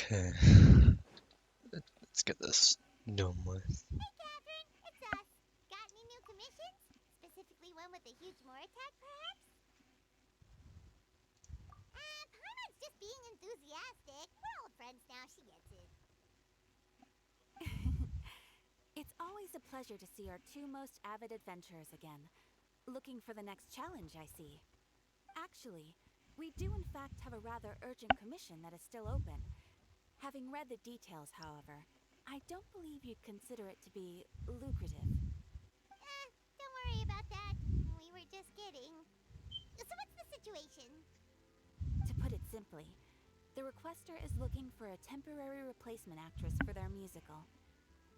Okay, let's get this done with. Hey, Catherine, it's us. Got any new commissions? Specifically one with a huge more attack, perhaps? Paimon's just being enthusiastic. We're old friends now, she gets it. It's always a pleasure to see our two most avid adventurers again. Looking for the next challenge, I see. Actually, we do in fact have a rather urgent commission that is still open. Having read the details, however, I don't believe you'd consider it to be lucrative. Don't worry about that. We were just kidding. So what's the situation? To put it simply, the requester is looking for a temporary replacement actress for their musical.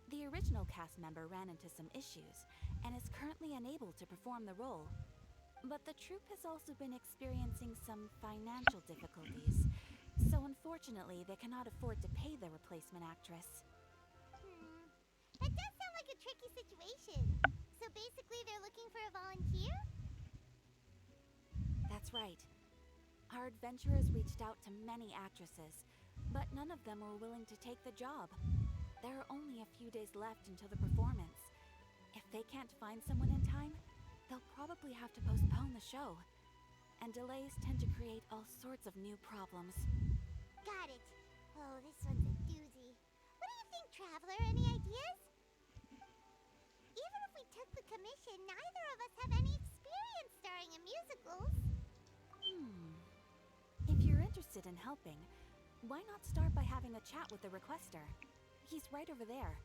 The original cast member ran into some issues and is currently unable to perform the role. But the troupe has also been experiencing some financial difficulties, so unfortunately they cannot afford to pay the replacement actress. That does sound like a tricky situation. So basically they're looking for a volunteer? That's right. Our adventurers reached out to many actresses, but none of them were willing to take the job. There are only a few days left until the performance. If they can't find someone in time, they'll probably have to postpone the show. And delays tend to create all sorts of new problems. Got it. Oh, this one's a doozy. What do you think, Traveler? Any ideas? Even if we took the commission, neither of us have any experience starring in musicals. If you're interested in helping, why not start by having a chat with the requester? He's right over there.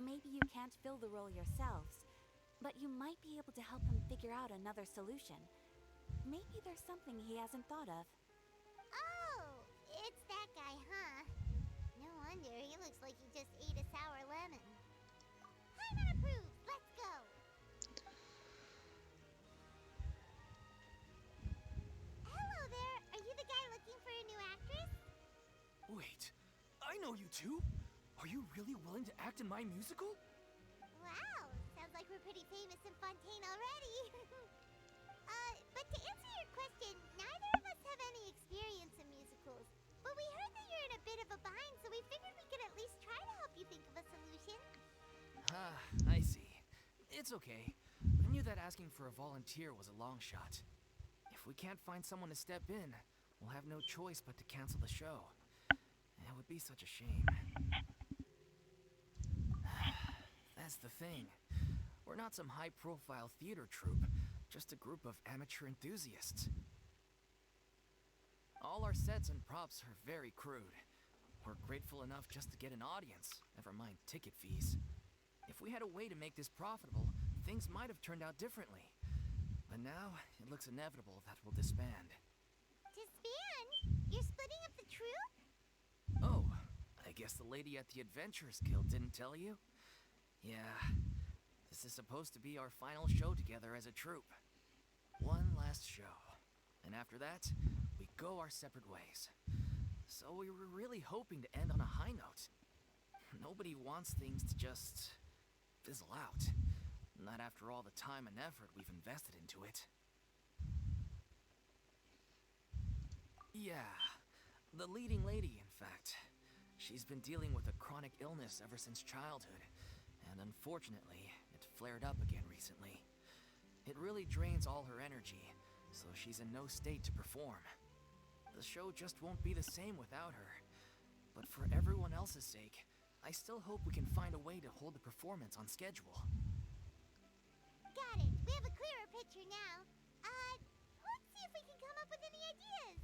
Maybe you can't fill the role yourselves, but you might be able to help him figure out another solution. Maybe there's something he hasn't thought of. Oh, it's that guy, huh? No wonder, he looks like he just ate a sour lemon. Paimon approved, let's go! Hello there, are you the guy looking for a new actress? Wait, I know you two! Are you really willing to act in my musical? Wow, sounds like we're pretty famous in Fontaine already. But to answer your question, neither of us have any experience in musicals. But we heard that you're in a bit of a bind, so we figured we could at least try to help you think of a solution. Ah, I see. It's okay. I knew that asking for a volunteer was a long shot. If we can't find someone to step in, we'll have no choice but to cancel the show. It would be such a shame. That's the thing. We're not some high-profile theater troupe, just a group of amateur enthusiasts. All our sets and props are very crude. We're grateful enough just to get an audience, never mind ticket fees. If we had a way to make this profitable, things might have turned out differently. But now, it looks inevitable that we'll disband. Disband? You're splitting up the troupe? Oh, I guess the lady at the Adventurers Guild didn't tell you? Yeah, this is supposed to be our final show together as a troupe. One last show. And after that, we go our separate ways. So we were really hoping to end on a high note. Nobody wants things to just fizzle out. Not after all the time and effort we've invested into it. Yeah, the leading lady, in fact. She's been dealing with a chronic illness ever since childhood, and unfortunately, it flared up again recently. It really drains all her energy, so she's in no state to perform. The show just won't be the same without her. But for everyone else's sake, I still hope we can find a way to hold the performance on schedule. Got it. We have a clearer picture now. Let's see if we can come up with any ideas.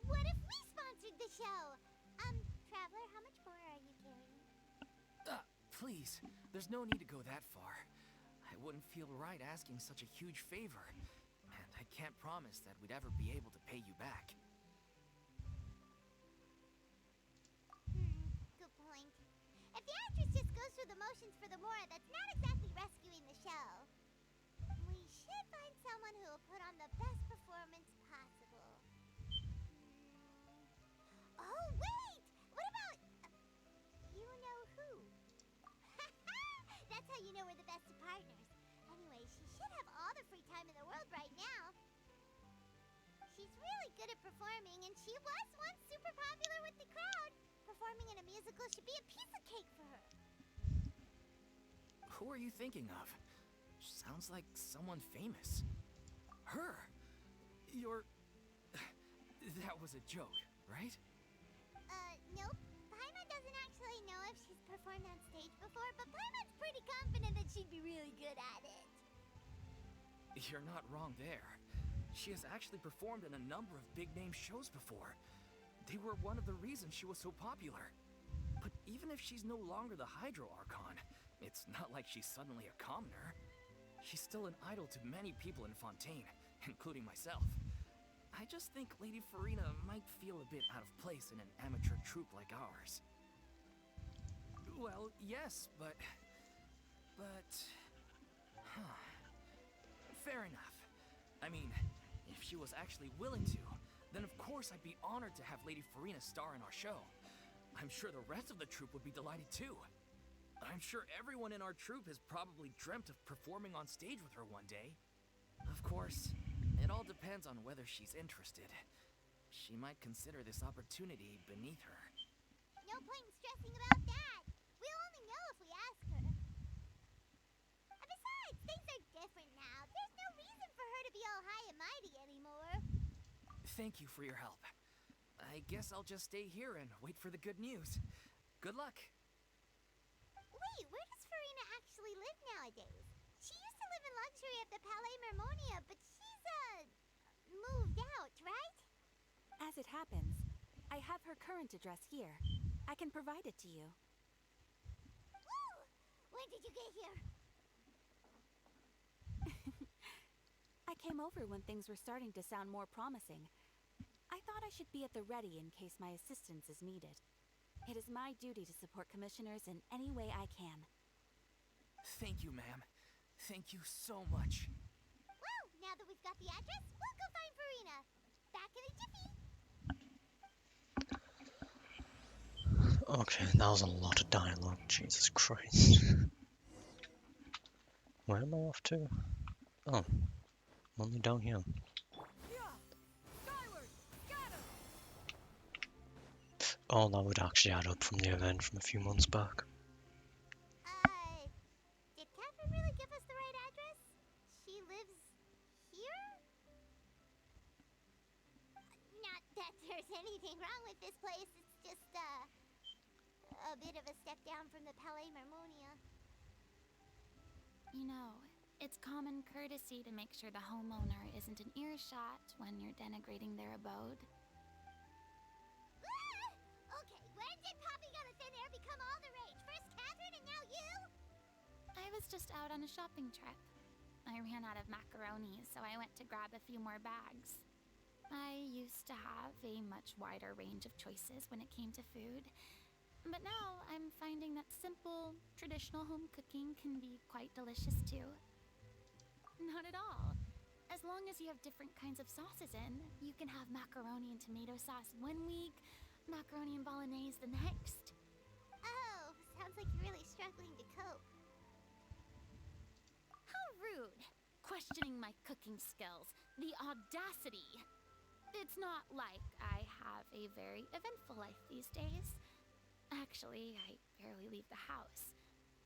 What if we sponsored the show? Traveler, how much more are you carrying? Please, there's no need to go that far. I wouldn't feel right asking such a huge favor, and I can't promise that we'd ever be able to pay you back. Good point. If the actress just goes through the motions for the Mora, that's not exactly rescuing the show. We should find someone who will put on the best performance possible. Oh, wait! What about... you know who? That's how you know we're the best of partners. Anyway, she should have all the free time in the world right now. She's really good at performing, and she was once super performing in a musical should be a piece of cake for her. Who are you thinking of? Sounds like someone famous. Her! You're... That was a joke, right? Nope. Paimon doesn't actually know if she's performed on stage before, but Paimon's pretty confident that she'd be really good at it. You're not wrong there. She has actually performed in a number of big-name shows before. They were one of the reasons she was so popular. But even if she's no longer the Hydro Archon, it's not like she's suddenly a commoner. She's still an idol to many people in Fontaine, including myself. I just think Lady Furina might feel a bit out of place in an amateur troupe like ours. Well, yes, but... Fair enough. I mean, if she was actually willing to, then of course I'd be honored to have Lady Furina star in our show. I'm sure the rest of the troupe would be delighted too. I'm sure everyone in our troupe has probably dreamt of performing on stage with her one day. Of course, it all depends on whether she's interested. She might consider this opportunity beneath her. No point in stressing about that. We'll only know if we ask her. And besides, things are different now. There's no reason for her to be all high and mighty anymore. Thank you for your help. I guess I'll just stay here and wait for the good news. Good luck. Wait, where does Furina actually live nowadays? She used to live in luxury at the Palais Mermonia, but she's, moved out, right? As it happens, I have her current address here. I can provide it to you. Woo! When did you get here? I came over when things were starting to sound more promising. I thought I should be at the ready in case my assistance is needed. It is my duty to support commissioners in any way I can. Thank you, ma'am. Thank you so much. Well, now that we've got the address, we'll go find Furina. Back in a jiffy. Okay, that was a lot of dialogue. Jesus Christ. Where am I off to? Oh, I'm only down here. Oh, that would actually add up from the event from a few months back. Did Catherine really give us the right address? She lives here? Not that there's anything wrong with this place, it's just, a bit of a step down from the Palais Mermonia. You know, it's common courtesy to make sure the homeowner isn't in earshot when you're denigrating their abode. Okay, when did popping out of thin air become all the rage? First Catherine and now you? I was just out on a shopping trip. I ran out of macaroni, so I went to grab a few more bags. I used to have a much wider range of choices when it came to food, but now I'm finding that simple, traditional home cooking can be quite delicious too. Not at all. As long as you have different kinds of sauces in, you can have macaroni and tomato sauce one week, macaroni and bolognese the next. Oh, sounds like you're really struggling to cope. How rude! Questioning my cooking skills. The audacity! It's not like I have a very eventful life these days. Actually, I barely leave the house.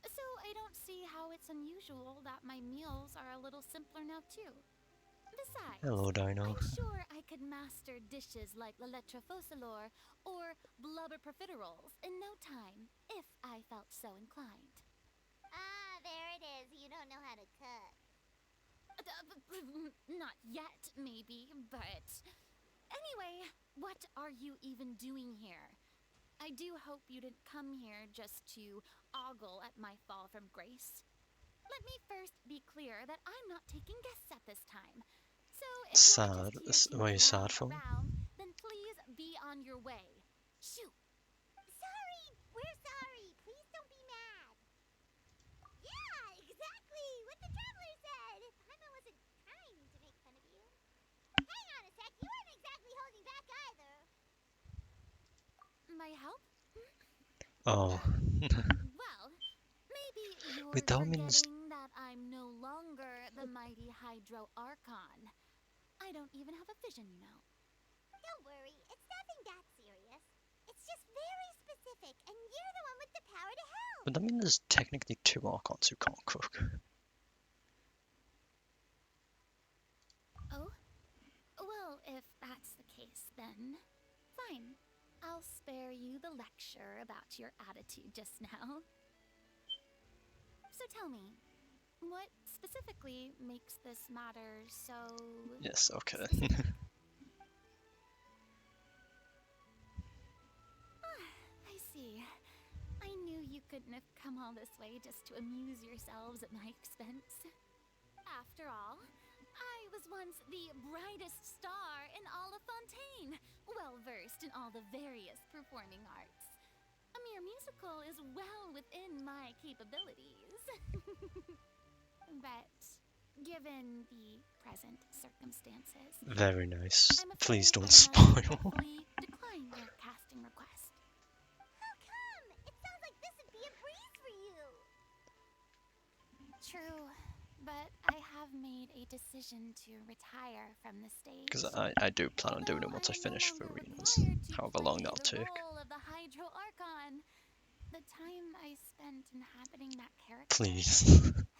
So I don't see how it's unusual that my meals are a little simpler now too. Besides, Hello, Dino. I'm sure I could master dishes like la lettre faucilor or blubber profiteroles in no time, if I felt so inclined. Ah, there it is. You don't know how to cook. Not yet, maybe, but... Anyway, what are you even doing here? I do hope you didn't come here just to ogle at my fall from grace. Let me first be clear that I'm not taking guests at this time. So if Sad. you're just here to Why are you lounge sad for? around, then please be on your way. Shoo! Sorry! We're sorry! Please don't be mad! Yeah, exactly! What the traveler said! Paimon wasn't trying to make fun of you. Hang on a sec, you weren't exactly holding back either. My help? Oh. Well, maybe you're Wait, that means... forgetting that I'm no longer the mighty Hydro Archon. I don't even have a vision, you know. Don't worry, it's nothing that serious. It's just very specific But that means there's technically 2 Archons who can't cook. Oh? Well, if that's the case, then fine. I'll spare you the lecture about your attitude just now. So tell me, what specifically makes this matter so Yes, okay. specific? I see. I knew you couldn't have come all this way just to amuse yourselves at my expense. After all, I was once the brightest star in all of Fontaine, well versed in all the various performing arts. A mere musical is well within my capabilities. But given the present circumstances, Very nice. I'm afraid Please I don't must spoil. respectfully decline your casting request. How come? It sounds like this would be a breeze for you. True, but I have made a decision to retire from the stage. Because I do plan on doing it once I finish Furina's, however long that'll take. Role of the Hydro Archon. The time I spent inhabiting that character Please.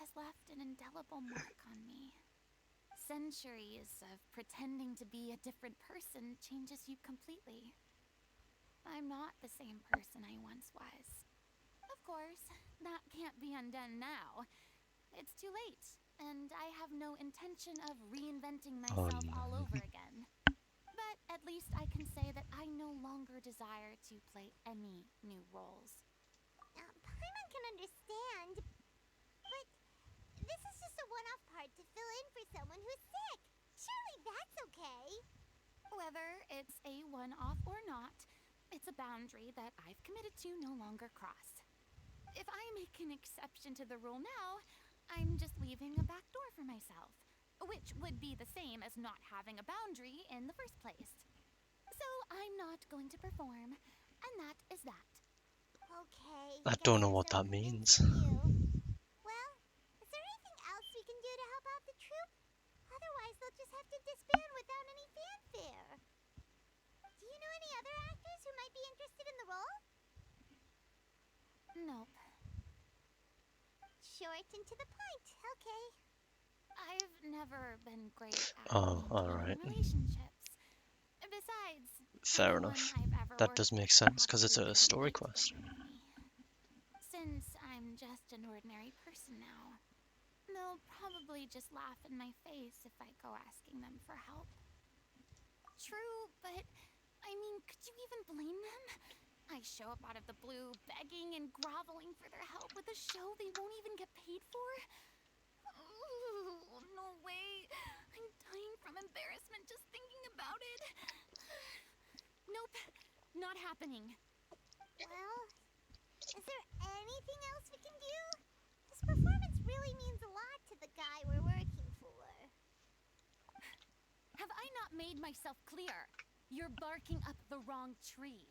has left an indelible mark on me. Centuries of pretending to be a different person changes you completely. I'm not the same person I once was. Of course, that can't be undone now. It's too late, and I have no intention of reinventing myself all over again. But at least I can say that I no longer desire to play any new roles. Paimon can understand, but this is just a one-off part to fill in for someone who's sick. Surely that's okay. Whether it's a one-off or not, it's a boundary that I've committed to no longer cross. If I make an exception to the rule now, I'm just leaving a back door for myself, which would be the same as not having a boundary in the first place. So I'm not going to perform, and that is that. Okay. I guess don't know there's what no that means. convincing you. Well, is there anything else we can do to help out the troupe? Otherwise, they'll just have to disband without any fanfare. Do you know any other actors who might be interested in the role? Nope. Short and to the point. Okay. I've never been great at Oh, maintaining alright. relationships. Besides, Fair everyone enough. I've ever That worked does make with sense, because it's probably a couldn't story wait to quest. get rid of me. Since I'm just an ordinary person now, they'll probably just laugh in my face if I go asking them for help. True, but I mean, could you even blame them? I show up out of the blue, begging and groveling for their help with a show they won't even get paid for? Ooh, no way. I'm dying from embarrassment just thinking about it. Nope, not happening. Well, is there anything else we can do? This performance really means a lot to the guy we're working for. Have I not made myself clear? You're barking up the wrong tree.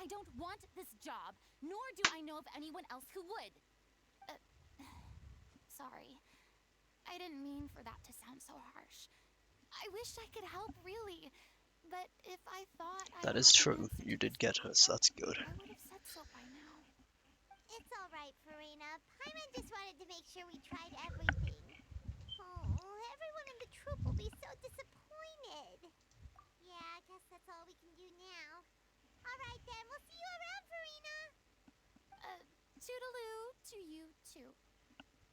I don't want this job, nor do I know of anyone else who would. Sorry. I didn't mean for that to sound so harsh. I wish I could help, really. But if I thought That I is had the true. answer You to did this get her, so problem, that's good. I would have said so by now. It's all right, Furina. Paimon just wanted to make sure we tried everything. Oh, everyone in the troupe will be so disappointed. Yeah, I guess that's all we can do now. All right, then. We'll see you around, Furina. Toodaloo to you, too.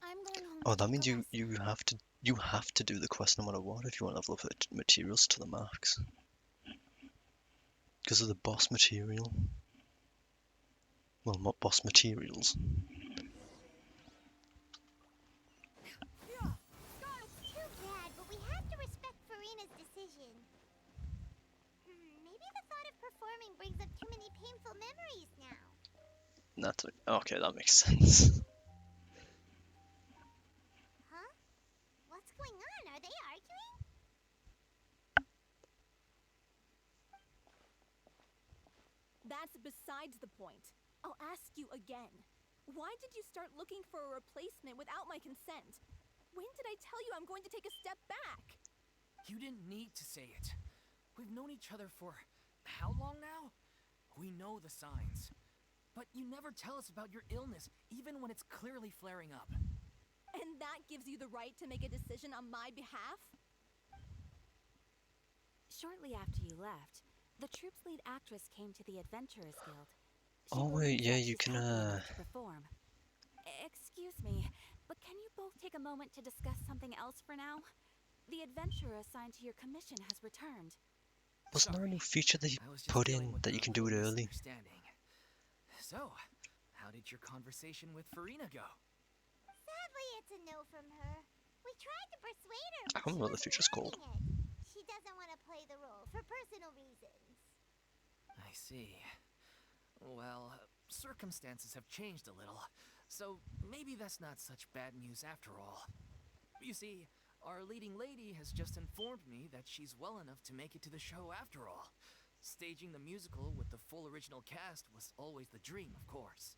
I'm going home Oh, to that take means a you rest. have to do the quest no matter what if you want to level up the materials to the max. Because of the boss material. Well, not boss materials. It's too bad, but we have to respect Furina's decision. Maybe the thought of performing brings up too many painful memories now. That's okay. That makes sense. Huh? What's going on? Are they arguing? That's besides the point. I'll ask you again. Why did you start looking for a replacement without my consent? When did I tell you I'm going to take a step back? You didn't need to say it. We've known each other for how long now? We know the signs. But you never tell us about your illness, even when it's clearly flaring up. And that gives you the right to make a decision on my behalf? Shortly after you left, the troop's lead actress came to the Adventurers Guild. She Oh wait, believes yeah, that you she's can healthy enough to perform. Excuse me, but can you both take a moment to discuss something else for now? The adventurer assigned to your commission has returned. Wasn't there a new feature they I was just put dealing in with that a you can do it little early? misunderstanding. So, how did your conversation with Furina go? Sadly, it's a no from her. We tried to persuade her, I but don't she know what the wasn't feature's called. having it. She doesn't want to play the role for personal reasons. I see. Well, circumstances have changed a little, so maybe that's not such bad news after all. You see, our leading lady has just informed me that she's well enough to make it to the show after all. Staging the musical with the full original cast was always the dream, of course.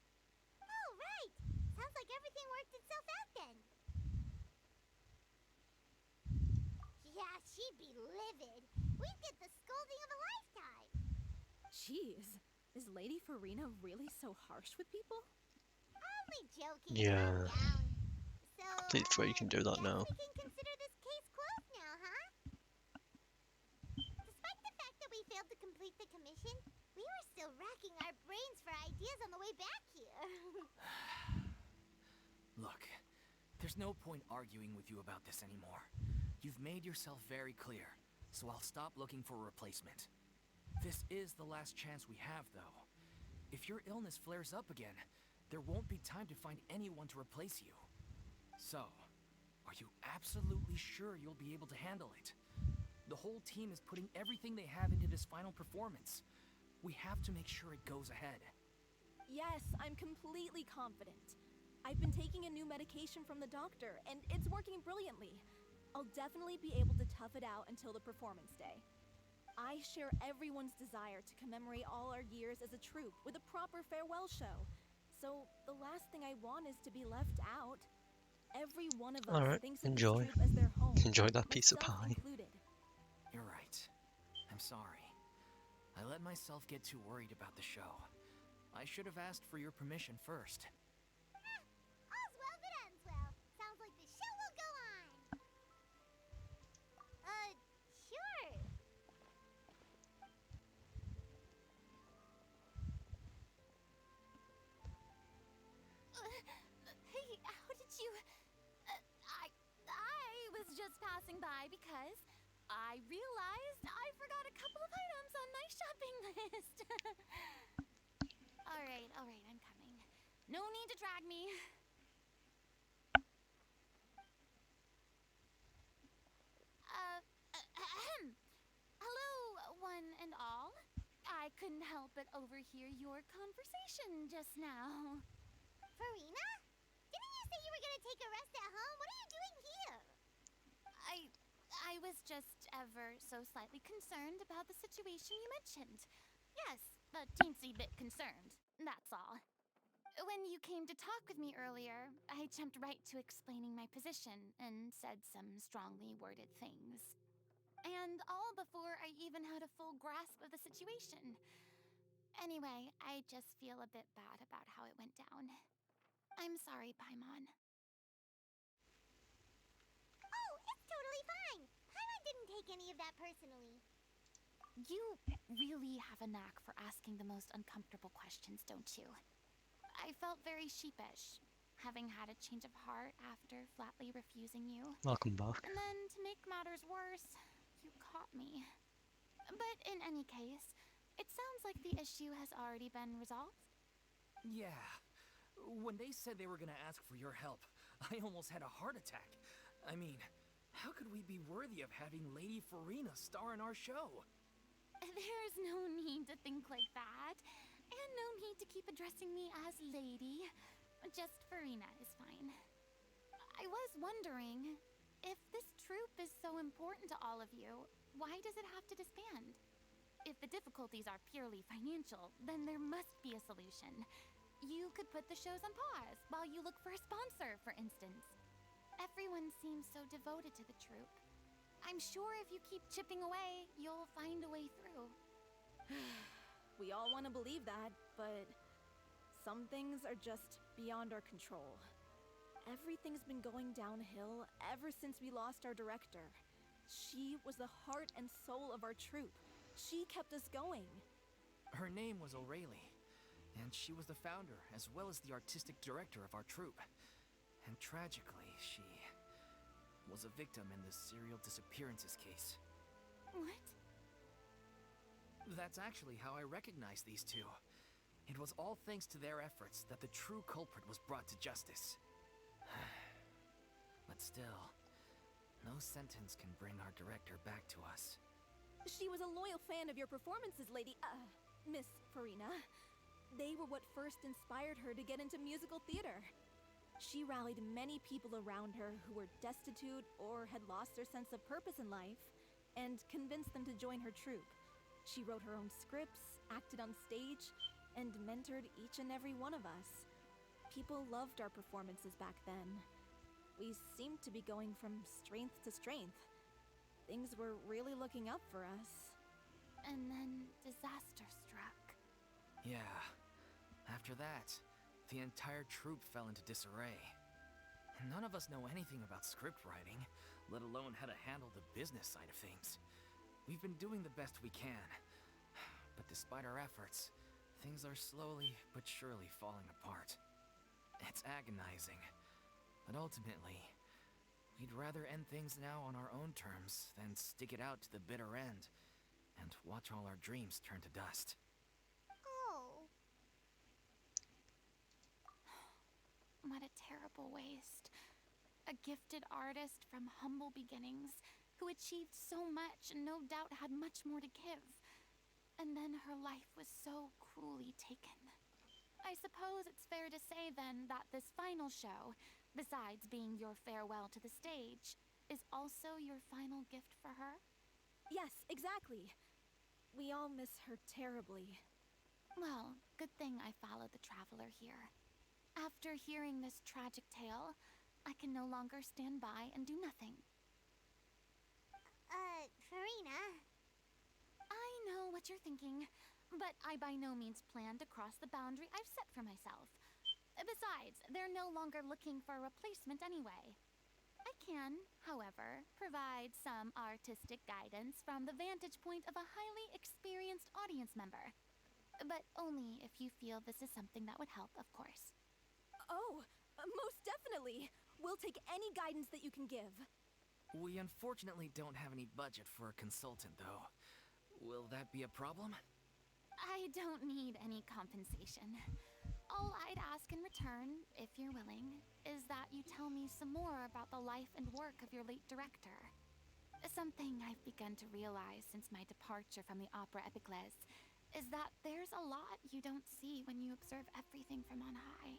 Oh, right. Sounds like everything worked itself out then. Yeah, she'd be livid. We'd get the scolding of a lifetime. Jeez, is Lady Furina really so harsh with people? Only joking. Yeah. Calm down. So, Completely forgot you can do that guess now. we can consider this case closed now, huh? Despite the fact that we failed to complete the commission, we were still racking our brains for ideas on the way back here. Look, there's no point arguing with you about this anymore. You've made yourself very clear, so I'll stop looking for a replacement. This is the last chance we have, though. If your illness flares up again, there won't be time to find anyone to replace you. So, are you absolutely sure you'll be able to handle it? The whole team is putting everything they have into this final performance. We have to make sure it goes ahead. Yes, I'm completely confident. I've been taking a new medication from the doctor, and it's working brilliantly. I'll definitely be able to tough it out until the performance day. I share everyone's desire to commemorate all our years as a troupe with a proper farewell show. So the last thing I want is to be left out. Every one of us Alright, thinks of this enjoy. troupe as their home. Enjoy that piece of myself pie. included. You're right. I'm sorry. I let myself get too worried about the show. I should have asked for your permission first. All's well that ends well. Sounds like the show will go on. Sure. Hey, how did you... I was just passing by because I realized I forgot a couple of items on my shopping list. Alright, I'm coming. No need to drag me. Hello, one and all. I couldn't help but overhear your conversation just now. Furina? Didn't you say you were gonna take a rest at home? What are you doing here? I was just ever so slightly concerned about the situation you mentioned. Yes, a teensy bit concerned, that's all. When you came to talk with me earlier, I jumped right to explaining my position and said some strongly worded things. And all before I even had a full grasp of the situation. Anyway, I just feel a bit bad about how it went down. I'm sorry, Paimon. Oh, it's totally fine. Paimon didn't take any of that personally. You really have a knack for asking the most uncomfortable questions, don't you? I felt very sheepish, having had a change of heart after flatly refusing you. Welcome back. And then, to make matters worse, you caught me. But in any case, it sounds like the issue has already been resolved. Yeah. When they said they were gonna ask for your help, I almost had a heart attack. I mean, how could we be worthy of having Lady Furina star in our show? There's no need to think like that. And no need to keep addressing me as lady. Just Furina is fine. I was wondering, if this troupe is so important to all of you, why does it have to disband? If the difficulties are purely financial, then there must be a solution. You could put the shows on pause while you look for a sponsor, for instance. Everyone seems so devoted to the troupe. I'm sure if you keep chipping away, you'll find a way through. We all want to believe that, but some things are just beyond our control. Everything's been going downhill ever since we lost our director. She was the heart and soul of our troupe. She kept us going. Her name was O'Reilly, and she was the founder as well as the artistic director of our troupe. And tragically, she was a victim in the serial disappearances case. What? That's actually how I recognized these two. It was all thanks to their efforts that the true culprit was brought to justice. But still, no sentence can bring our director back to us. She was a loyal fan of your performances, Miss Furina. They were what first inspired her to get into musical theater. She rallied many people around her who were destitute or had lost their sense of purpose in life, and convinced them to join her troupe. She wrote her own scripts, acted on stage, and mentored each and every one of us. People loved our performances back then. We seemed to be going from strength to strength. Things were really looking up for us. And then disaster struck. Yeah. After that, the entire troupe fell into disarray. None of us know anything about script writing, let alone how to handle the business side of things. We've been doing the best we can, but despite our efforts, things are slowly but surely falling apart. It's agonizing, but ultimately, we'd rather end things now on our own terms than stick it out to the bitter end and watch all our dreams turn to dust. Oh. What a terrible waste. A gifted artist from humble beginnings who achieved so much and no doubt had much more to give. And then her life was so cruelly taken. I suppose it's fair to say then that this final show, besides being your farewell to the stage, is also your final gift for her? Yes, exactly. We all miss her terribly. Well, good thing I followed the traveler here. After hearing this tragic tale, I can no longer stand by and do nothing. Furina. I know what you're thinking, but I by no means plan to cross the boundary I've set for myself. Besides, they're no longer looking for a replacement anyway. I can, however, provide some artistic guidance from the vantage point of a highly experienced audience member. But only if you feel this is something that would help, of course. Oh, most definitely. We'll take any guidance that you can give. We unfortunately don't have any budget for a consultant, though. Will that be a problem? I don't need any compensation. All I'd ask in return, if you're willing, is that you tell me some more about the life and work of your late director. Something I've begun to realize since my departure from the Opera Epiclese is that there's a lot you don't see when you observe everything from on high.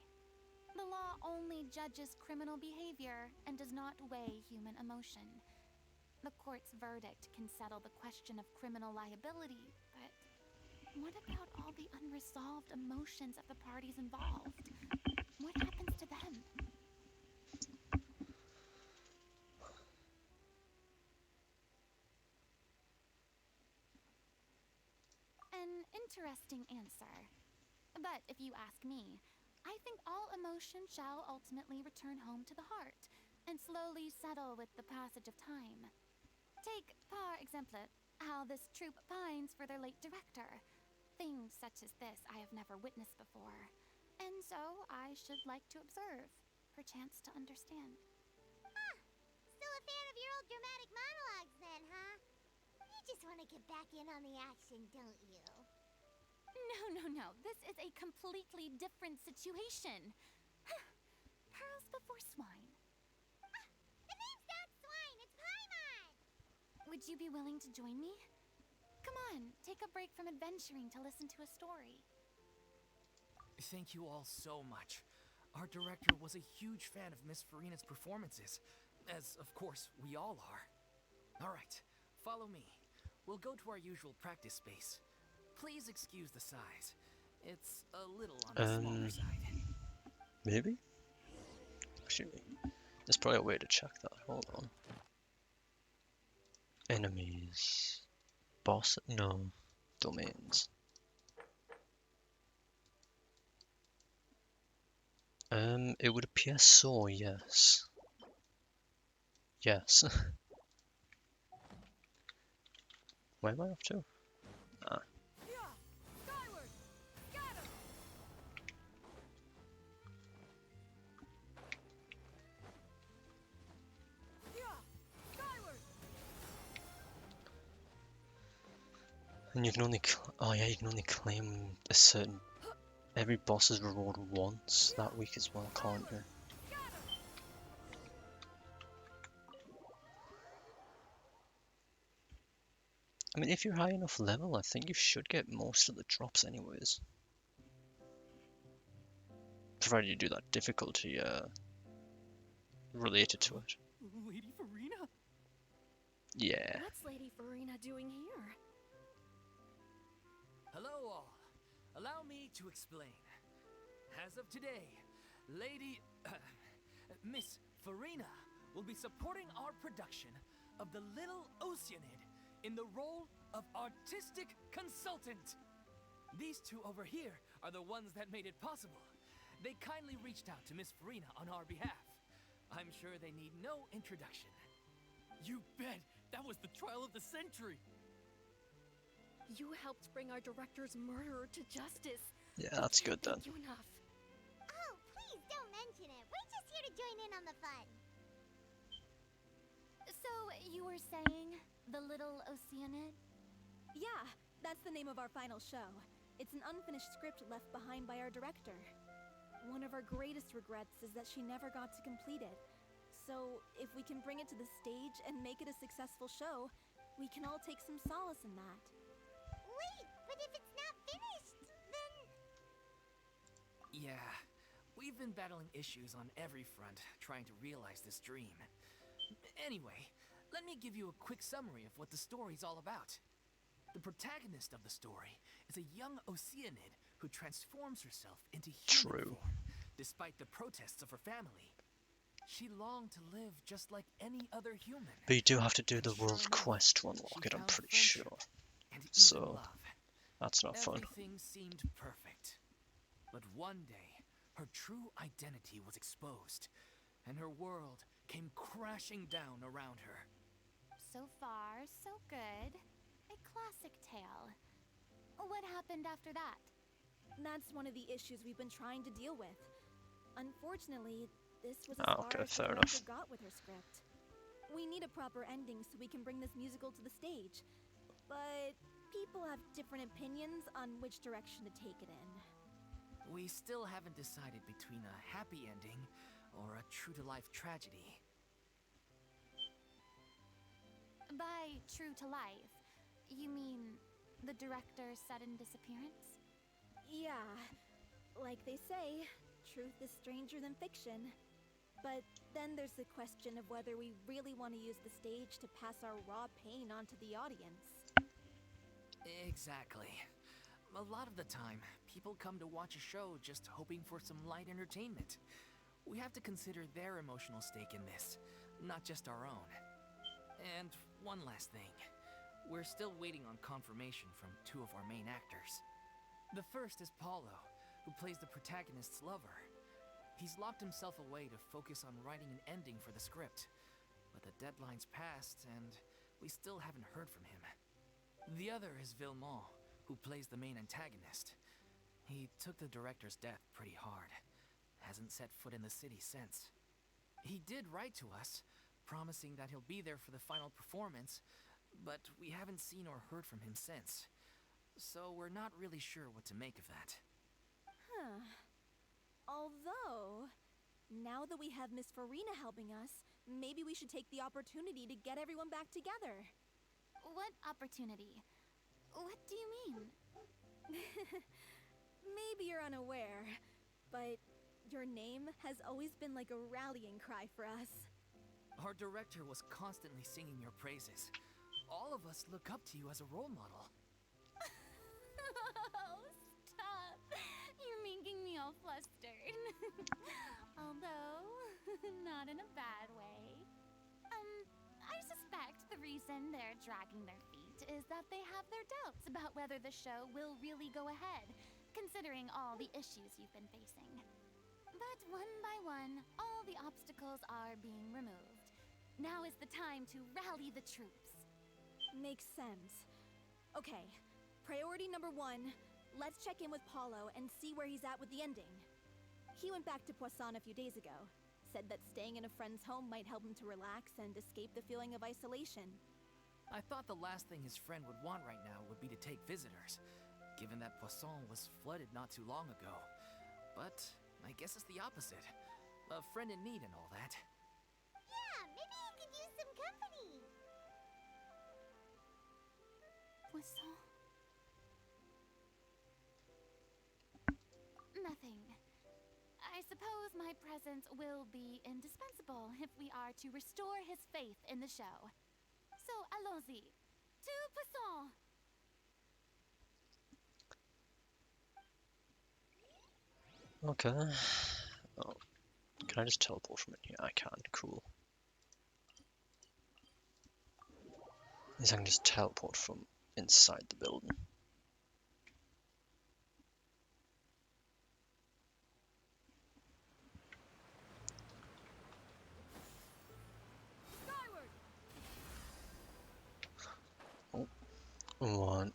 The law only judges criminal behavior and does not weigh human emotion. The court's verdict can settle the question of criminal liability, but what about all the unresolved emotions of the parties involved? What happens to them? An interesting answer. But if you ask me, I think all emotion shall ultimately return home to the heart and slowly settle with the passage of time. Take, par exemple, how this troupe pines for their late director. Things such as this I have never witnessed before, and so I should like to observe, perchance to understand. Still a fan of your old dramatic monologues then, huh? You just want to get back in on the action, don't you? No. This is a completely different situation. Pearls before swine. The name's not Swine, it's Paimon! Would you be willing to join me? Come on, take a break from adventuring to listen to a story. Thank you all so much. Our director was a huge fan of Miss Furina's performances, as of course we all are. Alright, follow me. We'll go to our usual practice space. Please excuse the size. It's a little on the smaller side. Maybe? Actually, there's probably a way to check that. Hold on. Enemies. Boss? No. Domains. It would appear so, yes. Yes. Where am I off to? Ah. Skyward! Scatter! Skyward! And you can only, oh yeah, you can only claim a certain, every boss's reward once that week as well, can't you? I mean, if you're high enough level, I think you should get most of the drops anyways. Provided you do that difficulty, related to it. Lady Furina? Yeah. What's Lady Furina doing here? Hello, all. Allow me to explain. As of today, Lady. Miss Furina will be supporting our production of The Little Oceanid in the role of artistic consultant. These two over here are the ones that made it possible. They kindly reached out to Miss Furina on our behalf. I'm sure they need no introduction. You bet! That was the trial of the century! You helped bring our director's murderer to justice. Yeah, that's good then. Thank you enough. Oh, please don't mention it. We're just here to join in on the fun. So, you were saying The Little Oceanid? Yeah, that's the name of our final show. It's an unfinished script left behind by our director. One of our greatest regrets is that she never got to complete it. So, if we can bring it to the stage and make it a successful show, we can all take some solace in that. Wait, but if it's not finished, then... Yeah, we've been battling issues on every front trying to realize this dream. Anyway, let me give you a quick summary of what the story's all about. The protagonist of the story is a young Oceanid who transforms herself into human True. form, despite the protests of her family. She longed to live just like any other human. But you do have to do And the sure world enough, quest to she unlock it, I'm found pretty friendship sure. and even So, love. that's not fun. Everything seemed perfect. But one day, her true identity was exposed, and her world came crashing down around her. So far, so good. A classic tale. What happened after that? That's one of the issues we've been trying to deal with. Unfortunately, this was as Ah, far okay, as the fair director enough. got with her script. We need a proper ending so we can bring this musical to the stage. But people have different opinions on which direction to take it in. We still haven't decided between a happy ending or a true-to-life tragedy. By true to life, you mean the director's sudden disappearance? Yeah, like they say, truth is stranger than fiction. But then there's the question of whether we really want to use the stage to pass our raw pain onto the audience. Exactly. A lot of the time, people come to watch a show just hoping for some light entertainment. We have to consider their emotional stake in this, not just our own. And one last thing. We're still waiting on confirmation from two of our main actors. The first is Paulo, who plays the protagonist's lover. He's locked himself away to focus on writing an ending for the script. But the deadline's passed, and we still haven't heard from him. The other is Villemont, who plays the main antagonist. He took the director's death pretty hard. Hasn't set foot in the city since. He did write to us, promising that he'll be there for the final performance, but we haven't seen or heard from him since. So we're not really sure what to make of that. Huh. Although, now that we have Miss Furina helping us, maybe we should take the opportunity to get everyone back together. What opportunity? What do you mean? Maybe you're unaware, but your name has always been like a rallying cry for us. Our director was constantly singing your praises. All of us look up to you as a role model. Oh, stop. You're making me all flustered. Although, not in a bad way. I suspect the reason they're dragging their feet is that they have their doubts about whether the show will really go ahead, considering all the issues you've been facing. But one by one, all the obstacles are being removed. Now is the time to rally the troops. Makes sense. Okay, priority number 1. Let's check in with Paulo and see where he's at with the ending. He went back to Poisson a few days ago. Said that staying in a friend's home might help him to relax and escape the feeling of isolation. I thought the last thing his friend would want right now would be to take visitors, given that Poisson was flooded not too long ago. But I guess it's the opposite. A friend in need and all that. Yeah, maybe he could use some company. Poisson? Nothing. I suppose my presence will be indispensable if we are to restore his faith in the show. So, allons-y. To Poisson! Okay. Oh, can I just teleport from in here? I can. Cool. Means I can just teleport from inside the building. Oh, one.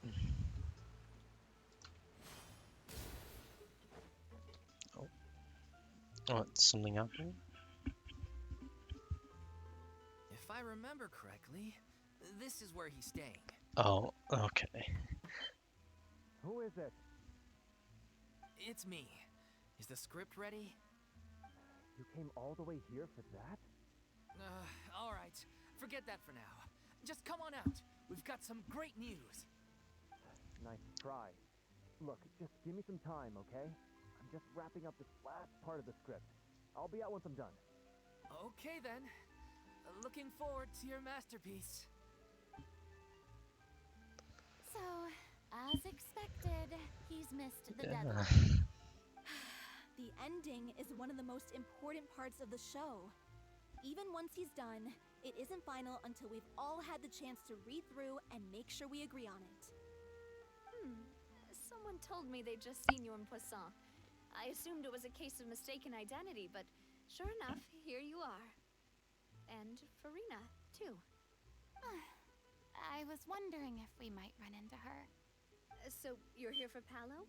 Oh, oh, something happening? If I remember correctly, this is where he's staying. Oh, okay. Who is it? It's me. Is the script ready? You came all the way here for that? Alright. Forget that for now. Just come on out. We've got some great news. Nice try. Look, just give me some time, okay? I'm just wrapping up this last part of the script. I'll be out once I'm done. Okay then. Looking forward to your masterpiece. So, as expected, he's missed the Yeah. deadline. The ending is one of the most important parts of the show. Even once he's done, it isn't final until we've all had the chance to read through and make sure we agree on it. Someone told me they'd just seen you in Poisson. I assumed it was a case of mistaken identity, but sure enough, here you are. And Furina, too. I was wondering if we might run into her. So, you're here for Paolo?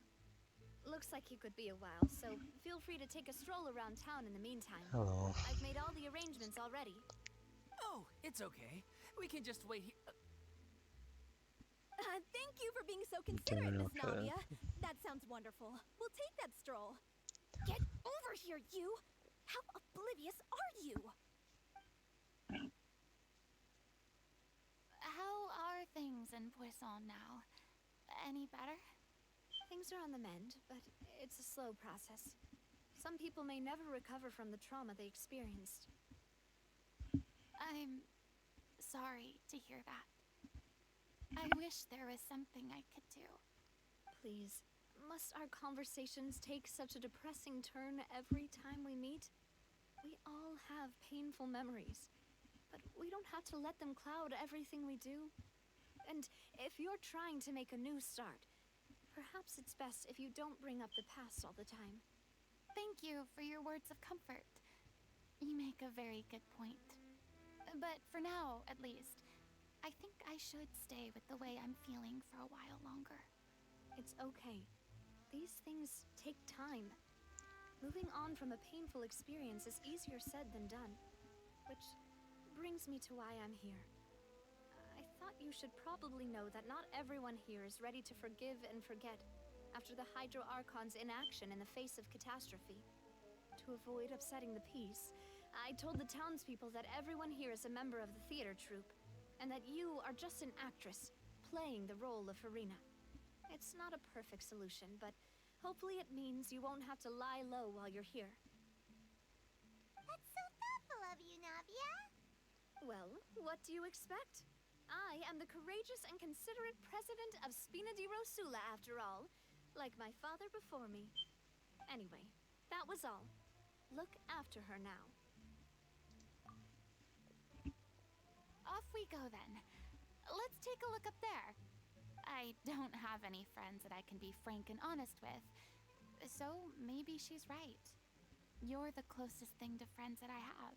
Looks like he could be a while, so feel free to take a stroll around town in the meantime. Hello. I've made all the arrangements already. Oh, it's okay. We can just wait here. Thank you for being so considerate, Miss Okay. Navia. That sounds wonderful. We'll take that stroll. Get over here, you! How oblivious are you? How are things in Poisson now? Any better? Things are on the mend, but it's a slow process. Some people may never recover from the trauma they experienced. I'm sorry to hear that. I wish there was something I could do. Please, must our conversations take such a depressing turn every time we meet? We all have painful memories, but we don't have to let them cloud everything we do. And if you're trying to make a new start, perhaps it's best if you don't bring up the past all the time. Thank you for your words of comfort. You make a very good point. But for now, at least, I think I should stay with the way I'm feeling for a while longer. It's okay. These things take time. Moving on from a painful experience is easier said than done. Which brings me to why I'm here. I thought you should probably know that not everyone here is ready to forgive and forget after the Hydro Archon's inaction in the face of catastrophe. To avoid upsetting the peace, I told the townspeople that everyone here is a member of the theater troupe, and that you are just an actress playing the role of Furina. It's not a perfect solution, but hopefully it means you won't have to lie low while you're here. That's so thoughtful of you, Navia. Well, what do you expect? I am the courageous and considerate president of Spina di Rosula, after all, like my father before me. Anyway, that was all. Look after her now. Off we go then. Let's take a look up there. I don't have any friends that I can be frank and honest with, so maybe she's right. You're the closest thing to friends that I have.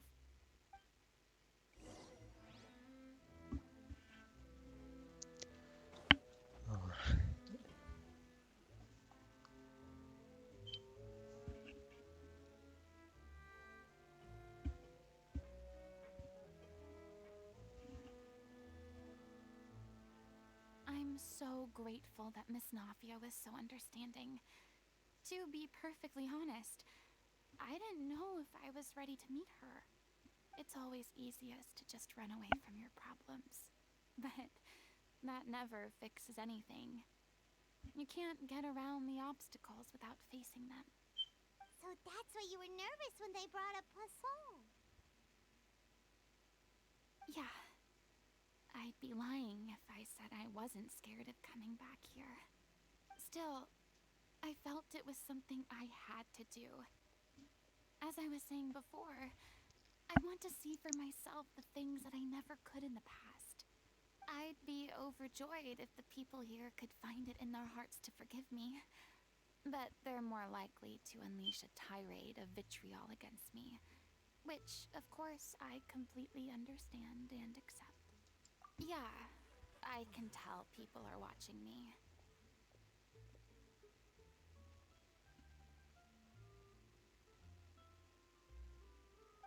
Oh. I'm so grateful that Miss Nafia was so understanding. To be perfectly honest, I didn't know if I was ready to meet her. It's always easiest to just run away from your problems. But that never fixes anything. You can't get around the obstacles without facing them. So that's why you were nervous when they brought up Poisson. Yeah. I'd be lying if I said I wasn't scared of coming back here. Still, I felt it was something I had to do. As I was saying before, I want to see for myself the things that I never could in the past. I'd be overjoyed if the people here could find it in their hearts to forgive me. But they're more likely to unleash a tirade of vitriol against me. Which, of course, I completely understand and accept. Yeah, I can tell people are watching me.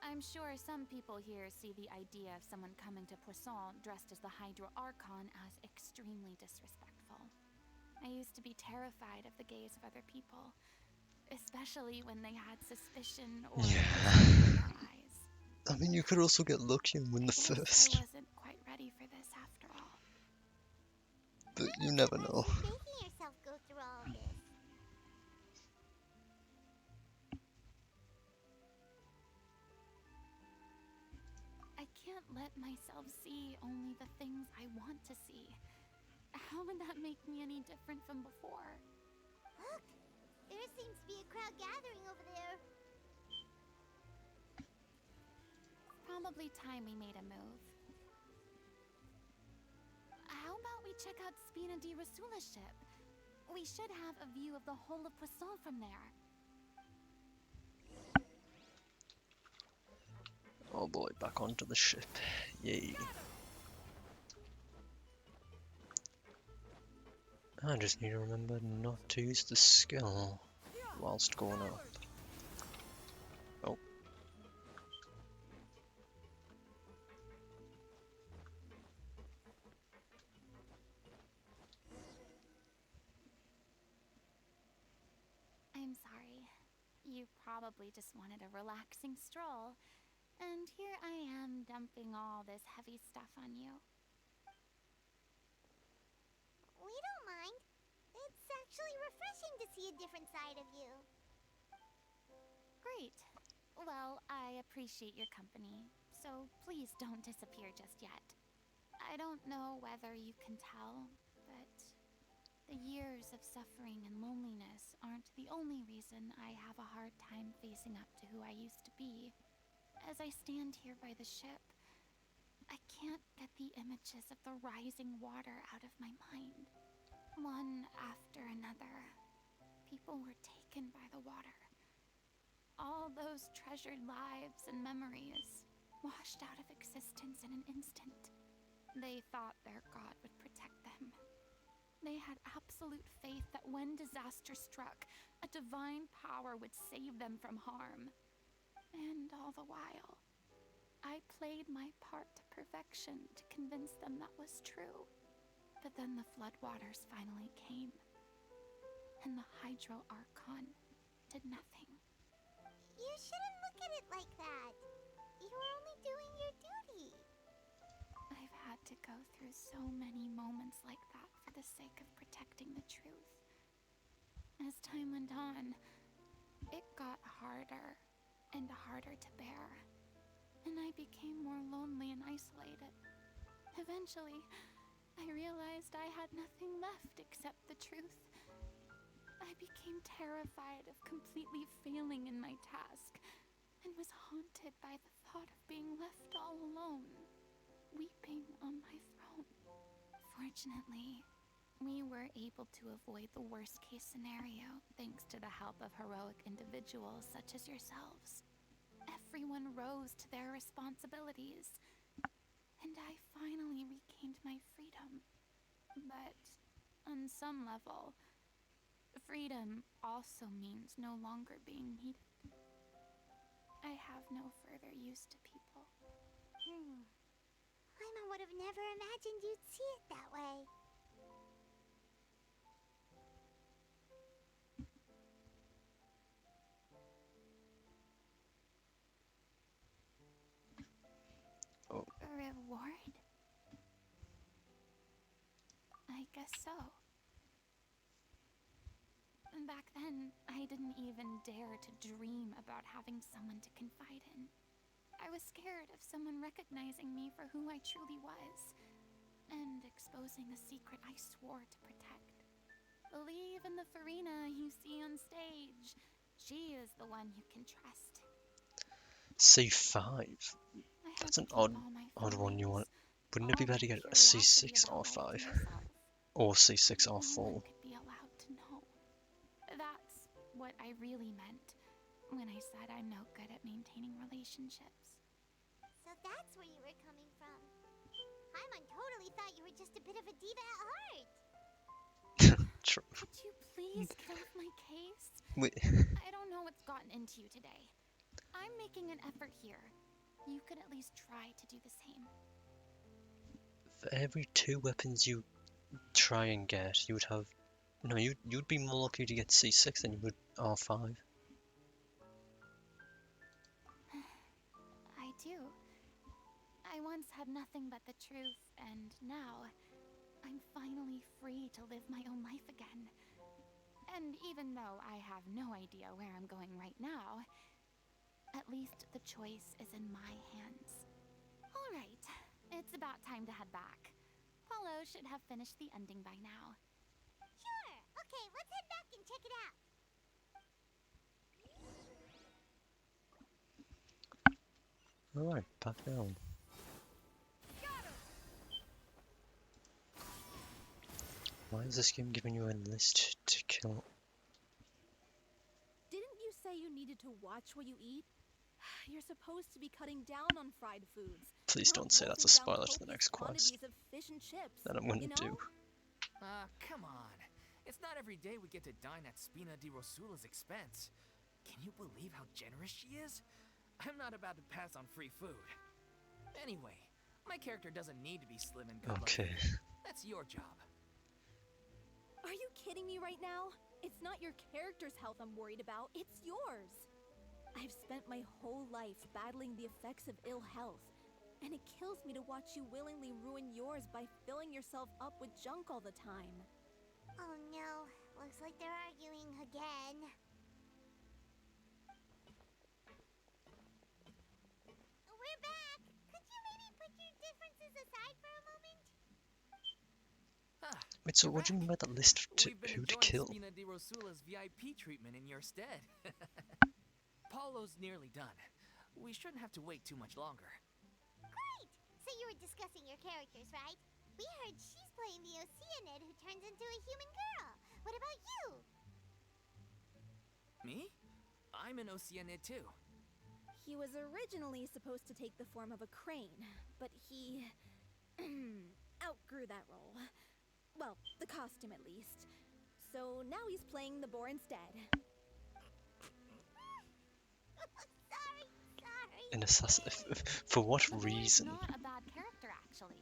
I'm sure some people here see the idea of someone coming to Poisson dressed as the Hydro Archon as extremely disrespectful. I used to be terrified of the gaze of other people, especially when they had suspicion or Yeah. in their eyes. I mean, you could also get lucky and win the I first, wasn't quite ready for this after all. but you never Why know. are you making yourself go through all of this? I can't let myself see only the things I want to see. How would that make me any different from before? Look! There seems to be a crowd gathering over there. Probably time we made a move. How about we check out Spina di Rasula's ship? We should have a view of the whole of Poisson from there. Oh boy, back onto the ship. Yay. I just need to remember not to use the skill whilst going up. Oh. I'm sorry. You probably just wanted a relaxing stroll. And here I am dumping all this heavy stuff on you. We don't mind. It's actually refreshing to see a different side of you. Great. Well, I appreciate your company, so please don't disappear just yet. I don't know whether you can tell, but the years of suffering and loneliness aren't the only reason I have a hard time facing up to who I used to be. As I stand here by the ship, I can't get the images of the rising water out of my mind. One after another, people were taken by the water. All those treasured lives and memories washed out of existence in an instant. They thought their god would protect them. They had absolute faith that when disaster struck, a divine power would save them from harm. And all the while, I played my part to perfection to convince them that was true. But then the floodwaters finally came, and the Hydro Archon did nothing. You shouldn't look at it like that. You were only doing your duty. I've had to go through so many moments like that for the sake of protecting the truth. As time went on, it got harder and harder to bear, and I became more lonely and isolated. Eventually, I realized I had nothing left except the truth. I became terrified of completely failing in my task, and was haunted by the thought of being left all alone, weeping on my throne. Fortunately, We were able to avoid the worst case scenario thanks to the help of heroic individuals such as yourselves. Everyone rose to their responsibilities, and I finally regained my freedom. But on some level, freedom also means no longer being needed. I have no further use to people. Paimon would have never imagined you'd see it that way. Oh, Reward? I guess so. Back then, I didn't even dare to dream about having someone to confide in. I was scared of someone recognizing me for who I truly was, and exposing a secret I swore to protect. Believe in the Furina you see on stage. She is the one you can trust. C5. I had That's to an keep odd all my one you want. feelings, Wouldn't it be all better to my get a curiosity C6 about R5? life to yourself. Or C6 No one R4? could be allowed to know. That's what I really meant when I said I'm no good at maintaining relationships. So that's where you were coming from. Paimon totally thought you were just a bit of a diva at heart. True. Could you please get off my case? Wait, I don't know what's gotten into you today. I'm making an effort here. You could at least try to do the same. for every 2 weapons you try and get, you would have... No, you'd be more likely to get C6 than you would R5. I do. I once had nothing but the truth, and now I'm finally free to live my own life again. And even though I have no idea where I'm going right now, at least the choice is in my hands. All right, it's about time to head back. Paulo should have finished the ending by now. Sure. Okay, let's head back and check it out. Alright, back down. Why is this game giving you a list to kill? Didn't you say you needed to watch what you eat? You're supposed to be cutting down on fried foods. Please not don't say that's a wolfing down spoiler to the copious next quest quantities of fish and chips, that I'm gonna you know? do. Come on. It's not every day we get to dine at Spina di Rosula's expense. Can you believe how generous she is? I'm not about to pass on free food. Anyway, my character doesn't need to be slim and good Okay. looking. That's your job. Are you kidding me right now? It's not your character's health I'm worried about, it's yours. I've spent my whole life battling the effects of ill health, and it kills me to watch you willingly ruin yours by filling yourself up with junk all the time. Oh no, looks like they're arguing again. We're back! Could you maybe put your differences aside for a moment? Wait, so You're what do you mean back. by the list of We've been who to enjoying kill? Spina di Rosula's VIP treatment in your stead. Paulo's nearly done. We shouldn't have to wait too much longer. Great! So you were discussing your characters, right? We heard she's playing the Oceanid who turns into a human girl. What about you? Me? I'm an Oceanid too. He was originally supposed to take the form of a crane, but he outgrew that role. Well, the costume at least. So now he's playing the boar instead. Sorry. An assassin? For what The boy is reason? not a bad character, actually.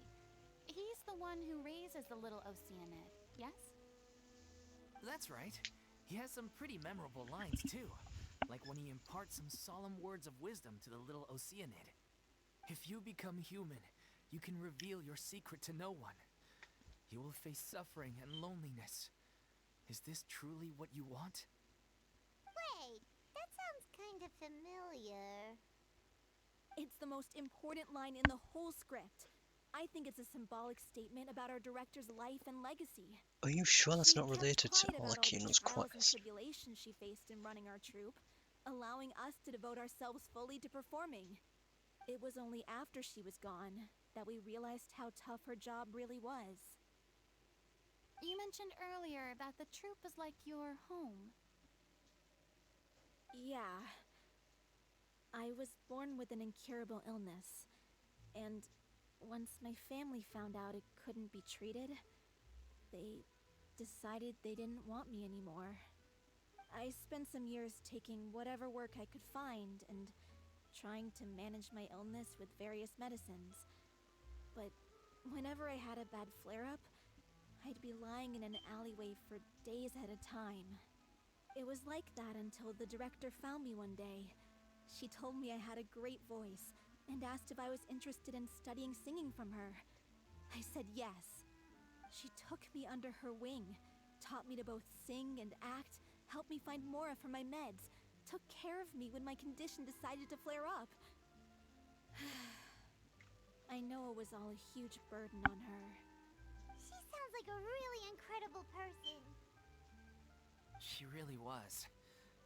He's the one who raises the little Oceanid, yes? That's right. He has some pretty memorable lines too. Like when he imparts some solemn words of wisdom to the little Oceanid. If you become human, you can reveal your secret to no one. You will face suffering and loneliness. Is this truly what you want? Wait, that sounds kind of familiar. It's the most important line in the whole script. I think it's a symbolic statement about our director's life and legacy. Are you sure that's She not kept related to quiet about all the Arlecchino's trials and quest? tribulations she faced in running our troupe, allowing us to devote ourselves fully to performing. It was only after she was gone that we realized how tough her job really was. You mentioned earlier that the troop is like your home. Yeah. I was born with an incurable illness, and once my family found out it couldn't be treated, they decided they didn't want me anymore. I spent some years taking whatever work I could find and trying to manage my illness with various medicines. But whenever I had a bad flare-up, I'd be lying in an alleyway for days at a time. It was like that until the director found me one day. She told me I had a great voice and asked if I was interested in studying singing from her. I said yes. She took me under her wing, taught me to both sing and act, helped me find Mora for my meds, took care of me when my condition decided to flare up. I know it was all a huge burden on her. She sounds like a really incredible person. She really was.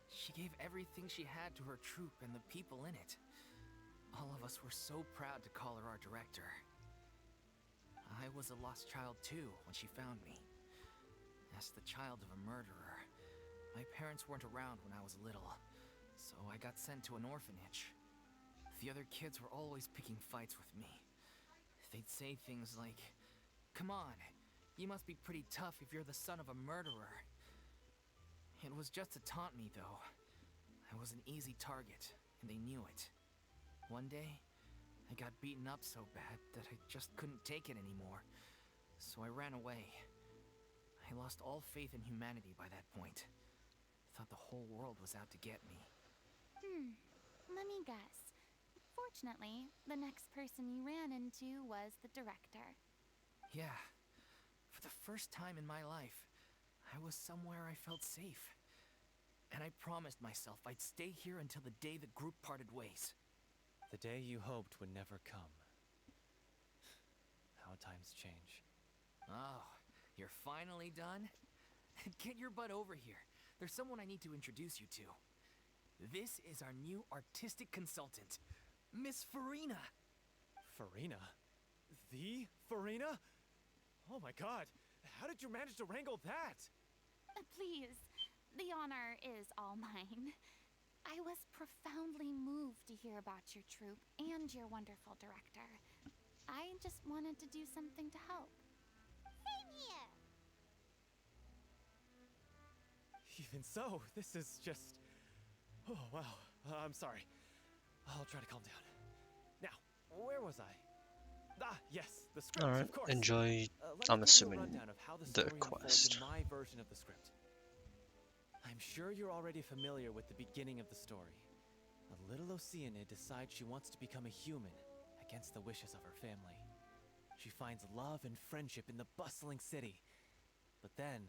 She gave everything she had to her troupe and the people in it. All of us were so proud to call her our director. I was a lost child too when she found me. As the child of a murderer, my parents weren't around when I was little, so I got sent to an orphanage. The other kids were always picking fights with me. They'd say things like, "Come on, you must be pretty tough if you're the son of a murderer." It was just to taunt me, though. I was an easy target, and they knew it. One day, I got beaten up so bad that I just couldn't take it anymore, so I ran away. I lost all faith in humanity by that point. Thought the whole world was out to get me. Let me guess. Fortunately, the next person you ran into was the director. Yeah, for the first time in my life, I was somewhere I felt safe. And I promised myself I'd stay here until the day the group parted ways. The day you hoped would never come. How times change. Oh, you're finally done? Get your butt over here. There's someone I need to introduce you to. This is our new artistic consultant, Miss Furina. Furina? The Furina? Oh my god, how did you manage to wrangle that? Please, the honor is all mine. I was profoundly moved to hear about your troupe and your wonderful director. I just wanted to do something to help. Same here. Even so, this is just... Oh, wow. I'm sorry. I'll try to calm down. Now, where was I? Ah, yes, the script, Alright, of course. enjoy, Let I'm me give you a assuming, rundown of how the the story unfolds quest. in my version of the script. I'm sure you're already familiar with the beginning of the story. A little Oceanid decides she wants to become a human, against the wishes of her family. She finds love and friendship in the bustling city. But then,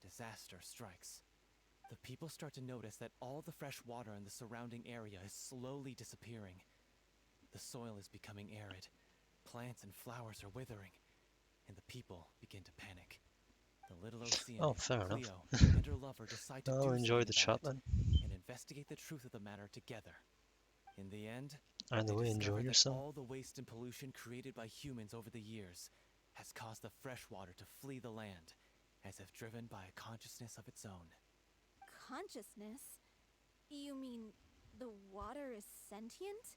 disaster strikes. The people start to notice that all the fresh water in the surrounding area is slowly disappearing. The soil is becoming arid, plants and flowers are withering, and the people begin to panic. The little Oceanid, Oh, fair enough. Cleo, and her lover decide to I'll do enjoy something the chat about it, then. and investigate the truth of the matter together. In the end, And the they way, discover enjoy that yourself. all the waste and pollution created by humans over the years has caused the fresh water to flee the land, as if driven by a consciousness of its own. Consciousness? You mean the water is sentient?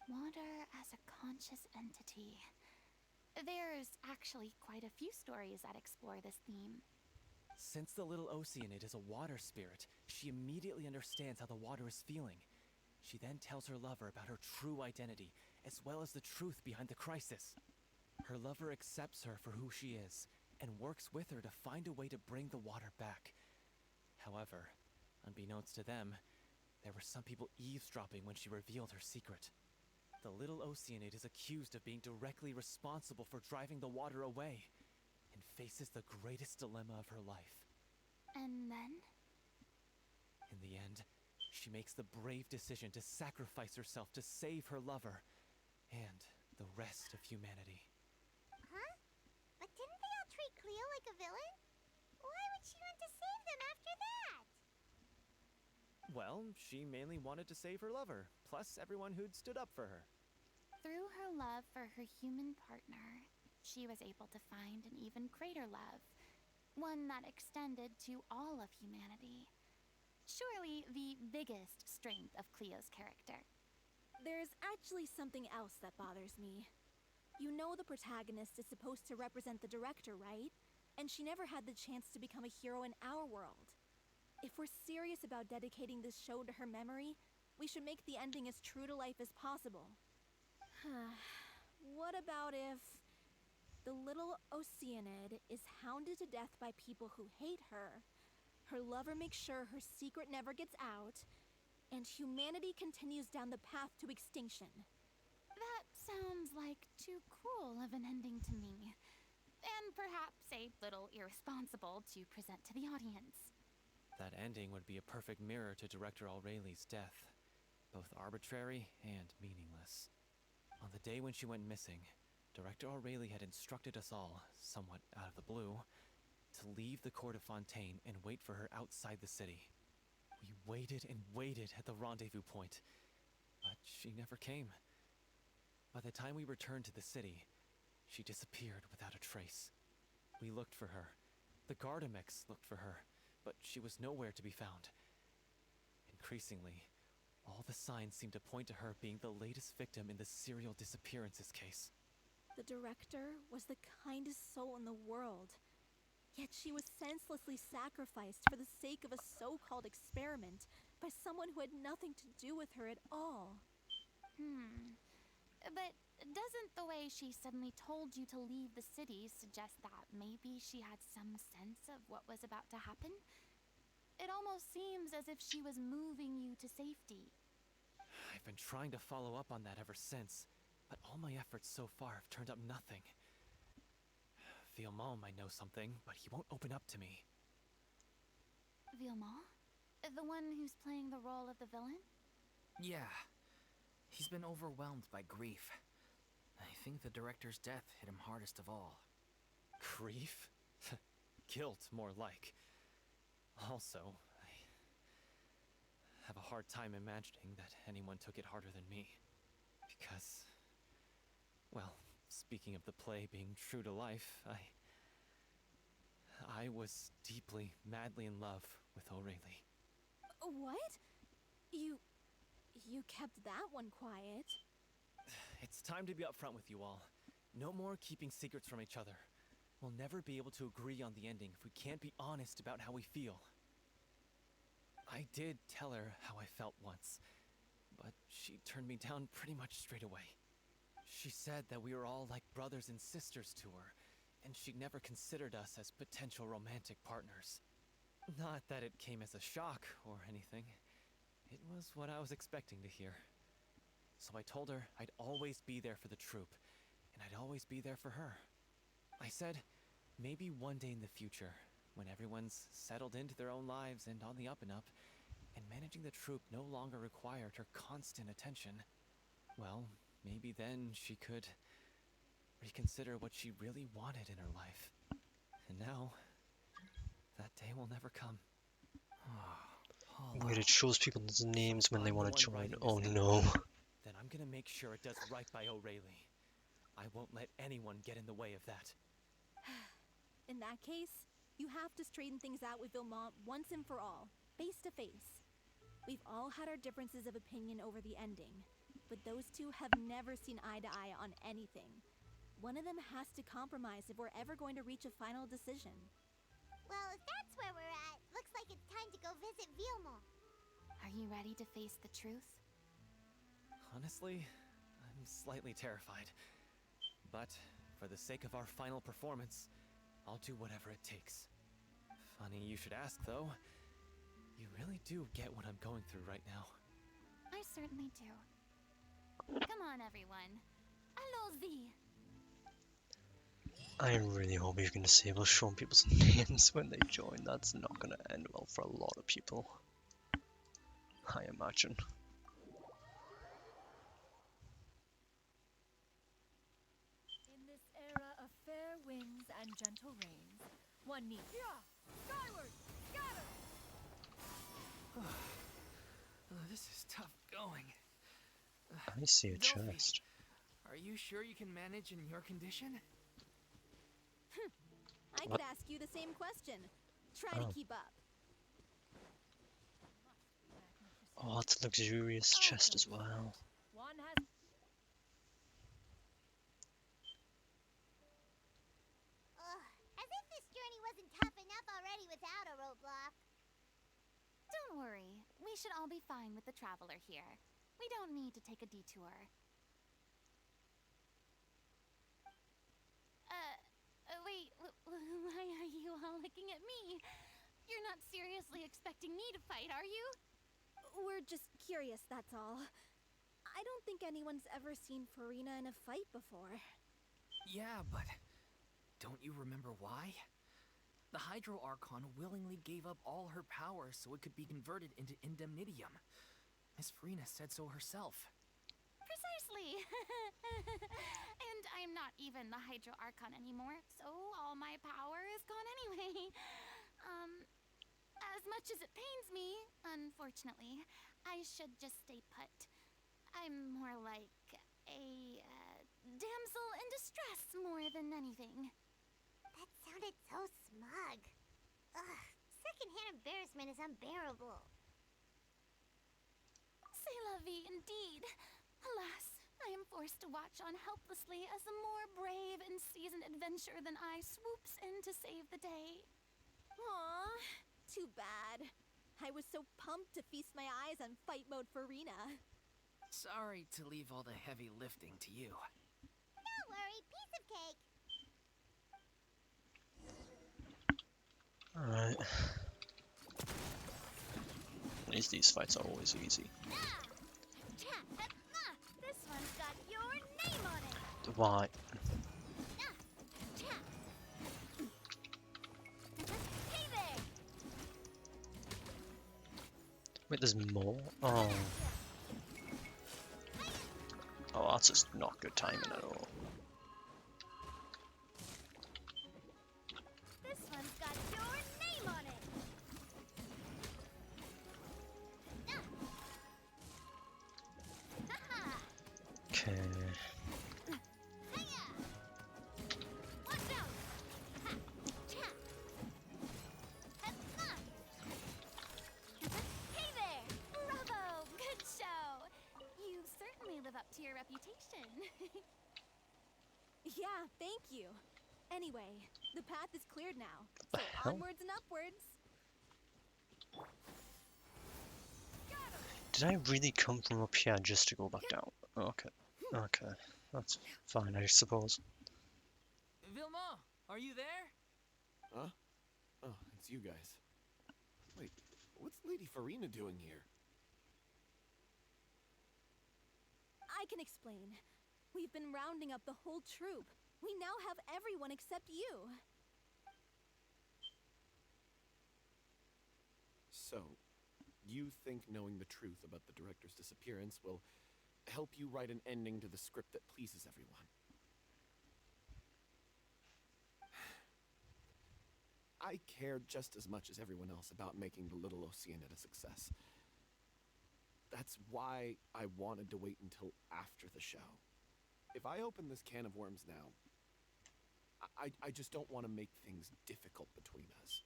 Water as a conscious entity. There's actually quite a few stories that explore this theme. Since the little Oceanid is a water spirit, she immediately understands how the water is feeling. She then tells her lover about her true identity, as well as the truth behind the crisis. Her lover accepts her for who she is, and works with her to find a way to bring the water back. However, unbeknownst to them, there were some people eavesdropping when she revealed her secret. The little Oceanid is accused of being directly responsible for driving the water away, and faces the greatest dilemma of her life. And then? In the end, she makes the brave decision to sacrifice herself to save her lover, and the rest of humanity. Huh? But didn't they all treat Cleo like a villain? Why would she want to save them after that? Well, she mainly wanted to save her lover, plus everyone who'd stood up for her. Through her love for her human partner, she was able to find an even greater love one that extended to all of humanity. Surely the biggest strength of Cleo's character. There's actually something else that bothers me. You know the protagonist is supposed to represent the director, right? And she never had the chance to become a hero in our world. If we're serious about dedicating this show to her memory, we should make the ending as true to life as possible. What about if the little Oceanid is hounded to death by people who hate her, her lover makes sure her secret never gets out, and humanity continues down the path to extinction? That sounds like too cruel of an ending to me. And perhaps a little irresponsible to present to the audience. That ending would be a perfect mirror to Director Aurelie's death, both arbitrary and meaningless. On the day when she went missing, Director Aurelie had instructed us all, somewhat out of the blue, to leave the court of Fontaine and wait for her outside the city. We waited and waited at the rendezvous point, but she never came. By the time we returned to the city, she disappeared without a trace. We looked for her. The Gardamex looked for her, but she was nowhere to be found. Increasingly, all the signs seemed to point to her being the latest victim in the serial disappearances case. The director was the kindest soul in the world, yet she was senselessly sacrificed for the sake of a so-called experiment by someone who had nothing to do with her at all. But doesn't the way she suddenly told you to leave the city suggest that maybe she had some sense of what was about to happen? It almost seems as if she was moving you to safety. I've been trying to follow up on that ever since, but all my efforts so far have turned up nothing. Villemont might know something, but he won't open up to me. Villemont? The one who's playing the role of the villain? Yeah. He's been overwhelmed by grief. I think the director's death hit him hardest of all. Grief? Guilt, more like. Also, I have a hard time imagining that anyone took it harder than me. Because, well, speaking of the play being true to life, I was deeply, madly in love with Aurelie. What? You kept that one quiet. It's time to be upfront with you all. No more keeping secrets from each other. We'll never be able to agree on the ending if we can't be honest about how we feel. I did tell her how I felt once, but she turned me down pretty much straight away. She said that we were all like brothers and sisters to her, and she'd never considered us as potential romantic partners. Not that it came as a shock or anything. It was what I was expecting to hear. So I told her I'd always be there for the troupe, and I'd always be there for her. I said, maybe one day in the future, when everyone's settled into their own lives and on the up and up, and managing the troupe no longer required her constant attention, well, maybe then she could reconsider what she really wanted in her life. And now, that day will never come. Wait, it shows people's names when they I'm want the to one join. writing Oh this no. Then I'm gonna make sure it does right by Aurelie. I won't let anyone get in the way of that. In that case, you have to straighten things out with Villemont once and for all, face to face. We've all had our differences of opinion over the ending, but those two have never seen eye to eye on anything. One of them has to compromise if we're ever going to reach a final decision. Well, if that's where we're at, looks like it's time to go visit Villemont. Are you ready to face the truth? Honestly, I'm slightly terrified. But for the sake of our final performance, I'll do whatever it takes. Funny you should ask, though. You really do get what I'm going through right now. I certainly do. Come on, everyone. Allons-y! I really hope you can disable showing people's names when they join. That's not gonna end well for a lot of people, I imagine. In this era of fair winds and gentle rains, one needs skyward, scatter! This is tough going. I see a Delphi, chest. Are you sure you can manage in your condition? I could ask you the same question. Try to Oh. keep up. Oh, it's a luxurious chest as well. One has Ugh, as if this journey wasn't tough enough already without a roadblock. Don't worry. We should all be fine with the traveler here. We don't need to take a detour. Wait, why are you all looking at me? You're not seriously expecting me to fight, are you? We're just curious, that's all. I don't think anyone's ever seen Furina in a fight before. Yeah, but don't you remember why? The Hydro Archon willingly gave up all her power so it could be converted into indemnitium. Miss Furina said so herself. Precisely. And I'm not even the Hydro Archon anymore, so all my power is gone anyway. As much as it pains me, unfortunately, I should just stay put. I'm more like a damsel in distress more than anything. That sounded so smug. Ugh, secondhand embarrassment is unbearable. C'est la vie indeed. Alas, I am forced to watch on helplessly as a more brave and seasoned adventurer than I swoops in to save the day. Aw, too bad. I was so pumped to feast my eyes on fight mode Furina. Sorry to leave all the heavy lifting to you. Don't worry, piece of cake. Alright. At least these fights are always easy. This one's got your name on it. Why? Hey there. Wait, there's more? Oh. Oh, that's just not good timing at all. This one's got your name on it. Okay. Watch out. Hey there. Bravo! Good show! You certainly live up to your reputation. Yeah, thank you. Anyway, the path is cleared now. The So hell? onwards and upwards. Did I really come from up here just to go back down? Okay. Okay. That's fine, I suppose. Vilma, are you there? Huh? Oh, it's you guys. Wait, what's Lady Furina doing here? I can explain. We've been rounding up the whole troop. We now have everyone except you. So, you think knowing the truth about the director's disappearance will help you write an ending to the script that pleases everyone? I care just as much as everyone else about making the Little Oceanid a success. That's why I wanted to wait until after the show. If I open this can of worms now, I just don't want to make things difficult between us.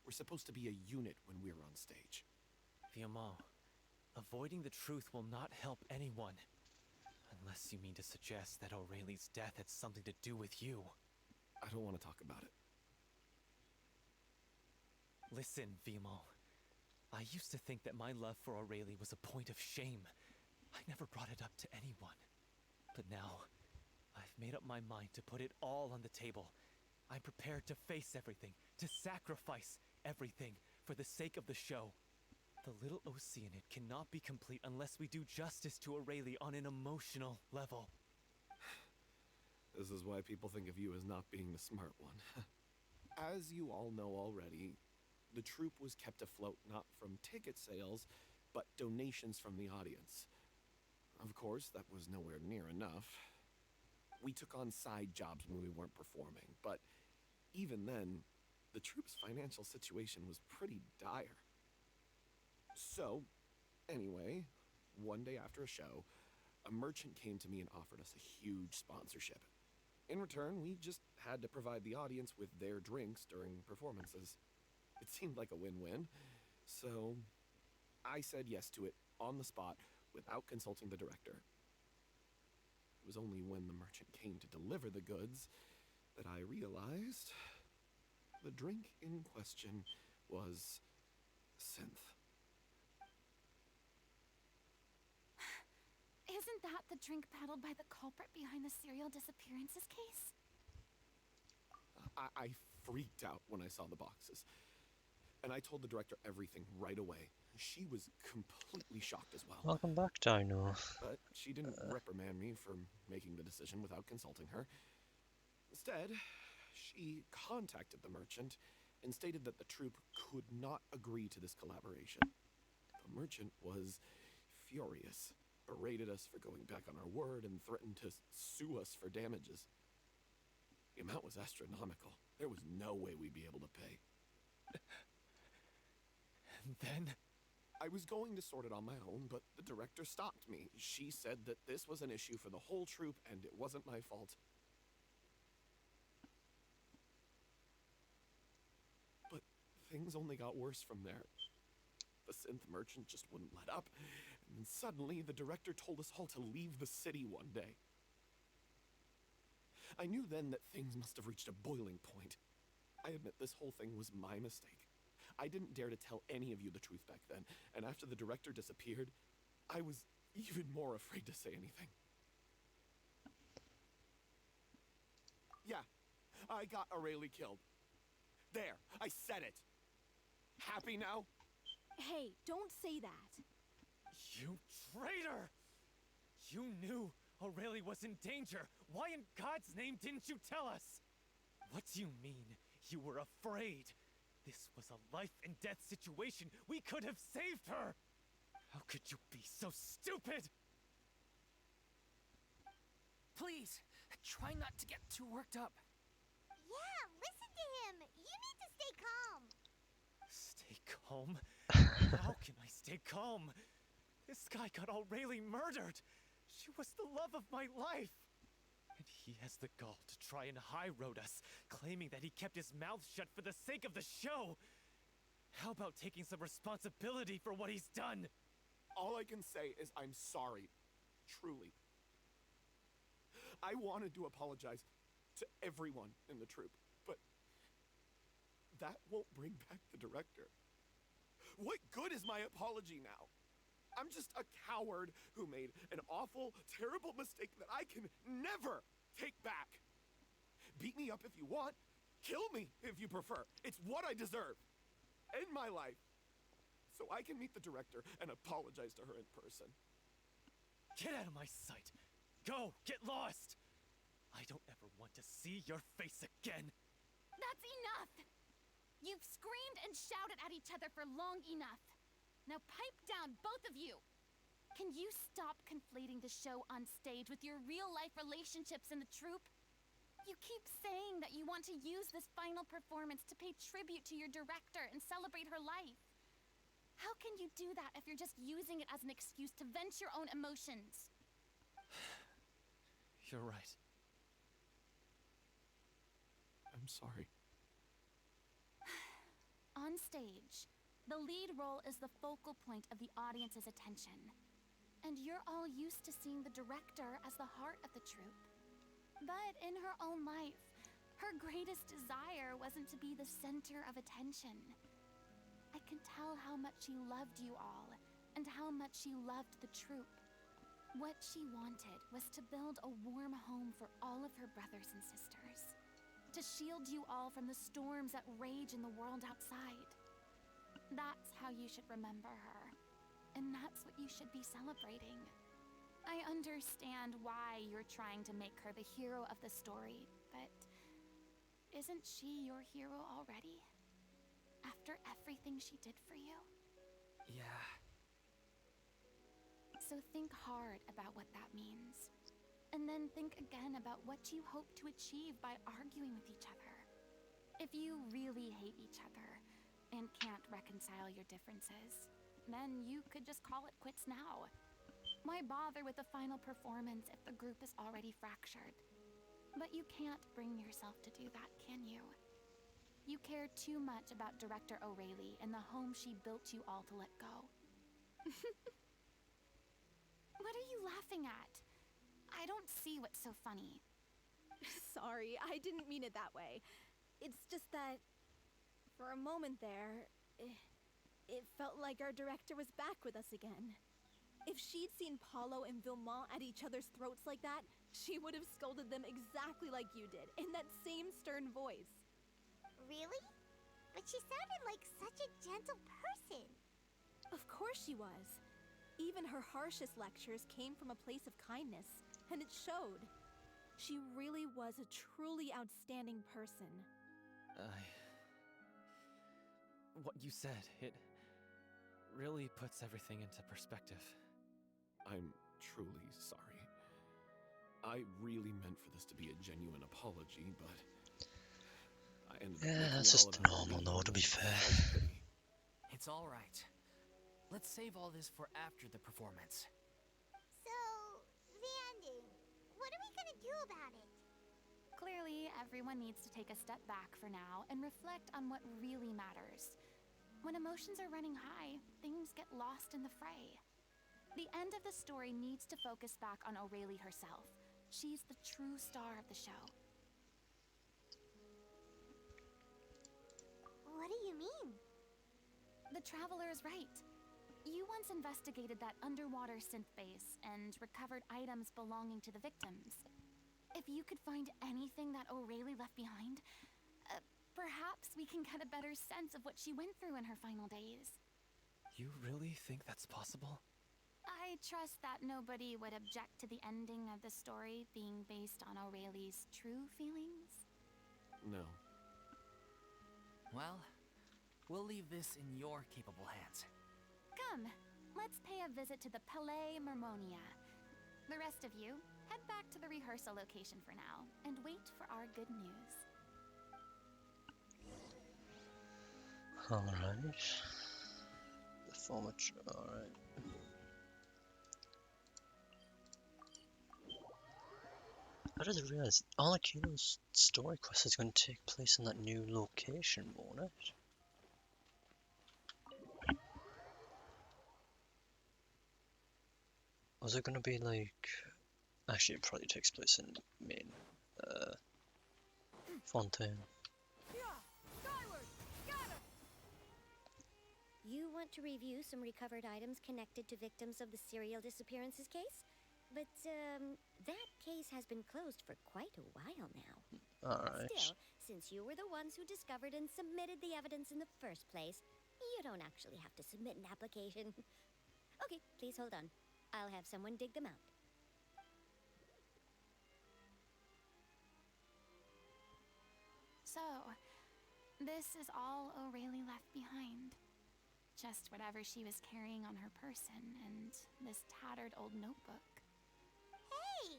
We're supposed to be a unit when we're on stage. Viamant, avoiding the truth will not help anyone. Unless you mean to suggest that Aurelie's death had something to do with you. I don't want to talk about it. Listen, Viamant. I used to think that my love for Aurelie was a point of shame. I never brought it up to anyone. But now, I've made up my mind to put it all on the table. I'm prepared to face everything, to sacrifice everything for the sake of the show. The Little Oceanid cannot be complete unless we do justice to Aurelie on an emotional level. This is why people think of you as not being the smart one. As you all know already, the troupe was kept afloat not from ticket sales, but donations from the audience. Of course, that was nowhere near enough. We took on side jobs when we weren't performing, but even then, the troupe's financial situation was pretty dire. So, anyway, one day after a show, a merchant came to me and offered us a huge sponsorship. In return, we just had to provide the audience with their drinks during performances. It seemed like a win-win, so I said yes to it on the spot without consulting the director. It was only when the merchant came to deliver the goods that I realized the drink in question was synth. Isn't that the drink peddled by the culprit behind the serial disappearances case? I freaked out when I saw the boxes, and I told the director everything right away. She was completely shocked as well. Welcome back, Dino. But she didn't reprimand me for making the decision without consulting her. Instead, she contacted the merchant and stated that the troupe could not agree to this collaboration. The merchant was furious, berated us for going back on our word, and threatened to sue us for damages. The amount was astronomical. There was no way we'd be able to pay. And then? I was going to sort it on my own, but the director stopped me. She said that this was an issue for the whole troupe, and it wasn't my fault. But things only got worse from there. The synth merchant just wouldn't let up, and then suddenly the director told us all to leave the city one day. I knew then that things must have reached a boiling point. I admit this whole thing was my mistake. I didn't dare to tell any of you the truth back then, and after the director disappeared, I was even more afraid to say anything. Yeah, I got Arlecchino killed. There, I said it. Happy now? Hey, don't say that. You traitor! You knew Aurelie was in danger. Why in God's name didn't you tell us? What do you mean, you were afraid? This was a life and death situation. We could have saved her! How could you be so stupid? Please, try not to get too worked up. Yeah, listen to him. You need to stay calm. Stay calm? How can I stay calm? This guy got Aurelie murdered. She was the love of my life. And he has the gall to try and high-road us, claiming that he kept his mouth shut for the sake of the show. How about taking some responsibility for what he's done? All I can say is I'm sorry. Truly. I wanted to apologize to everyone in the troupe, but that won't bring back the director. What good is my apology now? I'm just a coward who made an awful, terrible mistake that I can never take back. Beat me up if you want. Kill me if you prefer. It's what I deserve. End my life. So I can meet the director and apologize to her in person. Get out of my sight. Go, get lost. I don't ever want to see your face again. That's enough! You've screamed and shouted at each other for long enough. Now pipe down, both of you! Can you stop conflating the show on stage with your real-life relationships in the troupe? You keep saying that you want to use this final performance to pay tribute to your director and celebrate her life. How can you do that if you're just using it as an excuse to vent your own emotions? You're right. I'm sorry. On stage, the lead role is the focal point of the audience's attention. And you're all used to seeing the director as the heart of the troupe. But in her own life, her greatest desire wasn't to be the center of attention. I can tell how much she loved you all, and how much she loved the troupe. What she wanted was to build a warm home for all of her brothers and sisters. To shield you all from the storms that rage in the world outside. That's how you should remember her. And that's what you should be celebrating. I understand why you're trying to make her the hero of the story, but isn't she your hero already? After everything she did for you? Yeah. So think hard about what that means. And then think again about what you hope to achieve by arguing with each other. If you really hate each other and can't reconcile your differences, then you could just call it quits now. Why bother with the final performance if the group is already fractured? But you can't bring yourself to do that, can you? You care too much about Director O'Reilly and the home she built you all to let go. What are you laughing at? I don't see what's so funny. Sorry, I didn't mean it that way. It's just that, for a moment there, it felt like our director was back with us again. If she'd seen Paulo and Vilmont at each other's throats like that, she would have scolded them exactly like you did, in that same stern voice. Really? But she sounded like such a gentle person. Of course she was. Even her harshest lectures came from a place of kindness, and it showed. She really was a truly outstanding person. What you said, it really puts everything into perspective. I'm truly sorry. I really meant for this to be a genuine apology, but I ended up making that's it all just about normal me though, and to be fair. self-pity. It's all right. Let's save all this for after the performance. So, the ending. What are we gonna do about it? Clearly, everyone needs to take a step back for now and reflect on what really matters. When emotions are running high, things get lost in the fray. The end of the story needs to focus back on O'Reilly herself. She's the true star of the show. What do you mean? The Traveler is right. You once investigated that underwater synth base and recovered items belonging to the victims. If you could find anything that O'Reilly left behind, perhaps we can get a better sense of what she went through in her final days. You really think that's possible? I trust that nobody would object to the ending of the story being based on O'Reilly's true feelings. No. Well, we'll leave this in your capable hands. Come, let's pay a visit to the Palais Mermonia. The rest of you, head back to the rehearsal location for now, and wait for our good news. Alright. The former... Alright. I didn't realize Arlecchino's story quest is going to take place in that new location, won't it? Was it going to be like... Actually, it probably takes place in main Fontaine. You want to review some recovered items connected to victims of the serial disappearances case? But, that case has been closed for quite a while now. Alright. Still, since you were the ones who discovered and submitted the evidence in the first place, you don't actually have to submit an application. Okay, please hold on. I'll have someone dig them out. So, this is all O'Reilly left behind. Just whatever she was carrying on her person and this tattered old notebook. Hey!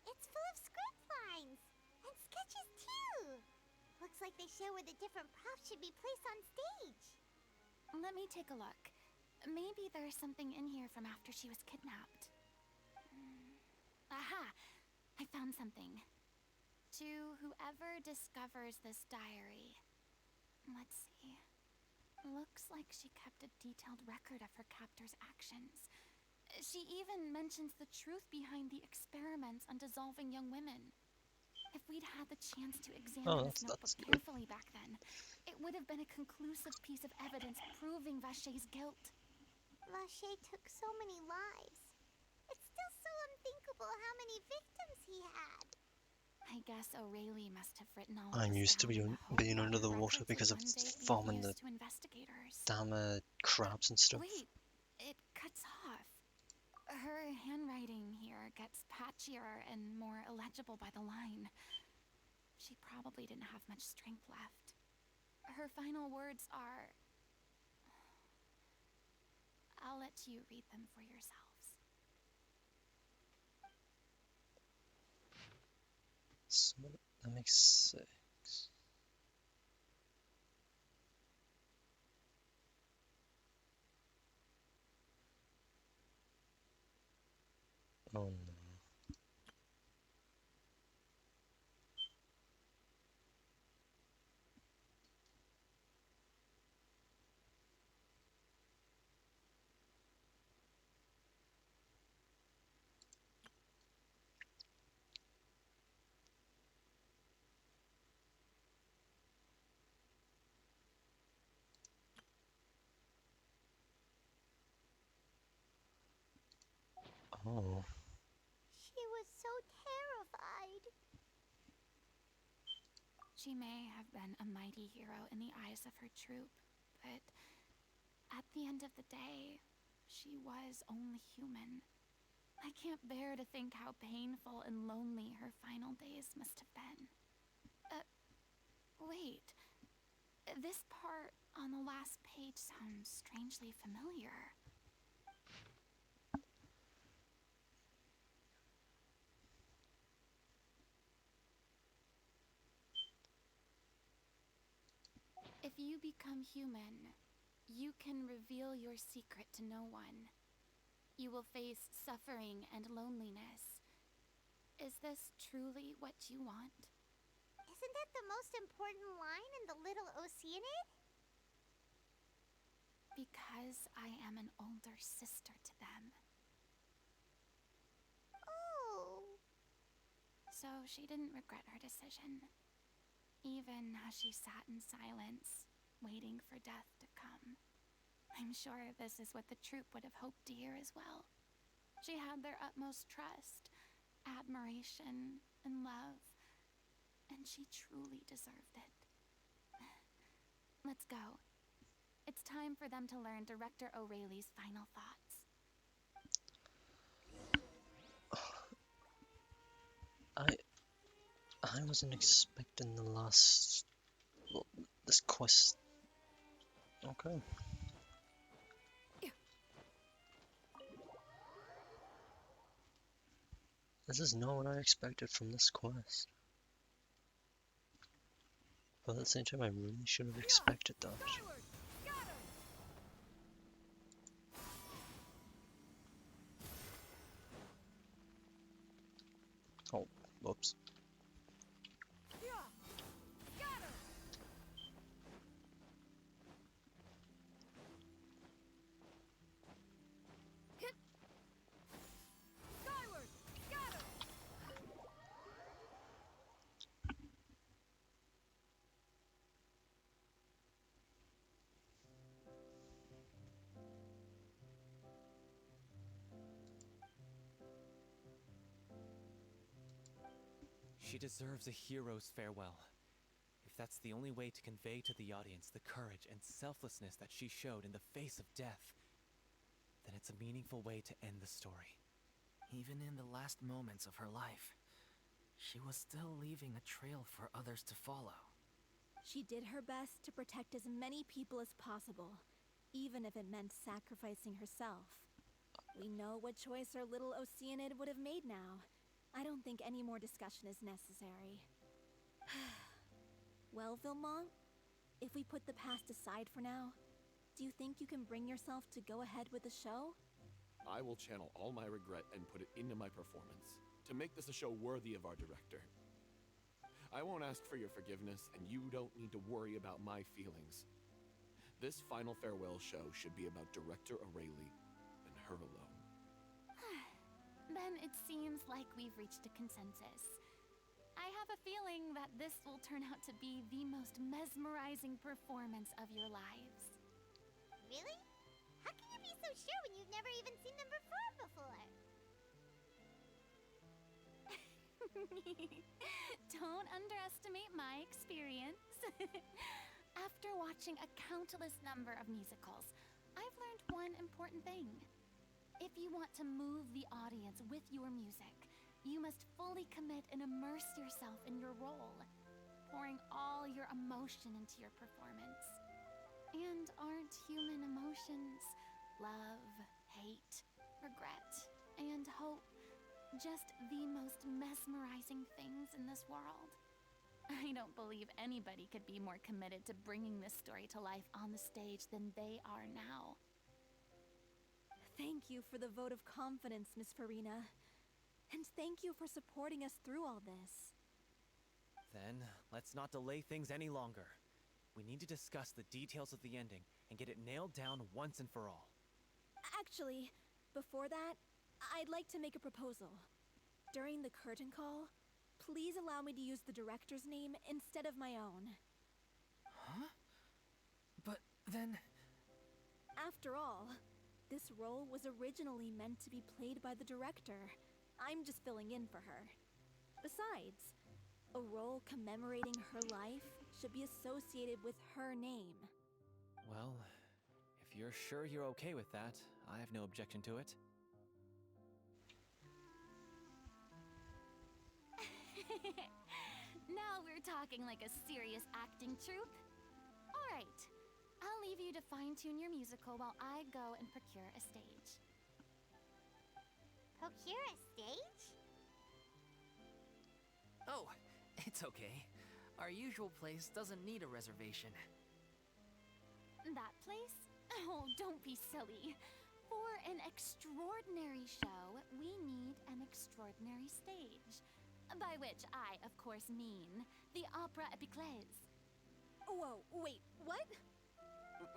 It's full of script lines! And sketches, too! Looks like they show where the different props should be placed on stage. Let me take a look. Maybe there's something in here from after she was kidnapped. Aha! I found something. To whoever discovers this diary. Let's see. Looks like she kept a detailed record of her captor's actions. She even mentions the truth behind the experiments on dissolving young women. If we'd had the chance to examine this notebook carefully back then, it would have been a conclusive piece of evidence proving Vachey's guilt. Vachey took so many lives. It's still so unthinkable how many victims he had. I guess O'Reilly must have written all I'm this used to down in the hope being that under the her water records because of would one day be farming the used to investigators. damn crabs and stuff. Wait, it cuts off. Her handwriting here gets patchier and more illegible by the line. She probably didn't have much strength left. Her final words are... I'll let you read them for yourselves. So that makes 6. Oh no. Oh. She was so terrified. She may have been a mighty hero in the eyes of her troop, but at the end of the day, she was only human. I can't bear to think how painful and lonely her final days must have been. Wait. This part on the last page sounds strangely familiar. If you become human, you can reveal your secret to no one. You will face suffering and loneliness. Is this truly what you want? Isn't that the most important line in the Little Oceanid? Because I am an older sister to them. Oh. So she didn't regret her decision, even as she sat in silence, waiting for death to come. I'm sure this is what the troop would have hoped to hear as well. She had their utmost trust, admiration, and love, and she truly deserved it. Let's go. It's time for them to learn Director O'Reilly's final thoughts. I wasn't expecting the last... Well, this quest... Okay. This is not what I expected from this quest. But at the same time, I really should have expected that. Oh, whoops. She deserves a hero's farewell. If that's the only way to convey to the audience the courage and selflessness that she showed in the face of death, then it's a meaningful way to end the story. Even in the last moments of her life, she was still leaving a trail for others to follow. She did her best to protect as many people as possible, even if it meant sacrificing herself. We know what choice our little Oceanid would have made now. I don't think any more discussion is necessary. Well, Vilmont, if we put the past aside for now, do you think you can bring yourself to go ahead with the show? I will channel all my regret and put it into my performance to make this a show worthy of our director. I won't ask for your forgiveness, and you don't need to worry about my feelings. This final farewell show should be about Director O'Reilly and her alone. Then it seems like we've reached a consensus. I have a feeling that this will turn out to be the most mesmerizing performance of your lives. Really? How can you be so sure when you've never even seen them perform before? Don't underestimate my experience. After watching a countless number of musicals, I've learned one important thing. If you want to move the audience with your music, you must fully commit and immerse yourself in your role, pouring all your emotion into your performance. And aren't human emotions love, hate, regret, and hope just the most mesmerizing things in this world? I don't believe anybody could be more committed to bringing this story to life on the stage than they are now. Thank you for the vote of confidence, Miss Furina. And thank you for supporting us through all this. Then, let's not delay things any longer. We need to discuss the details of the ending and get it nailed down once and for all. Actually, before that, I'd like to make a proposal. During the curtain call, please allow me to use the director's name instead of my own. Huh? But then... After all, this role was originally meant to be played by the director. I'm just filling in for her. Besides, a role commemorating her life should be associated with her name. Well, if you're sure you're okay with that, I have no objection to it. Now we're talking like a serious acting troupe. All right, I'll leave you to fine-tune your musical while I go and procure a stage. Procure a stage? Oh, it's okay. Our usual place doesn't need a reservation. That place? Oh, don't be silly. For an extraordinary show, we need an extraordinary stage. By which I, of course, mean the Opera Epiclese. Whoa, wait, what?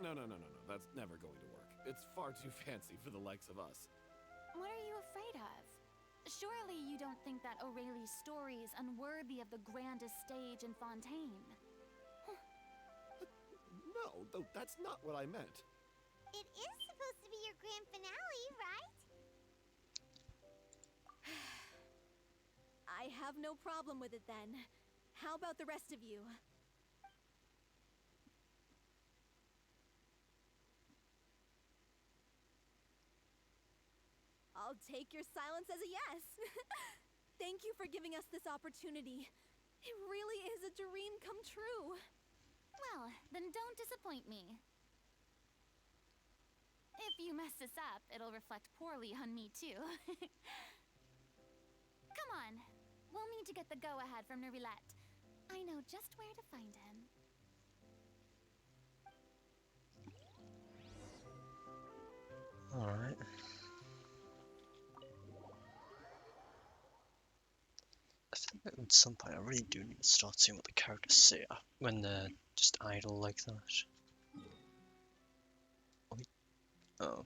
No. That's never going to work. It's far too fancy for the likes of us. What are you afraid of? Surely you don't think that Aurelie's story is unworthy of the grandest stage in Fontaine. No, though that's not what I meant. It is supposed to be your grand finale, right? I have no problem with it then. How about the rest of you? I'll take your silence as a yes. Thank you for giving us this opportunity. It really is a dream come true. Well, then don't disappoint me. If you mess this up, it'll reflect poorly on me too. Come on. We'll need to get the go-ahead from Nerilette. I know just where to find him. Alright. I think that at some point I really do need to start seeing what the characters say when they're just idle like that. Oh.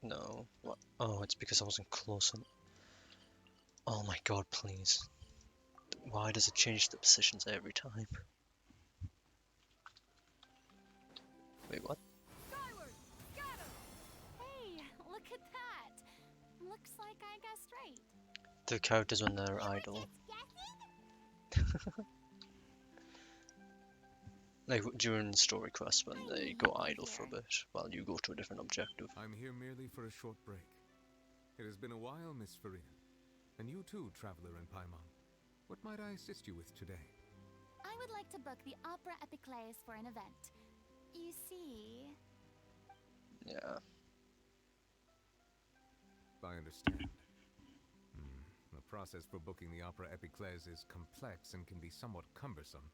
No. What? Oh, it's because I wasn't close enough. Oh my god, please. Why does it change the positions every time? Wait, what? Skyward! Scatter! Hey, look at that! Looks like I guessed right. The characters when they're You were idle. just guessing? Like during story quests when I they knew go you'd be idle for a here. bit while you go to a different objective. I'm here merely for a short break. It has been a while, Miss Furina. And you too, traveler in Paimon. What might I assist you with today? I would like to book the Opera Epiclese for an event. You see... Yeah. I understand. The process for booking the Opera Epiclese is complex and can be somewhat cumbersome.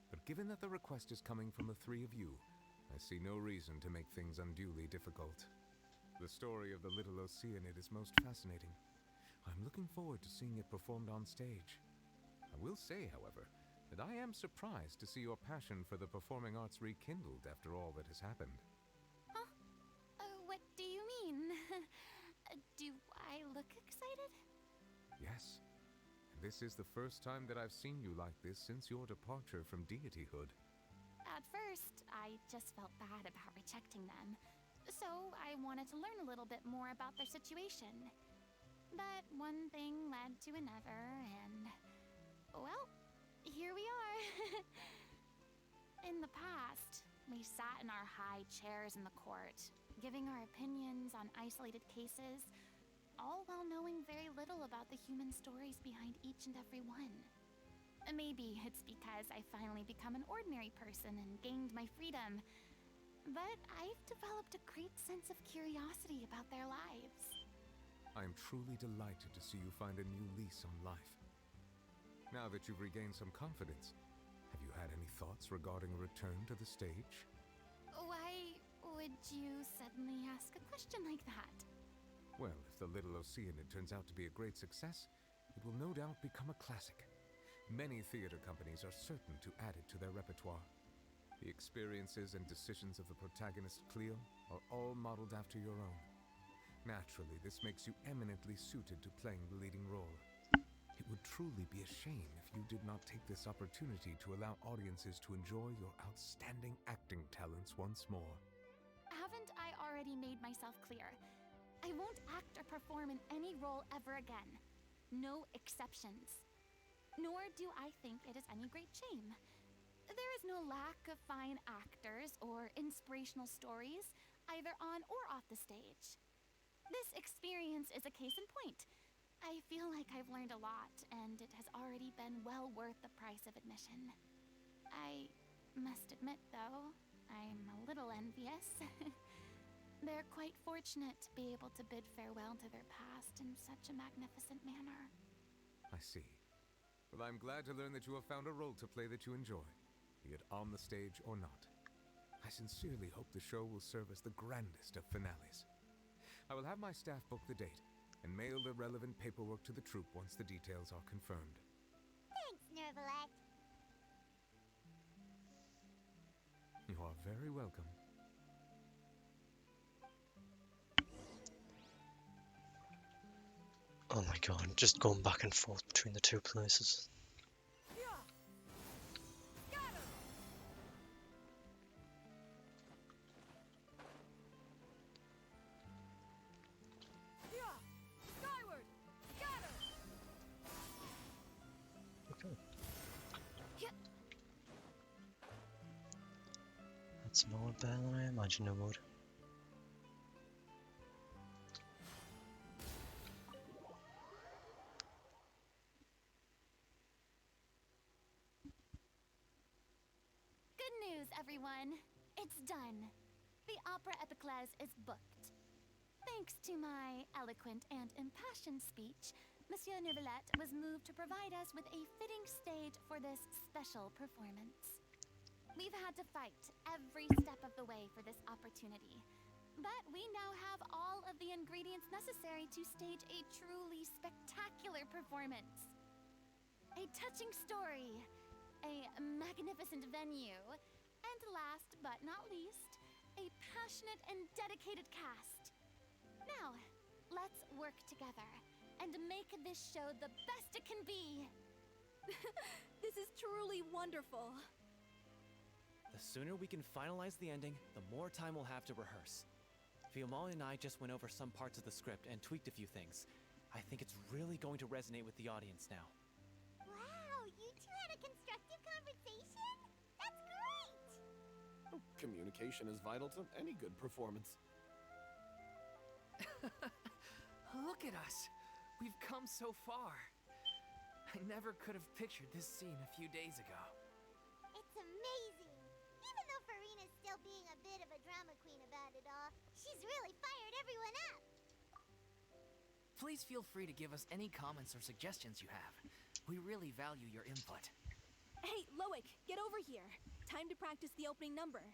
But given that the request is coming from the three of you, I see no reason to make things unduly difficult. The story of the Little Oceanid is most fascinating. I'm looking forward to seeing it performed on stage. I will say, however, that I am surprised to see your passion for the performing arts rekindled after all that has happened. Huh? What do you mean? Do I look excited? Yes. This is the first time that I've seen you like this since your departure from deityhood. At first, I just felt bad about rejecting them. So I wanted to learn a little bit more about their situation. But one thing led to another, and... well, here we are. In the past, we sat in our high chairs in the court, giving our opinions on isolated cases, all while knowing very little about the human stories behind each and every one. Maybe it's because I finally become an ordinary person and gained my freedom, but I've developed a great sense of curiosity about their lives. I am truly delighted to see you find a new lease on life. Now that you've regained some confidence, have you had any thoughts regarding a return to the stage? Why would you suddenly ask a question like that? Well, if the Little Oceanid turns out to be a great success, it will no doubt become a classic. Many theater companies are certain to add it to their repertoire. The experiences and decisions of the protagonist Cleo are all modeled after your own. Naturally, this makes you eminently suited to playing the leading role. It would truly be a shame if you did not take this opportunity to allow audiences to enjoy your outstanding acting talents once more. Haven't I already made myself clear. I won't act or perform in any role ever again. No exceptions. Nor do I think it is any great shame. There is no lack of fine actors or inspirational stories, either on or off the stage. This experience is a case in point. I feel like I've learned a lot, and it has already been well worth the price of admission. I must admit, though, I'm a little envious. They're quite fortunate to be able to bid farewell to their past in such a magnificent manner. I see. Well, I'm glad to learn that you have found a role to play that you enjoy, be it on the stage or not. I sincerely hope the show will serve as the grandest of finales. I will have my staff book the date and mail the relevant paperwork to the troupe once the details are confirmed. Thanks, Nervalette. You are very welcome. Oh my god, just going back and forth between the two places. Okay. That's more better than I imagined it would. Good news, everyone. It's done. The opera epiclese is booked. Thanks to my eloquent and impassioned speech, Monsieur Nervalette was moved to provide us with a fitting stage for this special performance. We've had to fight every step of the way for this opportunity, but we now have all of the ingredients necessary to stage a truly spectacular performance. A touching story, a magnificent venue, and last but not least, a passionate and dedicated cast. Now, let's work together and make this show the best it can be. This is truly wonderful. The sooner we can finalize the ending, the more time we'll have to rehearse. Fiamma and I just went over some parts of the script and tweaked a few things. I think it's really going to resonate with the audience now. Wow, you two had a constructive conversation? That's great! Communication is vital to any good performance. Look at us. We've come so far. I never could have pictured this scene a few days ago. It's amazing! Even though Furina's still being a bit of a drama queen about it all, she's really fired everyone up! Please feel free to give us any comments or suggestions you have. We really value your input. Hey, Loic, get over here. Time to practice the opening number.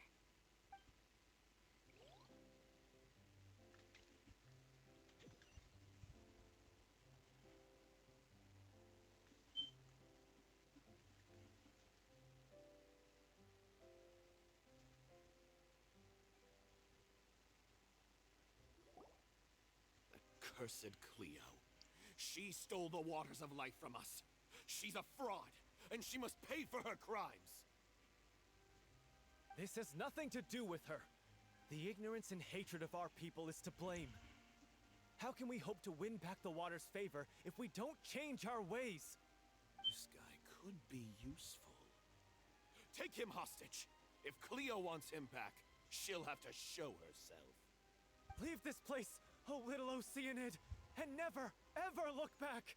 Cursed Cleo. She stole the waters of life from us. She's a fraud, and she must pay for her crimes. This has nothing to do with her. The ignorance and hatred of our people is to blame. How can we hope to win back the water's favor if we don't change our ways? This guy could be useful. Take him hostage. If Cleo wants him back, she'll have to show herself. Leave this place, oh little Oceanid, and never, ever look back!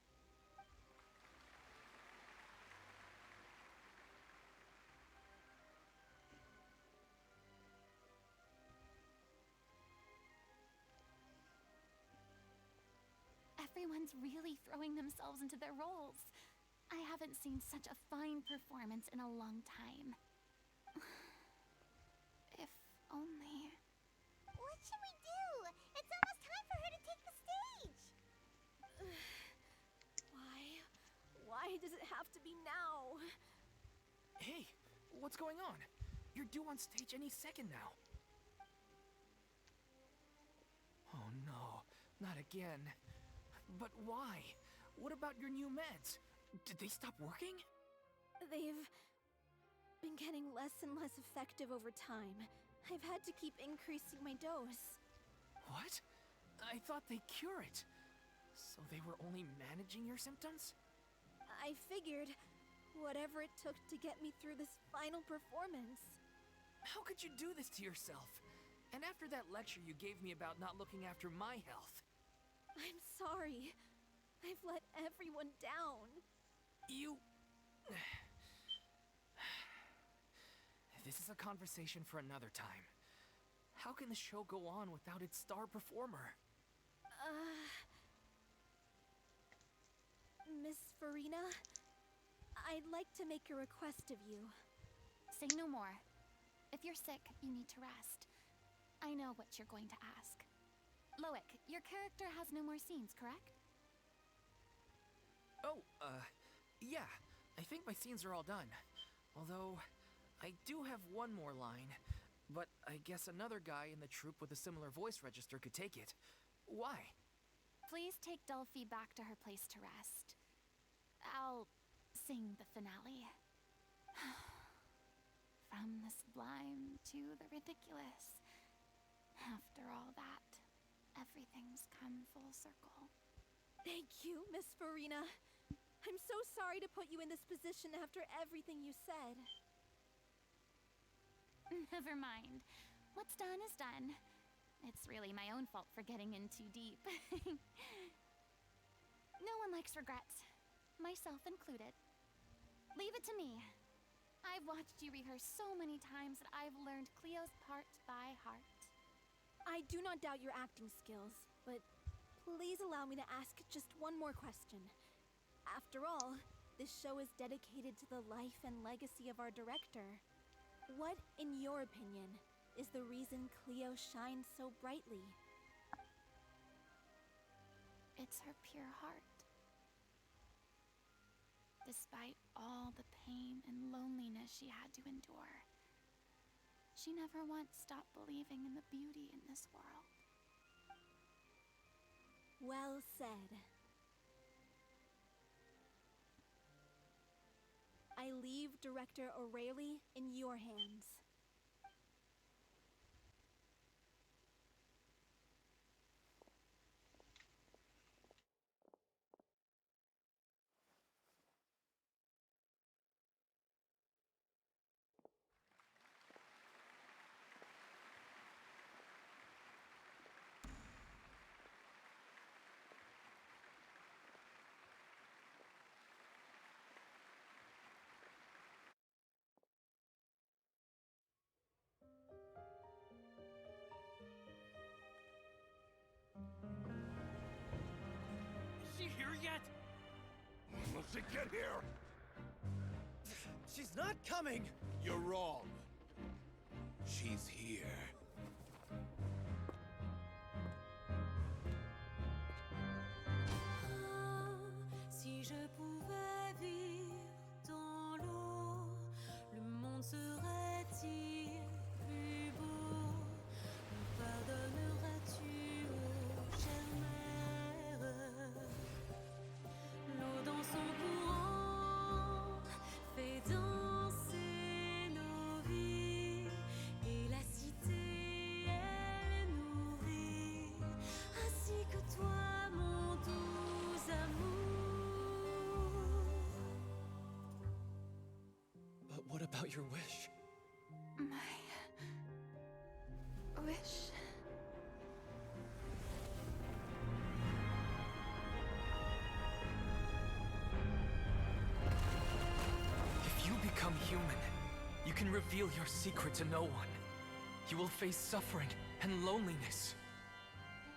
Everyone's really throwing themselves into their roles. I haven't seen such a fine performance in a long time. If only... What should we do? It's almost time for her to take the stage! Why does it have to be now? Hey, what's going on? You're due on stage any second now. Oh no, not again. But why? What about your new meds? Did they stop working? They've been getting less and less effective over time. I've had to keep increasing my dose. What? I thought they cure it. So they were only managing your symptoms? I figured whatever it took to get me through this final performance. How could you do this to yourself? And after that lecture you gave me about not looking after my health. I'm sorry. I've let everyone down. You... This is a conversation for another time. How can the show go on without its star performer? Miss Furina, I'd like to make a request of you. Say no more. If you're sick, you need to rest. I know what you're going to ask. Loic, your character has no more scenes, correct? Oh, yeah. I think my scenes are all done. Although, I do have one more line. But I guess another guy in the troupe with a similar voice register could take it. Why? Please take Delphi back to her place to rest. I'll sing the finale. From the sublime to the ridiculous. After all that, everything's come full circle. Thank you, Miss Furina. I'm so sorry to put you in this position after everything you said. Never mind. What's done is done. It's really my own fault for getting in too deep. No one likes regrets, myself included. Leave it to me. I've watched you rehearse so many times that I've learned Cleo's part by heart. I do not doubt your acting skills, but please allow me to ask just one more question. After all, this show is dedicated to the life and legacy of our director. What, in your opinion, is the reason Cleo shines so brightly? It's her pure heart. Despite all the pain and loneliness she had to endure, she never once stopped believing in the beauty in this world. Well said. I leave Director O'Reilly in your hands. Is she here yet? When will she get here? She's not coming! You're wrong. She's here. Si je pouvais vivre dans l'eau, le monde serait-il plus beau? Me pardonneras-tu, ô chère mère? L'eau dans son courant fait danser nos vies, et la cité elle nourrit, ainsi que toi, mon doux amour. But what about your wish? My wish. If you become human, you can reveal your secret to no one. You will face suffering and loneliness.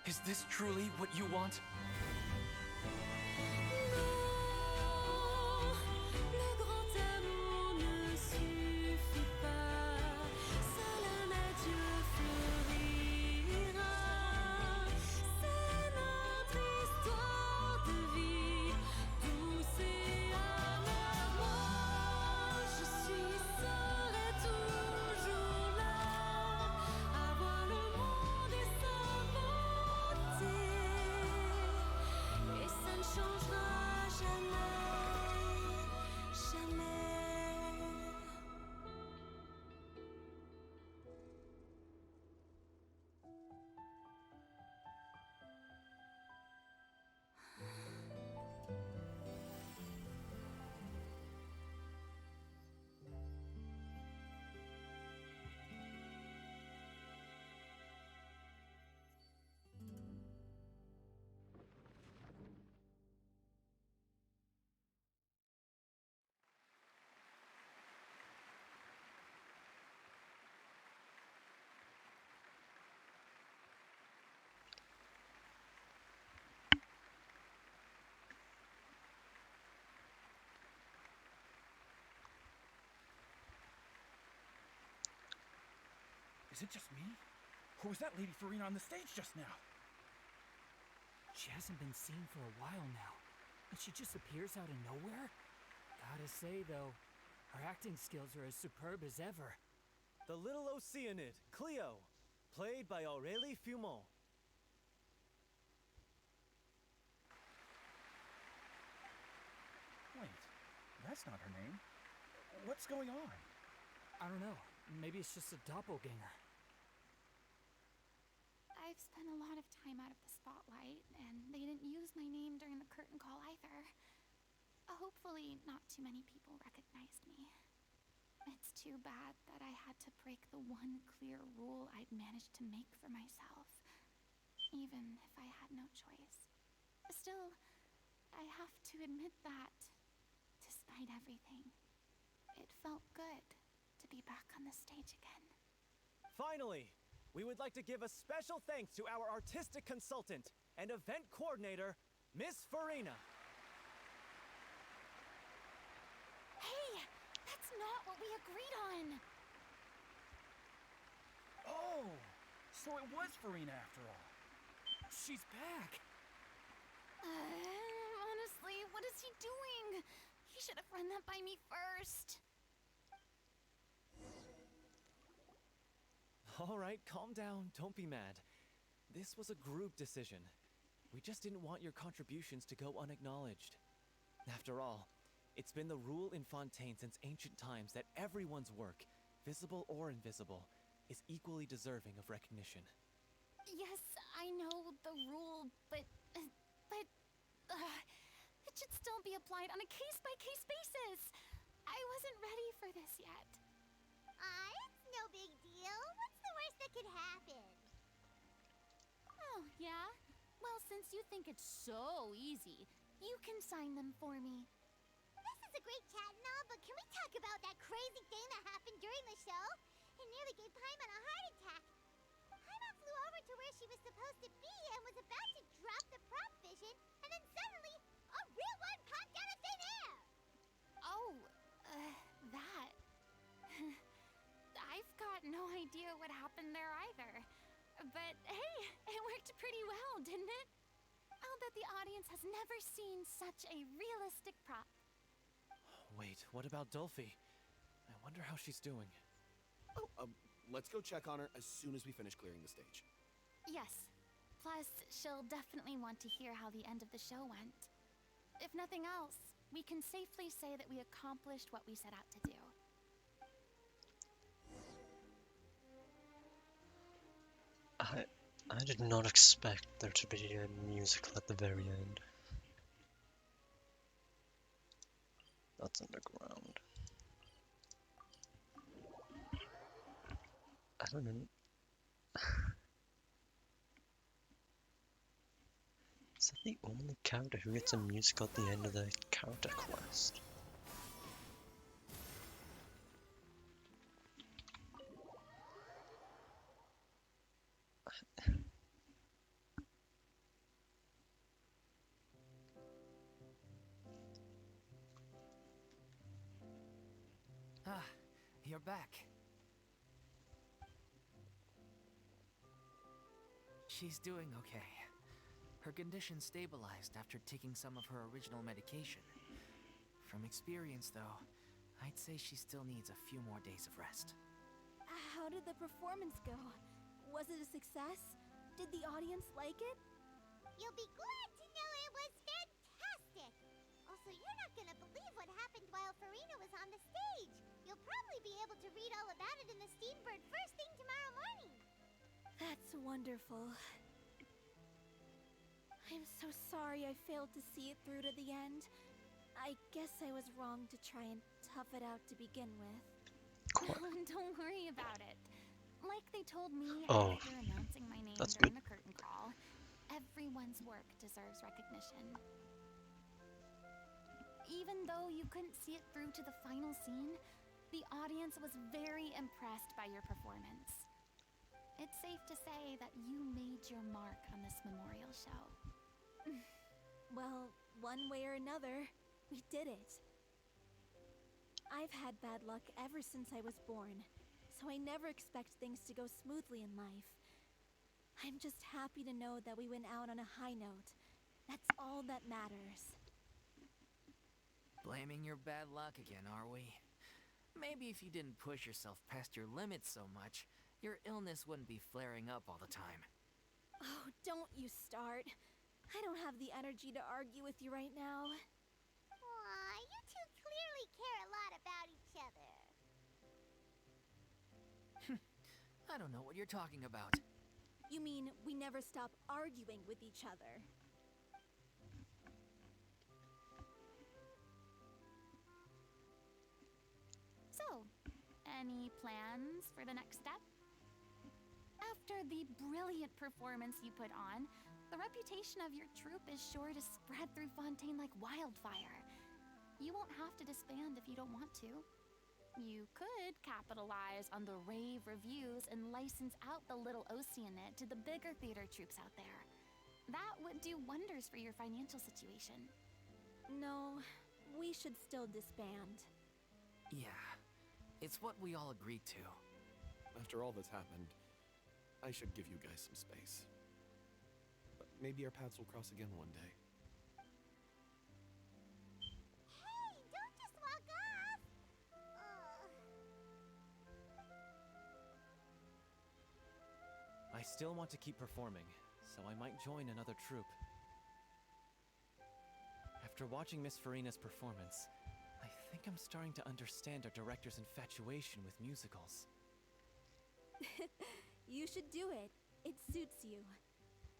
Is this truly what you want? Le grand amour ne suffit pas, seul un adieu fleurira. C'est notre histoire de vie, douce et amère. Moi, je serai toujours là, à voir le monde et s'inventer. Is it just me? Or was that Lady Furina on the stage just now? She hasn't been seen for a while now, and she just appears out of nowhere? Gotta say, though, her acting skills are as superb as ever. The little Oceanid, Cleo, played by Arlecchino. Wait, that's not her name. What's going on? I don't know. Maybe it's just a doppelganger. I've spent a lot of time out of the spotlight, and they didn't use my name during the curtain call either. Hopefully, not too many people recognized me. It's too bad that I had to break the one clear rule I'd managed to make for myself, even if I had no choice. Still, I have to admit that, despite everything, it felt good to be back on the stage again. Finally, we would like to give a special thanks to our artistic consultant and event coordinator, Miss Furina. Hey, that's not what we agreed on. Oh, so it was Furina after all. She's back. Honestly, what is he doing? He should have run that by me first. All right, calm down. Don't be mad. This was a group decision. We just didn't want your contributions to go unacknowledged. After all, it's been the rule in Fontaine since ancient times that everyone's work, visible or invisible, is equally deserving of recognition. Yes, I know the rule, but it should still be applied on a case-by-case basis. I wasn't ready for this yet. It's no big deal. What's the worst that could happen? Oh, yeah? Well, since you think it's so easy, you can sign them for me. This is a great chat and all, but can we talk about that crazy thing that happened during the show? It nearly gave Paimon a heart attack. Paimon flew over to where she was supposed to be and was about to drop the prop vision, and then suddenly, a real one popped out of thin air! Oh, that. I've got no idea what happened there either. But hey, it worked pretty well, didn't it? I'll bet the audience has never seen such a realistic prop. Wait, what about Dolphy? I wonder how she's doing. Let's go check on her as soon as we finish clearing the stage. Yes. Plus, she'll definitely want to hear how the end of the show went. If nothing else, we can safely say that we accomplished what we set out to do. I did not expect there to be a musical at the very end. That's underground. I don't know. Is that the only character who gets a musical at the end of the character quest? You're back. She's doing okay. Her condition stabilized after taking some of her original medication. From experience, though, I'd say she still needs a few more days of rest. How did the performance go? Was it a success? Did the audience like it? You'll be glad to know it was fantastic! Also, you're not gonna believe what happened while Furina was on the stage. You'll probably be able to read all about it in the Steambird first thing tomorrow morning. That's wonderful. I'm so sorry I failed to see it through to the end. I guess I was wrong to try and tough it out to begin with. Don't worry about it. Like they told me Oh, after announcing my name that's during good. the curtain call, everyone's work deserves recognition. Even though you couldn't see it through to the final scene, the audience was very impressed by your performance. It's safe to say that you made your mark on this memorial show. Well, one way or another, we did it. I've had bad luck ever since I was born, so I never expect things to go smoothly in life. I'm just happy to know that we went out on a high note. That's all that matters. Blaming your bad luck again, are we? Maybe if you didn't push yourself past your limits so much, your illness wouldn't be flaring up all the time. Oh, don't you start. I don't have the energy to argue with you right now. Aw, you two clearly care a lot about each other. I don't know what you're talking about. You mean we never stop arguing with each other? So, any plans for the next step? After the brilliant performance you put on, the reputation of your troupe is sure to spread through Fontaine like wildfire. You won't have to disband if you don't want to. You could capitalize on the rave reviews and license out the Little Oceanid to the bigger theater troupes out there. That would do wonders for your financial situation. No, we should still disband. Yeah, it's what we all agreed to. After all that's happened, I should give you guys some space. But maybe our paths will cross again one day. Hey, don't just walk off! I still want to keep performing, so I might join another troupe. After watching Miss Furina's performance, I think I'm starting to understand our director's infatuation with musicals. You should do it. It suits you.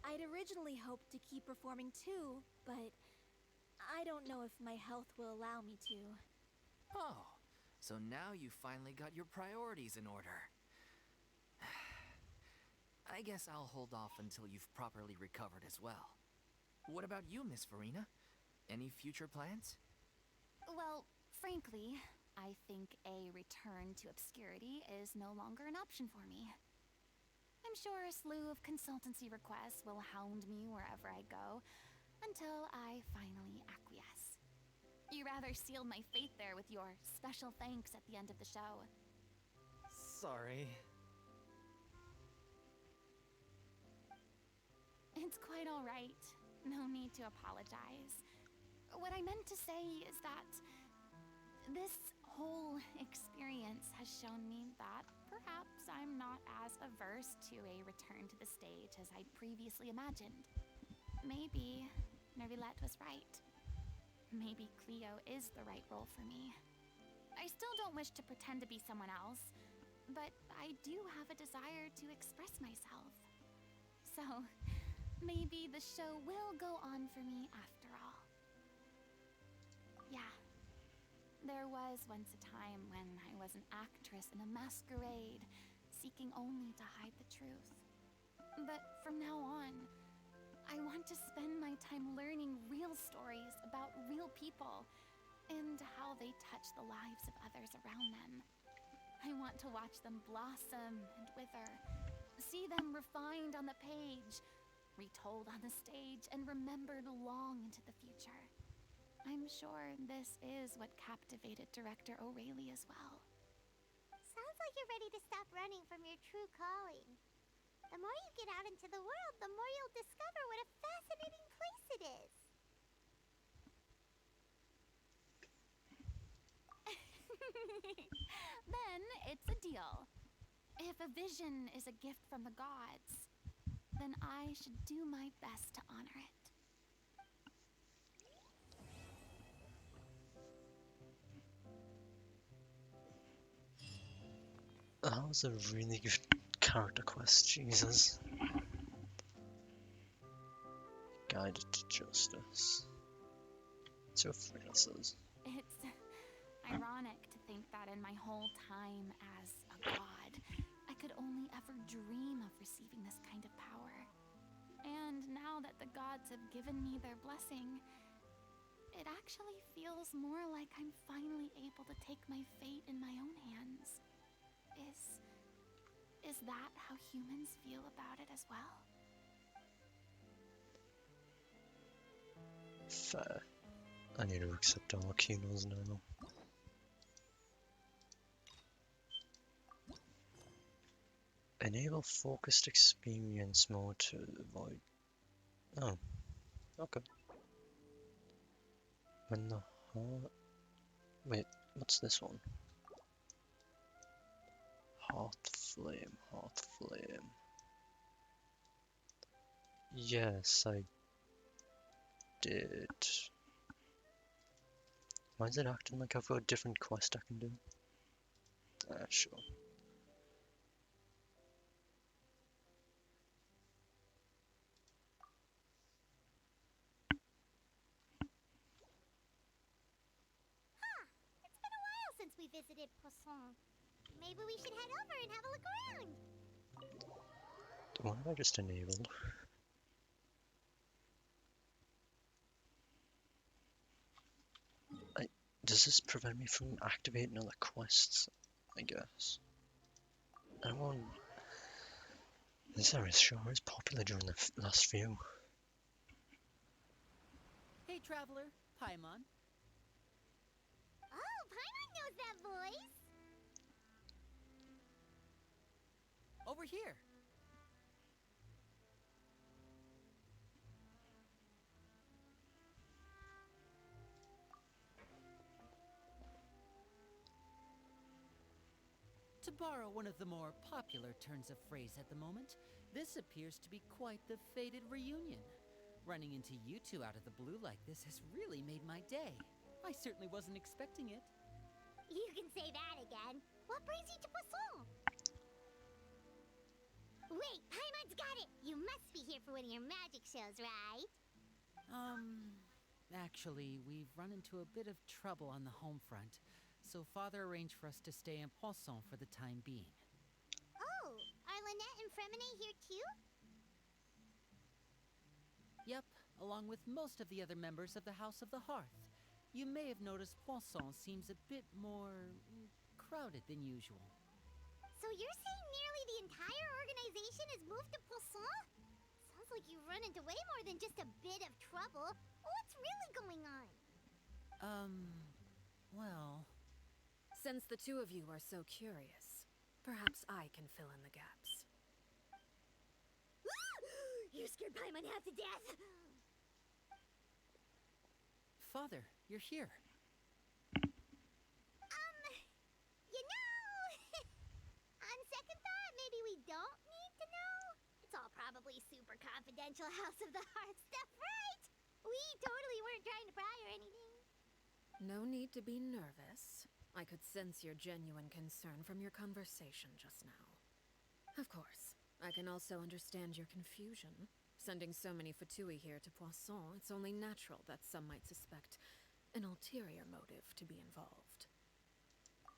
I'd originally hoped to keep performing too, but I don't know if my health will allow me to. Oh, so now you finally got your priorities in order. I guess I'll hold off until you've properly recovered as well. What about you, Miss Furina? Any future plans? Well, frankly, I think a return to obscurity is no longer an option for me. I'm sure a slew of consultancy requests will hound me wherever I go, until I finally acquiesce. You rather sealed my fate there with your special thanks at the end of the show. Sorry. It's quite all right. No need to apologize. What I meant to say is that this whole experience has shown me that perhaps I'm not as averse to a return to the stage as I'd previously imagined. Maybe Nervilette was right. Maybe Cleo is the right role for me. I still don't wish to pretend to be someone else, but I do have a desire to express myself. So, maybe the show will go on for me after all. Yeah. There was once a time when I was an actress in a masquerade, seeking only to hide the truth. But from now on, I want to spend my time learning real stories about real people and how they touch the lives of others around them. I want to watch them blossom and wither, see them refined on the page, retold on the stage, and remembered long into the future. I'm sure this is what captivated director O'Reilly as well. Sounds like you're ready to stop running from your true calling. The more you get out into the world, the more you'll discover what a fascinating place it is. Then it's a deal. If a vision is a gift from the gods, then I should do my best to honor it. That was a really good character quest, Jesus. Guided to justice. So Francis. It's ironic to think that in my whole time as a god, I could only ever dream of receiving this kind of power. And now that the gods have given me their blessing, it actually feels more like I'm finally able to take my fate in my own hands. Is that how humans feel about it as well? Fair. I need to accept Arlecchino's now. Enable focused experience mode to avoid. Oh, okay. When the heart. Wait, what's this one? Heart flame, heart flame. Yes, I did. Why is it acting like I've got a different quest I can do? Sure. It's been a while since we visited Poisson. Maybe we should head over and have a look around. What have I just enabled? Does this prevent me from activating other quests? I guess. I won't. This area sure is popular during the last few. Hey, traveler, Paimon. Oh, Paimon knows that voice. Over here. To borrow one of the more popular turns of phrase at the moment, this appears to be quite the fated reunion. Running into you two out of the blue like this has really made my day. I certainly wasn't expecting it. You can say that again. What brings you to Poisson? Wait, Paimon's got it! You must be here for one of your magic shows, right? Actually, we've run into a bit of trouble on the home front, so Father arranged for us to stay in Poisson for the time being. Oh, are Lynette and Fremine here too? Yep, along with most of the other members of the House of the Hearth. You may have noticed Poisson seems a bit more crowded than usual. So you're saying nearly the entire organization has moved to Poisson? Sounds like you've run into way more than just a bit of trouble. What's really going on? Well... Since the two of you are so curious, perhaps I can fill in the gaps. You scared Paimon half to death! Father, you're here. You know... on second thought, maybe we don't need to know? It's all probably super confidential House of the Hearth stuff, right? We totally weren't trying to pry or anything. No need to be nervous. I could sense your genuine concern from your conversation just now. Of course, I can also understand your confusion. Sending so many Fatui here to Poisson, it's only natural that some might suspect an ulterior motive to be involved.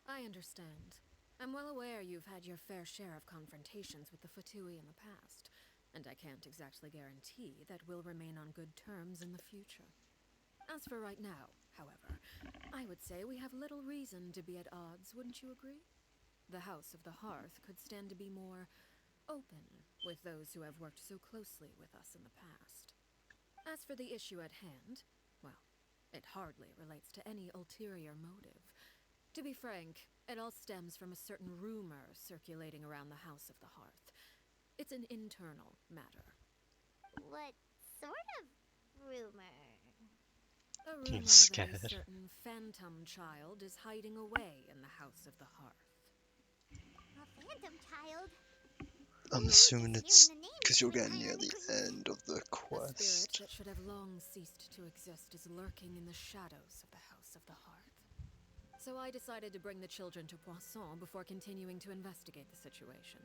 I understand. I'm well aware you've had your fair share of confrontations with the Fatui in the past, and I can't exactly guarantee that we'll remain on good terms in the future. As for right now, however, I would say we have little reason to be at odds, wouldn't you agree? The House of the Hearth could stand to be more open with those who have worked so closely with us in the past. As for the issue at hand, well, it hardly relates to any ulterior motive. To be frank, it all stems from a certain rumor circulating around the House of the Hearth. It's an internal matter. What sort of rumor? A rumor that a certain phantom child is hiding away in the House of the Hearth. A phantom child? I'm assuming it's because you're getting near the end of the A quest. spirit that should have long ceased to exist is lurking in the shadows of the House of the Hearth. So I decided to bring the children to Poisson before continuing to investigate the situation.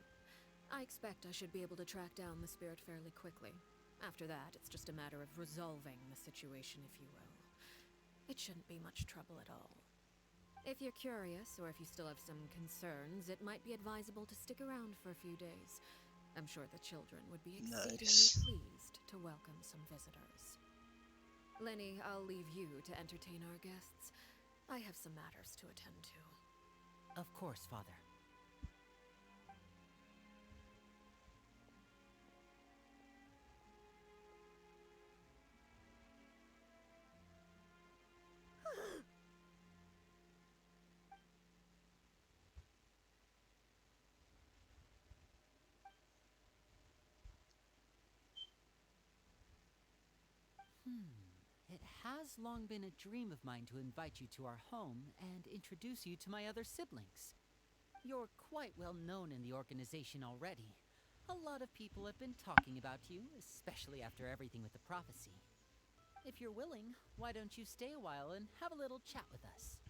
I expect I should be able to track down the spirit fairly quickly. After that, it's just a matter of resolving the situation, if you will. It shouldn't be much trouble at all. If you're curious, or if you still have some concerns, it might be advisable to stick around for a few days. I'm sure the children would be exceedingly pleased to welcome some visitors. Lenny, I'll leave you to entertain our guests. I have some matters to attend to. Of course, Father. It has long been a dream of mine to invite you to our home and introduce you to my other siblings. You're quite well known in the organization already. A lot of people have been talking about you, especially after everything with the prophecy. If you're willing, why don't you stay a while and have a little chat with us?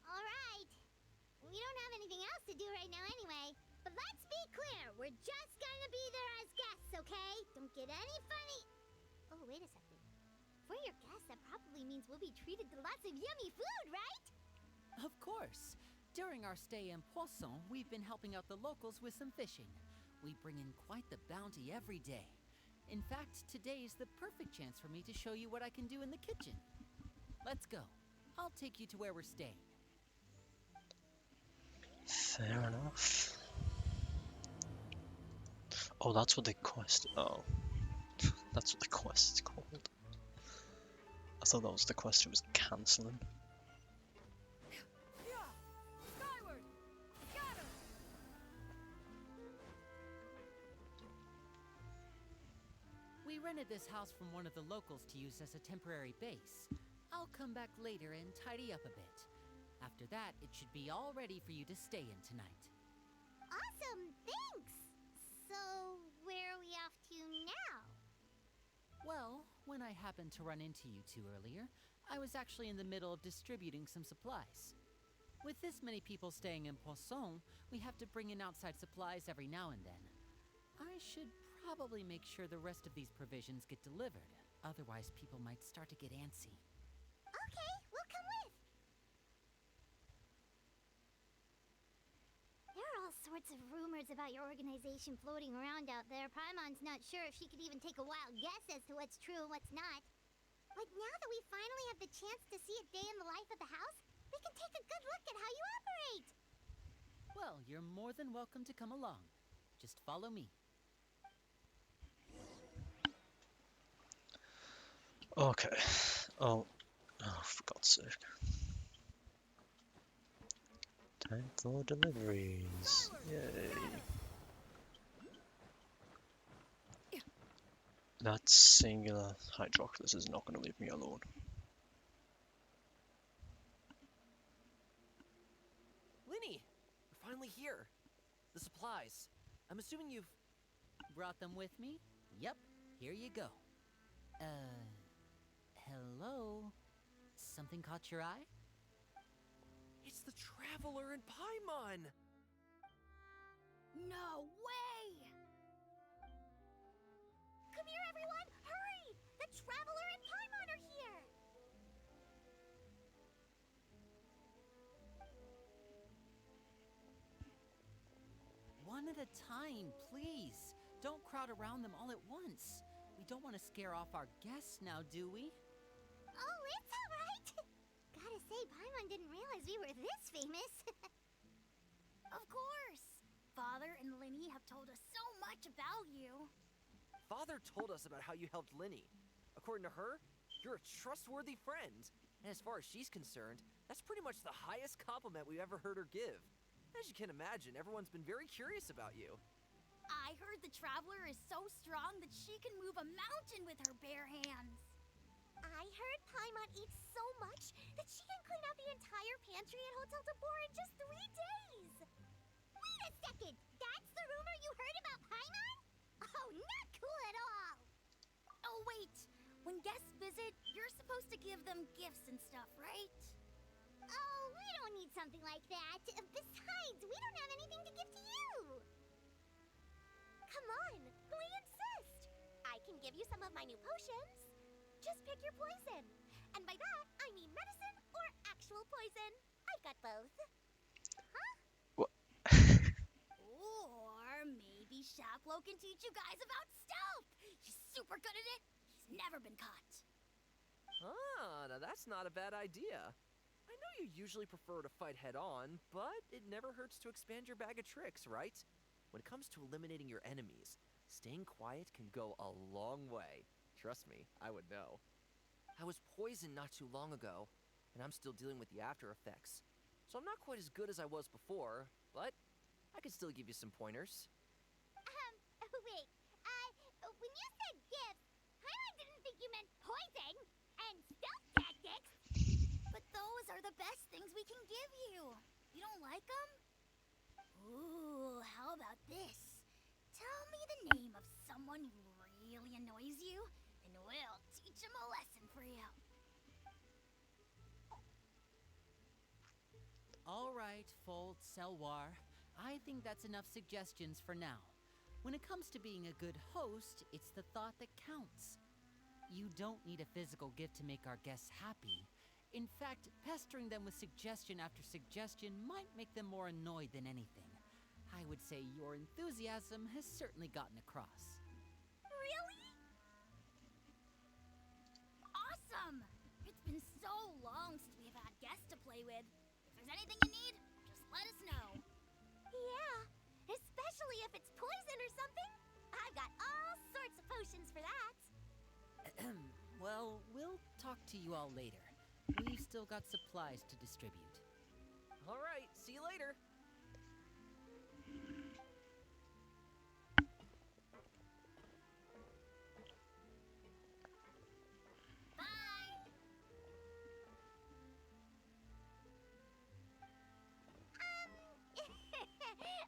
Alright. We don't have anything else to do right now anyway. But let's be clear, we're just gonna be there as guests, okay? Don't get any funny... Oh, wait a second. For your guests, that probably means we'll be treated to lots of yummy food, right? Of course. During our stay in Poisson, we've been helping out the locals with some fishing. We bring in quite the bounty every day. In fact, today is the perfect chance for me to show you what I can do in the kitchen. Let's go. I'll take you to where we're staying. Fair enough. Oh, that's what the quest... Oh. That's what the quest is called. I thought that was the quest it was cancelling. Skyward! Scatter! We rented this house from one of the locals to use as a temporary base. I'll come back later and tidy up a bit. After that, it should be all ready for you to stay in tonight. Awesome, thanks! So, where are we off to now? Well, when I happened to run into you two earlier, I was actually in the middle of distributing some supplies. With this many people staying in Poisson, we have to bring in outside supplies every now and then. I should probably make sure the rest of these provisions get delivered. Otherwise, people might start to get antsy. Okay, we'll come with. There are all sorts of rumors about your organization floating around out there. Paimon's not sure if she could even take a wild guess as to what's true and what's not. But now that we finally have the chance to see a day in the life of the house, we can take a good look at how you operate. Well, you're more than welcome to come along. Just follow me. Okay. Oh, for God's sake. Time for deliveries. Yay. That singular Hydroculus is not going to leave me alone. Linny! We're finally here. The supplies. I'm assuming you've... Brought them with me? Yep, here you go. Hello? Something caught your eye? It's the Traveler in Paimon! No way! Come here, everyone! Hurry! The Traveler and Paimon are here! One at a time, please. Don't crowd around them all at once. We don't want to scare off our guests now, do we? Oh, it's alright! Gotta say, Paimon didn't realize we were this famous. Of course! Father and Linny have told us so much about you. Father told us about how you helped Linny. According to her, you're a trustworthy friend. And as far as she's concerned, that's pretty much the highest compliment we've ever heard her give. As you can imagine, everyone's been very curious about you. I heard the Traveler is so strong that she can move a mountain with her bare hands. I heard Paimon eats so much that she can clean out the entire pantry at Hotel de Boer in just 3 days! Wait a second! That's the rumor you heard about Paimon? Oh, not cool at all! Oh, wait. When guests visit, you're supposed to give them gifts and stuff, right? Oh, we don't need something like that. Besides, we don't have anything to give to you! Come on, we insist! I can give you some of my new potions. Just pick your poison. And by that, I mean medicine or actual poison. I've got both. Huh? What? Or maybe Shaplo can teach you guys about stealth. He's super good at it. He's never been caught. Ah, now that's not a bad idea. I know you usually prefer to fight head-on, but it never hurts to expand your bag of tricks, right? When it comes to eliminating your enemies, staying quiet can go a long way. Trust me, I would know. I was poisoned not too long ago, and I'm still dealing with the after effects. So I'm not quite as good as I was before, but I can still give you some pointers. Wait. When you said gifts, Paimon didn't think you meant poison and stealth tactics. But those are the best things we can give you. You don't like them? Ooh, how about this? Tell me the name of someone who really annoys you, and we'll teach him a lesson for you. All right, Fold, Selwar. I think that's enough suggestions for now. When it comes to being a good host, it's the thought that counts. You don't need a physical gift to make our guests happy. In fact, pestering them with suggestion after suggestion might make them more annoyed than anything. I would say your enthusiasm has certainly gotten across. Really? Awesome! It's been so long since we've had guests to play with. If there's anything you need, just let us know. Yeah, especially if it's poison or something. I've got all sorts of potions for that. Well, we'll talk to you all later. We've still got supplies to distribute. All right, see you later.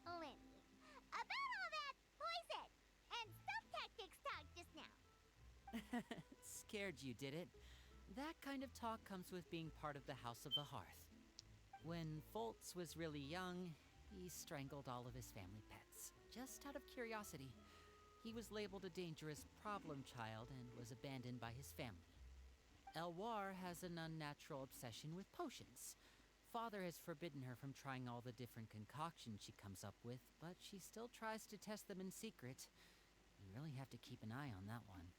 Lindy, about all that poison and stealth tactics talk just now. Scared you, did it? That kind of talk comes with being part of the House of the Hearth. When Foltz was really young, he strangled all of his family pets, just out of curiosity. He was labeled a dangerous problem child and was abandoned by his family. Elwar has an unnatural obsession with potions. Father has forbidden her from trying all the different concoctions she comes up with, but she still tries to test them in secret. You really have to keep an eye on that one.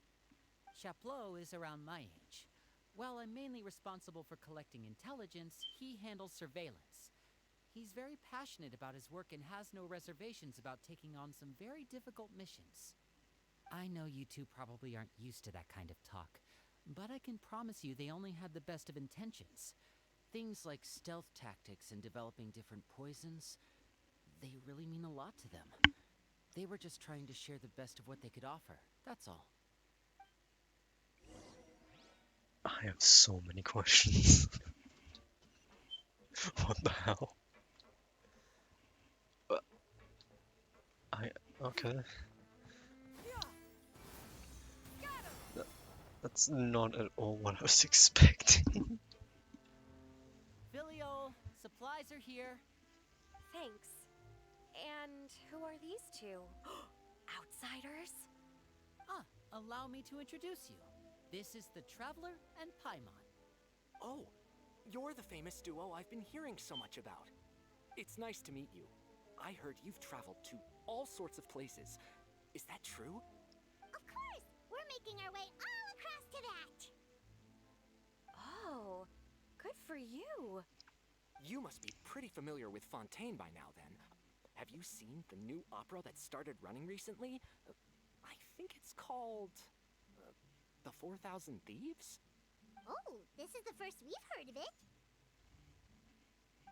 Chaplot is around my age. While I'm mainly responsible for collecting intelligence, he handles surveillance. He's very passionate about his work and has no reservations about taking on some very difficult missions. I know you two probably aren't used to that kind of talk, but I can promise you they only had the best of intentions. Things like stealth tactics and developing different poisons, they really mean a lot to them. They were just trying to share the best of what they could offer, that's all. I have so many questions. What the hell? Okay. That's not at all what I was expecting. Filial, supplies are here. Thanks. And who are these two? Outsiders? Allow me to introduce you. This is the Traveler and Paimon. Oh, you're the famous duo I've been hearing so much about. It's nice to meet you. I heard you've traveled to all sorts of places. Is that true? Of course! We're making our way all across to that! Oh, good for you. You must be pretty familiar with Fontaine by now, then. Have you seen the new opera that started running recently? I think it's called... The 4,000 Thieves? Oh, this is the first we've heard of it.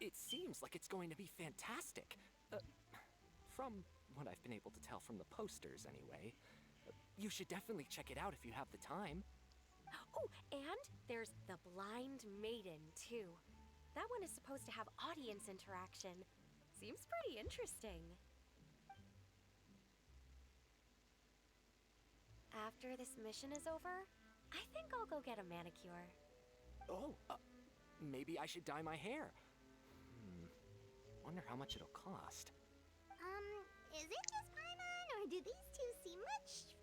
It seems like it's going to be fantastic. From what I've been able to tell from the posters, anyway. You should definitely check it out if you have the time. Oh, and there's The Blind Maiden, too. That one is supposed to have audience interaction. Seems pretty interesting. After this mission is over, I think I'll go get a manicure. Oh, maybe I should dye my hair. Wonder how much it'll cost. Is it just Paimon, or do these two seem much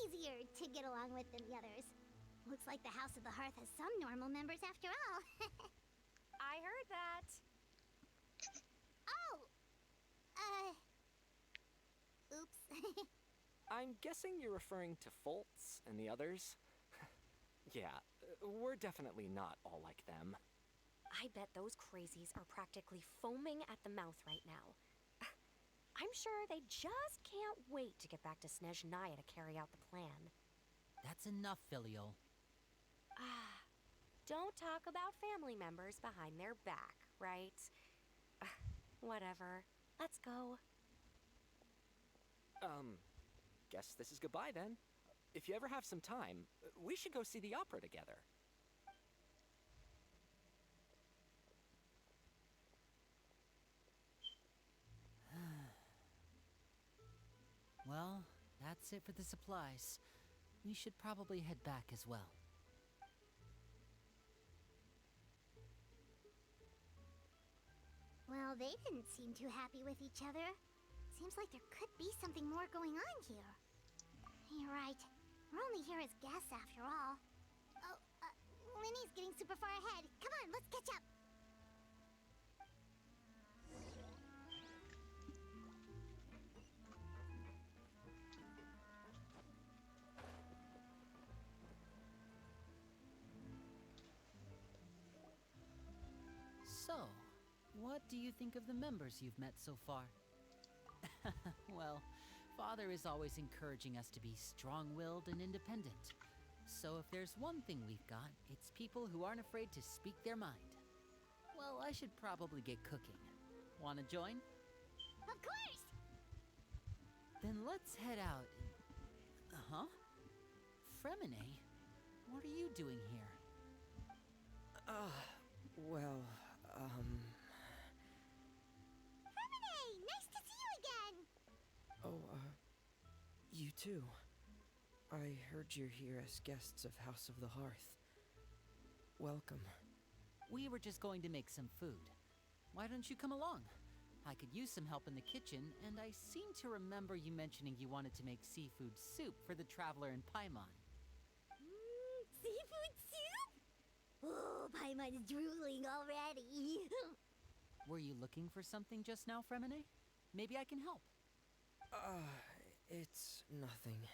easier to get along with than the others? Looks like the House of the Hearth has some normal members after all. I heard that. Oh! Oops. I'm guessing you're referring to Foltz and the others? Yeah, we're definitely not all like them. I bet those crazies are practically foaming at the mouth right now. I'm sure they just can't wait to get back to Snezhnaya to carry out the plan. That's enough, Filial. Don't talk about family members behind their back, right? Whatever. Let's go. Guess this is goodbye then. If you ever have some time, we should go see the opera together. Well, that's it for the supplies. We should probably head back as well. Well, they didn't seem too happy with each other. Seems like there could be something more going on here. You're right. We're only here as guests after all. Oh, Linny's getting super far ahead. Come on, let's catch up. So, what do you think of the members you've met so far? Well, Father is always encouraging us to be strong-willed and independent. So if there's one thing we've got, it's people who aren't afraid to speak their mind. Well, I should probably get cooking. Wanna join? Of course! Then let's head out. Uh-huh. Fremine, what are you doing here? Well, Fremine, nice to see you again! Oh, you too. I heard you're here as guests of House of the Hearth. Welcome. We were just going to make some food. Why don't you come along? I could use some help in the kitchen, and I seem to remember you mentioning you wanted to make seafood soup for the traveler in Paimon. Seafood soup? Oh, Paimon's drooling already. Were you looking for something just now, Fremine? Maybe I can help. It's nothing.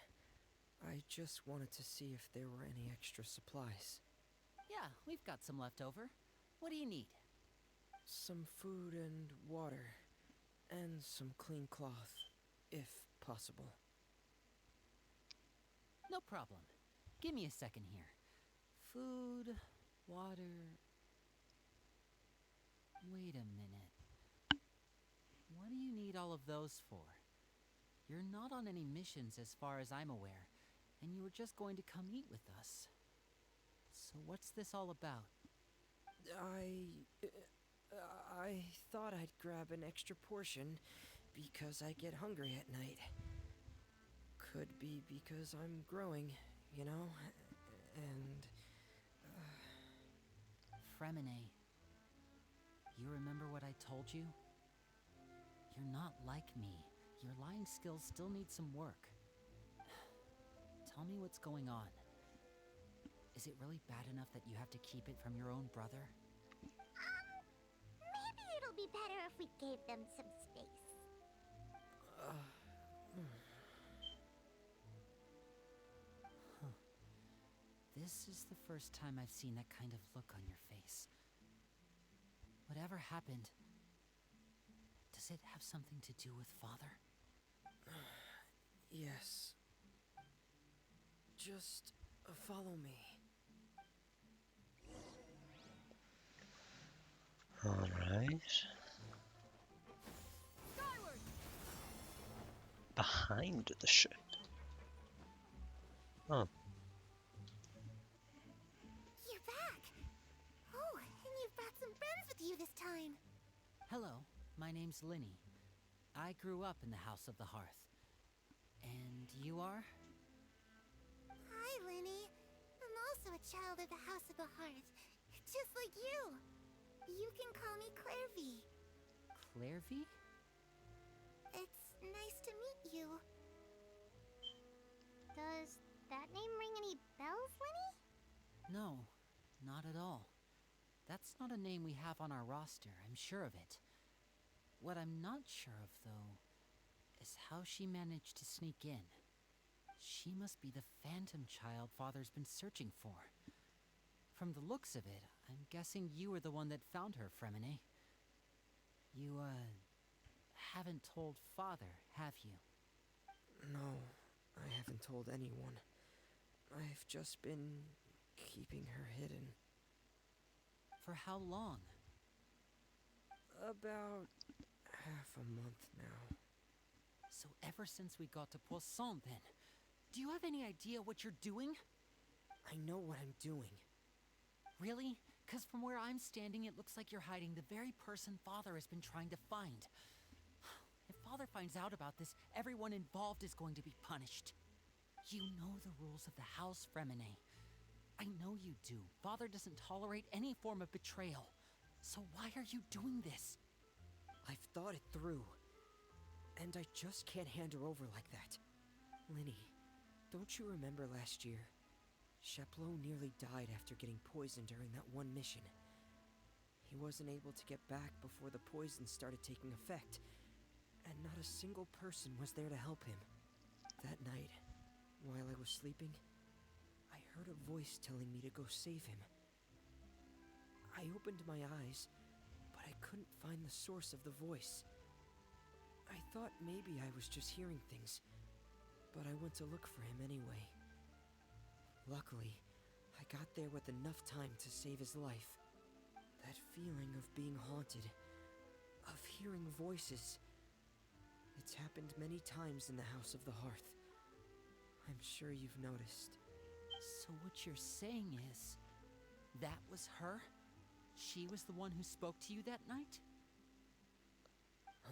I just wanted to see if there were any extra supplies. Yeah, we've got some left over. What do you need? Some food and water. And some clean cloth, if possible. No problem. Give me a second here. Food, water... Wait a minute. What do you need all of those for? You're not on any missions as far as I'm aware, and you were just going to come eat with us. So what's this all about? I thought I'd grab an extra portion because I get hungry at night. Could be because I'm growing, you know, and... Fremine, you remember what I told you? You're not like me. Your lying skills still need some work. Tell me what's going on. Is it really bad enough that you have to keep it from your own brother? Maybe it'll be better if we gave them some space. Huh. This is the first time I've seen that kind of look on your face. Whatever happened, does it have something to do with Father? Yes. Just follow me. Alright. Behind the ship. Oh. You're back! Oh, and you've brought some friends with you this time. Hello, my name's Linny. I grew up in the House of the Hearth. And you are? Hi, Linny. I'm also a child of the House of the Hearth, just like you. You can call me Clairvy. Clairvy? It's nice to meet you. Does that name ring any bells, Linny? No, not at all. That's not a name we have on our roster, I'm sure of it. What I'm not sure of, though, is how she managed to sneak in. She must be the phantom child Father's been searching for. From the looks of it, I'm guessing you were the one that found her, Fremine. You, haven't told Father, have you? No, I haven't told anyone. I've just been keeping her hidden. For how long? About half a month now. So ever since we got to Poisson, then? Do you have any idea what you're doing? I know what I'm doing. Really? Because from where I'm standing, it looks like you're hiding the very person Father has been trying to find. If Father finds out about this, everyone involved is going to be punished. You know the rules of the house, Fremine. I know you do. Father doesn't tolerate any form of betrayal. So why are you doing this? I've thought it through. And I just can't hand her over like that. Linny, don't you remember last year? Chaplot nearly died after getting poisoned during that one mission. He wasn't able to get back before the poison started taking effect, and not a single person was there to help him. That night, while I was sleeping, I heard a voice telling me to go save him. I opened my eyes, but I couldn't find the source of the voice. I thought maybe I was just hearing things, but I went to look for him anyway. Luckily, I got there with enough time to save his life. That feeling of being haunted, of hearing voices, it's happened many times in the House of the Hearth. I'm sure you've noticed. So what you're saying is, that was her? She was the one who spoke to you that night?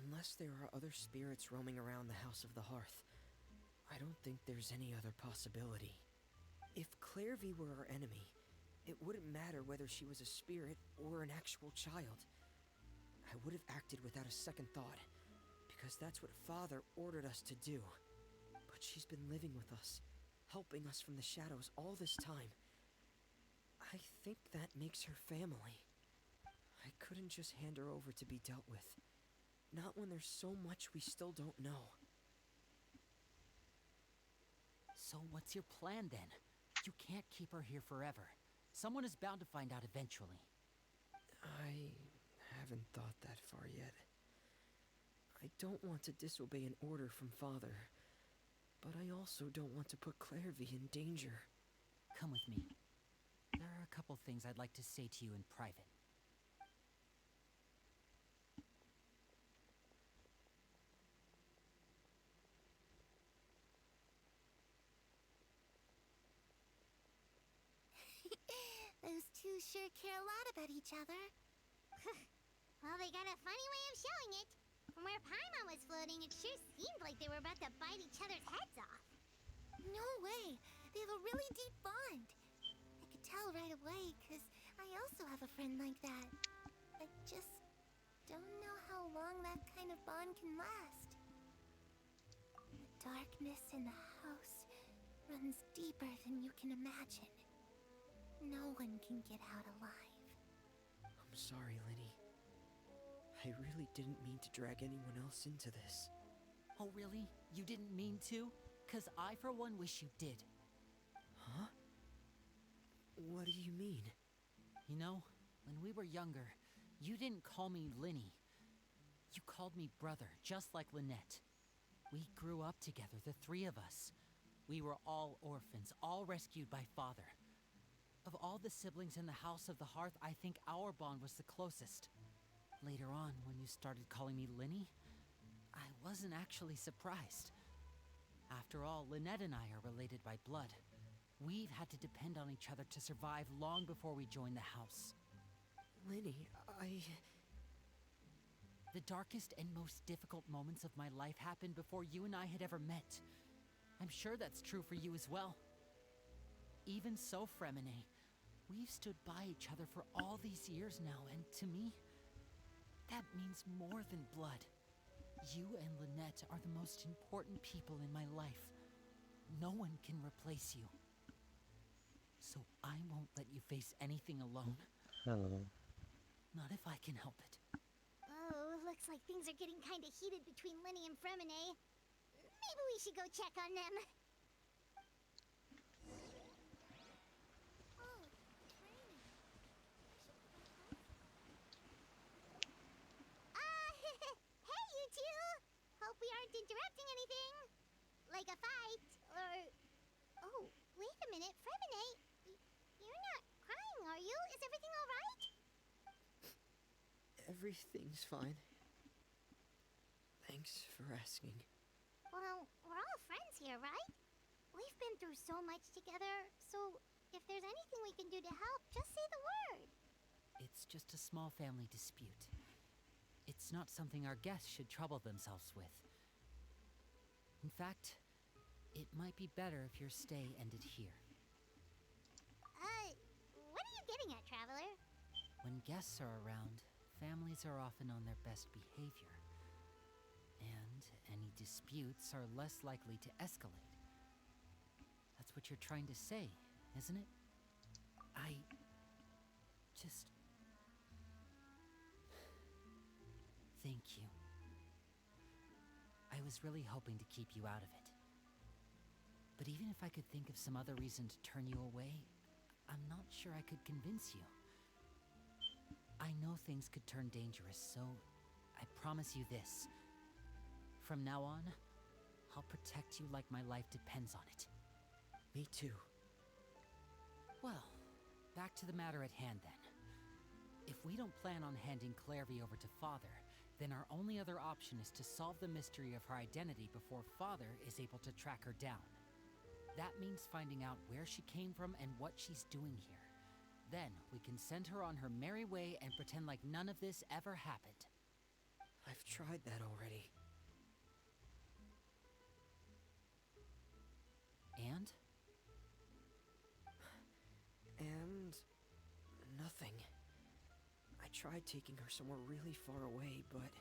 Unless there are other spirits roaming around the House of the Hearth, I don't think there's any other possibility. If Clairvy were our enemy, it wouldn't matter whether she was a spirit or an actual child. I would have acted without a second thought, because that's what Father ordered us to do. But she's been living with us, helping us from the shadows all this time. I think that makes her family. I couldn't just hand her over to be dealt with. Not when there's so much we still don't know. So what's your plan then? You can't keep her here forever. Someone is bound to find out eventually. I haven't thought that far yet. I don't want to disobey an order from Father, but I also don't want to put Clairvy in danger. Come with me. There are a couple things I'd like to say to you in private. Those two sure care a lot about each other. Well, they got a funny way of showing it. From where Paimon was floating, it sure seemed like they were about to bite each other's heads off. No way! They have a really deep bond. I could tell right away, because I also have a friend like that. I just don't know how long that kind of bond can last. The darkness in the house runs deeper than you can imagine. No one can get out alive. I'm sorry, Linny. I really didn't mean to drag anyone else into this. Oh, really? You didn't mean to? 'Cause I, for one, wish you did. Huh? What do you mean? You know, when we were younger, you didn't call me Linny. You called me brother, just like Lynette. We grew up together, the three of us. We were all orphans, all rescued by Father. Of all the siblings in the House of the Hearth, I think our bond was the closest. Later on, when you started calling me Linny, I wasn't actually surprised. After all, Lynette and I are related by blood. We've had to depend on each other to survive long before we joined the house. Linny, The darkest and most difficult moments of my life happened before you and I had ever met. I'm sure that's true for you as well. Even so, Fremine, we've stood by each other for all these years now, and to me, that means more than blood. You and Lynette are the most important people in my life. No one can replace you. So I won't let you face anything alone. Hello. Not if I can help it. Oh, looks like things are getting kind of heated between Linny and Fremine. Maybe we should go check on them. Oh, it's raining. Hey, you two! Hope we aren't interrupting anything. Like a fight, or... Oh, wait a minute, Fremine. You're not crying, are you? Is everything all right? everything's fine. Thanks for asking. Well, we're all friends here, right? We've We've been through so much together, so if there's anything we can do to help, just say the word. It's just a small family dispute. It's not something our guests should trouble themselves with. In fact, it might be better if your stay ended here. What are you getting at, Traveler? When guests are around, families are often on their best behavior. And any disputes are less likely to escalate. That's what you're trying to say, isn't it? I just... Thank you. I was really hoping to keep you out of it. But even if I could think of some other reason to turn you away, I'm not sure I could convince you. I know things could turn dangerous, so I promise you this. From now on, I'll protect you like my life depends on it. Me too. Well, back to the matter at hand then. If we don't plan on handing Clairvy over to Father, then our only other option is to solve the mystery of her identity before Father is able to track her down. That means finding out where she came from and what she's doing here. Then we can send her on her merry way and pretend like none of this ever happened. I've tried that already. And? And... nothing. I tried taking her somewhere really far away, but...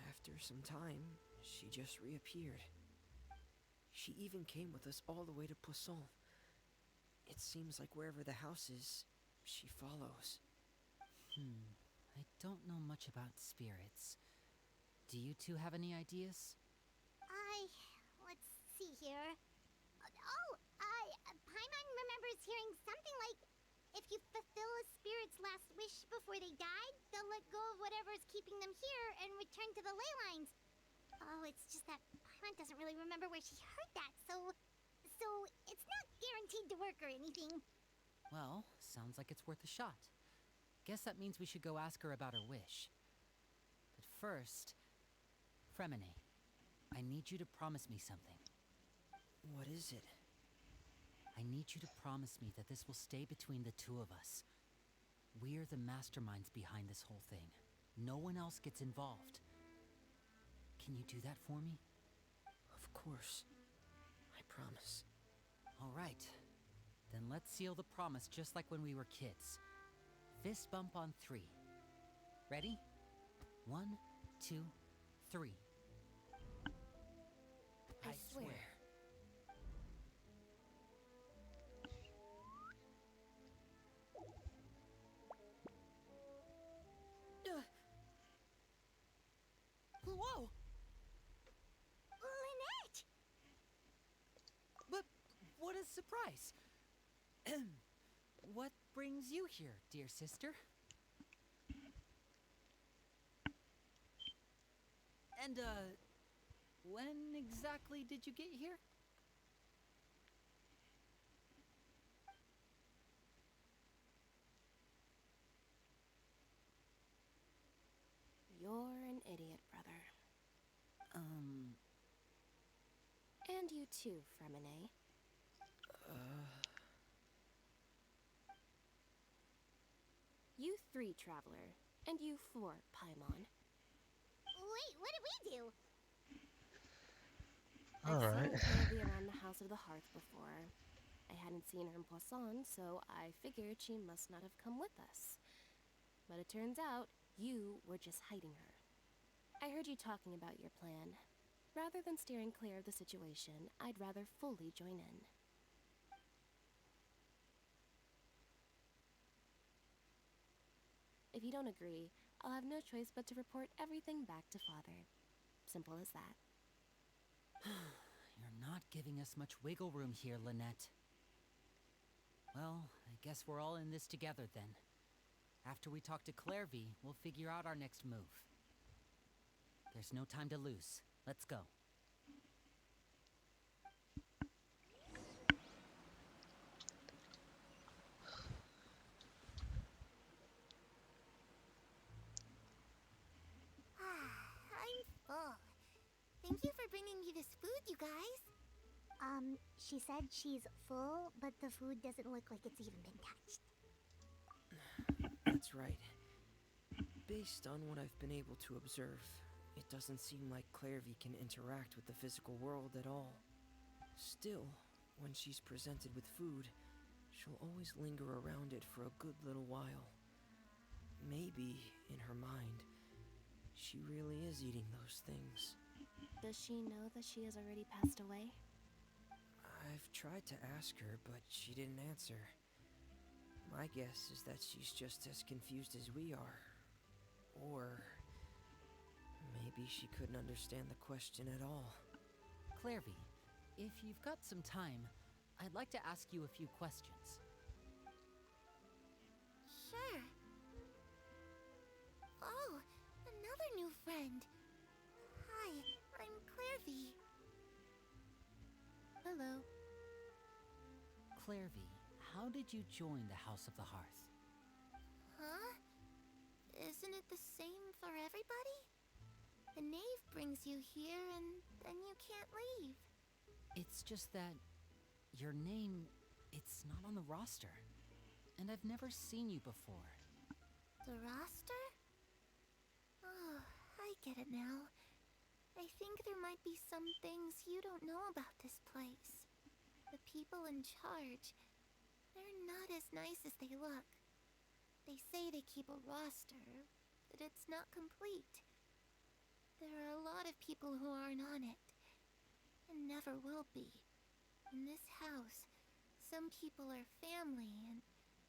after some time, she just reappeared. She even came with us all the way to Poisson. It seems like wherever the house is, she follows. I don't know much about spirits. Do you two have any ideas? Let's see here. Paimon remembers hearing something like, if you fulfill a spirit's last wish before they died, they'll let go of whatever's keeping them here and return to the ley lines. Oh, it's just that Paimon doesn't really remember where she heard that, so it's not guaranteed to work or anything. Well, sounds like it's worth a shot. Guess that means we should go ask her about her wish. But first, Fremine, I need you to promise me something. What is it? I need you to promise me that this will stay between the two of us. We're the masterminds behind this whole thing. No one else gets involved. Can you do that for me? Of course. I promise. All right. Then let's seal the promise just like when we were kids. Fist bump on 3. Ready? 1, 2, 3. I swear. Whoa! Lynette! But what a surprise! What brings you here, dear sister? And, when exactly did you get here? You're an idiot, brother. And you too, Fremine. You 3, Traveler. And you 4, Paimon. Wait, what did we do? Alright. I've seen Clairvy around the House of the Hearth before. I hadn't seen her in Poisson, so I figured she must not have come with us. But it turns out, you were just hiding her. I heard you talking about your plan. Rather than steering clear of the situation, I'd rather fully join in. If you don't agree, I'll have no choice but to report everything back to Father. Simple as that. You're not giving us much wiggle room here, Lynette. Well, I guess we're all in this together then. After we talk to Clairvy, we'll figure out our next move. There's no time to lose. Let's go. I'm full. Thank you for bringing me this food, you guys. She said she's full, but the food doesn't look like it's even been touched. That's right. Based on what I've been able to observe, it doesn't seem like Clairvy can interact with the physical world at all. Still, when she's presented with food, she'll always linger around it for a good little while. Maybe, in her mind, she really is eating those things. Does she know that she has already passed away? I've tried to ask her, but she didn't answer. My guess is that she's just as confused as we are. Or maybe she couldn't understand the question at all. Clairvy, if you've got some time, I'd like to ask you a few questions. Sure. Oh, another new friend. Hi, I'm Clairvy. Hello. Clairvy, how did you join the House of the Hearth? Huh? Isn't it the same for everybody? The knave brings you here and then you can't leave. It's just that your name, it's not on the roster. And I've never seen you before. The roster? Oh, I get it now. I think there might be some things you don't know about this place. The people in charge, they're not as nice as they look. They say they keep a roster, but it's not complete. There are a lot of people who aren't on it, and never will be. In this house, some people are family, and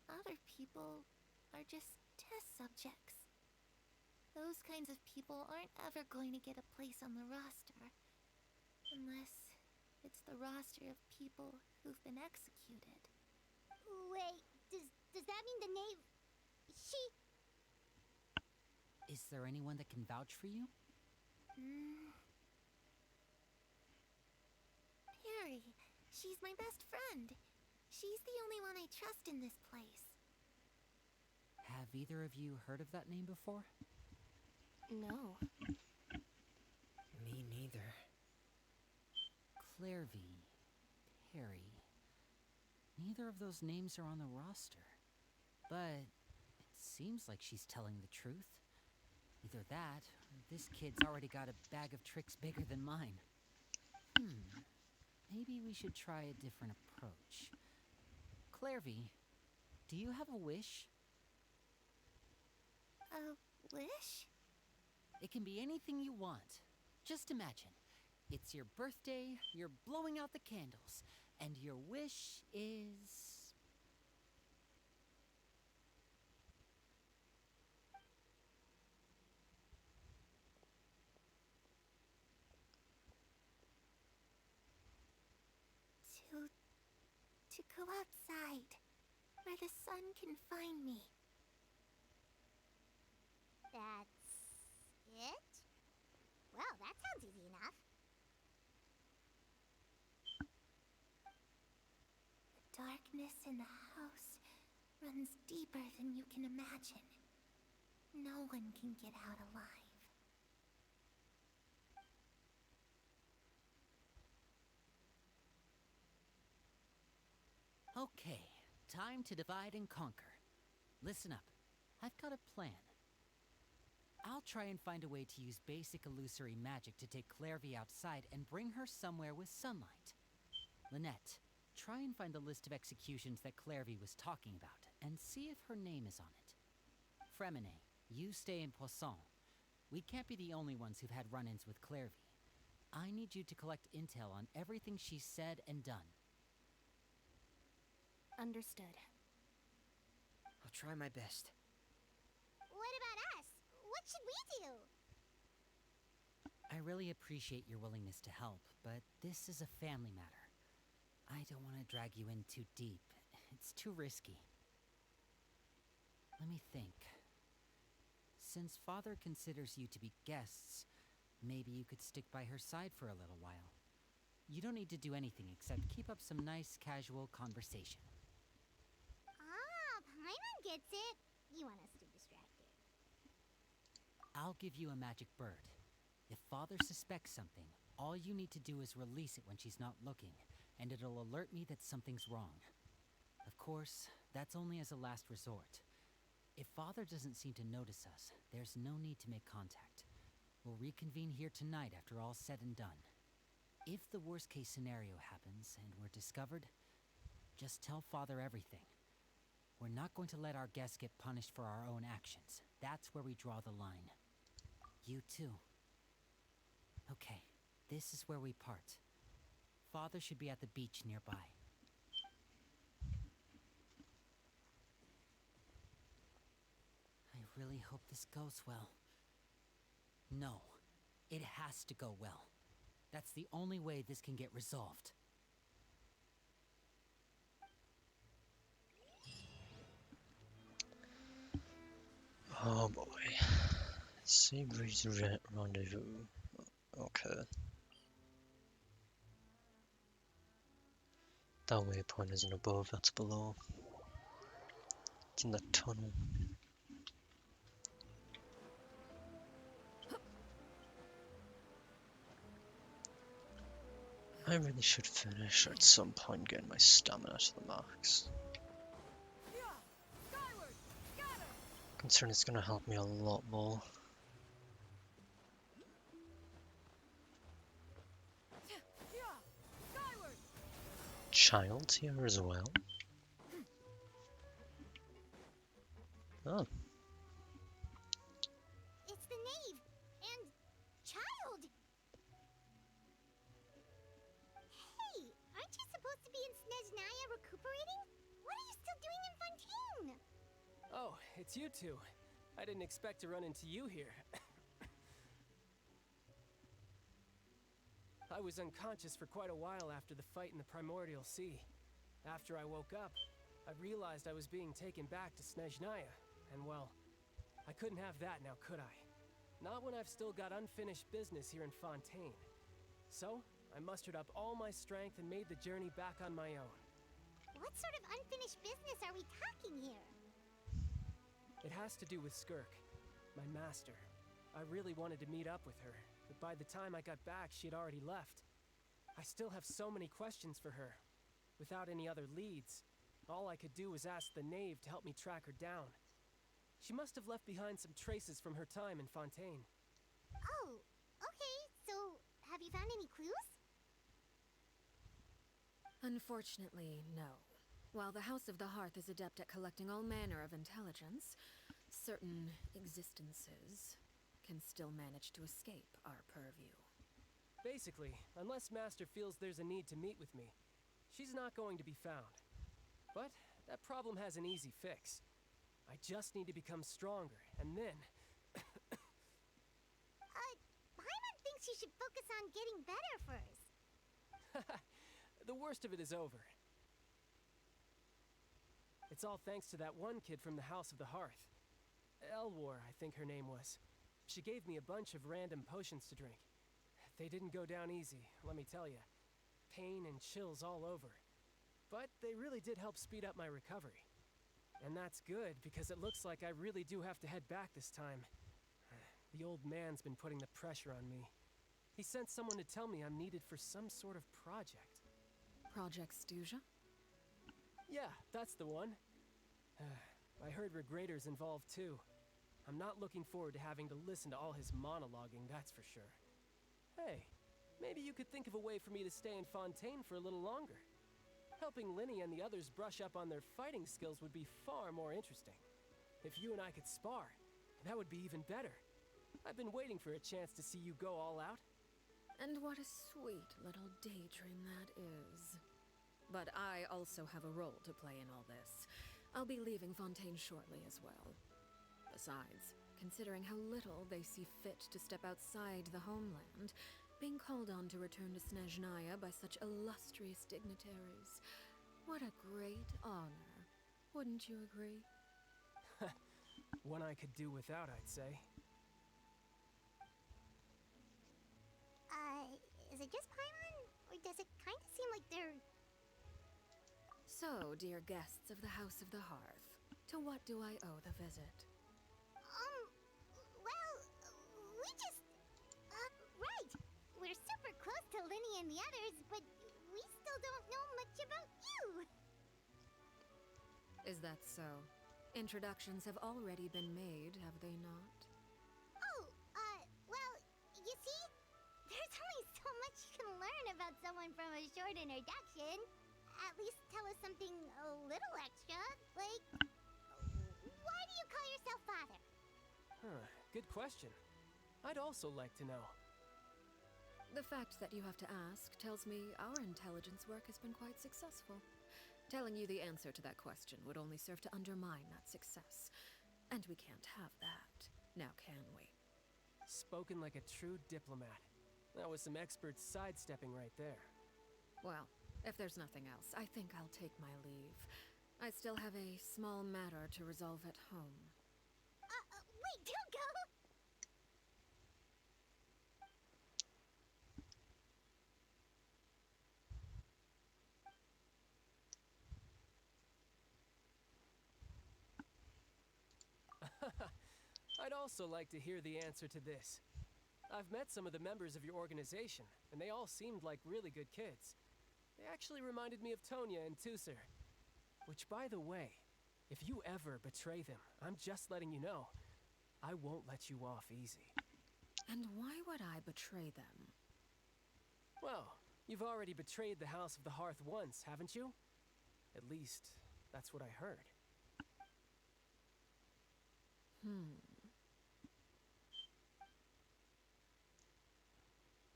other people are just test subjects. Those kinds of people aren't ever going to get a place on the roster, unless it's the roster of people who've been executed. Wait, does that mean the knave... She... Is there anyone that can vouch for you? Perry. She's my best friend. She's the only one I trust in this place. Have either of you heard of that name before? No. Me neither. Clairvy, Perry. Neither of those names are on the roster. But it seems like she's telling the truth. Either that, or this kid's already got a bag of tricks bigger than mine. Maybe we should try a different approach. Clairvy, do you have a wish? A wish? It can be anything you want. Just imagine. It's your birthday, you're blowing out the candles, and your wish is... To go outside, where the sun can find me. That's it? Well, that sounds easy enough. The darkness in the house runs deeper than you can imagine. No one can get out alive. Okay, time to divide and conquer. Listen up, I've got a plan. I'll try and find a way to use basic illusory magic to take Clairvy outside and bring her somewhere with sunlight. Lynette, try and find the list of executions that Clairvy was talking about, and see if her name is on it. Fremine, you stay in Poisson. We can't be the only ones who've had run-ins with Clairvy. I need you to collect intel on everything she's said and done. Understood. I'll try my best. What about us? What should we do? I really appreciate your willingness to help, but this is a family matter. I don't want to drag you in too deep. It's too risky. Let me think. Since Father considers you to be guests, maybe you could stick by her side for a little while. You don't need to do anything except keep up some nice, casual conversation. Paimon gets it. You want us to distract her. I'll give you a magic bird. If Father suspects something, all you need to do is release it when she's not looking, and it'll alert me that something's wrong. Of course, that's only as a last resort. If Father doesn't seem to notice us, there's no need to make contact. We'll reconvene here tonight after all's said and done. If the worst-case scenario happens and we're discovered, just tell Father everything. We're not going to let our guests get punished for our own actions. That's where we draw the line. You too. Okay, this is where we part. Father should be at the beach nearby. I really hope this goes well. No, it has to go well. That's the only way this can get resolved. Oh boy. Seabreeze Rendezvous. Okay. That waypoint isn't above, that's below. It's in the tunnel. I really should finish at some point getting my stamina to the max. Concern it's gonna help me a lot more. Child's here as well. Oh. It's the knave and child. Hey, aren't you supposed to be in Snezhnaya recuperating? What are you still doing in Fontaine? Oh, it's you two. I didn't expect to run into you here. I was unconscious for quite a while after the fight in the Primordial Sea. After I woke up, I realized I was being taken back to Snezhnaya, and well, I couldn't have that now, could I? Not when I've still got unfinished business here in Fontaine. So, I mustered up all my strength and made the journey back on my own. What sort of unfinished business are we talking here? It has to do with Skirk, my master. I really wanted to meet up with her, but by the time I got back, she had already left. I still have so many questions for her. Without any other leads, all I could do was ask the knave to help me track her down. She must have left behind some traces from her time in Fontaine. Oh, okay, so have you found any clues? Unfortunately, no. While the House of the Hearth is adept at collecting all manner of intelligence, certain existences can still manage to escape our purview. Basically, unless Master feels there's a need to meet with me, she's not going to be found. But that problem has an easy fix. I just need to become stronger, and then... Paimon thinks you should focus on getting better first. The worst of it is over. It's all thanks to that one kid from the House of the Hearth. Elwar, I think her name was. She gave me a bunch of random potions to drink. They didn't go down easy, let me tell you. Pain and chills all over. But they really did help speed up my recovery. And that's good, because it looks like I really do have to head back this time. The old man's been putting the pressure on me. He sent someone to tell me I'm needed for some sort of project. Project Stuja? Yeah, that's the one. I heard Regrader's involved too. I'm not looking forward to having to listen to all his monologuing, that's for sure. Hey, maybe you could think of a way for me to stay in Fontaine for a little longer. Helping Linny and the others brush up on their fighting skills would be far more interesting. If you and I could spar, that would be even better. I've been waiting for a chance to see you go all out. And what a sweet little daydream that is. But I also have a role to play in all this. I'll be leaving Fontaine shortly as well. Besides, considering how little they see fit to step outside the homeland, being called on to return to Snezhnaya by such illustrious dignitaries, what a great honor. Wouldn't you agree? One I could do without, I'd say. Is it just Paimon? Or does it kind of seem like they're... So, dear guests of the House of the Hearth, to what do I owe the visit? Well, we just... right! We're super close to Linny and the others, but we we still don't know much about you. Is that so? Introductions have already been made, have they not? Oh, well, you see, there's only so much you can learn about someone from a short introduction. At least tell us something a little extra, like, why do you call yourself father? Huh, good question. I'd also like to know. The fact that you have to ask tells me our intelligence work has been quite successful. Telling you the answer to that question would only serve to undermine that success. And we can't have that, now can we? Spoken like a true diplomat. That was some expert sidestepping right there. Well, if there's nothing else, I think I'll take my leave. I still have a small matter to resolve at home. Wait, don't go! I'd also like to hear the answer to this. I've met some of the members of your organization, and they all seemed like really good kids. They actually reminded me of Tonya and Tusser. Which, by the way, if you ever betray them, I'm just letting you know, I won't let you off easy. And why would I betray them? Well, you've already betrayed the House of the Hearth once, haven't you? At least, that's what I heard.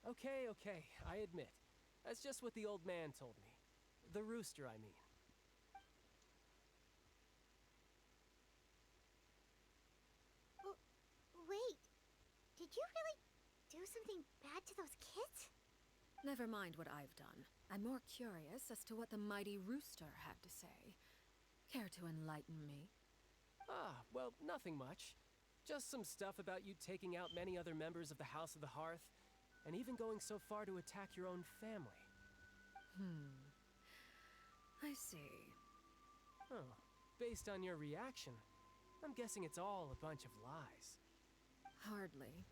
Okay, I admit. That's just what the old man told me. The rooster, I mean. Wait, did you really do something bad to those kids? Never mind what I've done. I'm more curious as to what the mighty rooster had to say. Care to enlighten me? Well, nothing much. Just some stuff about you taking out many other members of the House of the Hearth, and even going so far to attack your own family. I see. Oh, based on your reaction, I'm guessing it's all a bunch of lies. Hardly.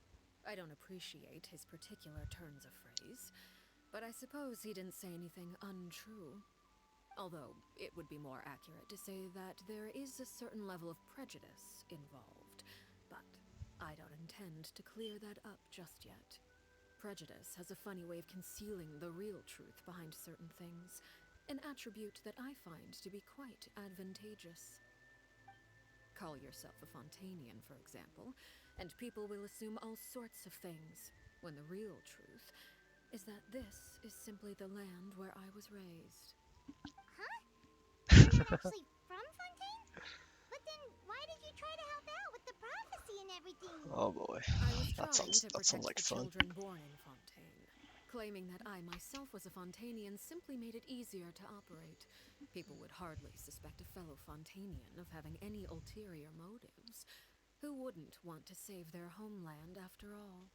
I don't appreciate his particular turns of phrase, but I suppose he didn't say anything untrue. Although, it would be more accurate to say that there is a certain level of prejudice involved, but I don't intend to clear that up just yet. Prejudice has a funny way of concealing the real truth behind certain things, an attribute that I find to be quite advantageous. Call yourself a Fontainian, for example, and people will assume all sorts of things, when the real truth is that this is simply the land where I was raised. Huh? You're not actually from Fontaine? But then why did you try to help out with the prophecy and everything? Oh boy, I was that trying sounds to like protect the fun. children born in Fontaine. Claiming that I myself was a Fontainian simply made it easier to operate. People would hardly suspect a fellow Fontainian of having any ulterior motives. Who wouldn't want to save their homeland after all?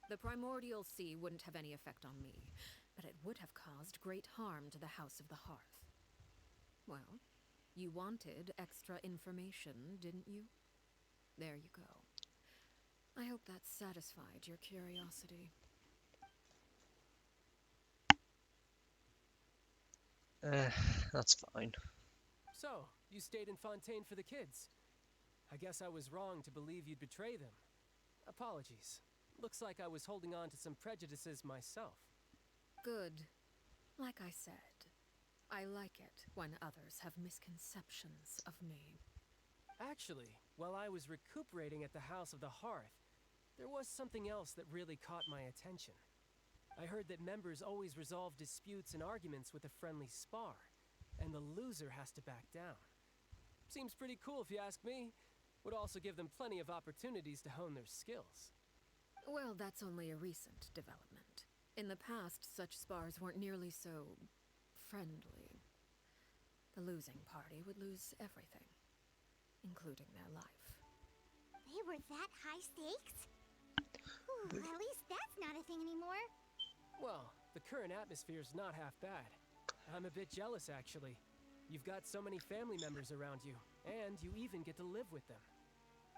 The primordial sea wouldn't have any effect on me, but it would have caused great harm to the House of the Hearth. Well, you wanted extra information, didn't you? There you go. I hope that satisfied your curiosity. That's fine. So, you stayed in Fontaine for the kids. I guess I was wrong to believe you'd betray them. Apologies. Looks like I was holding on to some prejudices myself. Good. Like I said, I like it when others have misconceptions of me. Actually, while I was recuperating at the House of the Hearth, there was something else that really caught my attention. I heard that members always resolve disputes and arguments with a friendly spar, and the loser has to back down. Seems pretty cool if you ask me. Would also give them plenty of opportunities to hone their skills. Well, that's only a recent development. In the past, such spars weren't nearly so friendly. The losing party would lose everything, including their life. They were that high stakes? Ooh, at least that's not a thing anymore. Well, the current atmosphere's not half bad. I'm a bit jealous, actually. You've got so many family members around you, and you even get to live with them.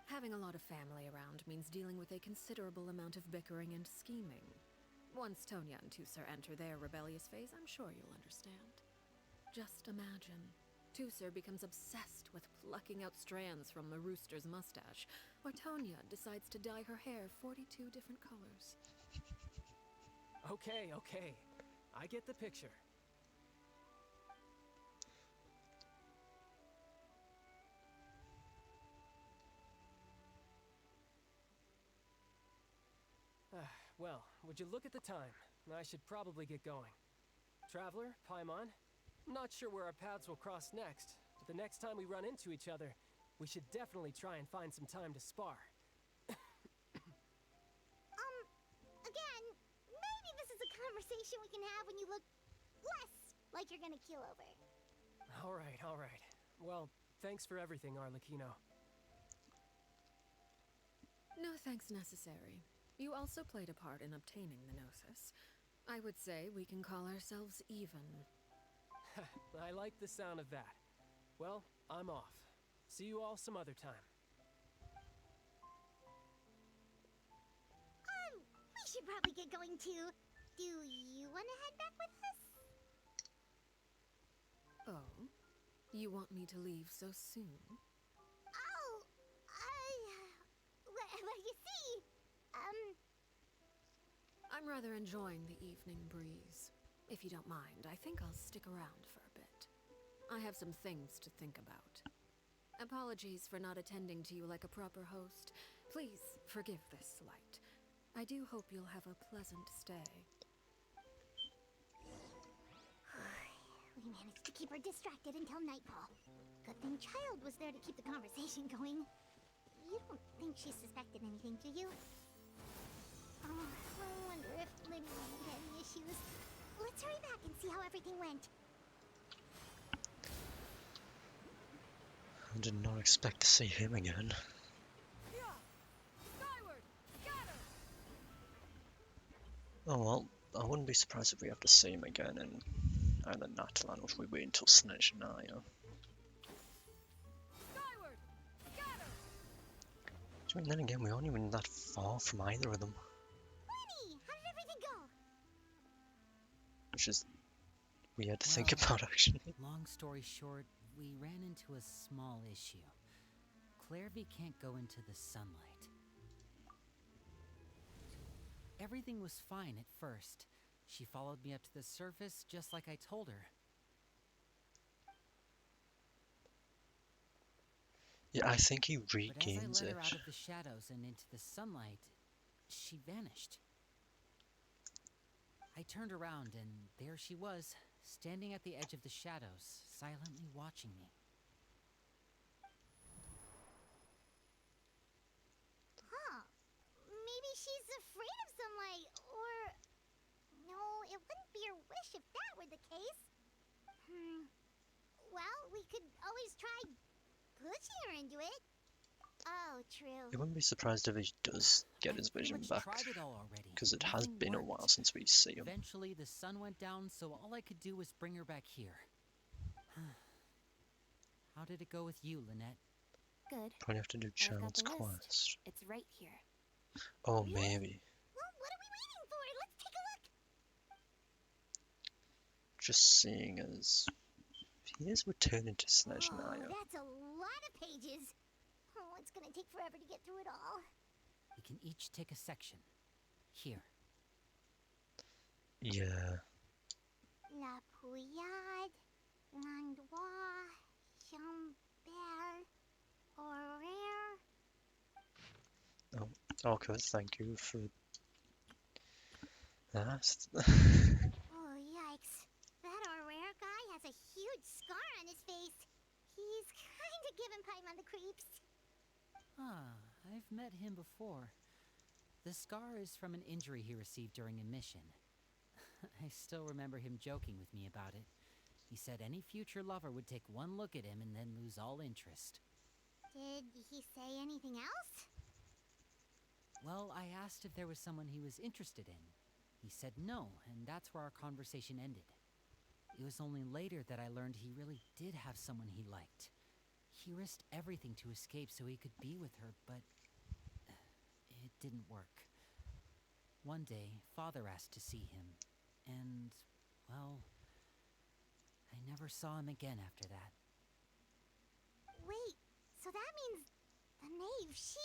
Having a lot of family around means dealing with a considerable amount of bickering and scheming. Once Tonya and Tusser enter their rebellious phase, I'm sure you'll understand. Just imagine. Tusser becomes obsessed with plucking out strands from the rooster's mustache, or Tonya decides to dye her hair 42 different colors. Okay, okay. I get the picture. Well, would you look at the time? I should probably get going. Traveler, Paimon, I'm not sure where our paths will cross next, but the next time we run into each other, we should definitely try and find some time to spar. Again, maybe this is a conversation we can have when you look less like you're gonna keel over. All right. Well, thanks for everything, Arlecchino. No thanks necessary. You also played a part in obtaining the Gnosis. I would say we can call ourselves even. I like the sound of that. Well, I'm off. See you all some other time. We should probably get going too. Do you want to head back with us? Oh? You want me to leave so soon? Oh, well, you see, I'm rather enjoying the evening breeze. If you don't mind, I think I'll stick around for a bit. I have some things to think about. Apologies for not attending to you like a proper host. Please forgive this slight. I do hope you'll have a pleasant stay. We managed to keep her distracted until nightfall. Good thing Child was there to keep the conversation going. You don't think she suspected anything, do you? Oh, I wonder if Libby had any issues. Let's hurry back and see how everything went. I did not expect to see him again. Oh well, I wouldn't be surprised if we have to see him again in either Natalan or if we wait until Snezhnaya. I mean, then again, we aren't even that far from either of them. Winnie, how did everything go? Which is weird to think about, actually. Long story short, we ran into a small issue. Clairvy can't go into the sunlight. Everything was fine at first. She followed me up to the surface just like I told her. Yeah, I think he But as I regains led it. her out of the shadows and into the sunlight, she vanished. I turned around and there she was, standing at the edge of the shadows, silently watching me. Huh. Maybe she's afraid of sunlight, or... No, it wouldn't be her wish if that were the case. Well, we could always try pushing her into it. Oh, true. I wouldn't be surprised if he does get his vision back, Tried it all already. because it has Nothing been a worked. while since we see him. Eventually, the sun went down, so all I could do was bring her back here. How did it go with you, Lynette? Good. Probably have to do I've got Child's the list. Quest. It's right here. Oh, maybe. Well, what are we waiting for? Let's take a look. Just seeing as he is returning to Snezhnaya. Oh, that's a lot of pages. Oh, it's gonna take forever to get through it all. We can each take a section. Here. Yeah. La Pouillade, L'Endroit, Chambert, Horaire. Oh, okay, thank you for that. Oh, yikes. That Horaire guy has a huge scar on his face. He's kinda giving Paimon the creeps. Ah, I've met him before. The scar is from an injury he received during a mission. I still remember him joking with me about it. He said any future lover would take one look at him and then lose all interest. Did he say anything else? Well, I asked if there was someone he was interested in. He said no, and that's where our conversation ended. It was only later that I learned he really did have someone he liked. He risked everything to escape so he could be with her, but it didn't work. One day, Father asked to see him, and, well, I never saw him again after that. Wait, so that means the knave, she...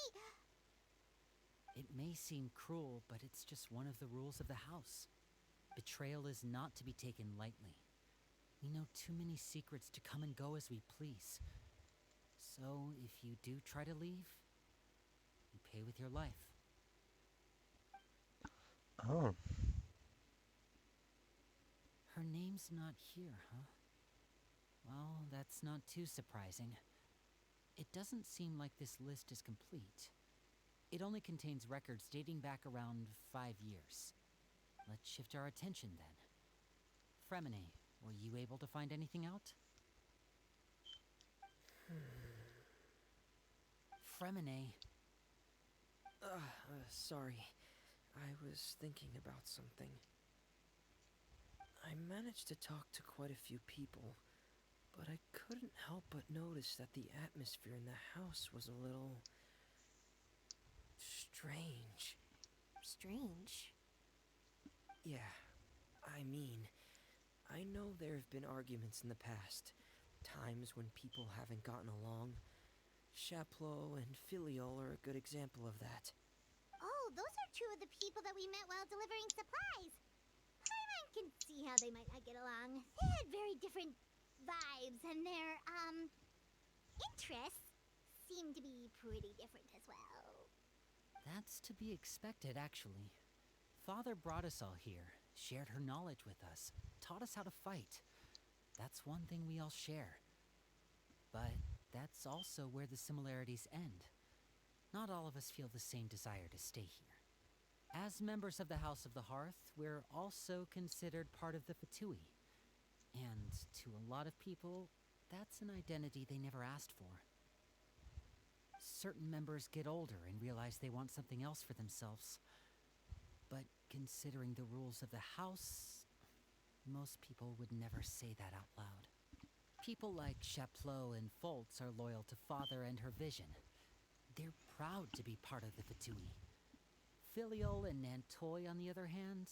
It may seem cruel, but it's just one of the rules of the house. Betrayal is not to be taken lightly. We know too many secrets to come and go as we please. So, if you do try to leave, you pay with your life. Oh. Her name's not here, huh? Well, that's not too surprising. It doesn't seem like this list is complete. It only contains records dating back around 5 years. Let's shift our attention then. Fremine, were you able to find anything out? Fremine. Sorry. I was thinking about something. I managed to talk to quite a few people, but I couldn't help but notice that the atmosphere in the house was a little... strange. Strange? Yeah, I mean, I know there have been arguments in the past, times when people haven't gotten along. Chaplot and Filiol are a good example of that. Oh, those are two of the people that we met while delivering supplies. Paimon can see how they might not get along. They had very different vibes, and their, interests seem to be pretty different as well. That's to be expected, actually. Father brought us all here, shared her knowledge with us, taught us how to fight. That's one thing we all share. But that's also where the similarities end. Not all of us feel the same desire to stay here. As members of the House of the Hearth, we're also considered part of the Fatui. And to a lot of people, that's an identity they never asked for. Certain members get older and realize they want something else for themselves. But considering the rules of the house, most people would never say that out loud. People like Chaplot and Foltz are loyal to Father and her vision. They're proud to be part of the Fatui. Filiol and Nantoy, on the other hand,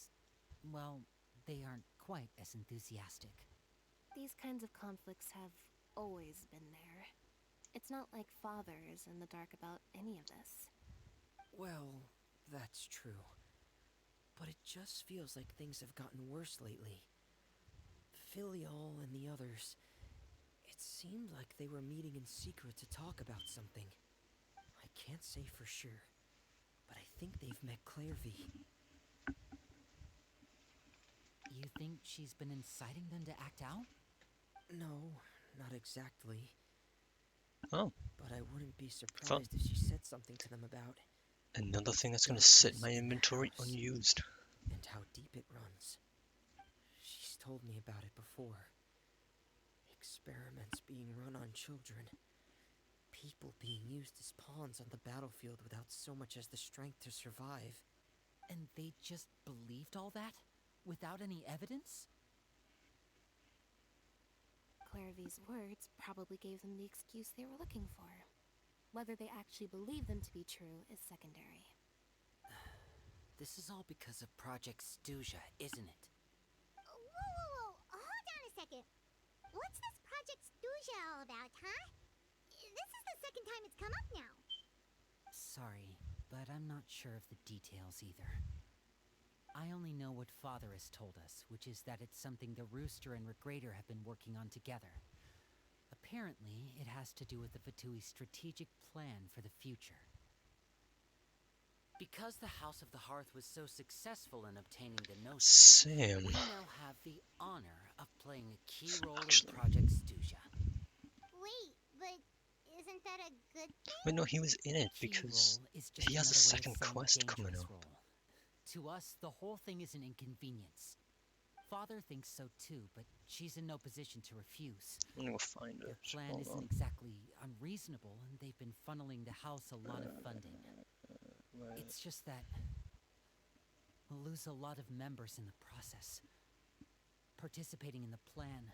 well, they aren't quite as enthusiastic. These kinds of conflicts have always been there. It's not like Father is in the dark about any of this. Well, that's true. But it just feels like things have gotten worse lately. Filiol and the others, it seemed like they were meeting in secret to talk about something. I can't say for sure, but I think they've met Clairvy. You think she's been inciting them to act out? No, not exactly. Oh. But I wouldn't be surprised if she said something to them about... Another thing that's going to sit in my inventory unused. And how deep it runs. She's told me about it before. Experiments being run on children. People being used as pawns on the battlefield without so much as the strength to survive. And they just believed all that? Without any evidence? Clairvy's words probably gave them the excuse they were looking for. Whether they actually believe them to be true is secondary. This is all because of Project Stuja, isn't it? Whoa. Hold on a second. What's this Project Stuja all about, huh? This is the second time it's come up now. Sorry, but I'm not sure of the details either. I only know what Father has told us, which is that it's something the Rooster and Regrader have been working on together. Apparently, it has to do with the Fatui's strategic plan for the future. Because the House of the Hearth was so successful in obtaining the Gnosis, we now have the honor of playing a key role in Project Stuja. Wait, but isn't that a good thing? Wait, no, he was in it because he has a second quest coming up. To us, the whole thing is an inconvenience. Father thinks so too, but she's in no position to refuse. I'm gonna go find it. Their plan isn't exactly unreasonable, and they've been funneling the house a lot of funding. It's just that we'll lose a lot of members in the process. Participating in the plan,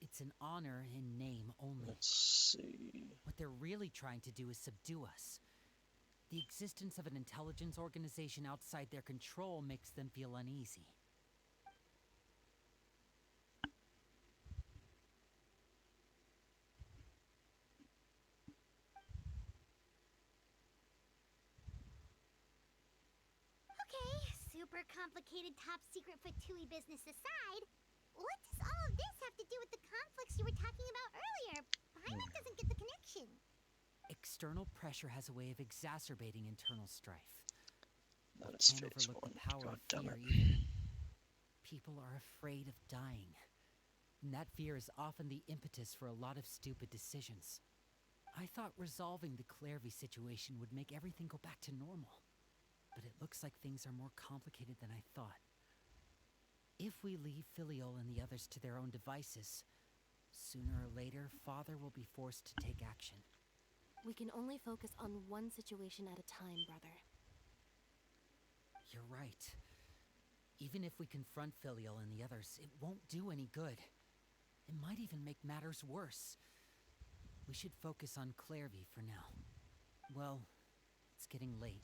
it's an honor in name only. Let's see. What they're really trying to do is subdue us. The existence of an intelligence organization outside their control makes them feel uneasy. Okay, super complicated top secret Fatui business aside, what does all of this have to do with the conflicts you were talking about earlier? Paimon doesn't get the connection. External pressure has a way of exacerbating internal strife. That You is can't phase overlook one. the power God of damn fear it. either. People are afraid of dying. And that fear is often the impetus for a lot of stupid decisions. I thought resolving the Clairvy situation would make everything go back to normal. But it looks like things are more complicated than I thought. If we leave Filiol and the others to their own devices, sooner or later, Father will be forced to take action. We can only focus on one situation at a time, brother. You're right. Even if we confront Filiol and the others, it won't do any good. It might even make matters worse. We should focus on Clairvy for now. Well, it's getting late.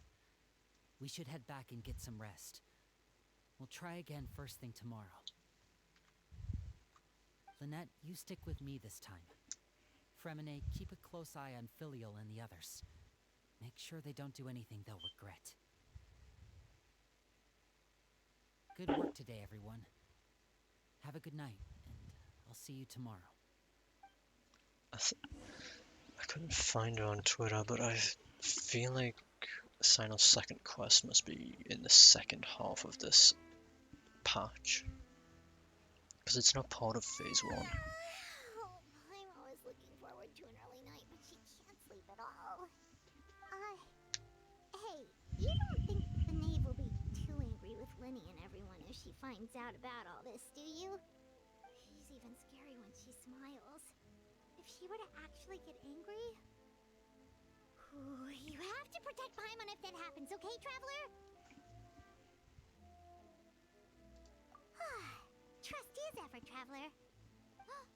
We should head back and get some rest. We'll try again first thing tomorrow. Lynette, you stick with me this time. Fremine, keep a close eye on Filiol and the others. Make sure they don't do anything they'll regret. Good work today, everyone. Have a good night, and I'll see you tomorrow. I couldn't find her on Twitter, but I feel like Sinnoh's second quest must be in the second half of this patch. Because it's not part of phase one. I'm always looking forward to an early night, but she can't sleep at all. Hey, you don't think the knave will be too angry with Linny and everyone if she finds out about all this, do you? She's even scary when she smiles. If she were to actually get angry... Ooh, you have to protect Paimon if that happens, okay, Traveler? Trust is ever, Traveler. Look!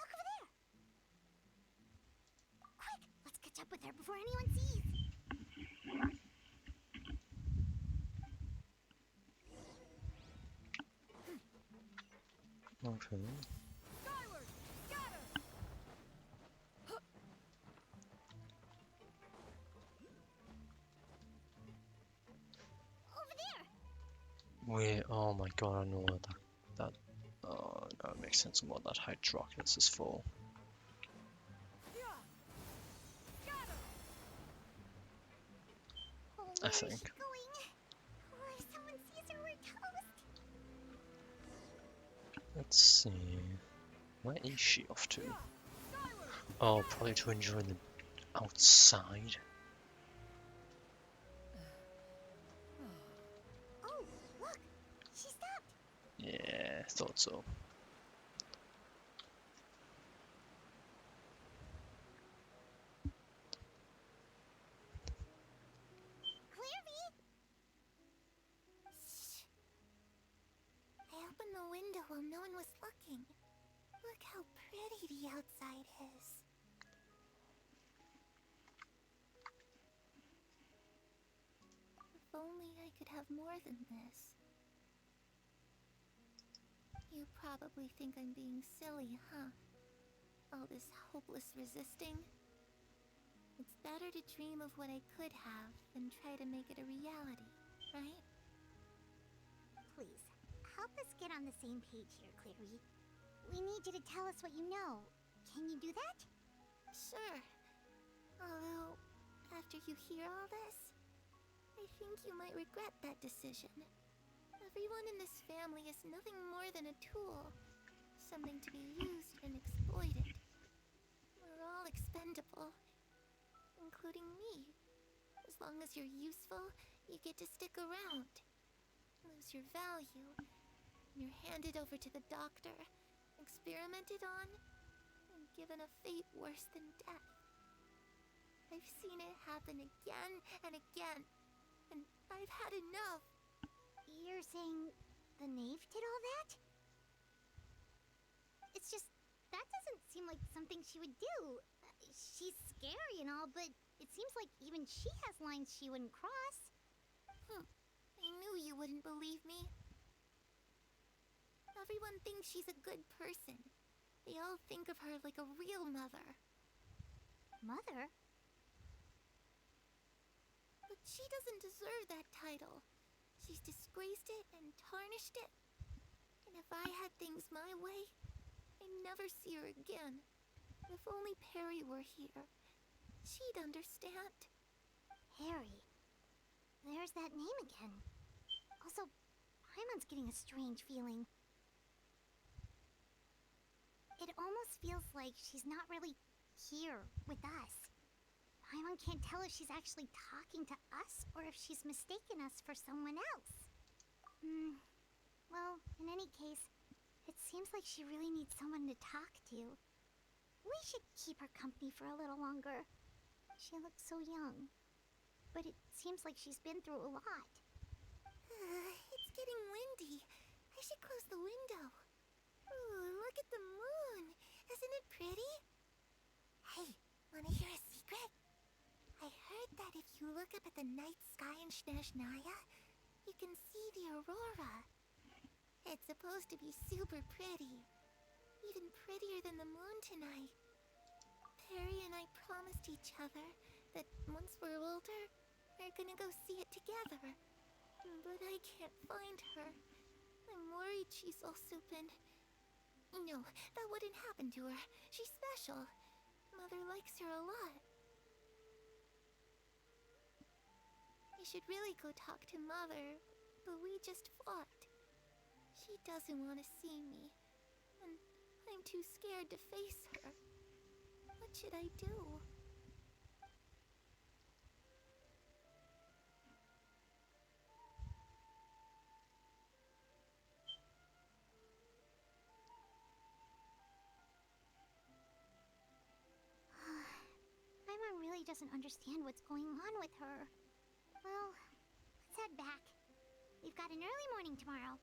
Look over there! Quick! Let's catch up with her before anyone sees! Okay. Skyward! Scatter! Over there! Wait, oh my god, I know what that oh no, it makes sense on what that Hydroculus is for. Oh, I where is think. she going? Or if someone sees her, we're toast! Let's see. Where is she off to? Oh, probably to enjoy the outside. Oh, look! She stopped! Yeah, thought so. Clairvy! Shh. I opened the window while no one was looking. Look how pretty the outside is. If only I could have more than this. You probably think I'm being silly, huh? All this hopeless resisting. It's better to dream of what I could have than try to make it a reality, right? Please, help us get on the same page here, Clairvy. We need you to tell us what you know. Can you do that? Sure. Although, after you hear all this, I think you might regret that decision. Everyone in this family is nothing more than a tool. Something to be used and exploited. We're all expendable. Including me. As long as you're useful, you get to stick around. Lose your value. You're handed over to the doctor, experimented on, and given a fate worse than death. I've seen it happen again and again, and I've had enough. You're saying the knave did all that? It's just, that doesn't seem like something she would do. she's scary and all, but it seems like even she has lines she wouldn't cross. I knew you wouldn't believe me. Everyone thinks she's a good person. They all think of her like a real mother. Mother? But she doesn't deserve that title. She's disgraced it and tarnished it. And if I had things my way, I'd never see her again. If only Perry were here, she'd understand. Harry. There's that name again. Also, Paimon's getting a strange feeling. It almost feels like she's not really here with us. Paimon can't tell if she's actually talking to us or if she's mistaken us for someone else. Well, in any case, it seems like she really needs someone to talk to. We should keep her company for a little longer. She looks so young. But it seems like she's been through a lot. It's getting windy. I should close the window. Ooh, look at the moon. Isn't it pretty? Hey, wanna hear a secret? I heard that if you look up at the night sky in Snezhnaya, you can see the aurora. It's supposed to be super pretty. Even prettier than the moon tonight. Perry and I promised each other that once we're older, we're gonna go see it together. But I can't find her. I'm worried she's also been... No, that wouldn't happen to her. She's special. Mother likes her a lot. I should really go talk to Mother, but we just fought. She doesn't want to see me, and I'm too scared to face her. What should I do? Paimon really doesn't understand what's going on with her. Well, let's head back. We've got an early morning tomorrow.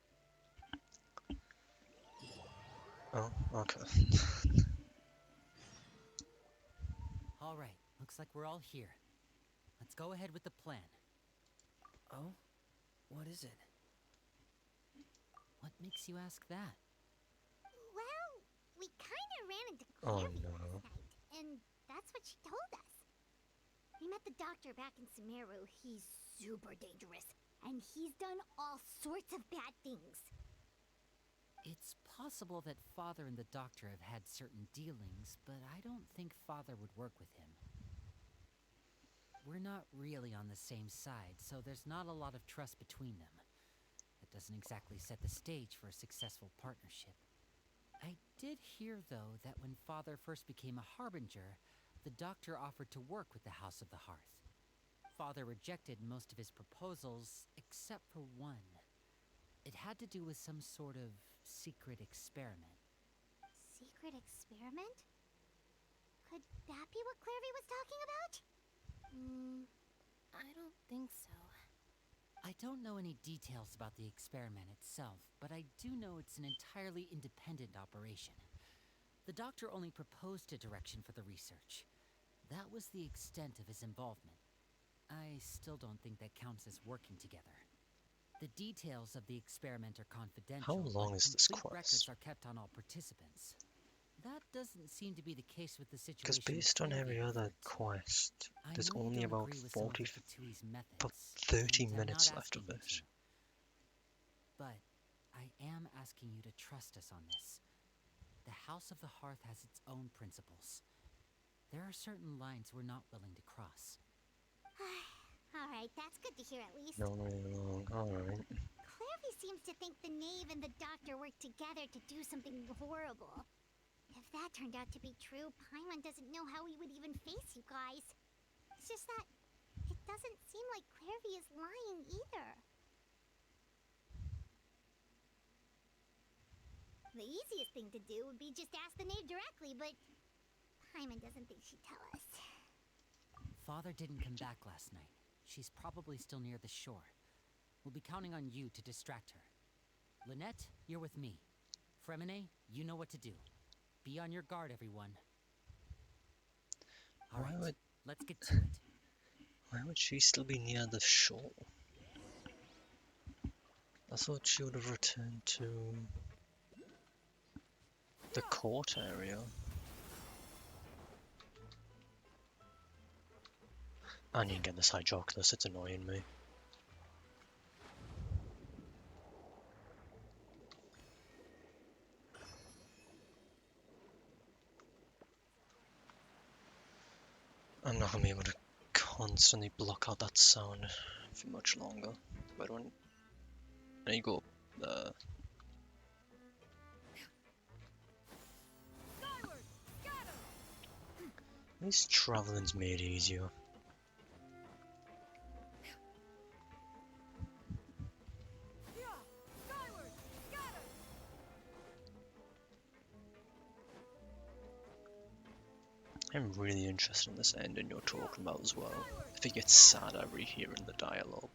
Oh, okay. All right, looks like we're all here. Let's go ahead with the plan. Oh? What is it? What makes you ask that? Well, we kind of ran into Oh, Clairvy no. last night, and that's what she told us. We met the doctor back in Sumeru. He's super dangerous, and he's done all sorts of bad things. It's possible that Father and the Doctor have had certain dealings, but I don't think Father would work with him. We're not really on the same side, so there's not a lot of trust between them. That doesn't exactly set the stage for a successful partnership. I did hear, though, that when Father first became a Harbinger, the Doctor offered to work with the House of the Hearth. Father rejected most of his proposals, except for one. It had to do with some sort of secret experiment. Secret experiment? Could that be what Clairvy was talking about? I don't think so. I don't know any details about the experiment itself, but I do know it's an entirely independent operation. The Doctor only proposed a direction for the research. That was the extent of his involvement. I still don't think that counts as working together. The details of the experiment are confidential. How long but is this complete records quest? are kept on all participants. That doesn't seem to be the case with the situation. Because based on every Clairvy other efforts. quest, I there's know you only don't about agree with some of 40, Hifitui's methods, about 30 and I'm minutes not left of asking you this. to. But I am asking you to trust us on this. The House of the Hearth has its own principles. There are certain lines we're not willing to cross. Alright, that's good to hear at least. Not really long, alright. Clairvy seems to think the Knave and the Doctor worked together to do something horrible. If that turned out to be true, Paimon doesn't know how he would even face you guys. It's just that it doesn't seem like Clairvy is lying either. The easiest thing to do would be just ask the Knave directly, but Paimon doesn't think she'd tell us. Father didn't come back last night. She's probably still near the shore. We'll be counting on you to distract her. Lynette, you're with me. Fremine, you know what to do. Be on your guard, everyone. Why Alright, would let's get to it. why would she still be near the shore? I thought she would have returned to the court area. I need to get this Hydroculus, it's annoying me. I'm not gonna be able to constantly block out that sound for much longer. Where do I need to go there? At least traveling's made easier. I'm really interested in this ending you're talking about as well. If it gets sadder rehearing the dialogue.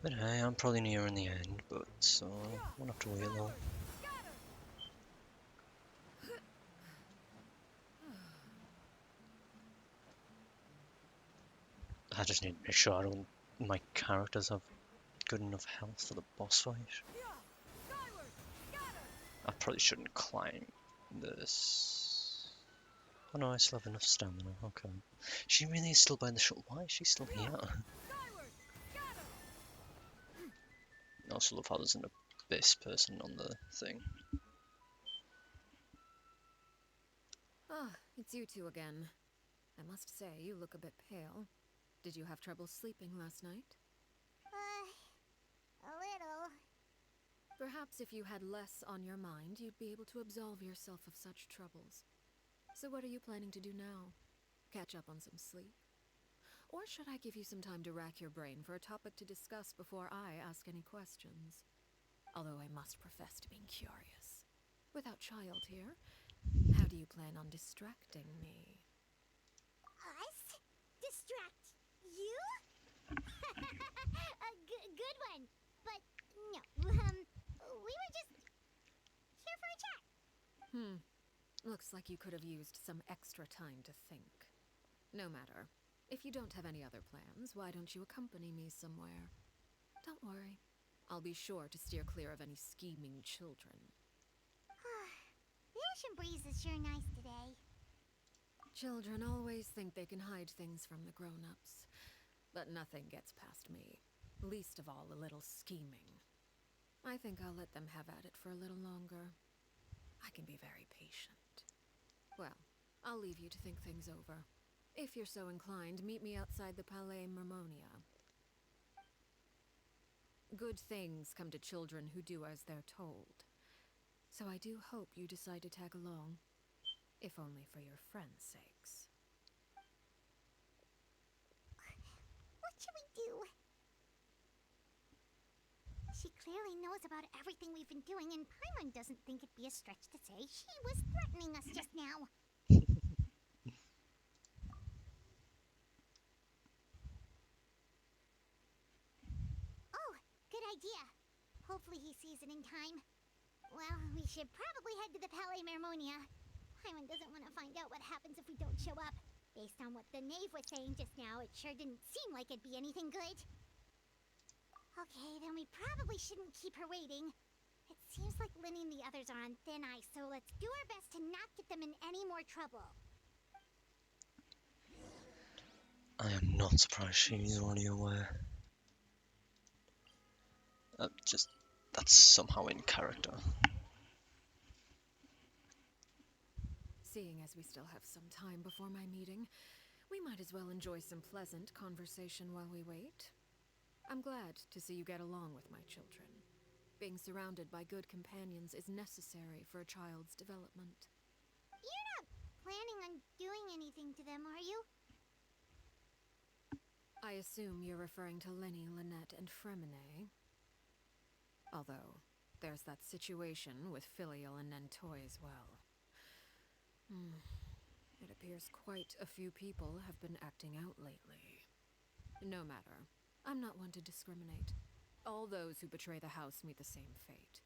But hey, I'm probably nearing the end, but so won't have to wait long. I just need to make sure my characters have good enough health for the boss fight. I probably shouldn't climb this. Oh no, I still have enough stamina, okay. She really is still by the shore. Why is she still here? I also love how there's an abyss person on the thing. Ah, it's you two again. I must say, you look a bit pale. Did you have trouble sleeping last night? A little. Perhaps if you had less on your mind, you'd be able to absolve yourself of such troubles. So what are you planning to do now? Catch up on some sleep? Or should I give you some time to rack your brain for a topic to discuss before I ask any questions? Although I must profess to being curious. Without Child here, how do you plan on distracting me? Us? Distract you? A good one. But no, we were just here for a chat. Looks like you could have used some extra time to think. No matter. If you don't have any other plans, why don't you accompany me somewhere? Don't worry. I'll be sure to steer clear of any scheming children. The ocean breeze is sure nice today. Children always think they can hide things from the grown-ups. But nothing gets past me. Least of all a little scheming. I think I'll let them have at it for a little longer. I can be very patient. Well, I'll leave you to think things over. If you're so inclined, meet me outside the Palais Mermonia. Good things come to children who do as they're told. So I do hope you decide to tag along. If only for your friends' sakes. What should we do? She clearly knows about everything we've been doing, and Paimon doesn't think it'd be a stretch to say she was threatening us just now. Oh, good idea. Hopefully he sees it in time. Well, we should probably head to the Palais Mermonia. Paimon doesn't want to find out what happens if we don't show up. Based on what the knave was saying just now, it sure didn't seem like it'd be anything good. Okay, then we probably shouldn't keep her waiting. It seems like Linny and the others are on thin ice, so let's do our best to not get them in any more trouble. I am not surprised she's already aware. That's somehow in character. Seeing as we still have some time before my meeting, we might as well enjoy some pleasant conversation while we wait. I'm glad to see you get along with my children. Being surrounded by good companions is necessary for a child's development. You're not planning on doing anything to them, are you? I assume you're referring to Lenny, Lynette, and Fremine. Although, there's that situation with Filial and Nentoy as well. It appears quite a few people have been acting out lately. No matter. I'm not one to discriminate. All those who betray the house meet the same fate.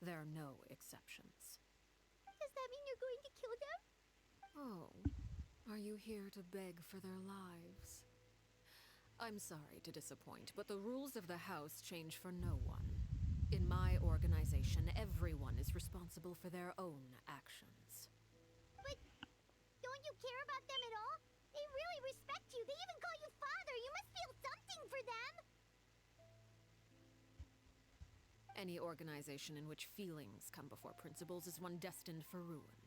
There are no exceptions. Does that mean you're going to kill them? Oh, are you here to beg for their lives? I'm sorry to disappoint, but the rules of the house change for no one. In my organization, everyone is responsible for their own actions. But don't you care about them at all? They really respect you. They even call you father. You must feel something for them. Any organization in which feelings come before principles is one destined for ruin.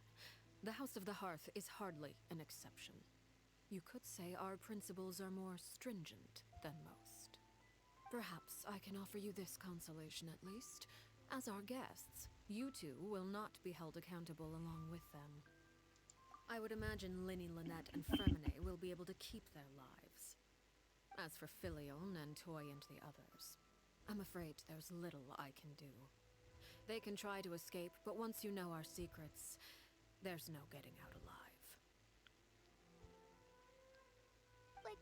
The House of the Hearth is hardly an exception. You could say our principles are more stringent than most. Perhaps I can offer you this consolation at least. As our guests, you two will not be held accountable along with them. I would imagine Linny, Lynette, and Fremine will be able to keep their lives. As for Filial, Nantoy, and the others, I'm afraid there's little I can do. They can try to escape, but once you know our secrets, there's no getting out alive. But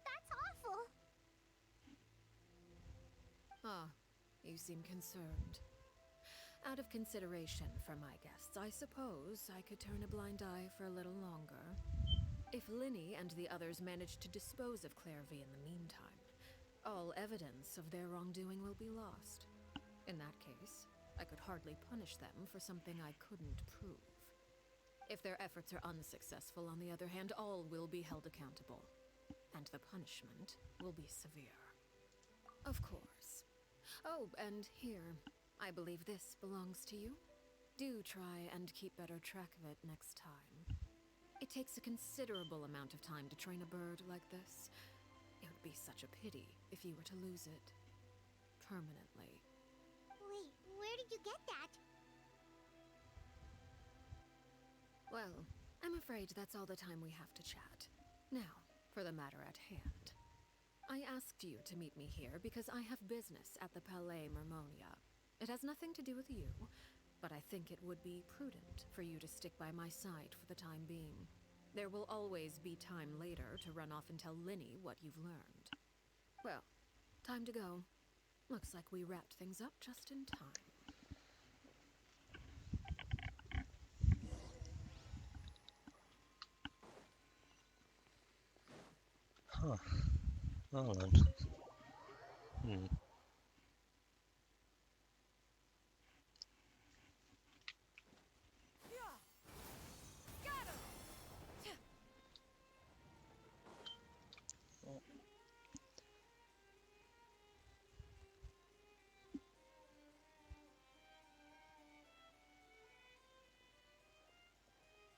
that's awful. Ah, you seem concerned. Out of consideration for my guests, I suppose I could turn a blind eye for a little longer. If Linny and the others manage to dispose of Clairvy in the meantime, all evidence of their wrongdoing will be lost. In that case, I could hardly punish them for something I couldn't prove. If their efforts are unsuccessful, on the other hand, all will be held accountable. And the punishment will be severe. Of course. Oh, and here, I believe this belongs to you. Do try and keep better track of it next time. It takes a considerable amount of time to train a bird like this. It would be such a pity if you were to lose it permanently. Wait, where did you get that? Well, I'm afraid that's all the time we have to chat. Now, for the matter at hand. I asked you to meet me here because I have business at the Palais Mermonia. It has nothing to do with you, but I think it would be prudent for you to stick by my side for the time being. There will always be time later to run off and tell Linny what you've learned. Well, time to go. Looks like we wrapped things up just in time. Huh. Well then.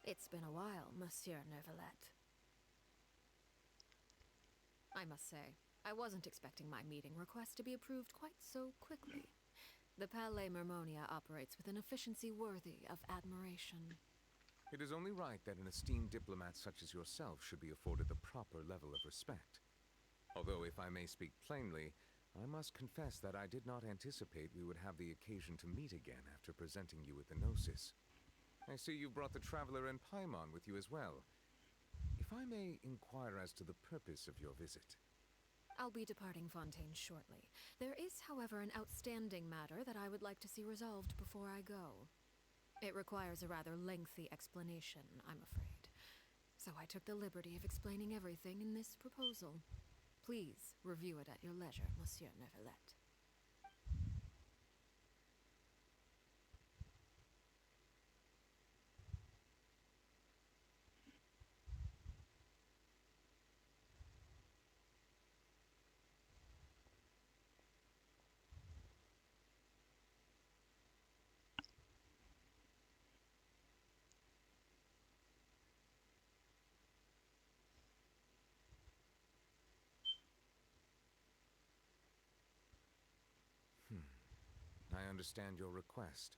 It's been a while, Monsieur Neuvillette. I must say, I wasn't expecting my meeting request to be approved quite so quickly. The Palais Mermonia operates with an efficiency worthy of admiration. It is only right that an esteemed diplomat such as yourself should be afforded the proper level of respect. Although, if I may speak plainly, I must confess that I did not anticipate we would have the occasion to meet again after presenting you with the Gnosis. I see you brought the Traveler and Paimon with you as well. If I may inquire as to the purpose of your visit. I'll be departing Fontaine shortly. There is, however, an outstanding matter that I would like to see resolved before I go. It requires a rather lengthy explanation, I'm afraid. So I took the liberty of explaining everything in this proposal. Please review it at your leisure, Monsieur Neuvillette. I understand your request.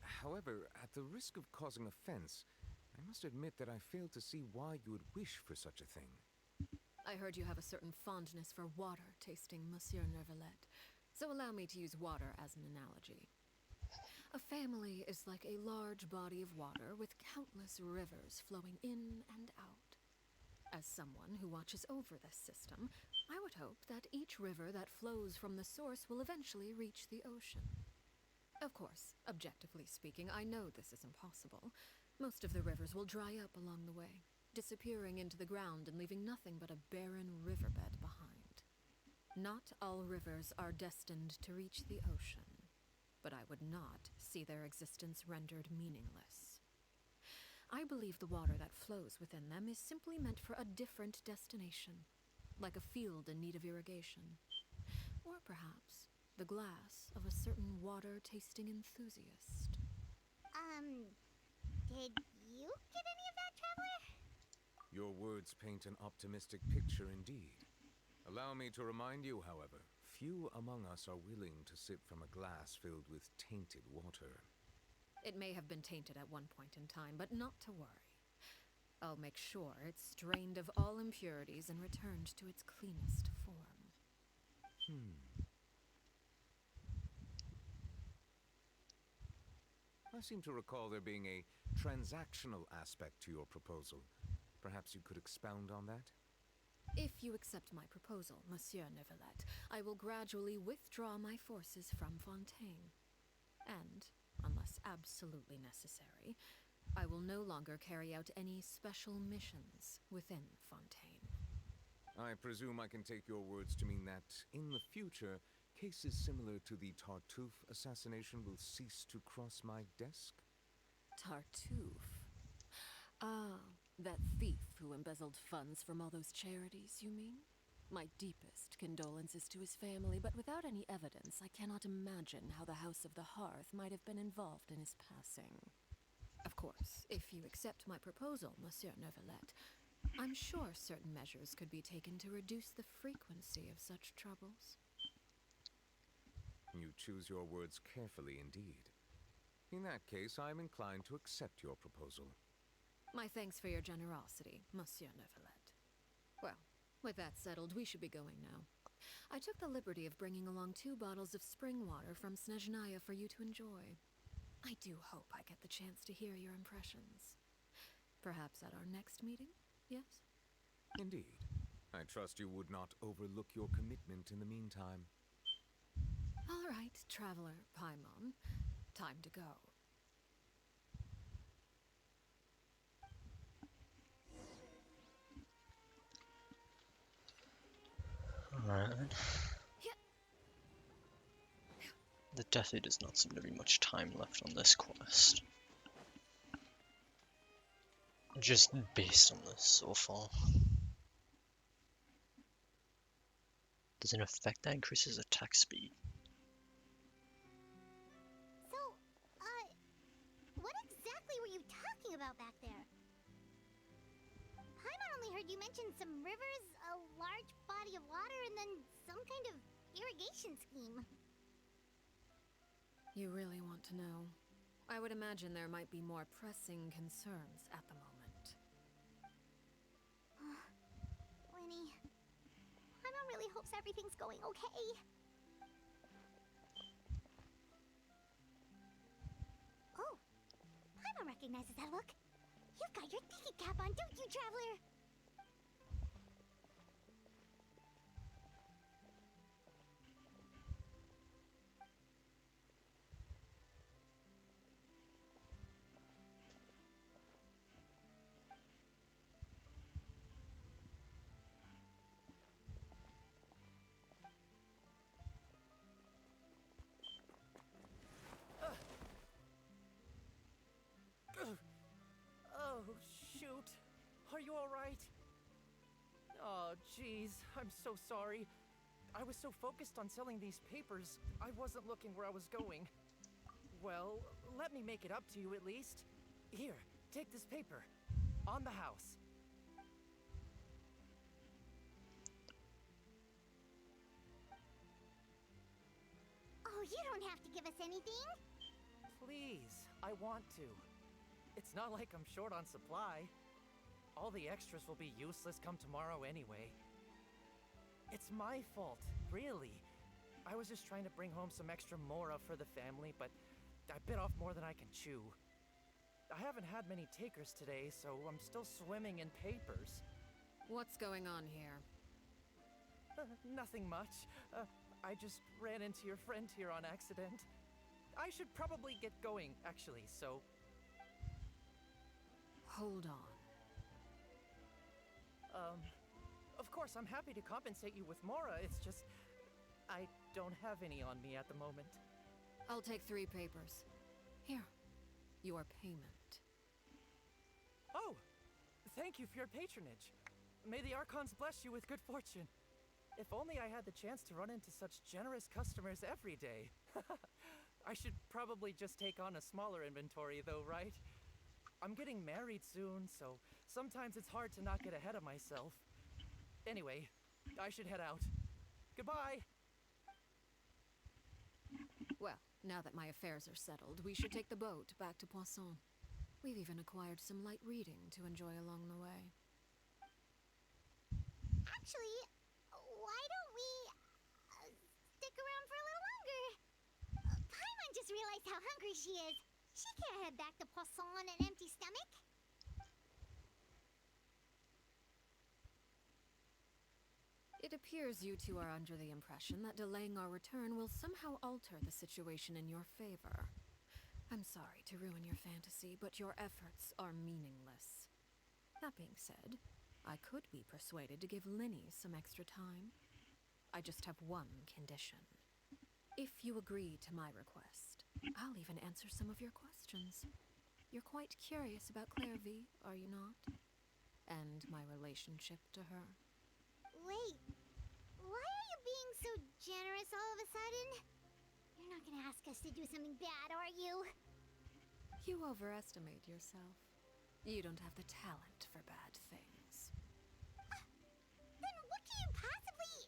However, at the risk of causing offense, I must admit that I fail to see why you would wish for such a thing. I heard you have a certain fondness for water tasting, Monsieur Neuvillette, so allow me to use water as an analogy. A family is like a large body of water with countless rivers flowing in and out. As someone who watches over this system, I would hope that each river that flows from the source will eventually reach the ocean. Of course, objectively speaking, I know this is impossible, Most of the rivers will dry up along the way, disappearing into the ground and leaving nothing but a barren riverbed behind. Not all rivers are destined to reach the ocean, but I would not see their existence rendered meaningless. I believe the water that flows within them is simply meant for a different destination, like a field in need of irrigation. Or perhaps the glass of a certain water-tasting enthusiast. Did you get any of that, Traveler? Your words paint an optimistic picture indeed. Allow me to remind you, however, few among us are willing to sip from a glass filled with tainted water. It may have been tainted at one point in time, but not to worry. I'll make sure it's drained of all impurities and returned to its cleanest form. I seem to recall there being a transactional aspect to your proposal. Perhaps you could expound on that? If you accept my proposal, Monsieur Neuvillette, I will gradually withdraw my forces from Fontaine. And, unless absolutely necessary, I will no longer carry out any special missions within Fontaine. I presume I can take your words to mean that, in the future, cases similar to the Tartuffe assassination will cease to cross my desk? Tartuffe? Ah, that thief who embezzled funds from all those charities, you mean? My deepest condolences to his family, but without any evidence, I cannot imagine how the House of the Hearth might have been involved in his passing. Of course, if you accept my proposal, Monsieur Neuvillette, I'm sure certain measures could be taken to reduce the frequency of such troubles. You choose your words carefully indeed. In that case, I am inclined to accept your proposal. My thanks for your generosity, Monsieur Neuvillette. Well, with that settled, we should be going now. I took the liberty of bringing along 2 bottles of spring water from Snezhnaya for you to enjoy. I do hope I get the chance to hear your impressions. Perhaps at our next meeting, yes? Indeed. I trust you would not overlook your commitment in the meantime. All right, Traveler Paimon. Time to go. Alright then. There definitely does not seem to be much time left on this quest. Just based on this so far. There's an effect that increases attack speed. So, what exactly were you talking about back there? Paimon only heard you mention some rivers, a large body of water, and then some kind of irrigation scheme. You really want to know? I would imagine there might be more pressing concerns at the moment. Winnie, Paimon really hopes everything's going okay. Oh, Paimon recognizes that look. You've got your tiki cap on, don't you, Traveler? Oh, shoot. Are you alright? Oh, jeez. I'm so sorry. I was so focused on selling these papers, I wasn't looking where I was going. Well, let me make it up to you at least. Here, take this paper. On the house. Oh, you don't have to give us anything. Please, I want to. It's not like I'm short on supply. All the extras will be useless come tomorrow anyway. It's my fault, really. I was just trying to bring home some extra mora for the family, but I bit off more than I can chew. I haven't had many takers today, so I'm still swimming in papers. What's going on here? Nothing much. I just ran into your friend here on accident. I should probably get going, actually, so... Hold on. Of course, I'm happy to compensate you with Mora. It's just, I don't have any on me at the moment. I'll take 3 papers. Here, your payment. Oh, thank you for your patronage. May the Archons bless you with good fortune. If only I had the chance to run into such generous customers every day. I should probably just take on a smaller inventory though, right? I'm getting married soon, so sometimes it's hard to not get ahead of myself. Anyway, I should head out. Goodbye! Well, now that my affairs are settled, we should take the boat back to Poisson. We've even acquired some light reading to enjoy along the way. Actually, why don't we stick around for a little longer? Paimon just realized how hungry she is. She can't head back to Poisson on an empty stomach. It appears you two are under the impression that delaying our return will somehow alter the situation in your favor. I'm sorry to ruin your fantasy, but your efforts are meaningless. That being said, I could be persuaded to give Linny some extra time. I just have one condition. If you agree to my request, I'll even answer some of your questions. You're quite curious about Clairvy, are you not? And my relationship to her. Wait, why are you being so generous all of a sudden? You're not gonna ask us to do something bad, are you? You overestimate yourself. You don't have the talent for bad things. Then what can you possibly...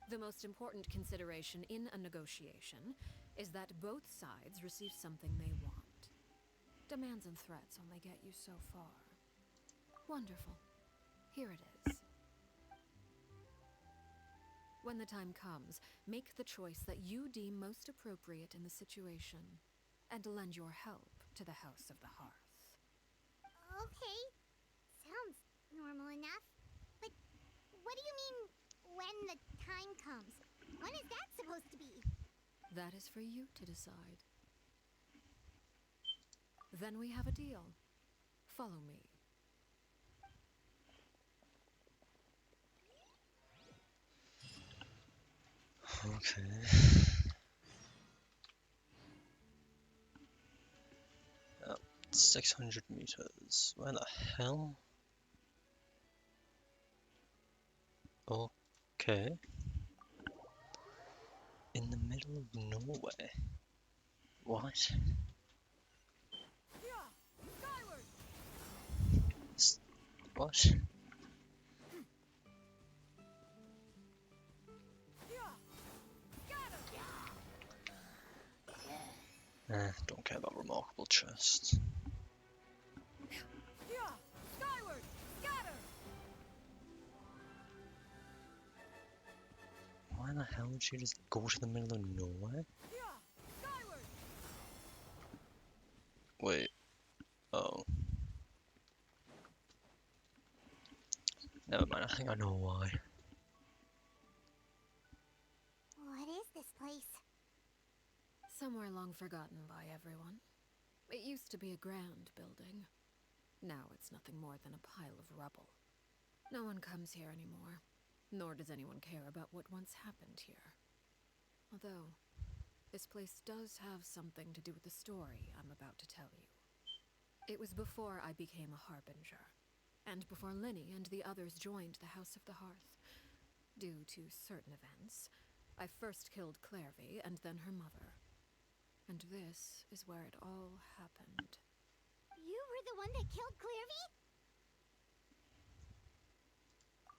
The most important consideration in a negotiation is that both sides receive something they want. Demands and threats only get you so far. Wonderful. Here it is. When the time comes, make the choice that you deem most appropriate in the situation, and lend your help to the House of the Hearth. Okay, sounds normal enough. But what do you mean, when the time comes? When is that supposed to be? That is for you to decide. Then we have a deal. Follow me. Okay. 600 meters. Where the hell? Okay. In the middle of nowhere. What? What? Don't care about remarkable chests. Skyward! Scatter! Why the hell would she just go to the middle of nowhere? Skyward! Wait. Oh. Never mind, I think I know why. What is this place? Somewhere long forgotten by everyone. It used to be a grand building. Now it's nothing more than a pile of rubble. No one comes here anymore, nor does anyone care about what once happened here. Although, this place does have something to do with the story I'm about to tell you. It was before I became a harbinger, and before Linny and the others joined the House of the Hearth. Due to certain events, I first killed Clairvy and then her mother. And this is where it all happened. You were the one that killed Clairvy?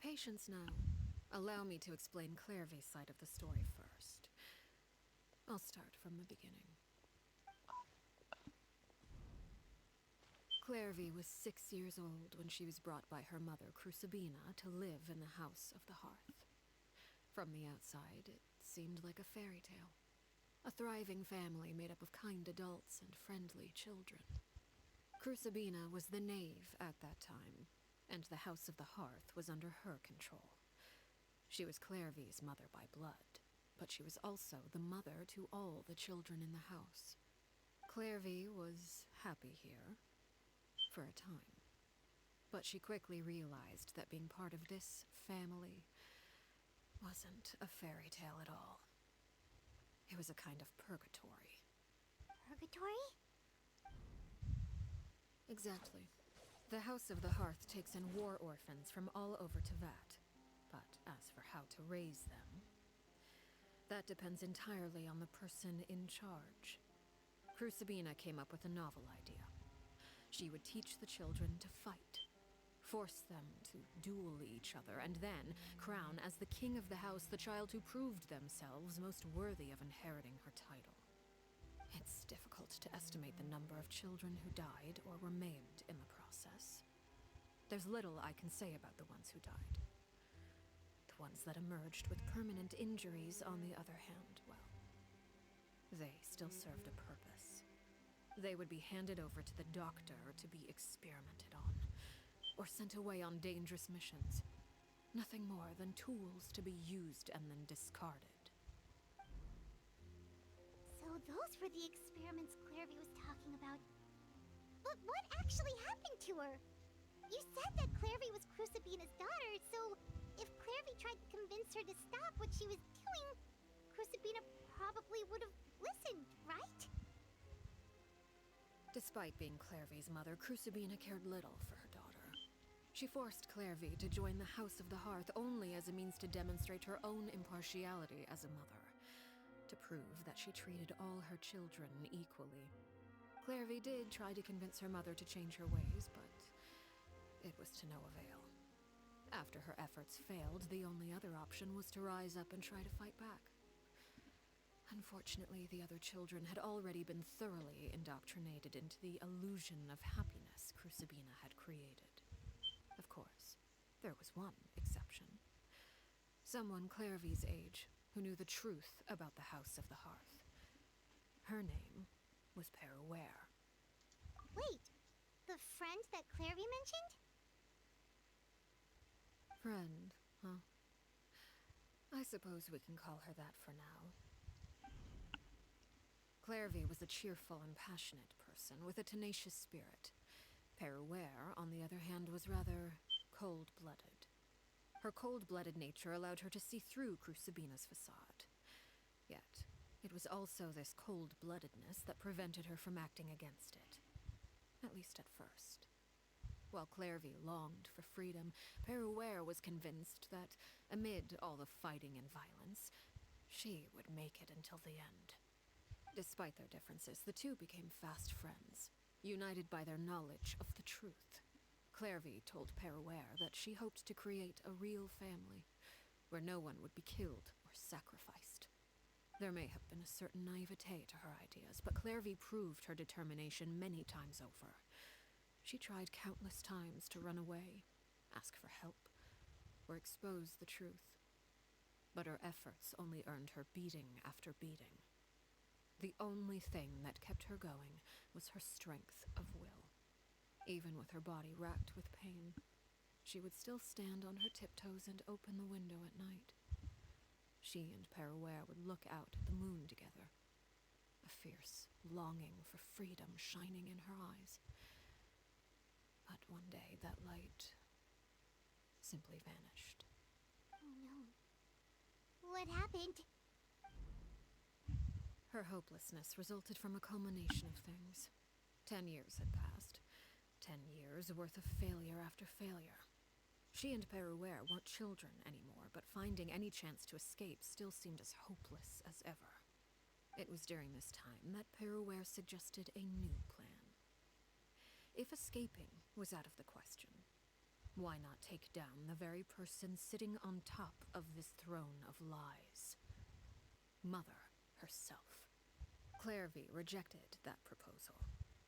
Patience now. Allow me to explain Clairvy's side of the story first. I'll start from the beginning. Clairvy was 6 years old when she was brought by her mother, Crucibina, to live in the House of the Hearth. From the outside, it seemed like a fairy tale. A thriving family made up of kind adults and friendly children. Crucibina was the knave at that time, and the House of the Hearth was under her control. She was Clairvy's mother by blood, but she was also the mother to all the children in the house. Clairvy was happy here. For a time. But she quickly realized that being part of this family wasn't a fairy tale at all. It was a kind of purgatory. Purgatory? Exactly. The House of the Hearth takes in war orphans from all over Tevat. But as for how to raise them, that depends entirely on the person in charge. Crucibina came up with a novel idea. She would teach the children to fight, force them to duel each other, and then crown as the king of the house the child who proved themselves most worthy of inheriting her title. It's difficult to estimate the number of children who died or were maimed in the process. There's little I can say about the ones who died. The ones that emerged with permanent injuries, on the other hand, well, they still served a purpose. They would be handed over to the doctor to be experimented on, or sent away on dangerous missions. Nothing more than tools to be used and then discarded. So those were the experiments Clairvy was talking about. But what actually happened to her? You said that Clairvy was Crucibina's daughter, so if Clairvy tried to convince her to stop what she was doing, Crucibina probably would have listened, right? Despite being Clairvy's mother, Crucibina cared little for her daughter. She forced Clairvy to join the House of the Hearth only as a means to demonstrate her own impartiality as a mother, to prove that she treated all her children equally. Clairvy did try to convince her mother to change her ways, but it was to no avail. After her efforts failed, the only other option was to rise up and try to fight back. Unfortunately, the other children had already been thoroughly indoctrinated into the illusion of happiness Crucibina had created. Of course, there was one exception. Someone Clairvy's age who knew the truth about the House of the Hearth. Her name was Peruere. Wait, the friend that Clairvy mentioned? Friend, huh? I suppose we can call her that for now. Clairvy was a cheerful and passionate person with a tenacious spirit. Peruere, on the other hand, was rather cold-blooded. Her cold-blooded nature allowed her to see through Crucibina's facade. Yet, it was also this cold-bloodedness that prevented her from acting against it. At least at first. While Clairvy longed for freedom, Peruere was convinced that, amid all the fighting and violence, she would make it until the end. Despite their differences, the two became fast friends, united by their knowledge of the truth. Clairvy told Peruere that she hoped to create a real family, where no one would be killed or sacrificed. There may have been a certain naivete to her ideas, but Clairvy proved her determination many times over. She tried countless times to run away, ask for help, or expose the truth. But her efforts only earned her beating after beating. The only thing that kept her going was her strength of will. Even with her body racked with pain, she would still stand on her tiptoes and open the window at night. She and Peruere would look out at the moon together, a fierce longing for freedom shining in her eyes. But one day that light simply vanished. Oh no. What happened? Her hopelessness resulted from a culmination of things. 10 years had passed. 10 years worth of failure after failure. She and Peruere weren't children anymore, but finding any chance to escape still seemed as hopeless as ever. It was during this time that Peruere suggested a new plan. If escaping was out of the question, why not take down the very person sitting on top of this throne of lies? Mother herself. Clairvy rejected that proposal.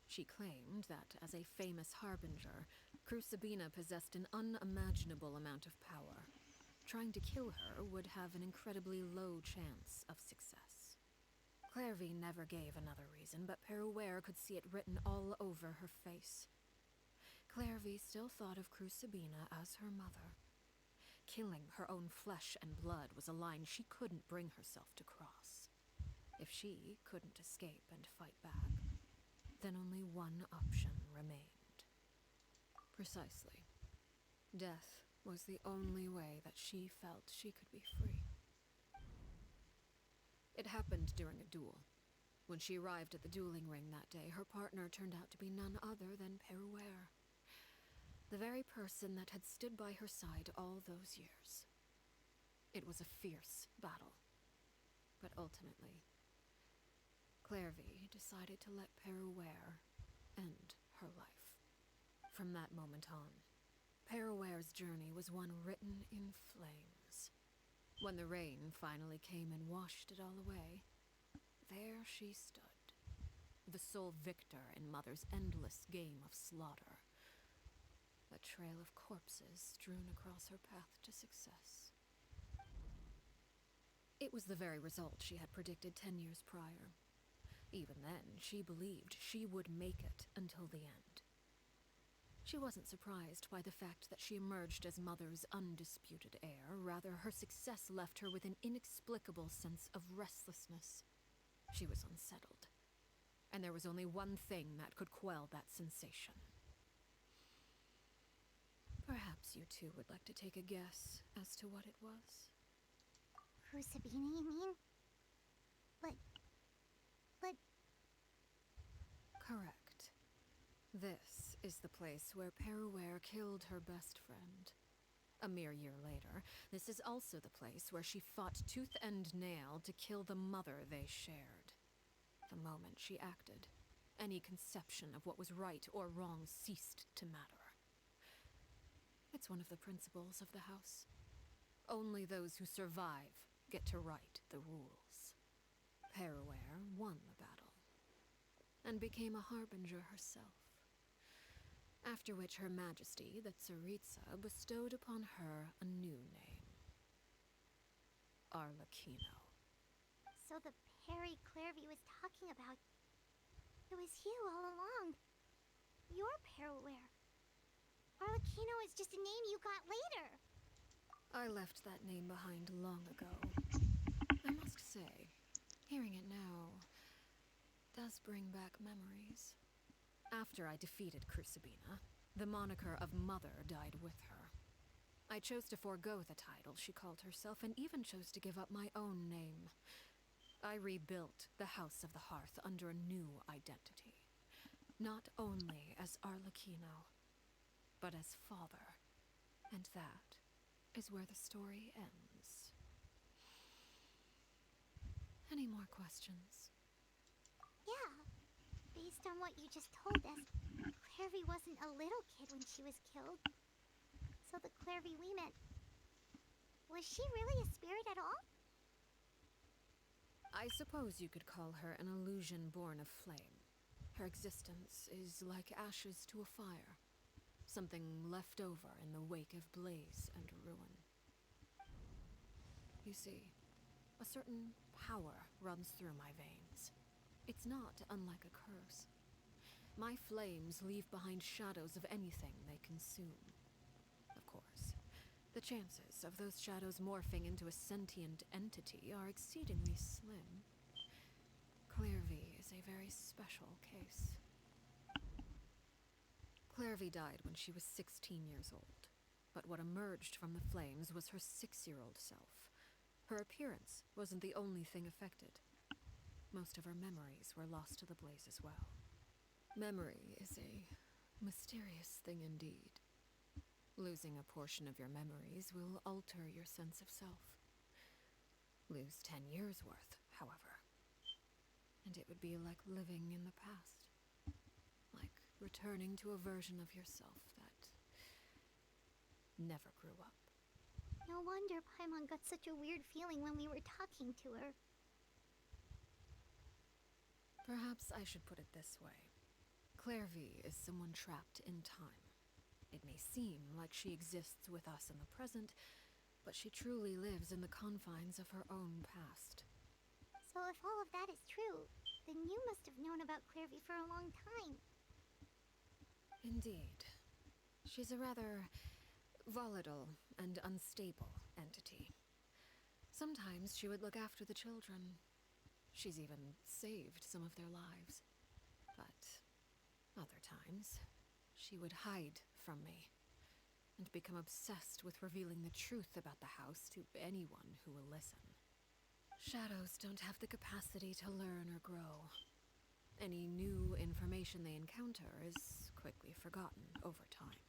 She claimed that, as a famous harbinger, Crucibina possessed an unimaginable amount of power. Trying to kill her would have an incredibly low chance of success. Clairvy never gave another reason, but Peruere could see it written all over her face. Clairvy still thought of Crucibina as her mother. Killing her own flesh and blood was a line she couldn't bring herself to cross. If she couldn't escape and fight back, then only one option remained. Precisely. Death was the only way that she felt she could be free. It happened during a duel. When she arrived at the dueling ring that day, her partner turned out to be none other than Peruere, the very person that had stood by her side all those years. It was a fierce battle, but ultimately, Clairvy decided to let Peruere end her life. From that moment on, Peruere's journey was one written in flames. When the rain finally came and washed it all away, there she stood, the sole victor in Mother's endless game of slaughter. A trail of corpses strewn across her path to success. It was the very result she had predicted 10 years prior. Even then, she believed she would make it until the end. She wasn't surprised by the fact that she emerged as Mother's undisputed heir. Rather, her success left her with an inexplicable sense of restlessness. She was unsettled, and there was only one thing that could quell that sensation. Perhaps you two would like to take a guess as to what it was? Sabina, you mean? But... Correct. This is the place where Peruere killed her best friend. A mere year later, this is also the place where she fought tooth and nail to kill the mother they shared. The moment she acted, any conception of what was right or wrong ceased to matter. It's one of the principles of the house. Only those who survive get to write the rules. Peruere won the battle, and became a harbinger herself. After which Her Majesty, the Tsaritsa, bestowed upon her a new name. Arlecchino. So the Perry Clairvy was talking about... It was you all along. You're Peruere. Arlecchino is just a name you got later. I left that name behind long ago. I must say, hearing it now does bring back memories. After I defeated Crucibina, the moniker of Mother died with her. I chose to forego the title she called herself, and even chose to give up my own name. I rebuilt the House of the Hearth under a new identity. Not only as Arlecchino, but as father. And that is where the story ends. Any more questions? Yeah. Based on what you just told us, Clairvy wasn't a little kid when she was killed. So the Clairvy we met... Was she really a spirit at all? I suppose you could call her an illusion born of flame. Her existence is like ashes to a fire. Something left over in the wake of blaze and ruin. You see, a certain power runs through my veins. It's not unlike a curse. My flames leave behind shadows of anything they consume. Of course, the chances of those shadows morphing into a sentient entity are exceedingly slim. Clairvy is a very special case. Clairvy died when she was 16 years old, but what emerged from the flames was her 6-year-old self. Her appearance wasn't the only thing affected. Most of her memories were lost to the blaze as well. Memory is a mysterious thing indeed. Losing a portion of your memories will alter your sense of self. Lose 10 years' worth, however, and it would be like living in the past. Like returning to a version of yourself that never grew up. No wonder Paimon got such a weird feeling when we were talking to her. Perhaps I should put it this way. Clairvy is someone trapped in time. It may seem like she exists with us in the present, but she truly lives in the confines of her own past. So if all of that is true, then you must have known about Clairvy for a long time. Indeed. She's a rather volatile and unstable entity. Sometimes she would look after the children. She's even saved some of their lives. But Other times, she would hide from me and become obsessed with revealing the truth about the house to anyone who will listen. Shadows don't have the capacity to learn or grow. Any new information they encounter is quickly forgotten over time.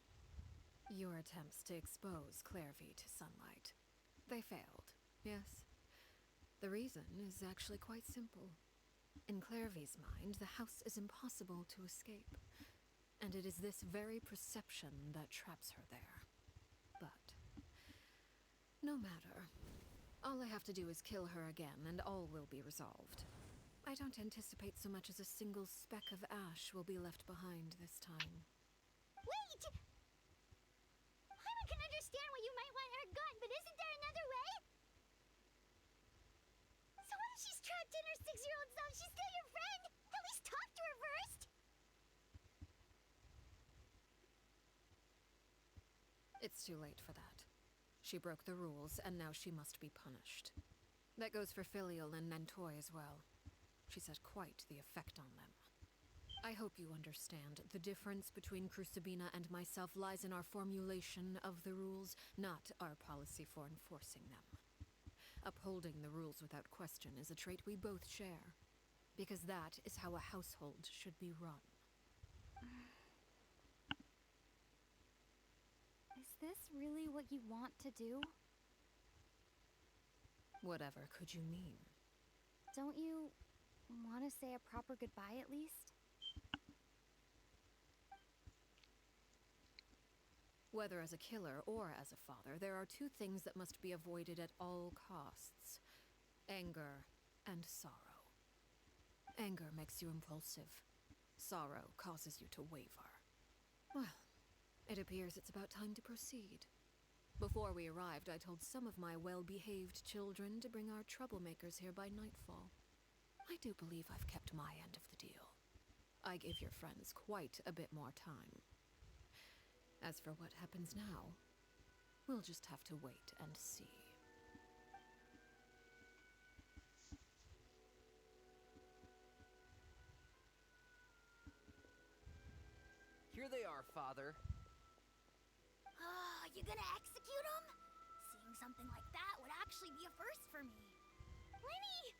Your attempts to expose Clairvy to sunlight, they failed, yes? The reason is actually quite simple. In Clairvy's mind, the house is impossible to escape, and it is this very perception that traps her there. But no matter. All I have to do is kill her again, and all will be resolved. I don't anticipate so much as a single speck of ash will be left behind this time. Wait! I can understand why you might want her gun, but isn't there another way? So what if she's trapped in her 6-year-old self? She's still your friend! At least talk to her first! It's too late for that. She broke the rules, and now she must be punished. That goes for Filial and Nantoy as well. She's had quite the effect on them. I hope you understand. The difference between Crucibina and myself lies in our formulation of the rules, not our policy for enforcing them. Upholding the rules without question is a trait we both share, because that is how a household should be run. Is this really what you want to do? Whatever could you mean? Don't you want to say a proper goodbye at least? Whether as a killer or as a father, there are two things that must be avoided at all costs: anger and sorrow. Anger makes you impulsive. Sorrow causes you to waver. Well, it appears it's about time to proceed. Before we arrived, I told some of my well-behaved children to bring our troublemakers here by nightfall. I do believe I've kept my end of the deal. I gave your friends quite a bit more time. As for what happens now, we'll just have to wait and see. Here they are, Father. Oh, you gonna execute him? Seeing something like that would actually be a first for me. Lenny!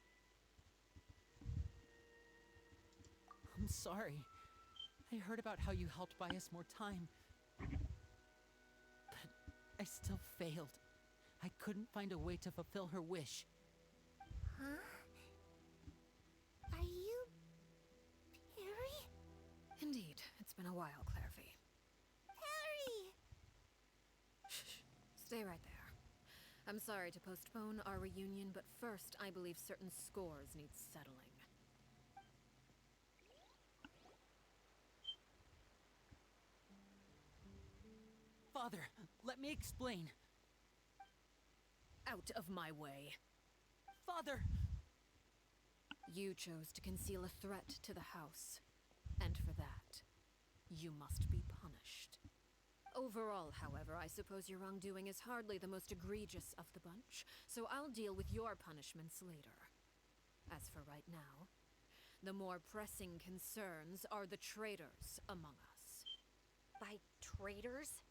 I'm sorry. I heard about how you helped buy us more time. But I still failed. I couldn't find a way to fulfill her wish. Huh? Are you... Perry? Indeed, it's been a while, Clairvy. Perry! Shh, stay right there. I'm sorry to postpone our reunion, but first I believe certain scores need settling. Father, let me explain. Out of my way. Father! You chose to conceal a threat to the house, and for that, you must be punished. Overall, however, I suppose your wrongdoing is hardly the most egregious of the bunch, so I'll deal with your punishments later. As for right now, the more pressing concerns are the traitors among us. By traitors?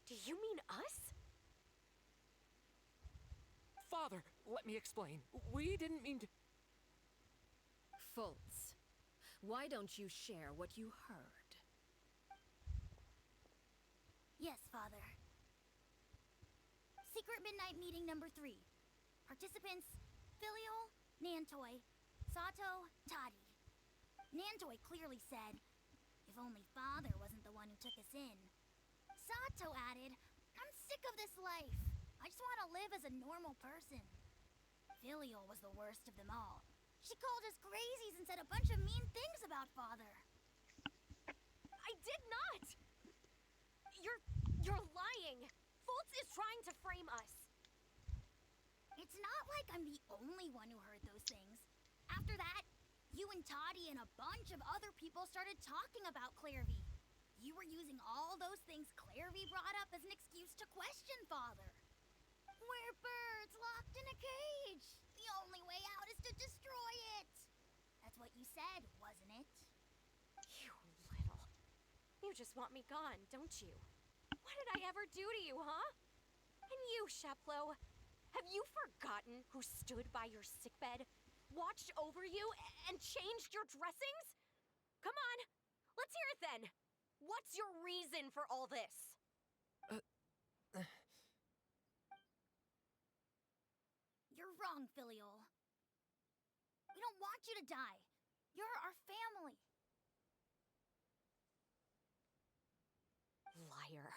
Do you mean us? Father, let me explain. We didn't mean to... Fultz, why don't you share what you heard? Yes, Father. Secret Midnight Meeting number 3. Participants, Filial, Nantoy, Sato, Toddy. Nantoy clearly said, if only Father wasn't the one who took us in. Sato added, I'm sick of this life. I just want to live as a normal person. Filial was the worst of them all. She called us crazies and said a bunch of mean things about Father. I did not! You're lying! Fultz is trying to frame us. It's not like I'm the only one who heard those things. After that, you and Toddy and a bunch of other people started talking about Clairvy. You were using all those things Clairvy brought up as an excuse to question Father. We're birds locked in a cage. The only way out is to destroy it. That's what you said, wasn't it? You little... You just want me gone, don't you? What did I ever do to you, huh? And you, Sheplo, have you forgotten who stood by your sickbed, watched over you, and changed your dressings? Come on, let's hear it then. What's your reason for all this? You're wrong, Filiol. We don't want you to die. You're our family. Liar.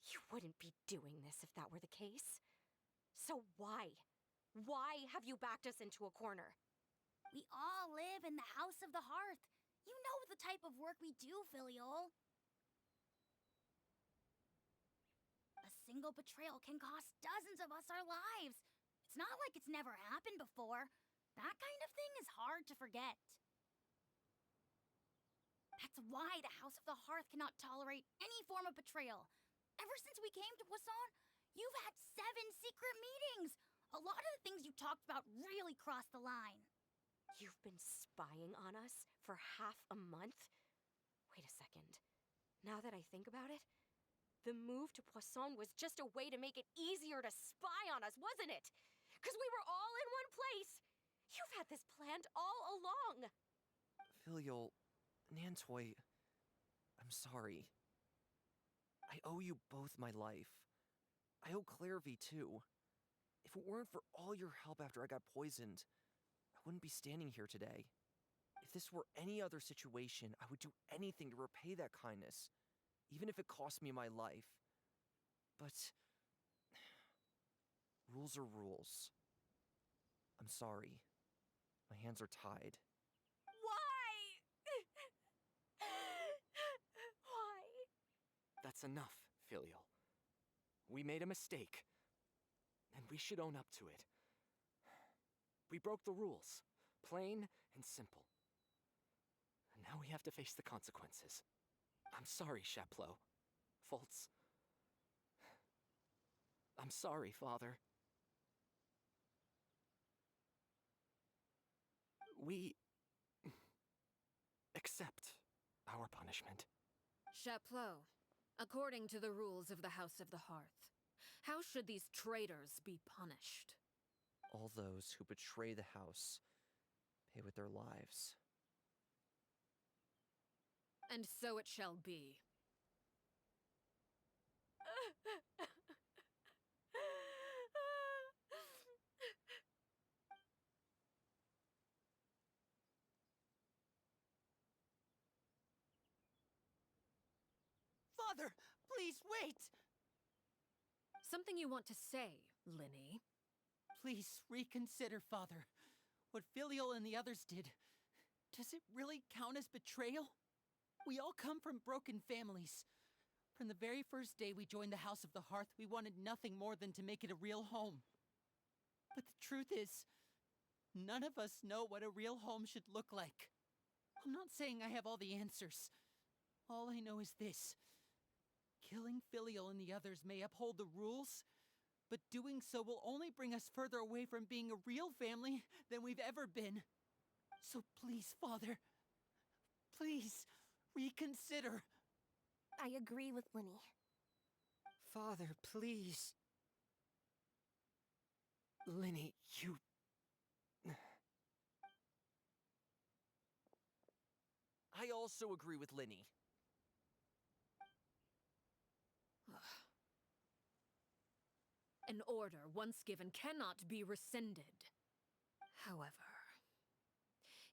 You wouldn't be doing this if that were the case. So why? Why have you backed us into a corner? We all live in the House of the Hearth. You know the type of work we do, Filiol. A single betrayal can cost dozens of us our lives. It's not like it's never happened before. That kind of thing is hard to forget. That's why the House of the Hearth cannot tolerate any form of betrayal. Ever since we came to Poisson, you've had 7 secret meetings. A lot of the things you talked about really crossed the line. You've been spying on us for half a month? Wait a second. Now that I think about it, the move to Poisson was just a way to make it easier to spy on us, wasn't it? Because we were all in one place. You've had this planned all along. Filial, Nantoy, I'm sorry. I owe you both my life. I owe Clairvy too. If it weren't for all your help after I got poisoned, I wouldn't be standing here today. If this were any other situation, I would do anything to repay that kindness, even if it cost me my life. But rules are rules. I'm sorry. My hands are tied. Why? Why? That's enough, Filial. We made a mistake, and we should own up to it. We broke the rules, plain and simple. And now we have to face the consequences. I'm sorry, Chaplo. Foltz. I'm sorry, Father. We accept our punishment. Chaplo, according to the rules of the House of the Hearth, how should these traitors be punished? All those who betray the house pay with their lives. And so it shall be. Father, please wait! Something you want to say, Linny? Please reconsider, Father. What Filial and the others did, does it really count as betrayal? We all come from broken families. From the very first day we joined the House of the Hearth, we wanted nothing more than to make it a real home. But the truth is, none of us know what a real home should look like. I'm not saying I have all the answers. All I know is this. Killing Filial and the others may uphold the rules, but doing so will only bring us further away from being a real family than we've ever been. So please, Father, please reconsider. I agree with Linny. Father, please. Linny, you... I also agree with Linny. An order once given cannot be rescinded. However,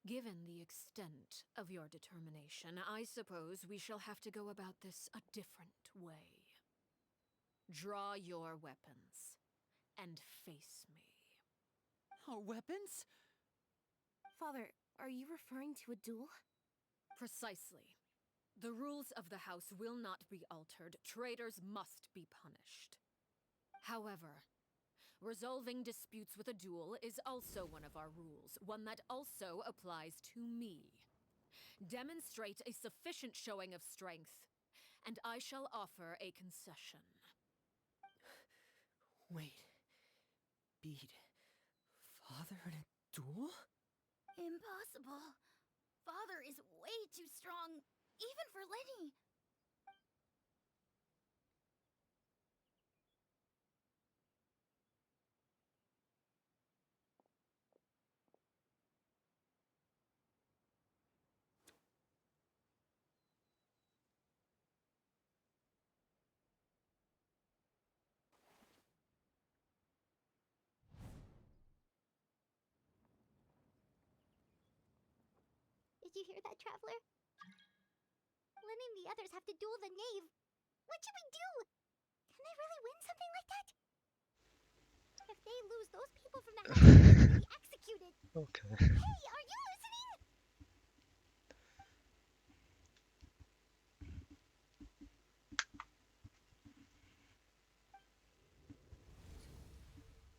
given the extent of your determination, I suppose we shall have to go about this a different way. Draw your weapons and face me. Our weapons? Father, are you referring to a duel? Precisely. The rules of the house will not be altered. Traitors must be punished. However, resolving disputes with a duel is also one of our rules, one that also applies to me. Demonstrate a sufficient showing of strength, and I shall offer a concession. Wait. Beat Father in a duel? Impossible. Father is way too strong, even for Linny. you hear that, Traveler? Letting the others have to duel the knave. What should we do? Can they really win something like that? If they lose, those people from the house are going to be executed. Okay. Hey, are you listening?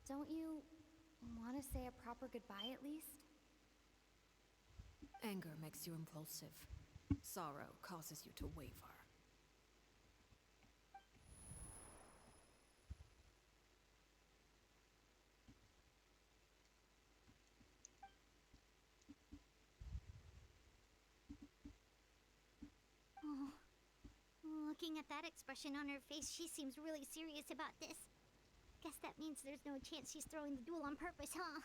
Don't you want to say a proper goodbye at least? Anger makes you impulsive. Sorrow causes you to waver. Oh, looking at that expression on her face, she seems really serious about this. Guess that means there's no chance she's throwing the duel on purpose, huh?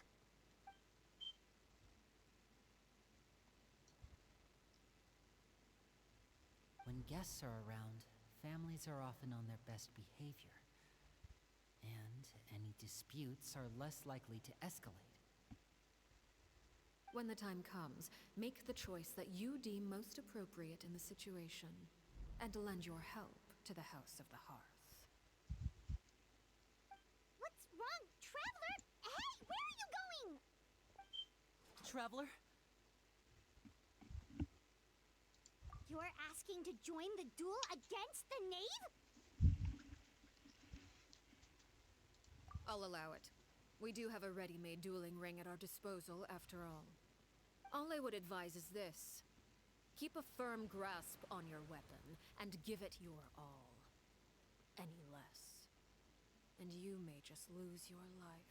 When guests are around, families are often on their best behavior. And any disputes are less likely to escalate. When the time comes, make the choice that you deem most appropriate in the situation, and lend your help to the House of the Hearth. What's wrong, Traveler? Hey, where are you going? Traveler? You're asking to join the duel against the knave? I'll allow it. We do have a ready-made dueling ring at our disposal, after all. All I would advise is this. Keep a firm grasp on your weapon, and give it your all. Any less, and you may just lose your life.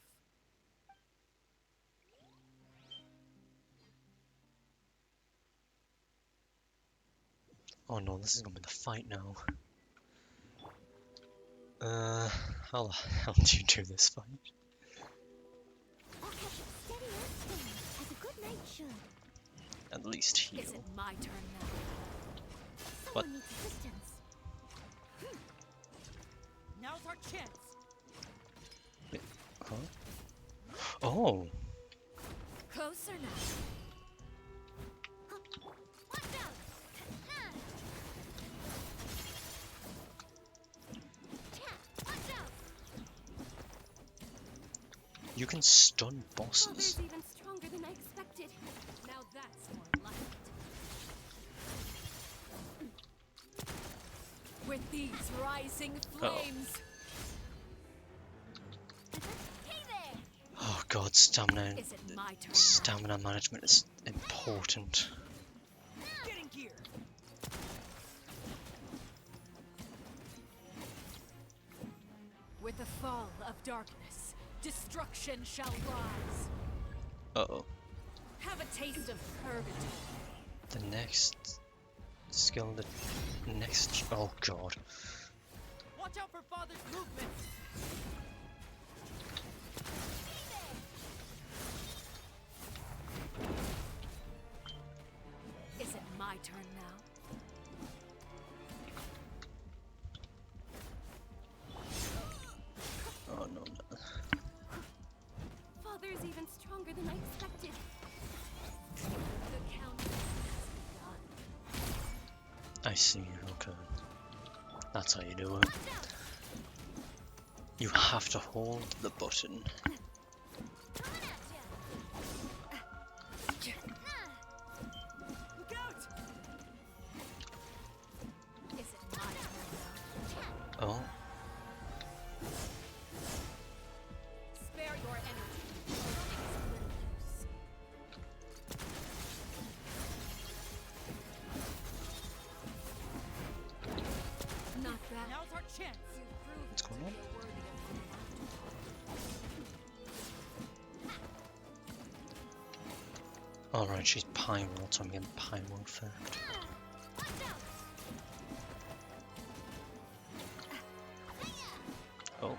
Oh no, this is gonna be the fight now. How the hell do you do this fight? I'll catch it steady and steady, as a good knight should. At least heal. Is it my turn now? What? Someone needs assistance. Now's our chance! Wait, huh? Oh! Closer now. Watch out! Watch out! You can stun bosses. Father's even stronger than I expected. Now that's more like it. With these rising flames. Hey there! Oh god, stamina. Is it my turn? Stamina management is important. Get in gear! With the fall of darkness, destruction shall rise. Uh-oh. Have a taste of purgatory. The next skill, the next... Oh god. Watch out for Father's movements! Is it my turn now? Oh no, no. Father's even stronger than I expected. The countess has begun. I see, okay. That's how you do it. You have to hold the button. Look out! Is it my turn now? Oh, Spare your energy. Not bad. Now's our chance! You've proven what's going to on? be a worthy opponent. Alright, she's Pyro, so I'm getting Pyro effect. Oh.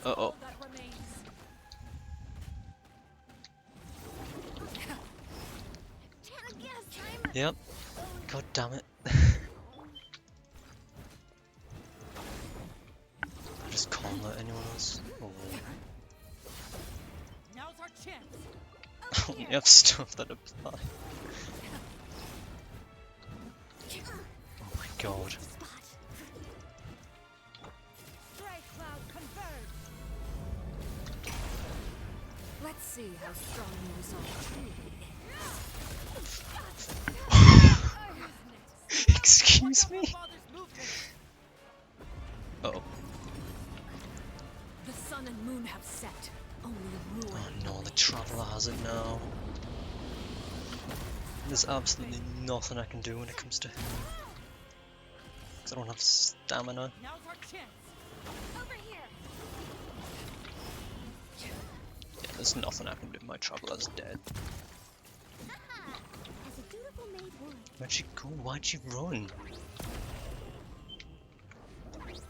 Uh-oh. That remains. Yep. God damn it. I just can't let anyone else. Oh. Now's our chance. I only have stuff that apply. Oh my god. Stray cloud converge. Let's see how strong you resolve Excuse me? Uh-oh. The sun and moon have set. Only ruin. Oh no, the Traveler has it now. There's absolutely nothing I can do when it comes to him. Because I don't have stamina. Now's our chance. Over here. Yeah, there's nothing I can do. My Traveler's dead. As a dutiful maid would. Where'd she go? Why'd she run?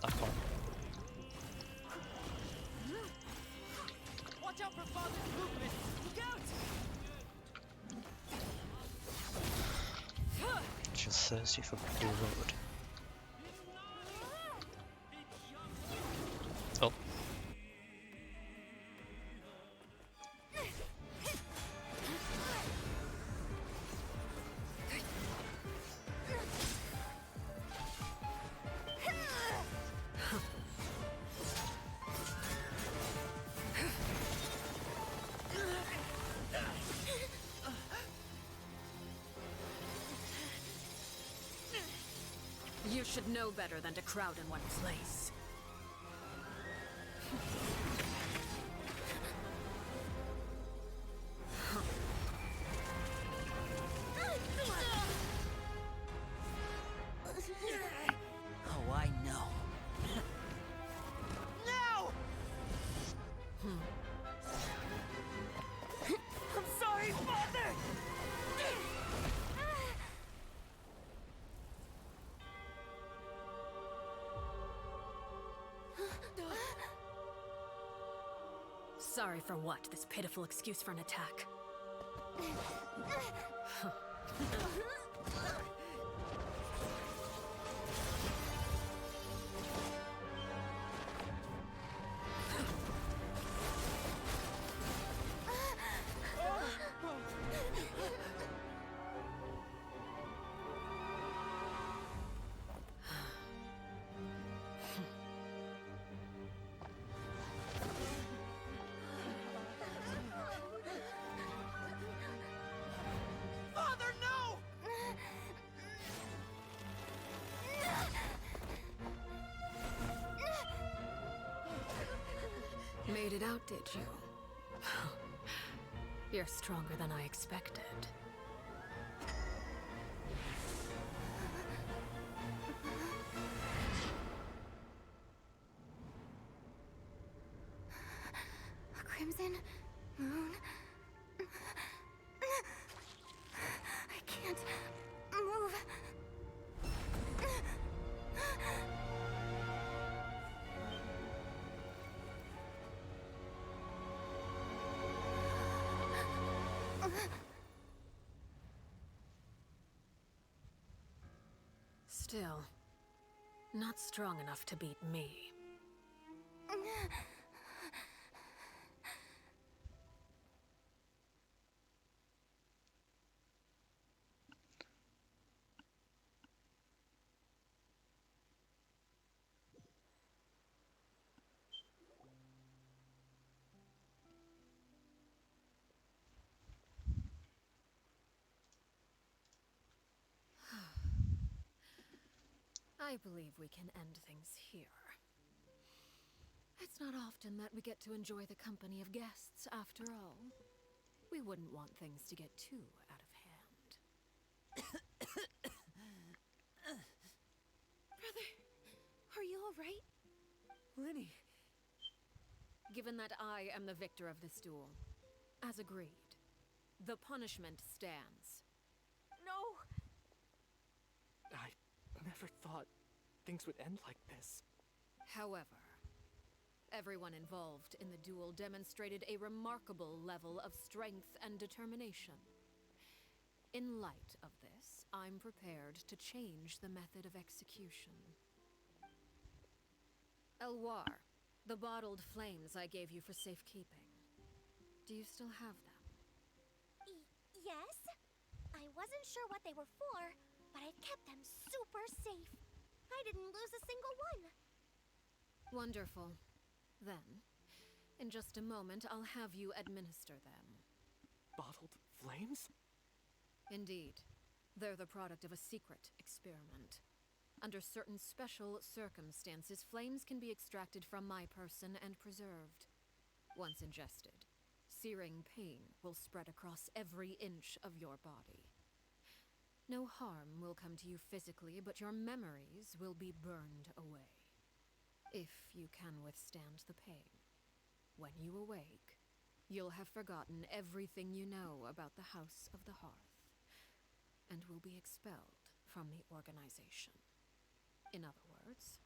I can't. Watch out for father's movement. Look out. She's thirsty for blood. Oh. You should know better than to crowd in one place. Oh, I know. No! I'm sorry, father! Sorry for what? This pitiful excuse for an attack. Father, no! Made it out, did you? You're stronger than I expected. A crimson moon. I can't move. Still, not strong enough to beat me. I believe we can end things here. It's not often that we get to enjoy the company of guests, after all. We wouldn't want things to get too out of hand. Brother, are you all right? Linny. Given that I am the victor of this duel, as agreed, the punishment stands. No! I never thought things would end like this. However, Everyone involved in the duel demonstrated a remarkable level of strength and determination. In light of this, I'm prepared to change the method of execution. Elwar, the bottled flames I gave you for safekeeping. Do you still have them? Yes? I wasn't sure what they were for, but I've kept them super safe. I didn't lose a single one. Wonderful. Then, in just a moment, I'll have you administer them. Bottled flames? Indeed. They're the product of a secret experiment. Under certain special circumstances, flames can be extracted from my person and preserved. Once ingested, searing pain will spread across every inch of your body. No harm will come to you physically, but your memories will be burned away. If you can withstand the pain. When you awake, you'll have forgotten everything you know about the House of the Hearth, and will be expelled from the organization. In other words,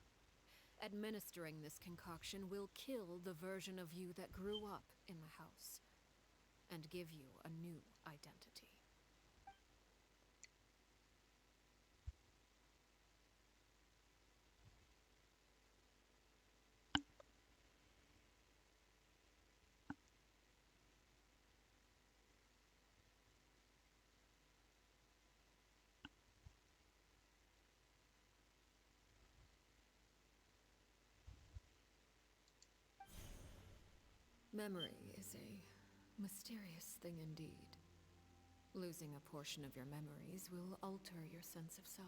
administering this concoction will kill the version of you that grew up in the house, and give you a new identity. Memory is a mysterious thing indeed. Losing a portion of your memories will alter your sense of self.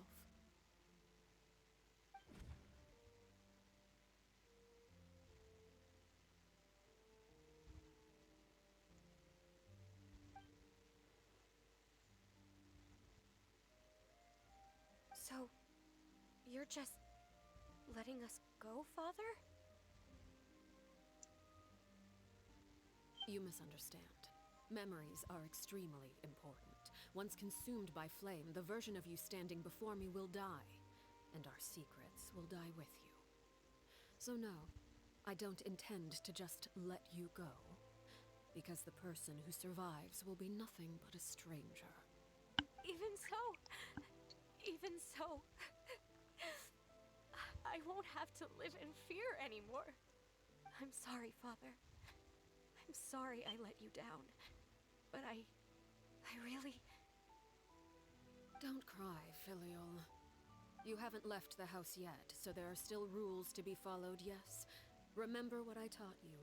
So, you're just letting us go, Father? You misunderstand. Memories are extremely important. Once consumed by flame, the version of you standing before me will die, and our secrets will die with you. So no, I don't intend to just let you go, because the person who survives will be nothing but a stranger. Even so, I won't have to live in fear anymore. I'm sorry, Father. I'm sorry I let you down. But I really... Don't cry, Filial. You haven't left the house yet, so there are still rules to be followed, yes? Remember what I taught you.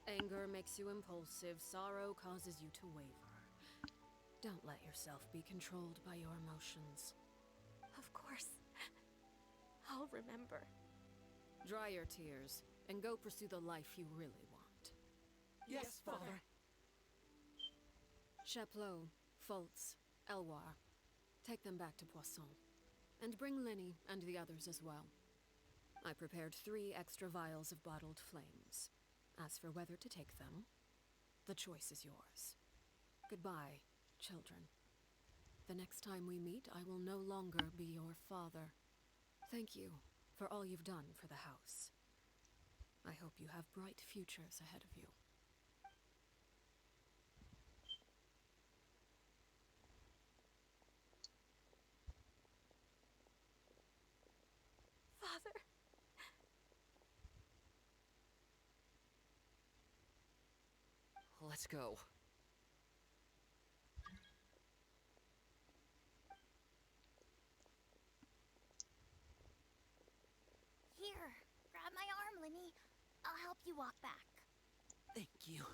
Anger makes you impulsive, sorrow causes you to waver. Don't let yourself be controlled by your emotions. Of course. I'll remember. Dry your tears, and go pursue the life you really want. Yes, Father. Chaplot, Foltz, Elwar. Take them back to Poisson. And bring Linny and the others as well. I prepared 3 extra vials of bottled flames. As for whether to take them, the choice is yours. Goodbye, children. The next time we meet, I will no longer be your father. Thank you for all you've done for the house. I hope you have bright futures ahead of you. Father. Let's go. Here, grab my arm, Linny. I'll help you walk back. Thank you.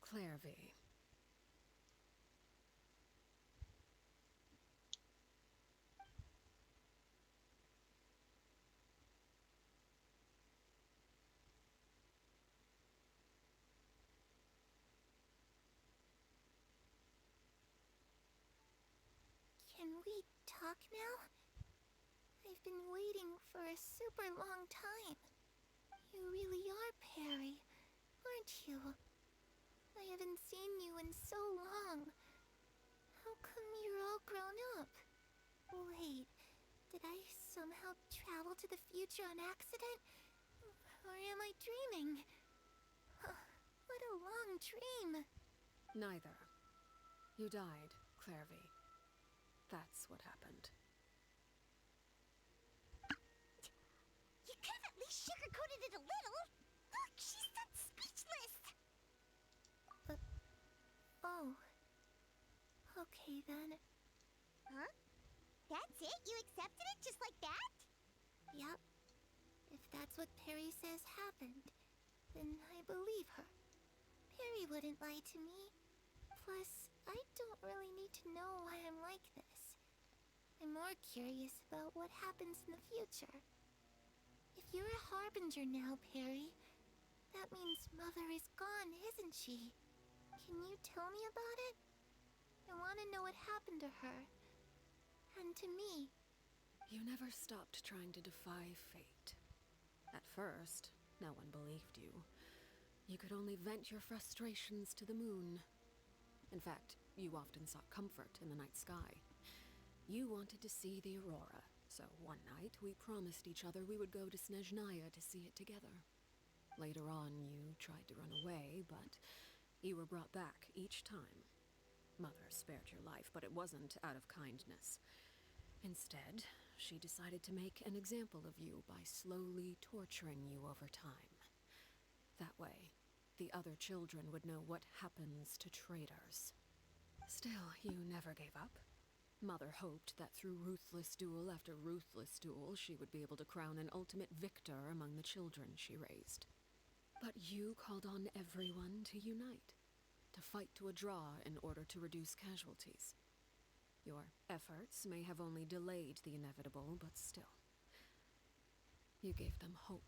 Clairvy. Can we talk now? I've been waiting for a super long time. You really are Perry, aren't you? I haven't seen you in so long. How come you're all grown up? Wait, Did I somehow travel to the future on accident? Or am I dreaming? What a long dream. Neither. You died, Clairvy. That's what happened. You could have at least sugarcoated it a little. Look, she's done speechless. Oh. Okay then. Huh? That's it? You accepted it just like that? Yep. If that's what Perry says happened, then I believe her. Perry wouldn't lie to me. Plus, I don't really need to know why I'm like this. I'm more curious about what happens in the future. If you're a harbinger now, Perry, that means Mother is gone, isn't she? Can you tell me about it? I want to know what happened to her. And to me. You never stopped trying to defy fate. At first, no one believed you. You could only vent your frustrations to the moon. In fact, you often sought comfort in the night sky. You wanted to see the aurora, so one night we promised each other we would go to Snezhnaya to see it together. Later on, you tried to run away, but you were brought back each time. Mother spared your life, but it wasn't out of kindness. Instead, she decided to make an example of you by slowly torturing you over time. That way, the other children would know what happens to traitors. Still, you never gave up. Mother hoped that through ruthless duel after ruthless duel, she would be able to crown an ultimate victor among the children she raised. But you called on everyone to unite, to fight to a draw in order to reduce casualties. Your efforts may have only delayed the inevitable, but still. You gave them hope.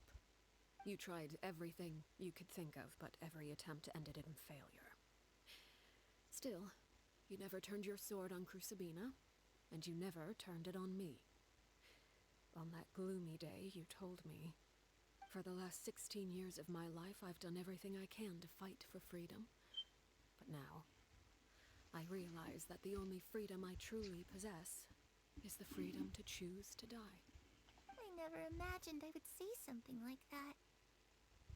You tried everything you could think of, but every attempt ended in failure. Still, you never turned your sword on Crucibina, and you never turned it on me. On that gloomy day, you told me, "For the last 16 years of my life, I've done everything I can to fight for freedom. But now, I realize that the only freedom I truly possess is the freedom to choose to die." I never imagined I would say something like that.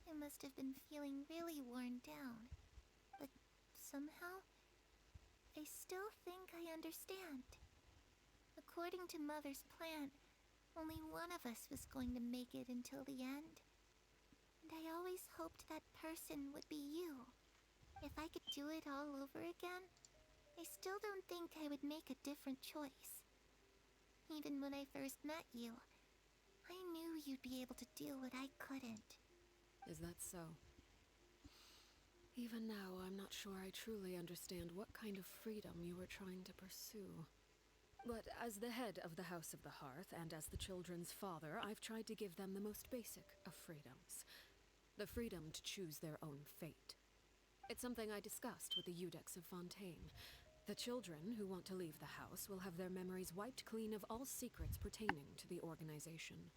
I must have been feeling really worn down. But somehow, I still think I understand. According to Mother's plan, only one of us was going to make it until the end. And I always hoped that person would be you. If I could do it all over again, I still don't think I would make a different choice. Even when I first met you, I knew you'd be able to do what I couldn't. Is that so? Even now, I'm not sure I truly understand what kind of freedom you were trying to pursue. But as the head of the House of the Hearth, and as the children's father, I've tried to give them the most basic of freedoms. The freedom to choose their own fate. It's something I discussed with the Eudex of Fontaine. The children who want to leave the house will have their memories wiped clean of all secrets pertaining to the organization.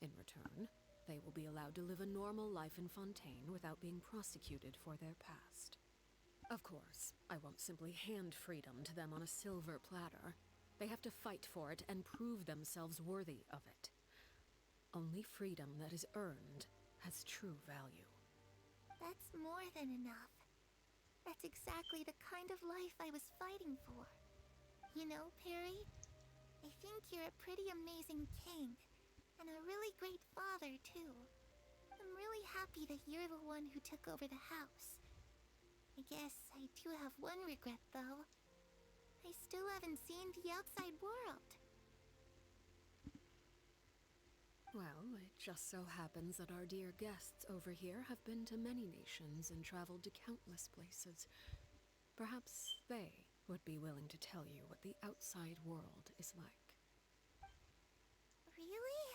In return, they will be allowed to live a normal life in Fontaine without being prosecuted for their past. Of course, I won't simply hand freedom to them on a silver platter. They have to fight for it and prove themselves worthy of it. Only freedom that is earned has true value. That's more than enough. That's exactly the kind of life I was fighting for. You know, Perry, I think you're a pretty amazing king, and a really great father, too. I'm really happy that you're the one who took over the house. I guess I do have one regret, though. I still haven't seen the outside world. Well, it just so happens that our dear guests over here have been to many nations and traveled to countless places. Perhaps they would be willing to tell you what the outside world is like. Really?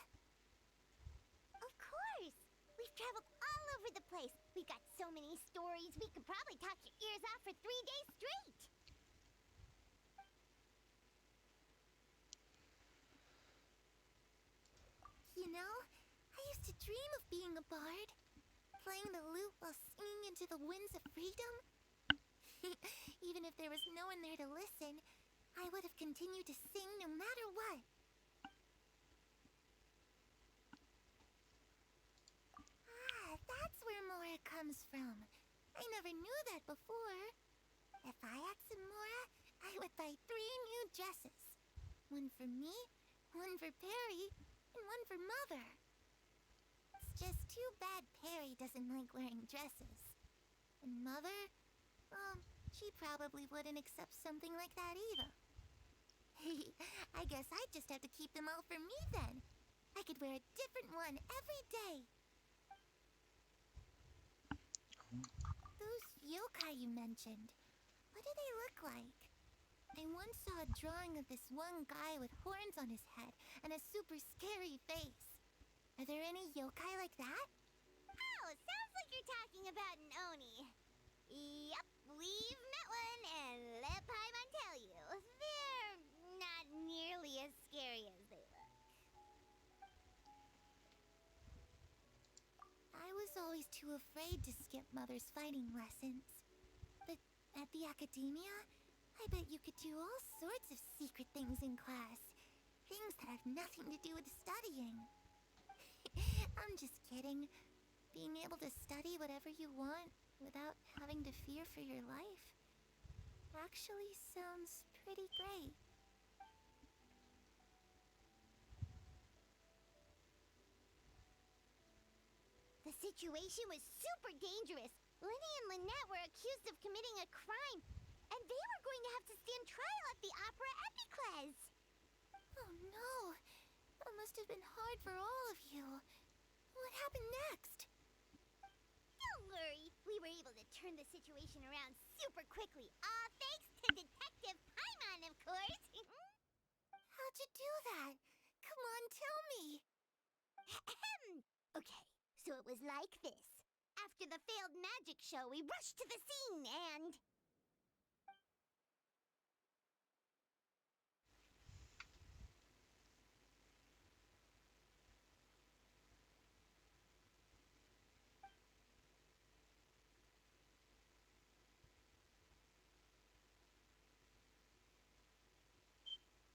Of course! We've traveled all over the place. We've got so many stories, we could probably talk your ears off for 3 days straight. You know, I used to dream of being a bard. Playing the lute while singing into the winds of freedom. Even if there was no one there to listen, I would have continued to sing no matter what. that comes from. I never knew that before. If I had some more, I would buy 3 new dresses. One for me, one for Perry, and one for Mother. It's just too bad Perry doesn't like wearing dresses. And Mother, well, she probably wouldn't accept something like that either. I guess I'd just have to keep them all for me then. I could wear a different one every day. Those yokai you mentioned, what do they look like? I once saw a drawing of this one guy with horns on his head and a super scary face. Are there any yokai like that? Oh, sounds like you're talking about an Oni. Yup, we've met one, and let Paimon tell you, they're not nearly as scary as they look. I was always too afraid to skip Mother's fighting lessons. But at the academia, I bet you could do all sorts of secret things in class. Things that have nothing to do with studying. I'm just kidding. Being able to study whatever you want without having to fear for your life actually sounds pretty great. The situation was super dangerous. Lenny and Lynette were accused of committing a crime, and they were going to have to stand trial at the Opera Epicles. Oh no! That must have been hard for all of you. What happened next? Don't worry, we were able to turn the situation around super quickly, all thanks to Detective Paimon, of course. How'd you do that? Come on, tell me. Okay, so it was like this. After the failed magic show, we rushed to the scene and...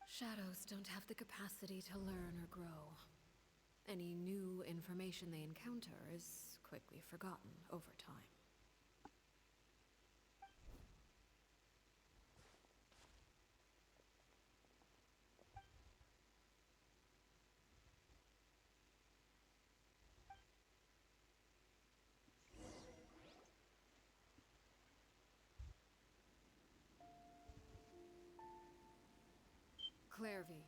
Shadows don't have the capacity to learn or grow. Any new information they encounter is quickly forgotten over time. Clairvy,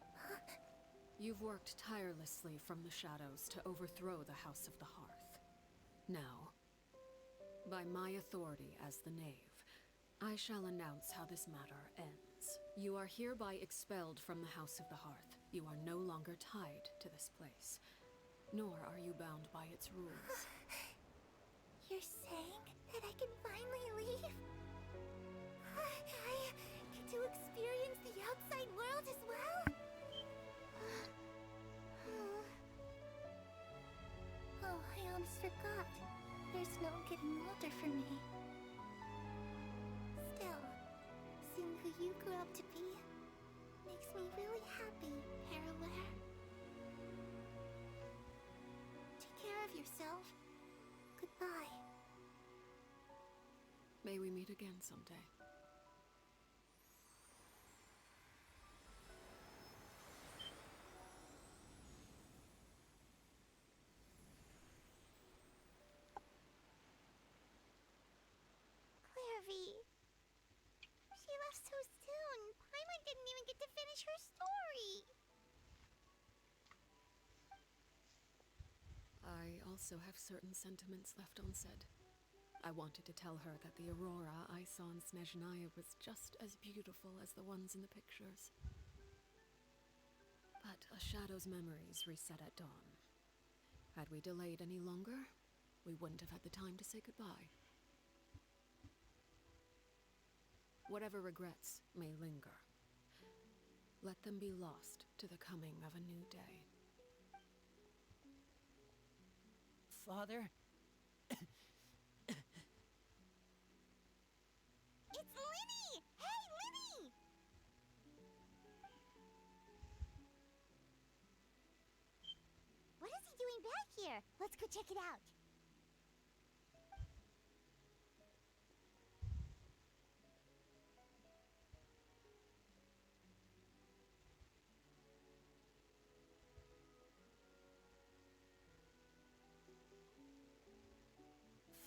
you've worked tirelessly from the shadows to overthrow the House of the Hearth. Now, by my authority as the Knave, I shall announce how this matter ends. You are hereby expelled from the House of the Hearth. You are no longer tied to this place, nor are you bound by its rules. You're saying that I can finally leave? I get to experience the outside world as well? Oh, I almost forgot. There's no getting older for me. Still, seeing who you grew up to be makes me really happy, Parallare. Take care of yourself. Goodbye. May we meet again someday. Clairvy. She left so soon. Paimon didn't even get to finish her story. I also have certain sentiments left unsaid. I wanted to tell her that the aurora I saw in Snezhnaya was just as beautiful as the ones in the pictures. But a shadow's memories reset at dawn. Had we delayed any longer, we wouldn't have had the time to say goodbye. Whatever regrets may linger, let them be lost to the coming of a new day. Father? It's Linny! Hey, Linny! What is he doing back here? Let's go check it out.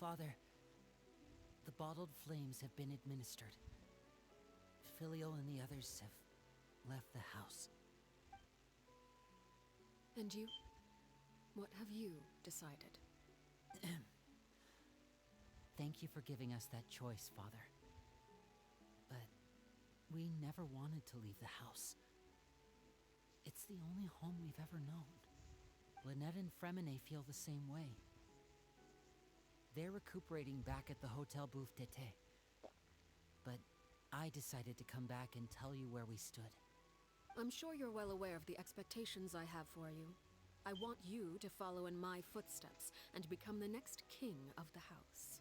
Father, the bottled flames have been administered. Filio and the others have left the house. And you? What have you decided? Thank you for giving us that choice, Father. But we never wanted to leave the house. It's the only home we've ever known. Lynette and Fremine feel the same way. They're recuperating back at the Hotel Bouffe d'été. But I decided to come back and tell you where we stood. I'm sure you're well aware of the expectations I have for you. I want you to follow in my footsteps and become the next king of the house.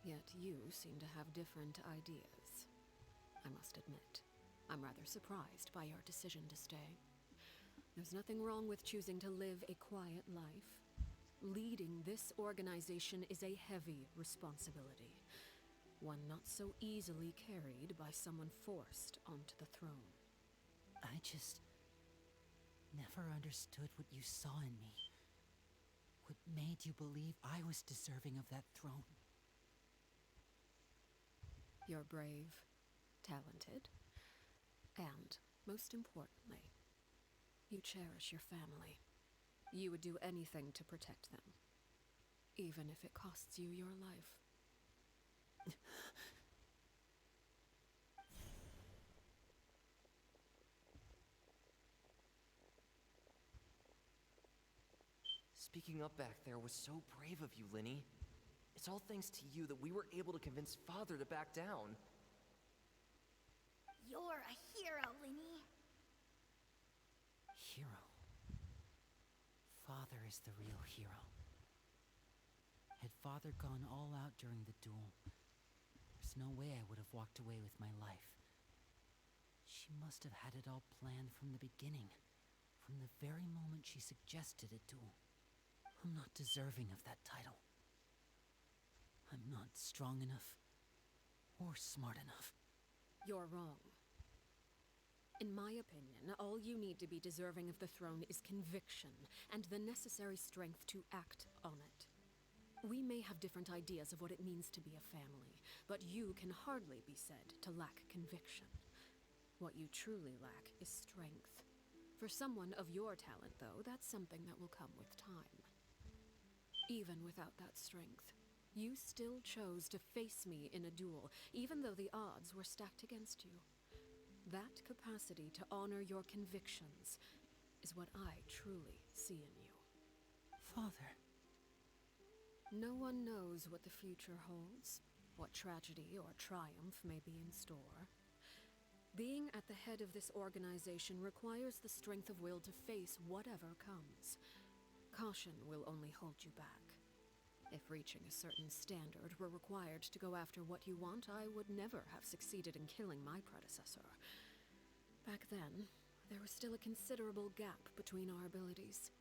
Yet you seem to have different ideas. I must admit, I'm rather surprised by your decision to stay. There's nothing wrong with choosing to live a quiet life. Leading this organization is a heavy responsibility, one not so easily carried by someone forced onto the throne. I just never understood what you saw in me. What made you believe I was deserving of that throne? You're brave, talented, and, most importantly, you cherish your family. You would do anything to protect them, even if it costs you your life. Speaking up back there was so brave of you, Linny. It's all thanks to you that we were able to convince Father to back down. You're a hero, Linny. Hero. Father is the real hero. Had Father gone all out during the duel, there's no way I would have walked away with my life. She must have had it all planned from the beginning, from the very moment she suggested a duel. I'm not deserving of that title. I'm not strong enough or smart enough. You're wrong. In my opinion, all you need to be deserving of the throne is conviction and the necessary strength to act on it. We may have different ideas of what it means to be a family, but you can hardly be said to lack conviction. What you truly lack is strength. For someone of your talent, though, that's something that will come with time. Even without that strength, you still chose to face me in a duel, even though the odds were stacked against you. That capacity to honor your convictions is what I truly see in you. Father. No one knows what the future holds, what tragedy or triumph may be in store. Being at the head of this organization requires the strength of will to face whatever comes. Caution will only hold you back. If reaching a certain standard were required to go after what you want, I would never have succeeded in killing my predecessor. Back then, there was still a considerable gap between our abilities.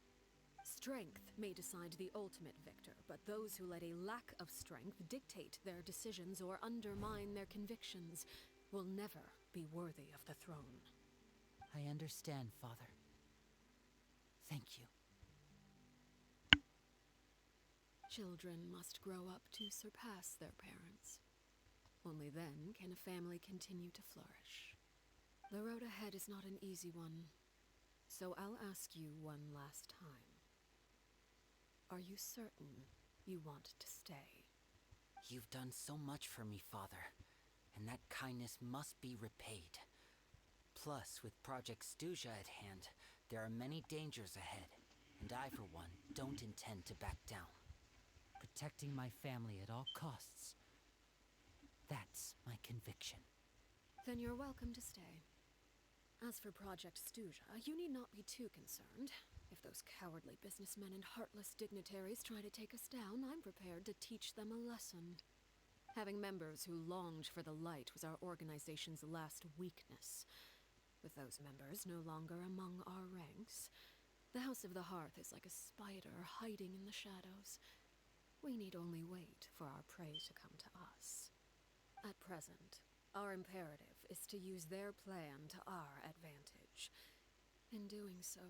Strength may decide the ultimate victor, but those who let a lack of strength dictate their decisions or undermine their convictions will never be worthy of the throne. I understand, Father. Thank you. Children must grow up to surpass their parents. Only then can a family continue to flourish. The road ahead is not an easy one, so I'll ask you one last time. Are you certain you want to stay? You've done so much for me, Father, and that kindness must be repaid. Plus, with Project Stuja at hand, there are many dangers ahead, and I, for one, don't intend to back down. Protecting my family at all costs. That's my conviction. Then you're welcome to stay. As for Project Stuja, you need not be too concerned. If those cowardly businessmen and heartless dignitaries try to take us down, I'm prepared to teach them a lesson. Having members who longed for the light was our organization's last weakness. With those members no longer among our ranks, the House of the Hearth is like a spider hiding in the shadows. We need only wait for our prey to come to us. At present, our imperative is to use their plan to our advantage. In doing so,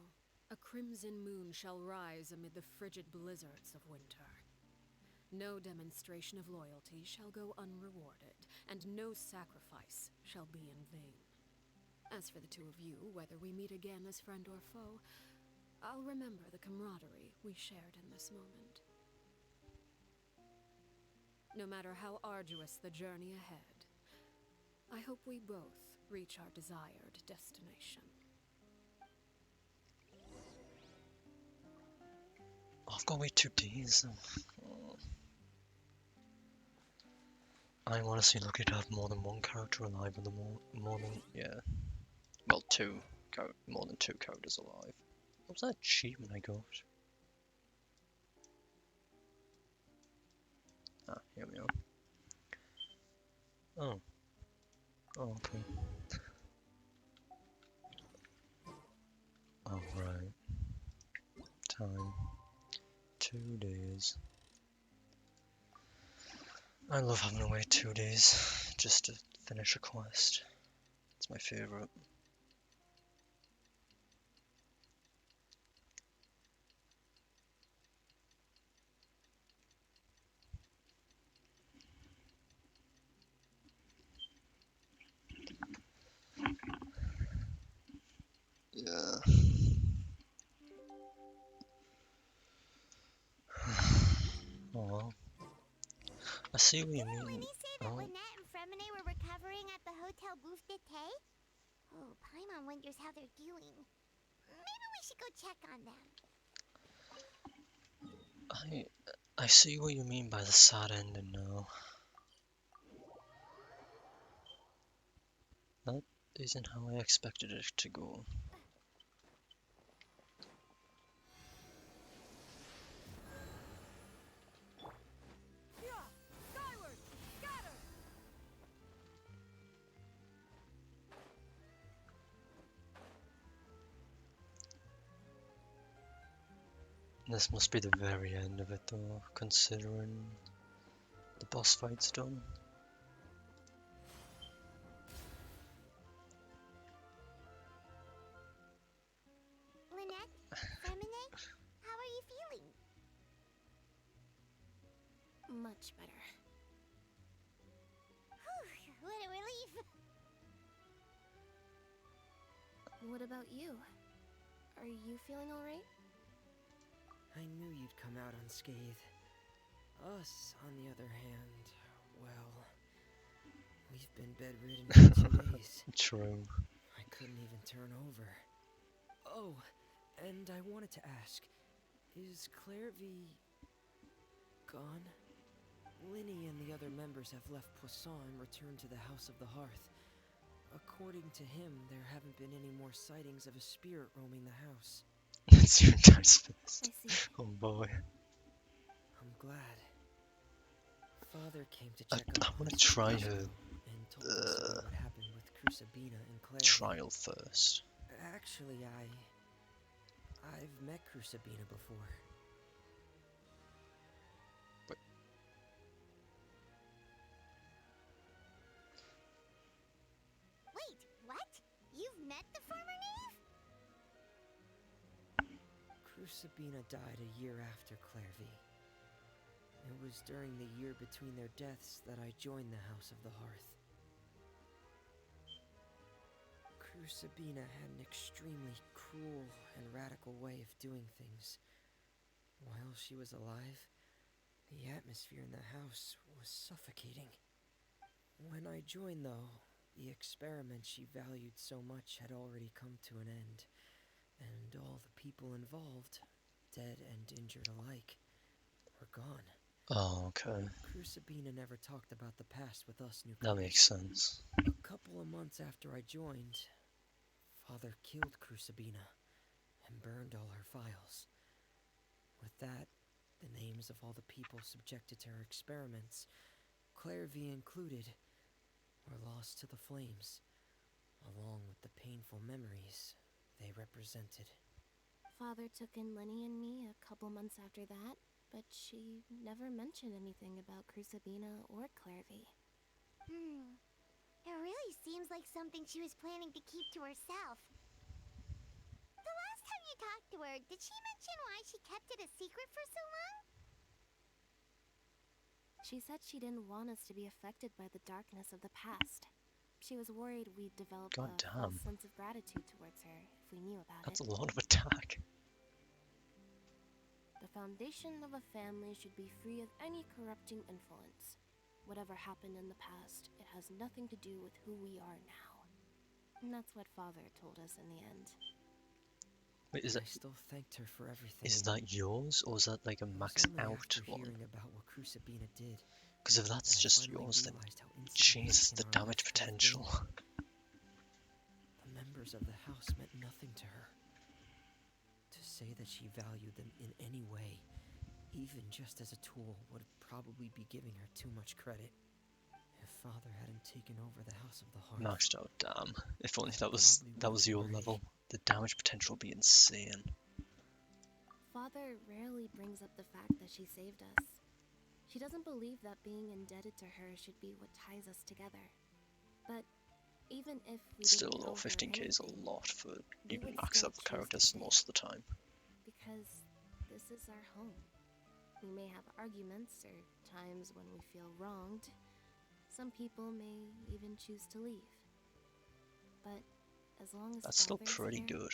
a crimson moon shall rise amid the frigid blizzards of winter. No demonstration of loyalty shall go unrewarded, and no sacrifice shall be in vain. As for the two of you, whether we meet again as friend or foe, I'll remember the camaraderie we shared in this moment. No matter how arduous the journey ahead, I hope we both reach our desired destination. I've got to wait 2 days. I honestly lucky to have more than one character alive and more than, yeah. Well, more than 2 characters alive. What was that achievement I got? Ah, here we are. Oh. Oh, okay. Alright. Time. 2 days. I love having to wait 2 days just to finish a quest. It's my favorite. Yeah. Oh well. I see what you mean. Lenny say that Lynette and Fremine were recovering at the Hotel Booth d'été? Oh, Paimon wonders how they're doing. Maybe we should go check on them. I see what you mean by the sad ending now. That isn't how I expected it to go. This must be the very end of it though, considering the boss fight's done. Lynette, Fremine, how are you feeling? Much better. Whew, what a relief. What about you? Are you feeling alright? I knew you'd come out unscathed. Us, on the other hand, well, we've been bedridden for 2 days. True. I couldn't even turn over. Oh, and I wanted to ask, is Clairvy gone? Linny and the other members have left Poisson and returned to the House of the Hearth. According to him, there haven't been any more sightings of a spirit roaming the house. It's your dice fist. Oh boy. I'm glad. Father came to check up. I want to try her and told us about what happened with Crucibina and Claire. trial first. Actually, I've met Crucibina before. Wait, what? You've met the former knave? Crucibina died a year after Clairvy. It was during the year between their deaths that I joined the House of the Hearth. Crucibina had an extremely cruel and radical way of doing things. While she was alive, the atmosphere in the house was suffocating. When I joined, though, the experiment she valued so much had already come to an end, and all the people involved, dead and injured alike, were gone. Oh, okay. Crucibina never talked about the past with us newcomers. That makes sense. A couple of months after I joined, Father killed Crucibina and burned all her files. With that, the names of all the people subjected to her experiments, Clairvy included, were lost to the flames, along with the painful memories they represented. Father took in Lenny and me a couple months after that, but she never mentioned anything about Crucibina or Clairvy. It really seems like something she was planning to keep to herself. The last time you talked to her, did she mention why she kept it a secret for so long? She said she didn't want us to be affected by the darkness of the past. She was worried we'd develop God a damn. false sense of gratitude towards her if we knew about That's it. a lot of attack. The foundation of a family should be free of any corrupting influence. Whatever happened in the past, it has nothing to do with who we are now. And that's what Father told us in the end. Wait, is I that, still thanked her for everything. is that yours, or is that like a It was max only out after one? hearing about what Crucibina did Because if that's that I just finally yours, then realized how Jesus, insignificant the our damage lives could have potential. been. The members of the house meant nothing to her. To say that she valued them in any way, even just as a tool, would probably be giving her too much credit. If Father hadn't taken over the House of the Hearth, Maxed out, damn. If only I that was probably your would've been level. The damage potential would be insane. Father rarely brings up the fact that she saved us. She doesn't believe that being indebted to her should be what ties us together. But even if we Still didn't though, owe her 15k is a anything, lot for we even would max still up choose to characters stay. most of the time. Because this is our home. We may have arguments or times when we feel wronged. Some people may even choose to leave. But as long as That's still Father's pretty here, good,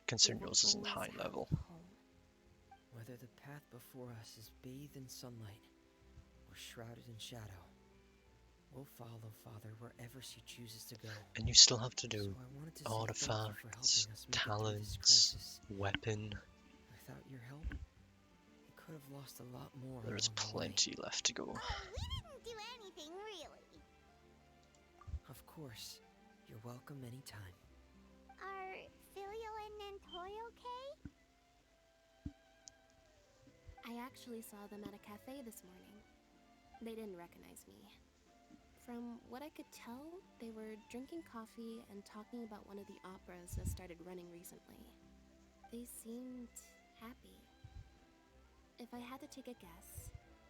considering we will yours isn't always high have level. home. whether the path before us is bathed in sunlight or shrouded in shadow, we'll follow Father wherever she chooses to go. And you still have to do So I wanted to say thank you for artifacts, helping us make it through this talents, crisis. weapon. Without your help, we could have lost a lot more. There's along the way. plenty left to go. Oh, we didn't do anything, really. Of course, you're welcome anytime. Are Filio and Nantoy okay? I actually saw them at a cafe this morning. They didn't recognize me. From what I could tell, they were drinking coffee and talking about one of the operas that started running recently. They seemed happy. If I had to take a guess,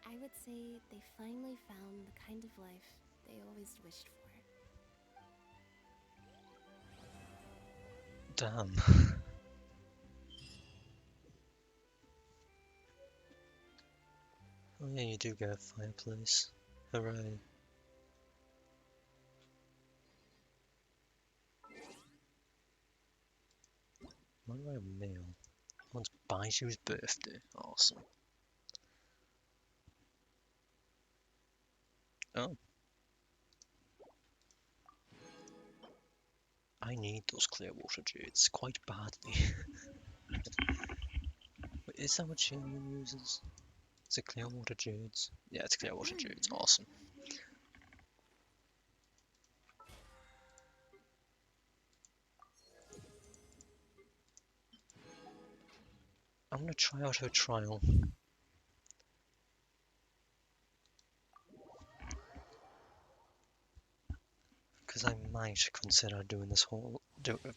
I would say they finally found the kind of life they always wished for. Damn. Oh yeah, you do get a fireplace. Hooray. Why do I have mail? One's Baishu's birthday. Awesome. Oh. I need those clear water jades quite badly. Wait, is that what Shannon uses? Is it clear water jades? Yeah, it's clear water jades. Awesome. I'm gonna try out her trial. Because I might consider doing this whole,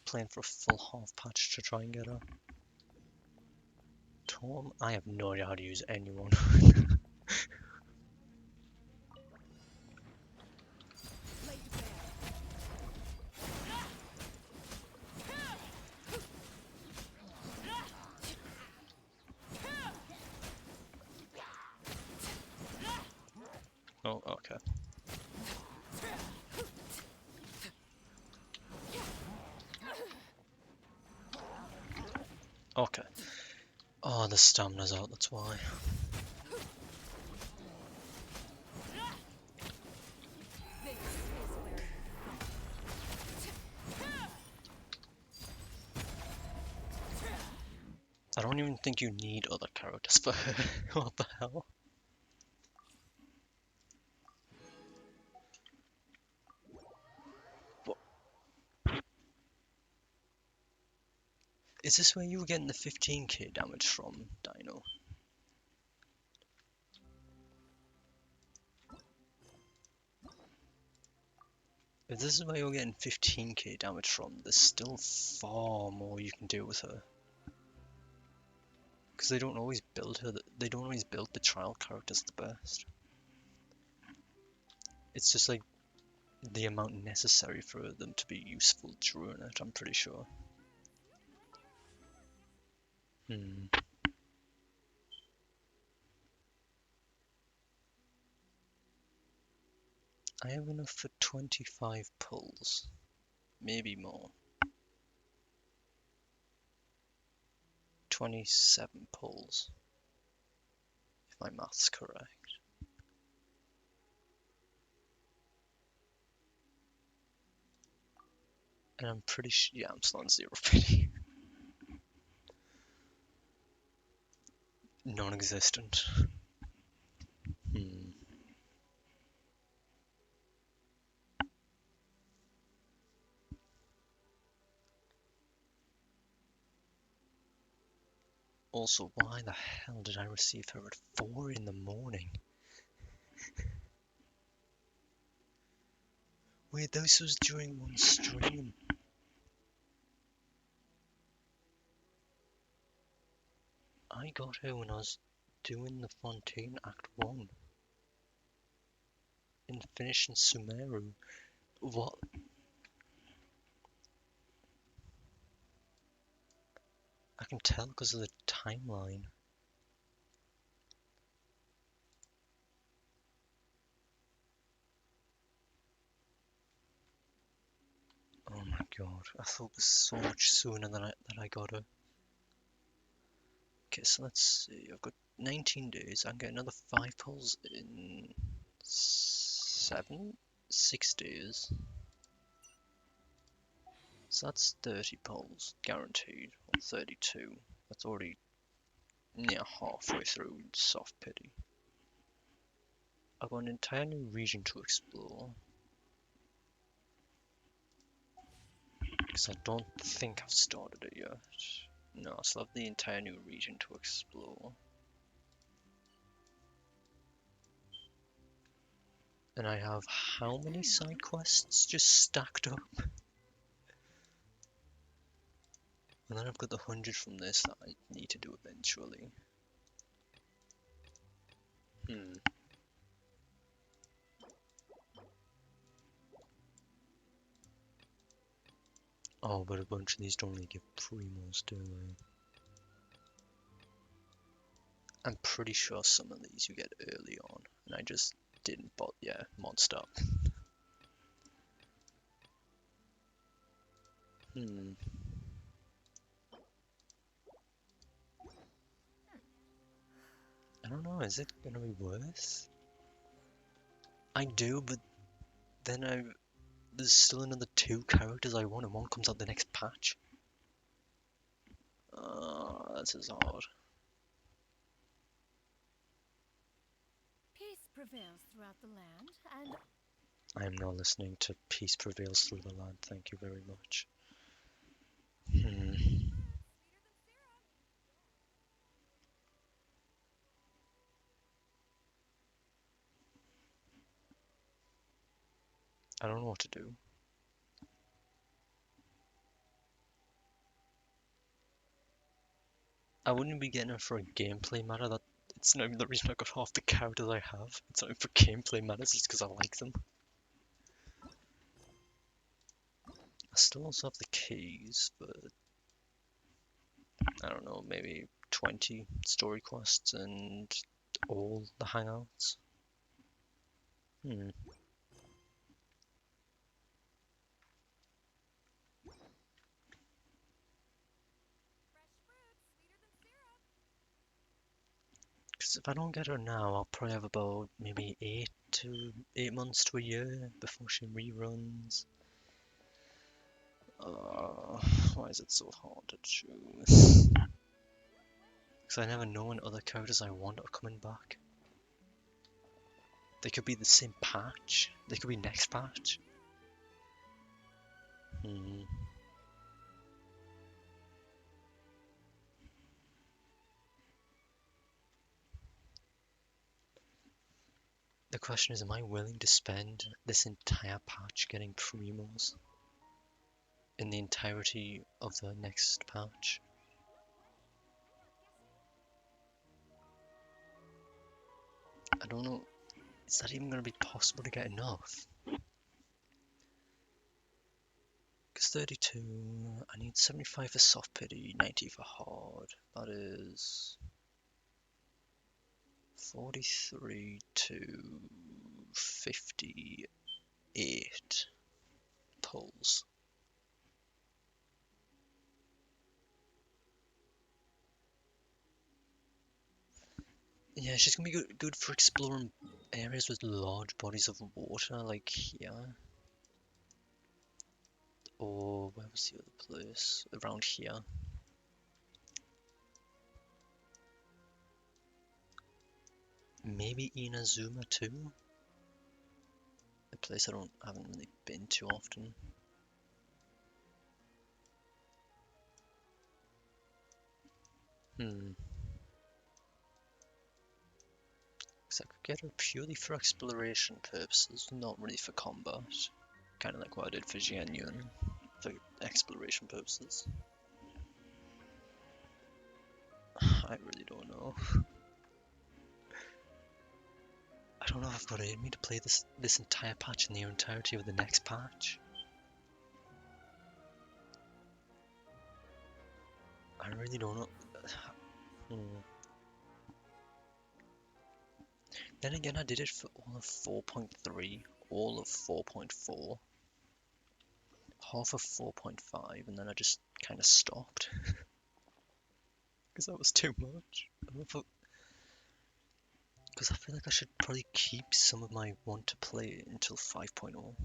playing for a full half patch to try and get her. Tom, I have no idea how to use anyone. Oh, okay. Okay. Oh, the stamina's out, that's why. I don't even think you need other characters for her. What the hell? What? Is this where you were getting the 15k damage from, Dino? If this is where you're getting 15k damage from, there's still far more you can do with her. Because they don't always build her, they don't always build the trial characters the best. It's just like the amount necessary for them to be useful during it, I'm pretty sure. I have enough for 25 pulls. Maybe more. 27 pulls. If my math's correct. And I'm pretty sure, yeah, I'm still on 0 pity. Non-existent. Also, why the hell did I receive her at 4 in the morning? Wait, this was during one stream. I got her when I was doing the Fontaine Act 1. And finishing Sumeru. What? I can tell because of the timeline. Oh my god, I thought it was so much sooner than I got her. Okay, so let's see, I've got 19 days, I can get another 5 pulls in 6 days. So that's 30 pulls, guaranteed, or 32. That's already near halfway through soft pity. I've got an entire new region to explore. Because I don't think I've started it yet. No, I still have the entire new region to explore. And I have how many side quests just stacked up? And then I've got the 100 from this that I need to do eventually. Oh, but a bunch of these don't really give primos, do they? I'm pretty sure some of these you get early on, and I just didn't bother. Yeah, monster. I don't know, is it gonna be worse? I do, but then there's still another 2 characters I want, and one comes out the next patch. This is hard. Peace prevails throughout the land, and I am not listening to Peace Prevails Through the Land, thank you very much. I don't know what to do. I wouldn't be getting it for a gameplay matter. That it's not even the reason I got half the characters I have. It's not even for gameplay matters, it's because I like them. I still also have the keys, but I don't know, maybe 20 story quests and all the hangouts. Because if I don't get her now, I'll probably have about maybe 8 months to a year before she reruns. Why is it so hard to choose? Because I never know when other characters I want are coming back. They could be the same patch. They could be next patch. The question is, am I willing to spend this entire patch getting primos in the entirety of the next patch? I don't know. Is that even going to be possible to get enough? Because 32, I need 75 for soft pity, 90 for hard. That is 43 to 50 8 pulls. Yeah, she's gonna be good for exploring areas with large bodies of water, like here. Or where was the other place? Around here. Maybe Inazuma too? A place I haven't really been to often. Because I could get her purely for exploration purposes, not really for combat. Kind of like what I did for Jianyun, for exploration purposes. I really don't know. I don't know if I've got it in me to play this entire patch in the entirety of the next patch. I really don't know. Then again, I did it for all of 4.3, all of 4.4, half of 4.5, and then I just kind of stopped. Because that was too much. Because I feel like I should probably keep some of my want to play until 5.0.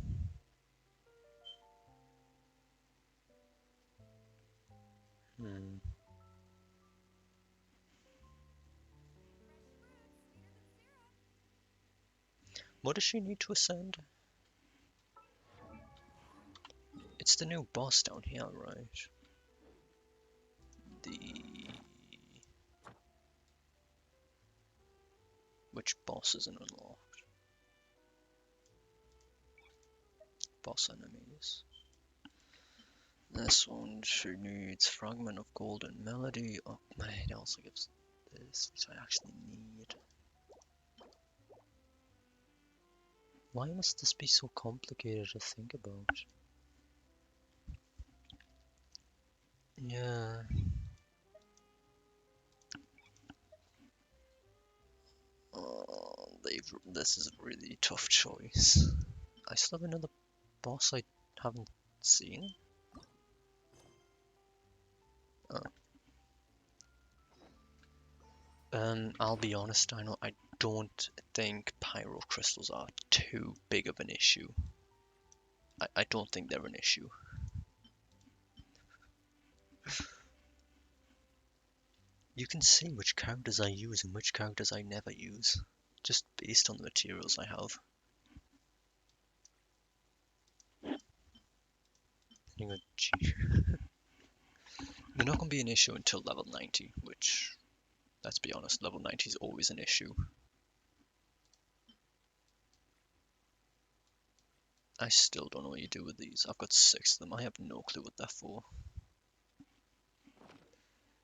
What does she need to ascend? It's the new boss down here, right? Which boss isn't unlocked? Boss enemies. This one, she needs Fragment of Golden Melody. Oh, it also gives this, which I actually need. Why must this be so complicated to think about? Yeah. Oh, this is a really tough choice. I still have another boss I haven't seen. Oh. I'll be honest, I don't think pyro crystals are too big of an issue. I don't think they're an issue. You can see which characters I use and which characters I never use, just based on the materials I have. They're not going to be an issue until level 90, which, let's be honest, level 90 is always an issue. I still don't know what you do with these. I've got 6 of them. I have no clue what they're for.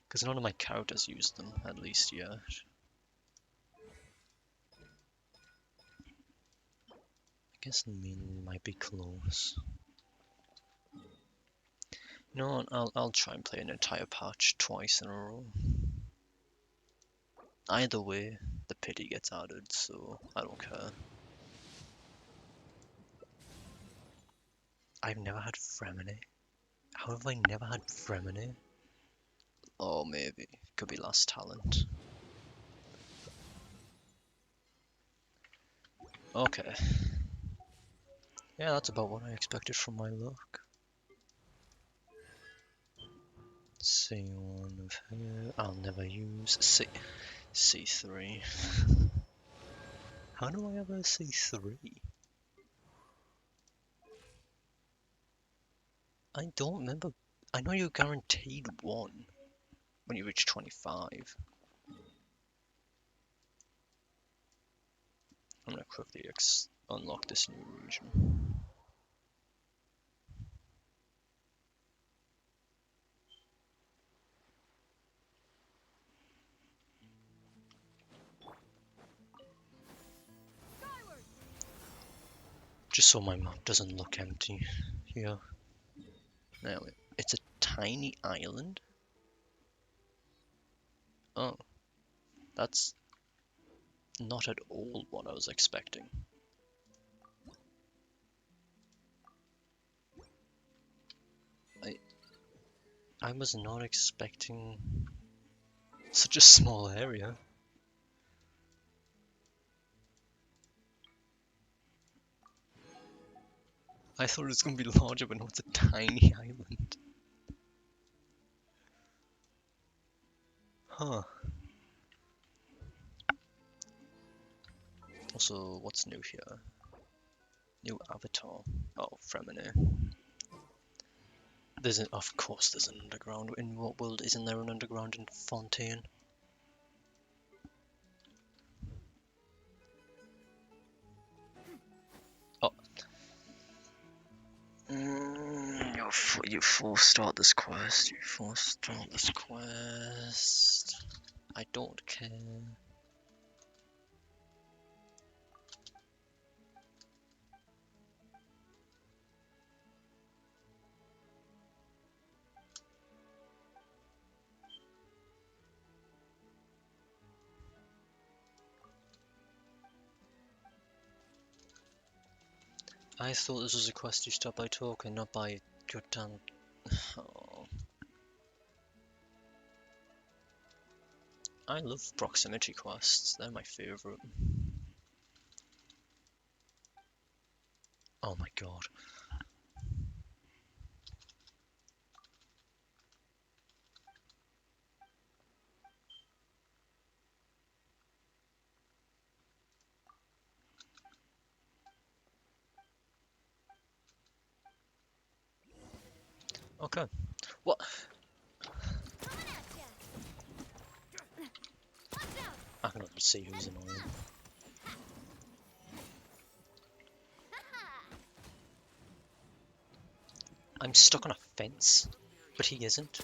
Because none of my characters use them, at least yet. I guess the mean might be close. No, I'll try and play an entire patch twice in a row. Either way, the pity gets added, so I don't care. I've never had Fremine. How have I never had Fremine? Oh, maybe. Could be Last Talent. Okay. Yeah, that's about what I expected from my luck. C1 of here. I'll never use C3. How do I have a C3? I don't remember. I know you're guaranteed 1 when you reach 25. I'm gonna quickly unlock this new region. Just so my map doesn't look empty here. Now, it's a tiny island. Oh, that's not at all what I was expecting. I was not expecting such a small area. I thought it was going to be larger, but no, it's a tiny island. Huh. Also, what's new here? New avatar. Oh, Fremine. Of course there's an underground. In what world isn't there an underground in Fontaine? Oh. You force start this quest. You force start this quest. I don't care. I thought this was a quest you start by talking, not by your damn. Oh. I love proximity quests. They're my favorite. Oh my god. Okay. What? I can already see who's annoying. I'm stuck on a fence, but he isn't.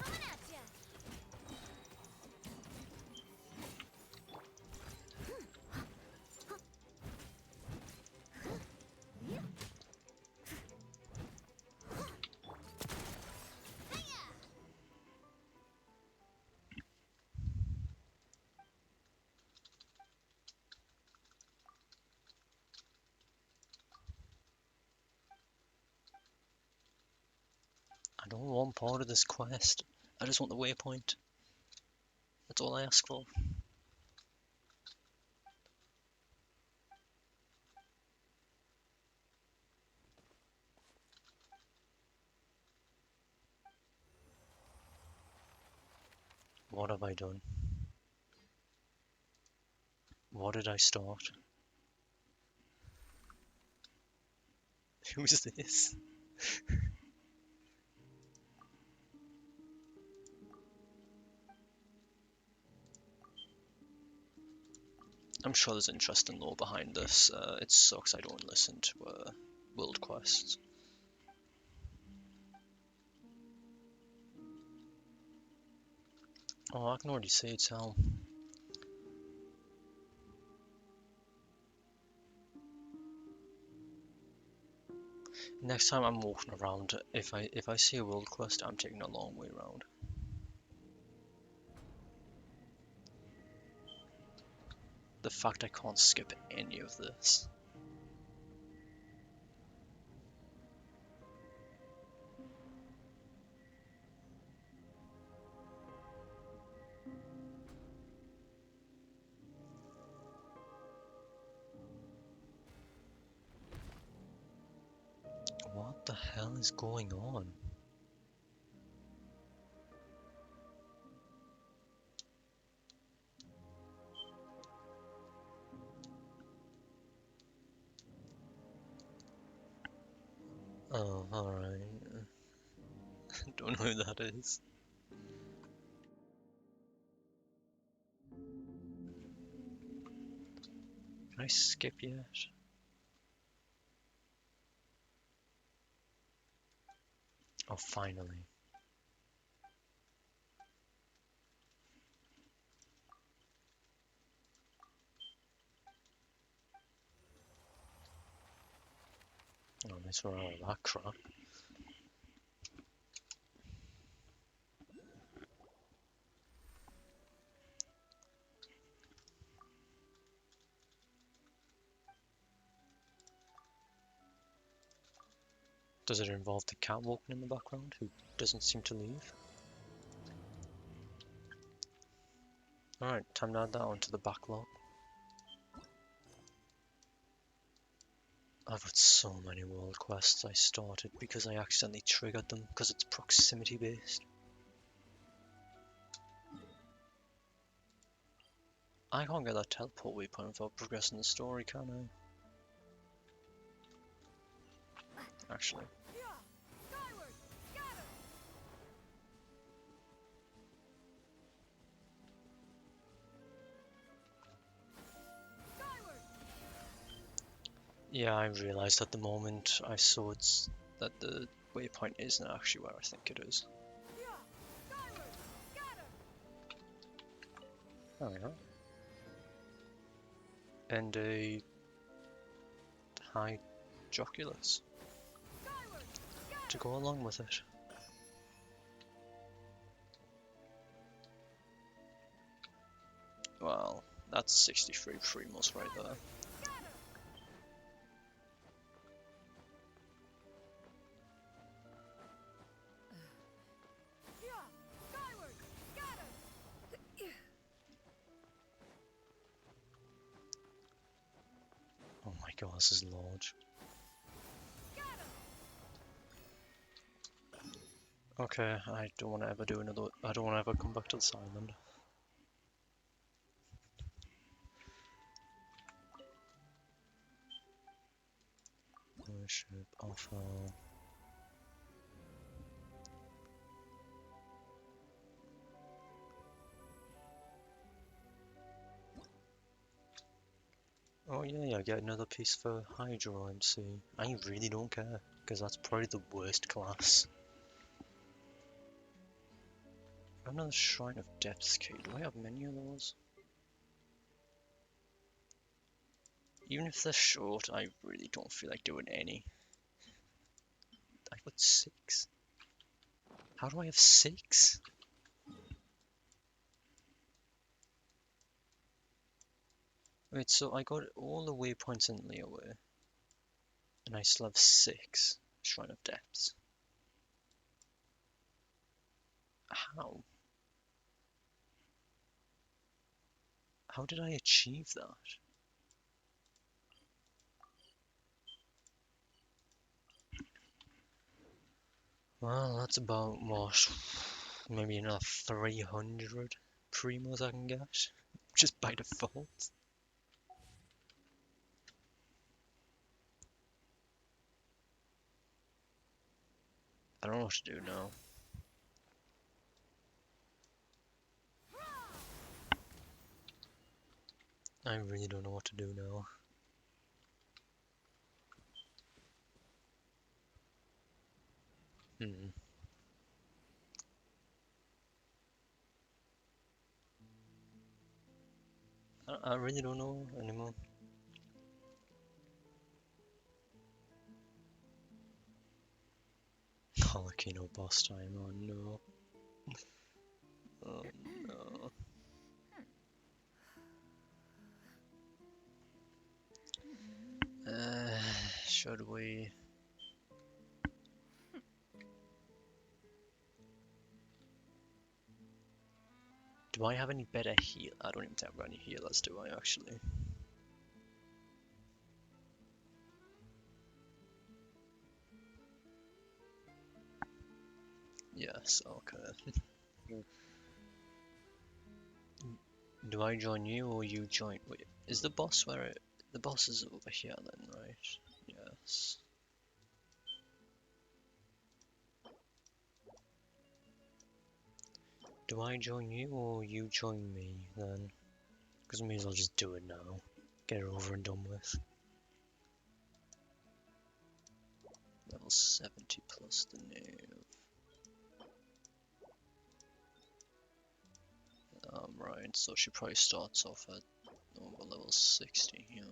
I don't want part of this quest. I just want the waypoint. That's all I ask for. What have I done? What did I start? Who's this? I'm sure there's interesting lore behind this. It sucks I don't listen to world quests. Oh, I can already see it's hell. Next time I'm walking around, if I see a world quest, I'm taking a long way around. The fact I can't skip any of this. What the hell is going on? Oh, alright. Don't know who that is. Can I skip yet? Oh, finally. Oh, nice for all that crap. Does it involve the cat walking in the background, who doesn't seem to leave? Alright, time to add that onto the backlog. I've got so many world quests I started because I accidentally triggered them because it's proximity based. I can't get that teleport waypoint without progressing the story, can I? Actually. Yeah, I realised at the moment I saw it's that the waypoint isn't actually where I think it is. There we go. And a high joculus to go along with it. Well, that's 63 primos right there. Oh my god, this is large. Okay, I don't want to ever do another. I don't want to ever come back to this island. Worship, offer. Oh yeah, get another piece for Hydro MC. I really don't care, because that's probably the worst class. Another Shrine of Depths key. Do I have many of those? Even if they're short, I really don't feel like doing any. I've got 6. How do I have 6? Wait, so I got all the waypoints in Leeway, and I still have 6 Shrine of Depths. How? How did I achieve that? Well, that's about what? Maybe another 300 primos I can get, just by default. I don't know what to do now. I really don't know what to do now. I really don't know anymore. Arlecchino boss time, oh no. Oh no. Should we? Do I have any better heal? I don't even think I've got any healers, do I actually? Yes, okay. Do I join you or you join? Wait, is the boss where it? The boss is over here then, right? Yes. Do I join you or you join me then? Because I may as well just do it now. Get it over and done with. Level 70 plus the new. Right, so she probably starts off at level 60 here.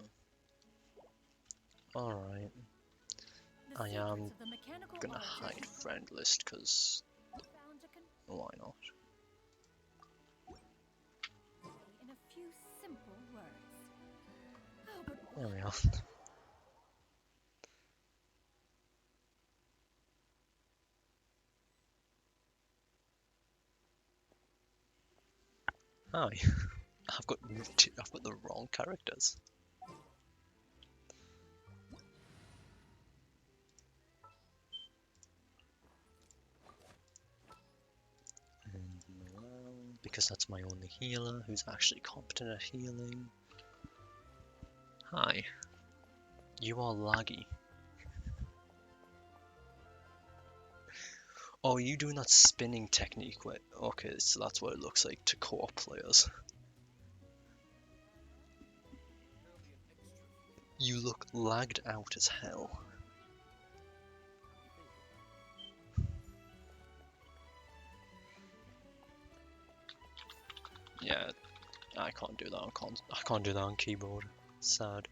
Alright. I am gonna hide friend list because why not? In a few simple words. Oh, but There we are. Hi. I've got the wrong characters. Because that's my only healer who's actually competent at healing. Hi. You are laggy. Oh, are you doing that spinning technique? Wait, okay, so that's what it looks like to co-op players. You look lagged out as hell. Yeah, I can't do that on I can't do that on keyboard. Sad.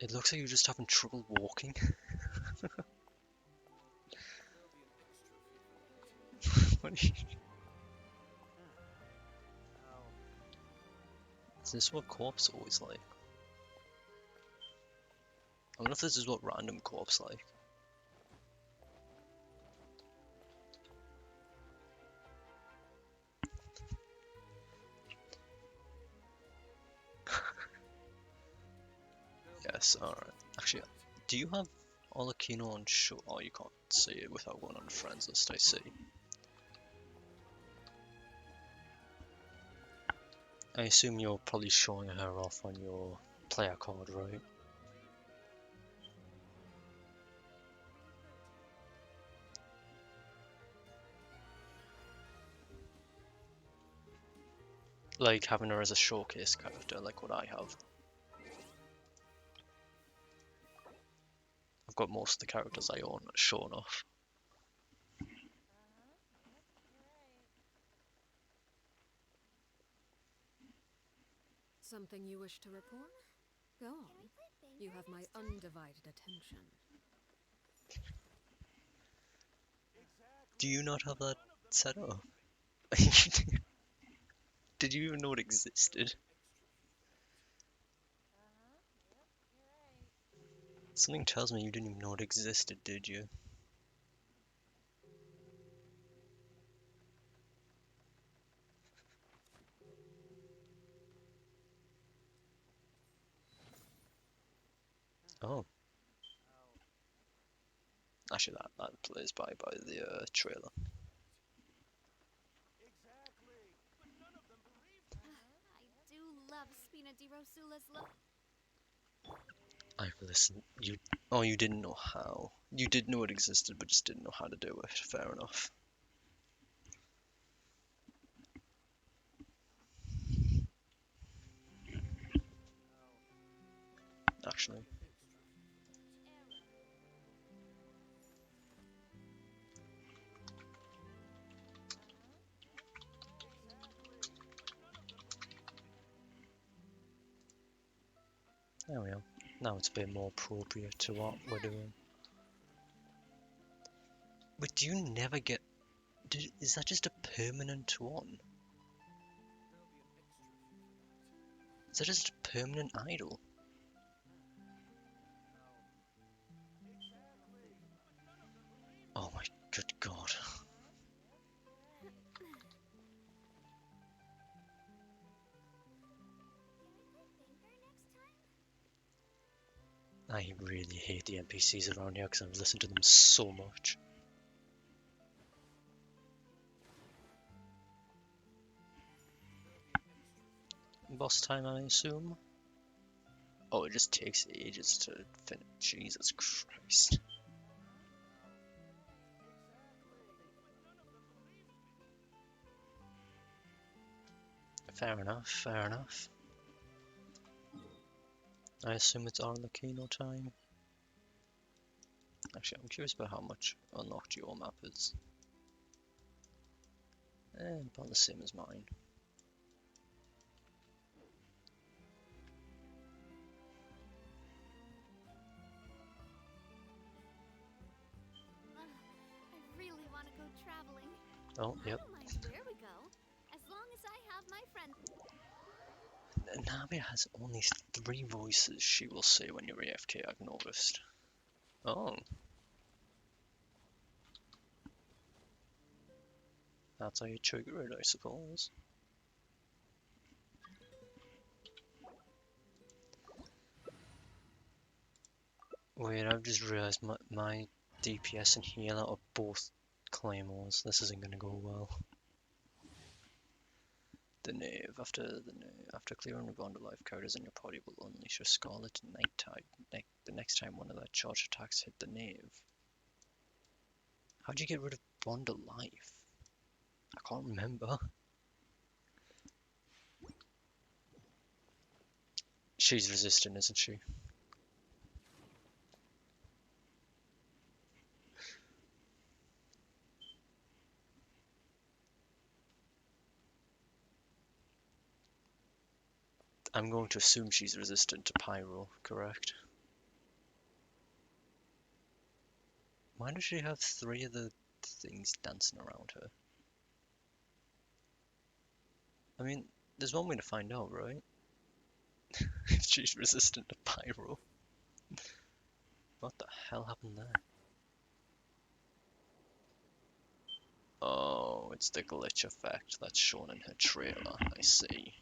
It looks like you're just having trouble walking. Is this what co-op's always like? I wonder if this is what random co-op's like. Yes, alright. Actually, do you have Arlecchino on show? Oh, you can't see it without going on the friends list, I see. I assume you're probably showing her off on your player card, right? Like having her as a showcase character, like what I have. I've got most of the characters I own shown off. Something you wish to report? Go on. You have my undivided attention. Do you not have that set up? Did you even know it existed? Something tells me you didn't even know it existed, did you? Oh. Actually, that plays by the trailer. I do love Spina di Rosula's look. I've listened. Oh, you didn't know how. You did know it existed, but just didn't know how to do it. Fair enough. Actually. There we are. Now it's a bit more appropriate to what we're doing. But do you never get... Is that just a permanent one? Is that just a permanent idol? Oh my good god. I really hate the NPCs around here because I've listened to them so much. Boss time, I assume? Oh, it just takes ages to finish. Jesus Christ. Fair enough, fair enough. I assume it's Arlecchino time. Actually, I'm curious about how much unlocked your map is. About the same as mine. I really want to go traveling. Oh, yep. I don't mind where we go, as long as I have my friend. Navia has only 3 voices she will say when you're AFK, I've noticed. Oh. That's how you trigger it, I suppose. Wait, I've just realised my DPS and healer are both claymores. This isn't gonna go well. The Knave. After clearing a bond of life characters in your party will unleash a Scarlet Night Tide the next time one of their charge attacks hit the Knave. How'd you get rid of bond of life? I can't remember. She's resistant, isn't she? I'm going to assume she's resistant to pyro, correct? Why does she have 3 of the things dancing around her? I mean, there's one way to find out, right? If she's resistant to pyro. What the hell happened there? Oh, it's the glitch effect that's shown in her trailer, I see.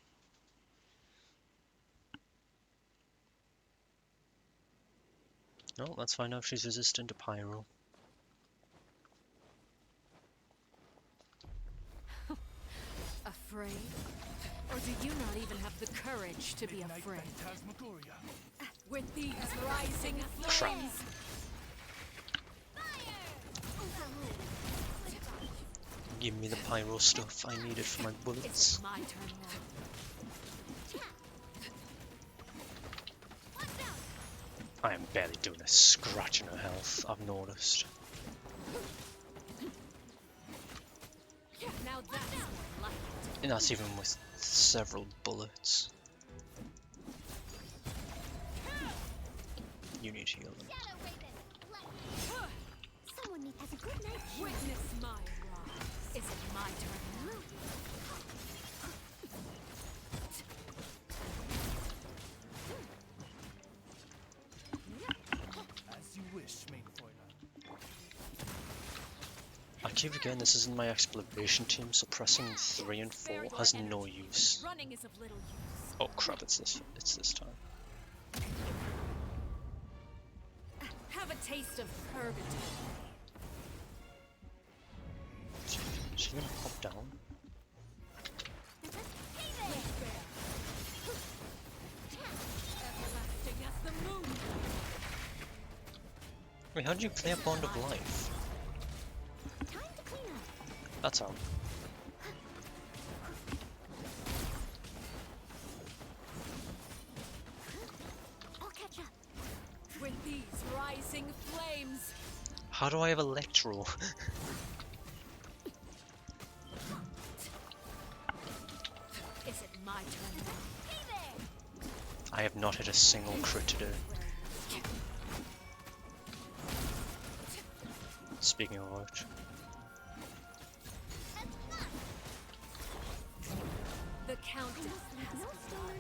No, let's find out if she's resistant to pyro. Afraid? Or do you not even have the courage to be afraid? With these rising flames! Give me the pyro stuff I needed for my bullets. It's my turn now. I am barely doing a scratch in her health, I've noticed. Now that's more like it. And that's even with several bullets. You need to heal them. Someone has a good night. Witness my rise. Is it my turn now? As you wish, main Furina. I keep forgetting this isn't my exploration team, so pressing 3 and 4 has no use. Running is of little use. Oh crap, it's this time. Have a taste of purgatory. She's gonna pop down. Everlasting as the moon. Wait, how did you play a Bond of Life? That's how. I'll catch up. With these rising flames. How do I have Electro? Is it my turn now? I have not hit a single crit today. Speaking of which. The countdown has begun.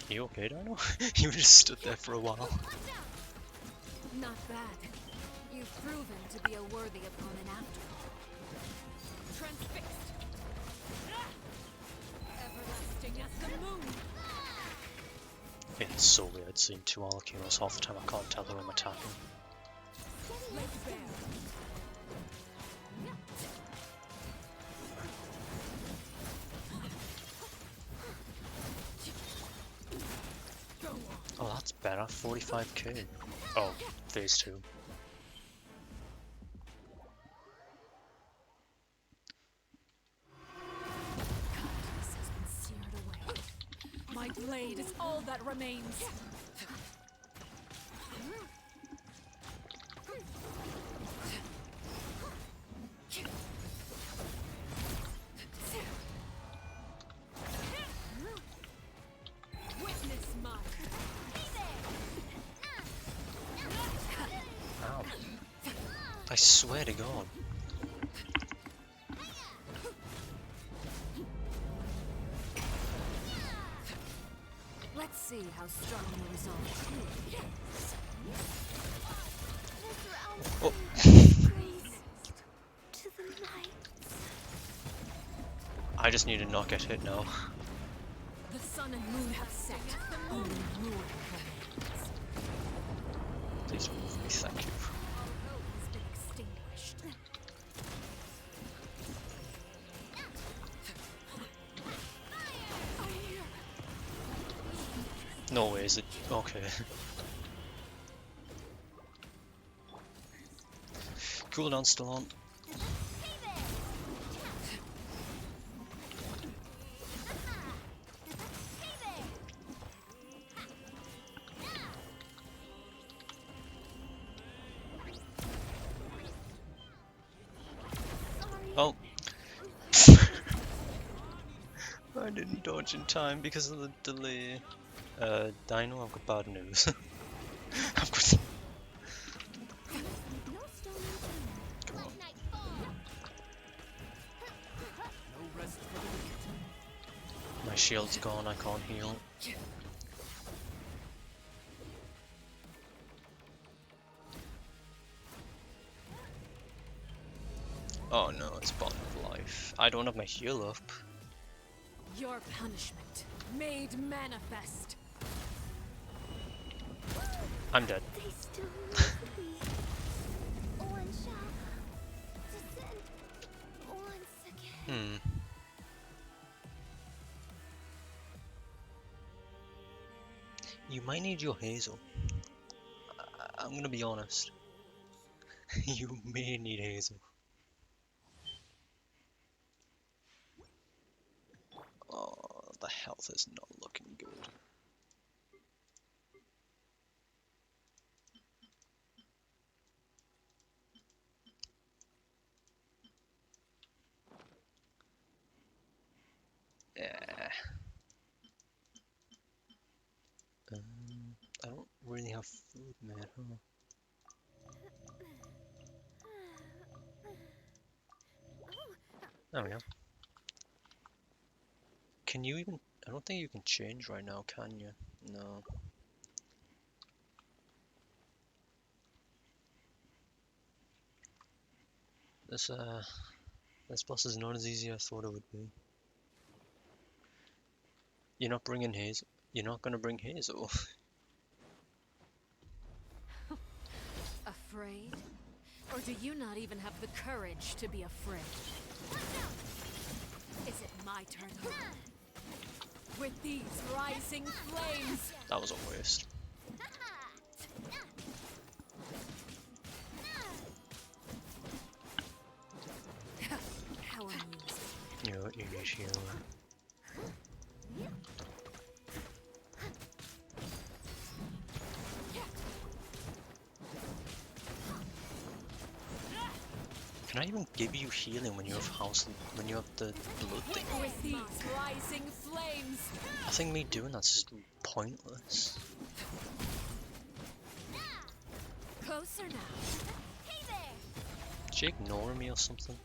You okay, Dino? You just stood there for a while. Not bad. You've proven to be a worthy opponent after all. Transfixed. Everlasting as the moon. It's so weird seeing 2 Arlecchinos half the time. I can't tell who I'm attacking. Oh, that's better. 45k. Oh, phase 2. Kindness has been seared away. My blade is all that remains. Witness mine. Ow. I swear to God. Let's see how strong your resolve is. I just need to not get hit now. The sun and moon have set. Only ruin remains. Please remove me, thank you. Our hope has been extinguished. No way, is it? Okay. Cooldown still on. Oh. I didn't dodge in time because of the delay. Dino, I've got bad news. I've got... Come on. My shield's gone, I can't heal. Oh no, it's bottom of life. I don't have my heal up. Your punishment made manifest. I'm dead. They still need one shot to send once again. You might need your hazel. I'm gonna be honest. You may need hazel. Oh, the health is not looking good. Yeah. I don't really have food, man. Huh? There we go. Can you even... I don't think you can change right now, can you? No. This boss is not as easy as I thought it would be. You're not bringing Hazel? You're not gonna bring Hazel? Afraid? Or do you not even have the courage to be afraid? Is it my turn now? With these rising flames! That was a waste. How amusing. You're irritating. Can I even give you healing when you have when you have the blood thing? With these rising flames! I think me doing that's just pointless. Closer now. Hey there! Did she ignore me or something?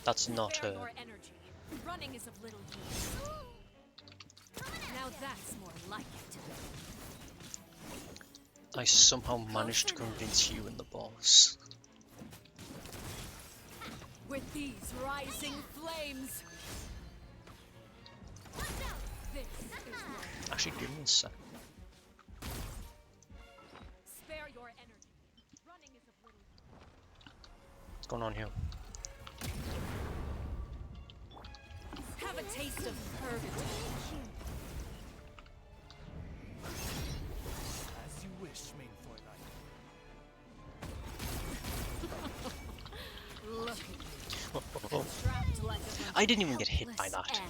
That's not Spare her. your energy. Running is of little use. Now that's more like it. I somehow managed to convince you and the boss. With these rising flames. This is more. Actually, give me a sec. Spare your energy. Running is of little use. What's going on here? Have a taste of purgatory. As you wish, main Fräulein. Look at you. Oh. I didn't even get hit by that.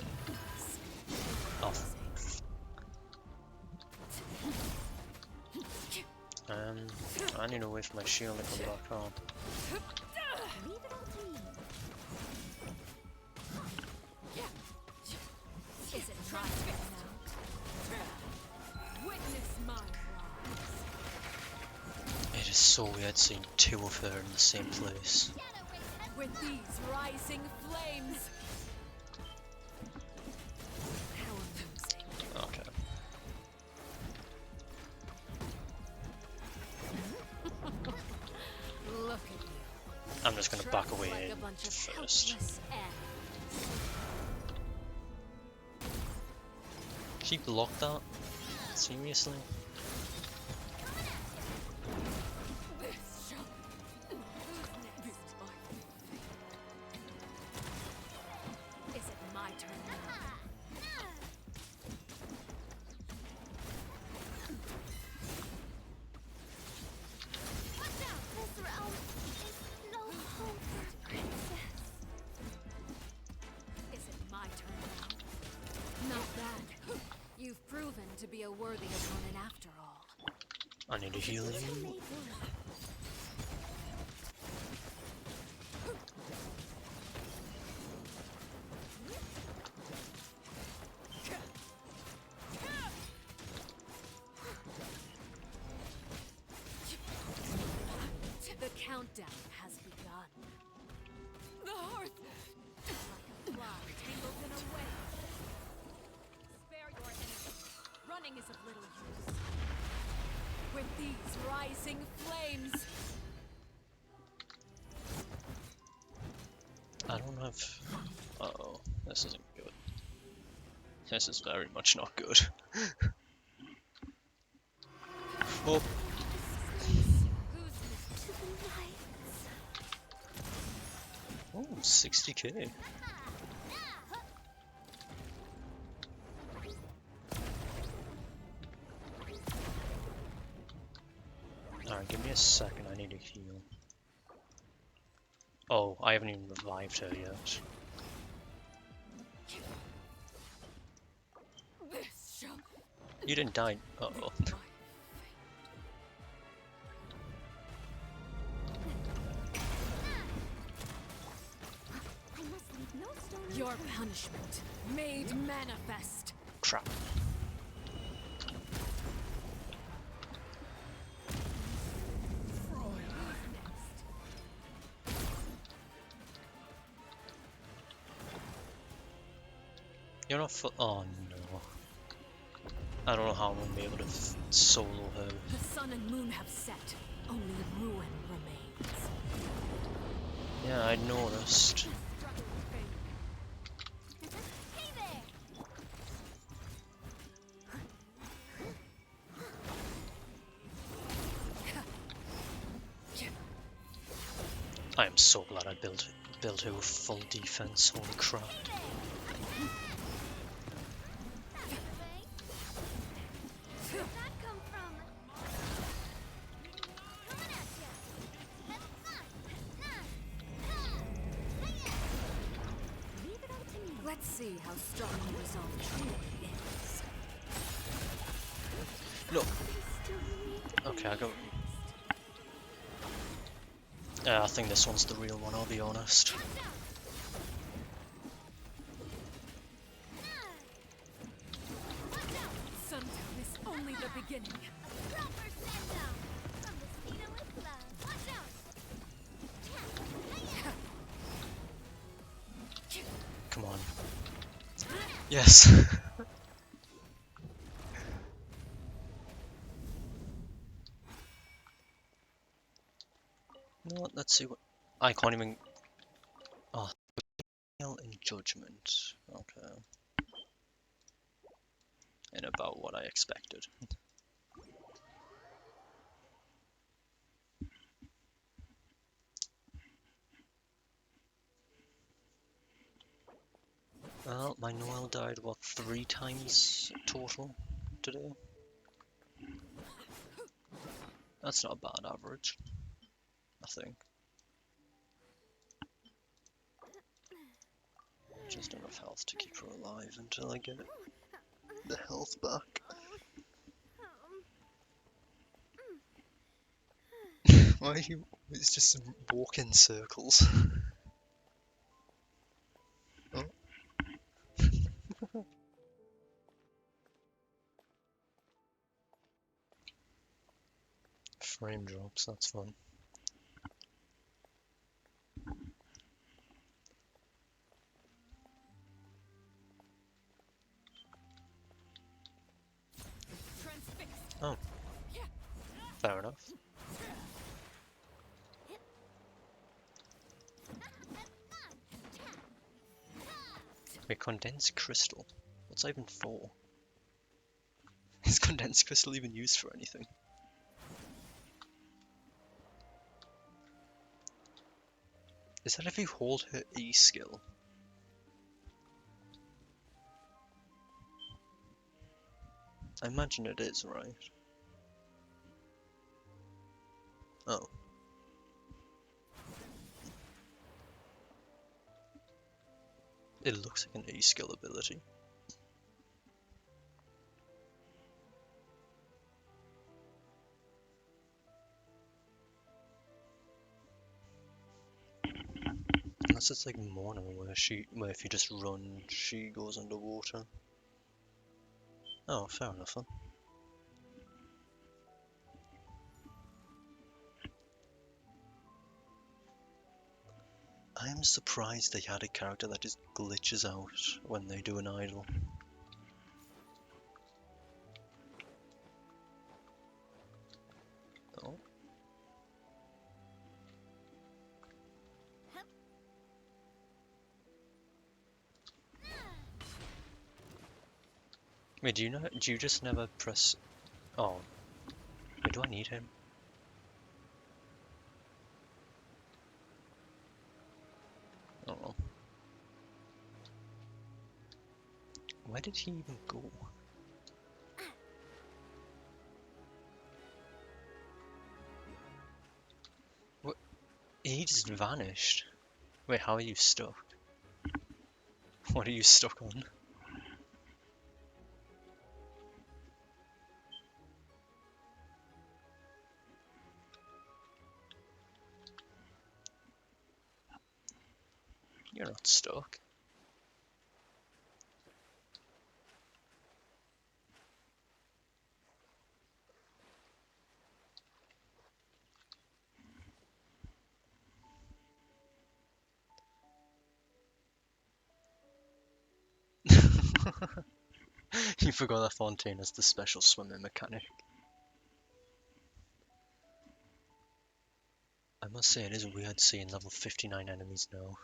Oh. I need to wait for my shield to come back on. Is it my turn now? Witness my rise. It is so weird seeing two of her in the same place. With these rising flames. How amusing. Okay. Look at you. I'm just gonna back away Like a bunch of first. helpless animals. She blocked that? Seriously? Is it my turn now? Watch out! This realm is no home for princess. Is it my turn now? Not bad. You've proven to be a worthy opponent after all. I need to heal you. The countdown has begun. The hearth is like a fly tangled in a web. Spare your energy. Running is of little use. With these rising flames. I don't have... Uh-oh, this isn't good. This is very much not good. Oh. Oh, 60k. Alright, give me a second, I need to heal. Oh, I haven't even revived her yet. You didn't die. Uh-oh. Your punishment made manifest. Crap. You're not oh no. I don't know how I'm gonna be able to solo her. The sun and moon have set. Only ruin remains. Yeah, I noticed. I am so glad I built her with full defense. Holy crap. Let's see how strong your resolve truly is. No. Okay, I go. Yeah, I think this one's the real one, I'll be honest. Sundown is only the beginning. Come on. Yes. You know what? Let's see what I can't even. Oh, in judgment. Okay. And about what I expected. Well, my Noel died, what, 3 times total today? That's not a bad average, I think. Just enough health to keep her alive until I get the health back. Why are you... It's just walk in circles. Oh. Frame drops, that's fun. Oh. Fair enough. Wait, condensed crystal? What's that even for? Is condensed crystal even used for anything? Is that if you hold her E skill? I imagine it is, right? Oh. It looks like an E skill ability. Unless it's like Mono, where if you just run, she goes underwater. Oh, fair enough then. I am surprised they had a character that just glitches out when they do an idol. Oh. Wait, do you just never press... Oh. Wait, do I need him? Oh well. Where did he even go? What? He just vanished. Wait, how are you stuck? What are you stuck on? You're not stuck. You forgot that Fontaine has the special swimming mechanic. I must say it is weird seeing level 59 enemies now.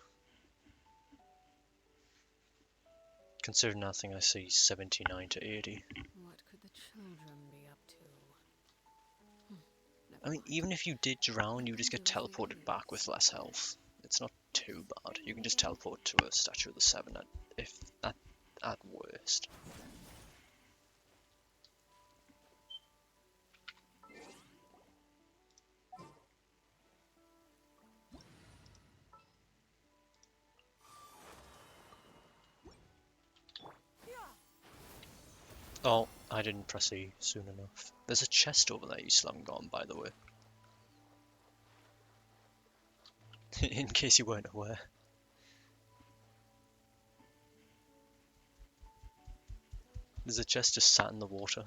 Considering I think I see 79 to 80. What could the children be up to? I mean, even if you did drown, you just get teleported back with less health. It's not too bad. You can just teleport to a Statue of the Seven at worst. Oh, I didn't press E soon enough. There's a chest over there you still haven't gotten, by the way. In case you weren't aware. There's a chest just sat in the water.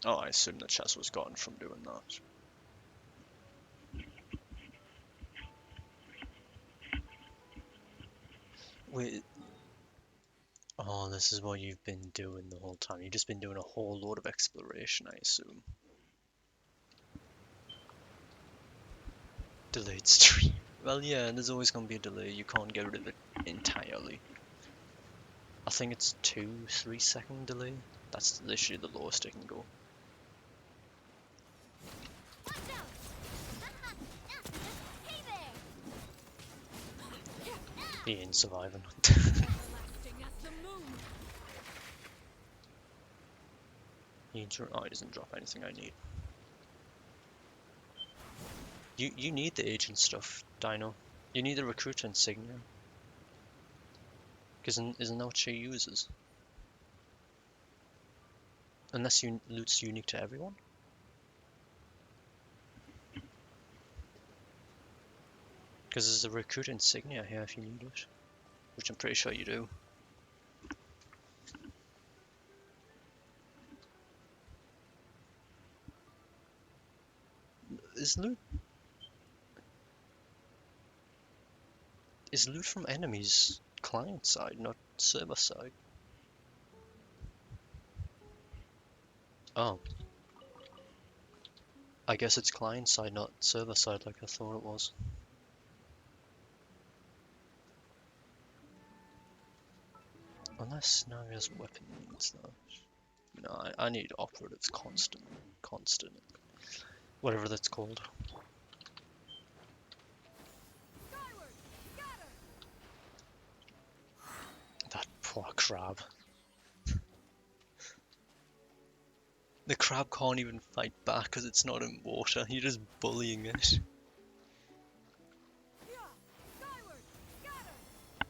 Oh, I assume the chest was gone from doing that. Wait. Oh, this is what you've been doing the whole time. You've just been doing a whole load of exploration, I assume. Delayed stream. Well, yeah, there's always going to be a delay. You can't get rid of it entirely. I think it's 2-3 second delay. That's literally the lowest it can go. He ain't surviving. He doesn't drop anything I need. You need the agent stuff, Dino. You need the recruiter insignia. Because isn't that what she uses? Unless loot's unique to everyone? Because there's a recruiter insignia here if you need it. Which I'm pretty sure you do. Is loot from enemies client side, not server side? Oh. I guess it's client side, not server side like I thought it was. Unless now he has weapon needs though. No, I need operatives constant. Whatever that's called. That poor crab. The crab can't even fight back because it's not in water. You're just bullying it.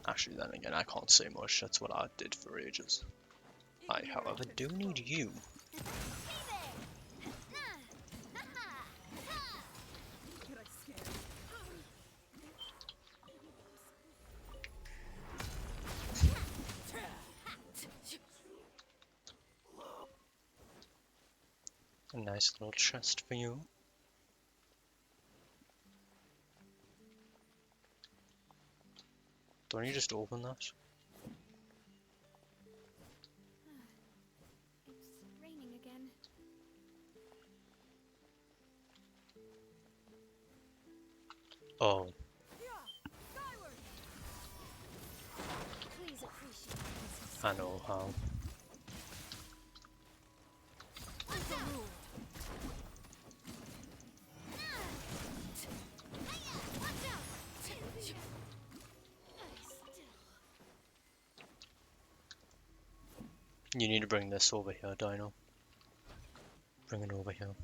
Actually, then again, I can't say much. That's what I did for ages. I, however, do need you. A nice little chest for you. Don't you just open that? It's raining again. Oh. Please appreciate this. I know how. You need to bring this over here, Dino. Bring it over here.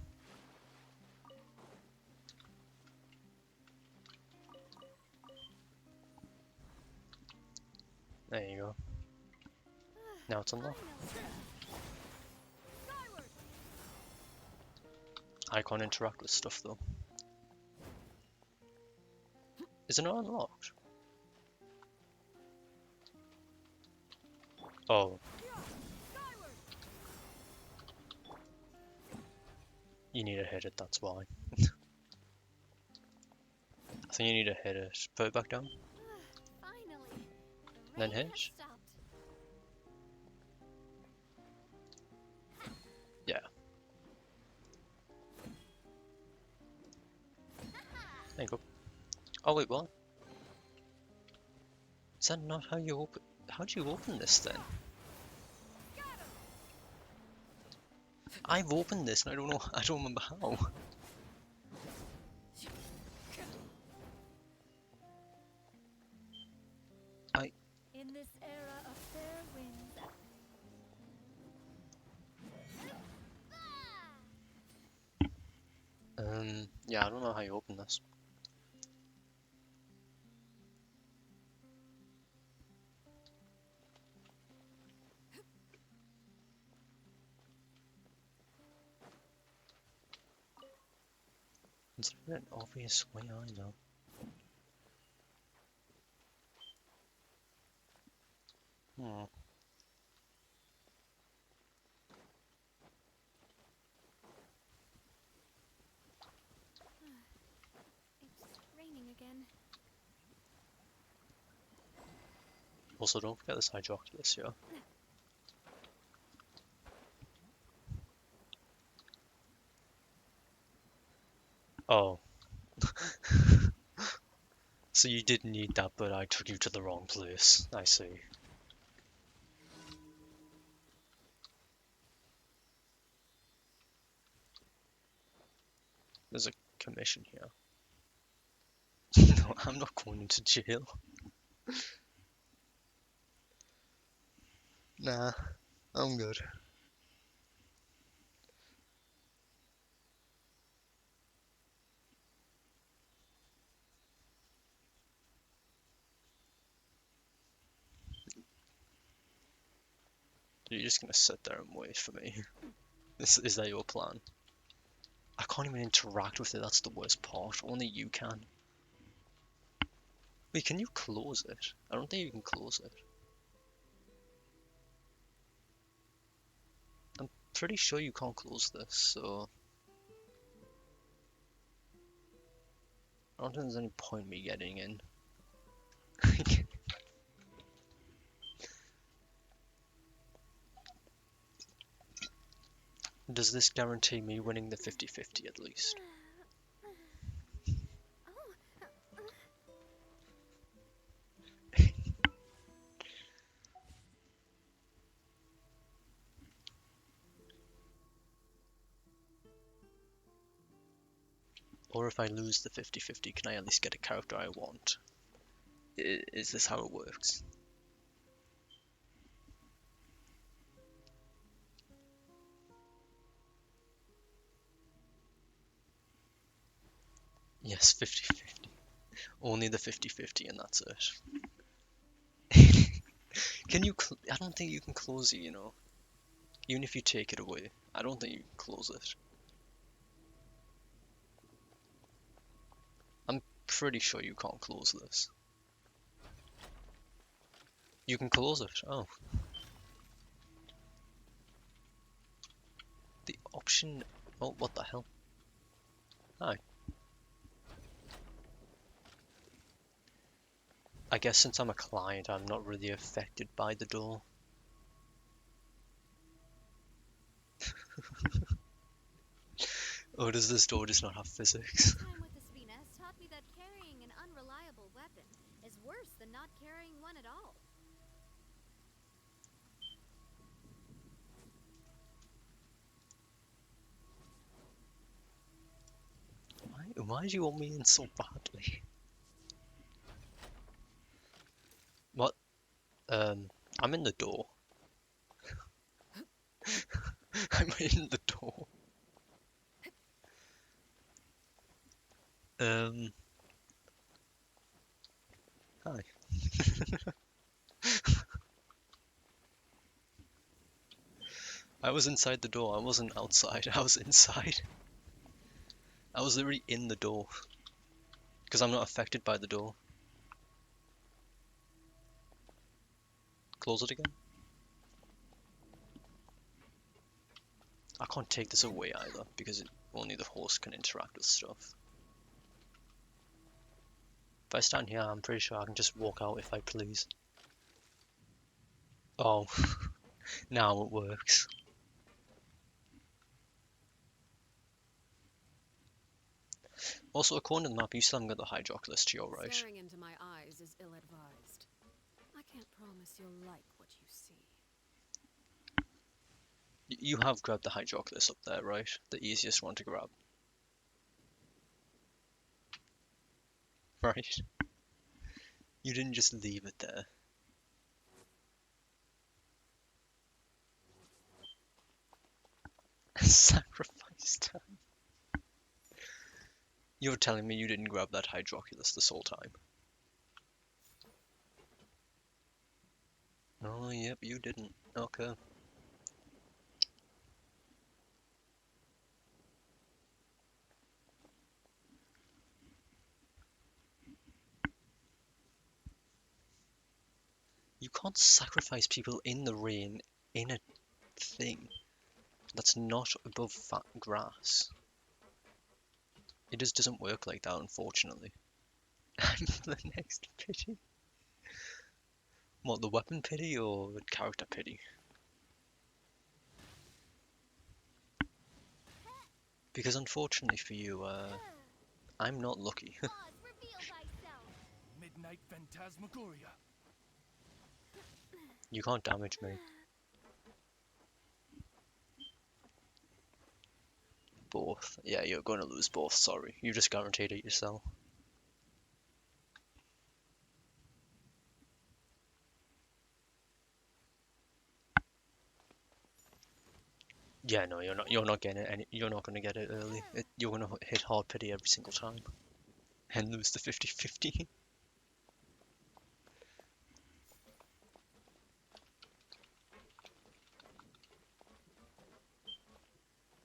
There you go. Now it's unlocked. I can't interact with stuff though. Is it not unlocked? Oh. You need to hit it, that's why. I think you need to hit it. Put it back down. Finally. Then hit. Yeah. There you go. Oh wait, what? Is that not how you open? How do you open this then? I've opened this and I don't know. I don't remember how. In this era of fair winds. Yeah, I don't know how you open this. Is there an obvious way either? Hmm. It's raining again. Also, don't forget this Hydroculus here. Oh. So you did need that, but I took you to the wrong place. I see. There's a commission here. No, I'm not going into jail. Nah, I'm good. You're just gonna sit there and wait for me. Is that your plan? I can't even interact with it, that's the worst part. Only you can. Wait, can you close it? I don't think you can close it. I'm pretty sure you can't close this, so... I don't think there's any point me getting in. Does this guarantee me winning the 50-50 at least? Or if I lose the 50-50, can I at least get a character I want? Is this how it works? Yes, 50-50. Only the 50-50 and that's it. Can you... I don't think you can close it, you know. Even if you take it away, I don't think you can close it. I'm pretty sure you can't close this. You can close it. Oh. The option... Oh, what the hell? Hi. I guess since I'm a client, I'm not really affected by the door. Or does this door just not have physics? Time with the Furina has taught me that carrying an unreliable weapon is worse than not carrying one at all. Why do you want me in so badly? What? I'm in the door. I'm in the door. Hi. I was inside the door, I wasn't outside, I was inside. I was literally in the door. Because I'm not affected by the door. Close it again. I can't take this away either, because only the host can interact with stuff. If I stand here, I'm pretty sure I can just walk out if I please. Oh, now it works. Also, according to the map, you still haven't got the Hydroculus to your right. Staring into my eyes is ill-advised. I can't promise you'll like what you see. You have grabbed the Hydroculus up there, right? The easiest one to grab. Right? You didn't just leave it there. Sacrifice time. You're telling me you didn't grab that Hydroculus this whole time? Oh, yep, you didn't. Okay. You can't sacrifice people in the rain in a thing that's not above fat grass. It just doesn't work like that, unfortunately. I'm the next pity. What, the weapon pity or the character pity? Because unfortunately for you, I'm not lucky. Midnight Phantasmagoria. You can't damage me. Both. Yeah, you're going to lose both, sorry. You just guaranteed it yourself. Yeah, no, you're not getting it you're not going to get it early. You're going to hit hard pity every single time. And lose the 50-50.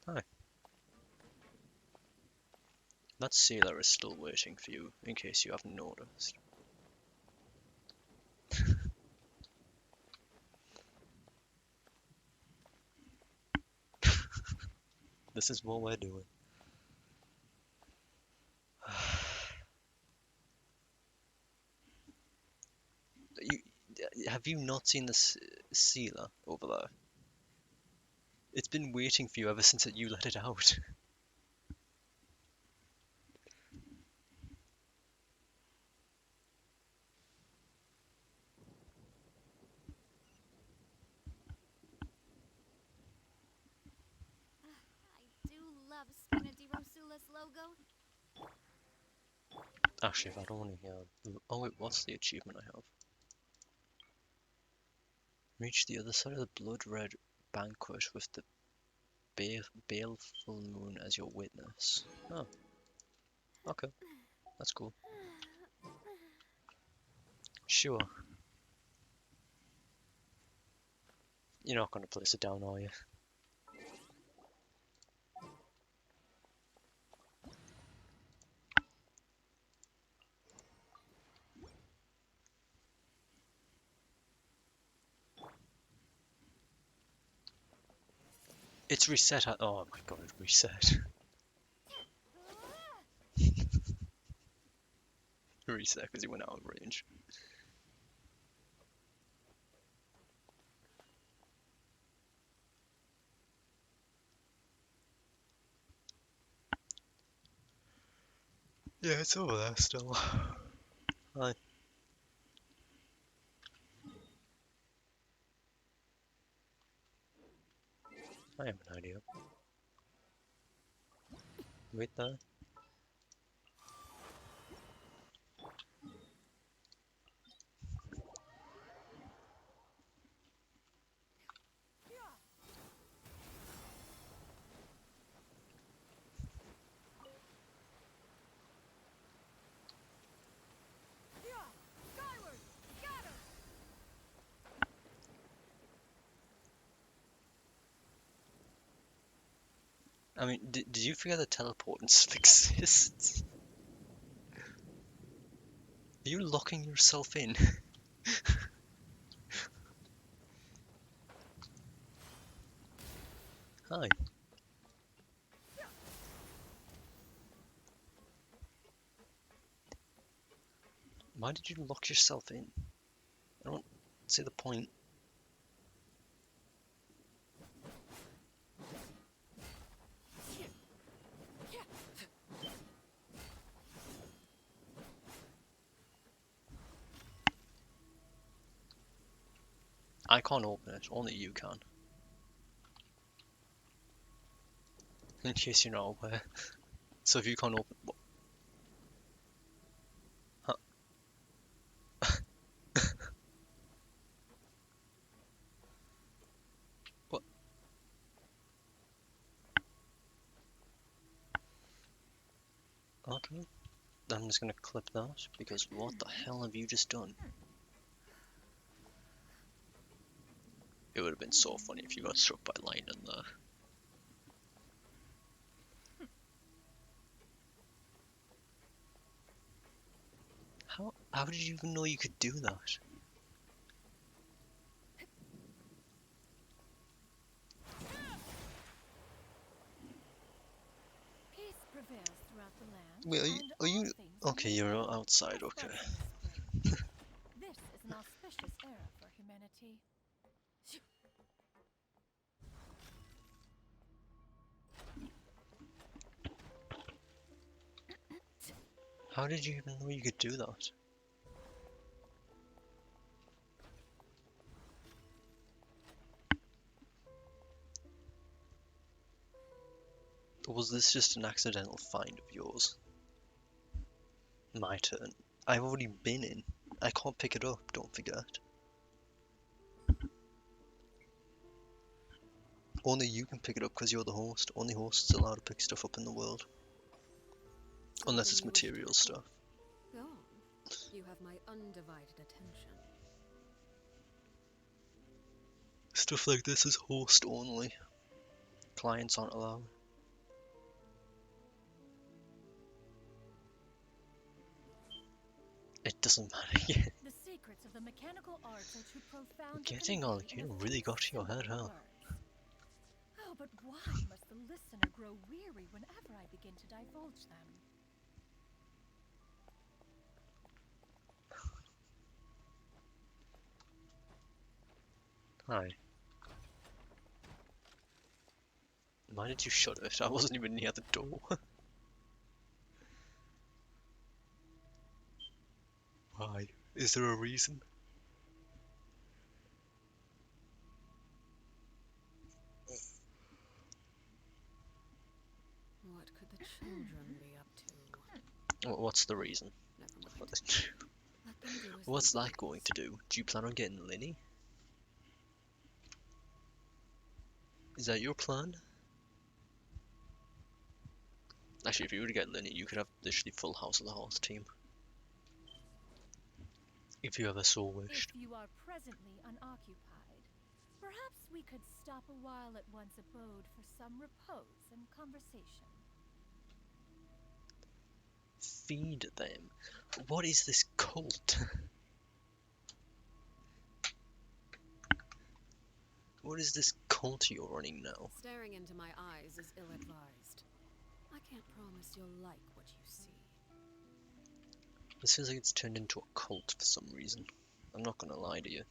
Hi. That sailor is still waiting for you, in case you haven't noticed. This is what we're doing. Have you not seen this sealer over there? It's been waiting for you ever since you let it out. I do love Spina di Rosula's logo. Actually, if I'd only oh wait, what's the achievement I have? Reach the other side of the blood red banquet with the baleful moon as your witness. Oh, okay, that's cool. Sure. You're not gonna place it down, are you? It's reset. Oh my god, it reset. Reset because he went out of range. Yeah, it's over there still. Hi. I have an idea. Wait there. I mean, did you forget that teleporting still exists? Are you locking yourself in? Hi. Why did you lock yourself in? I don't see the point. I can't open it, only you can. In case you're not aware. So if you can't open... Huh. What? Okay. I'm just gonna clip that, because what the hell have you just done? It would have been so funny if you got struck by lightning there. How did you even know you could do that? Peace prevails throughout the land. Wait, and are you... all things Okay, remain you're peaceful outside, as okay. blessings spring. This is an auspicious era for humanity. How did you even know you could do that? Or was this just an accidental find of yours? My turn. I've already been in. I can't pick it up, don't forget. Only you can pick it up because you're the host. Only hosts allowed to pick stuff up in the world. Unless it's material stuff. Go on. You have my undivided attention. Stuff like this is host only. Clients aren't allowed. It doesn't matter yet. The secrets of the mechanical arts are too profound to Getting convey in Arlecchino a really few got to your head, simple huh? words. Oh, but why must the listener grow weary whenever I begin to divulge them? Hi. Why did you shut it? I wasn't even near the door. Why? Is there a reason? What could the children be up to? What's the reason? Never mind. Let them do as What's they that going to do? Do you plan on getting Linny? Is that your plan? Actually, if you were to get Linny, you could have literally full House of the Hearth team. If you ever so wished. If you are presently unoccupied, perhaps we could stop a while at one's abode for some repose and conversation. Feed them. What is this cult? What is this cult you're running now? Staring into my eyes is ill-advised. I can't promise you'll like what you see. This feels like it's turned into a cult for some reason. I'm not gonna lie to you.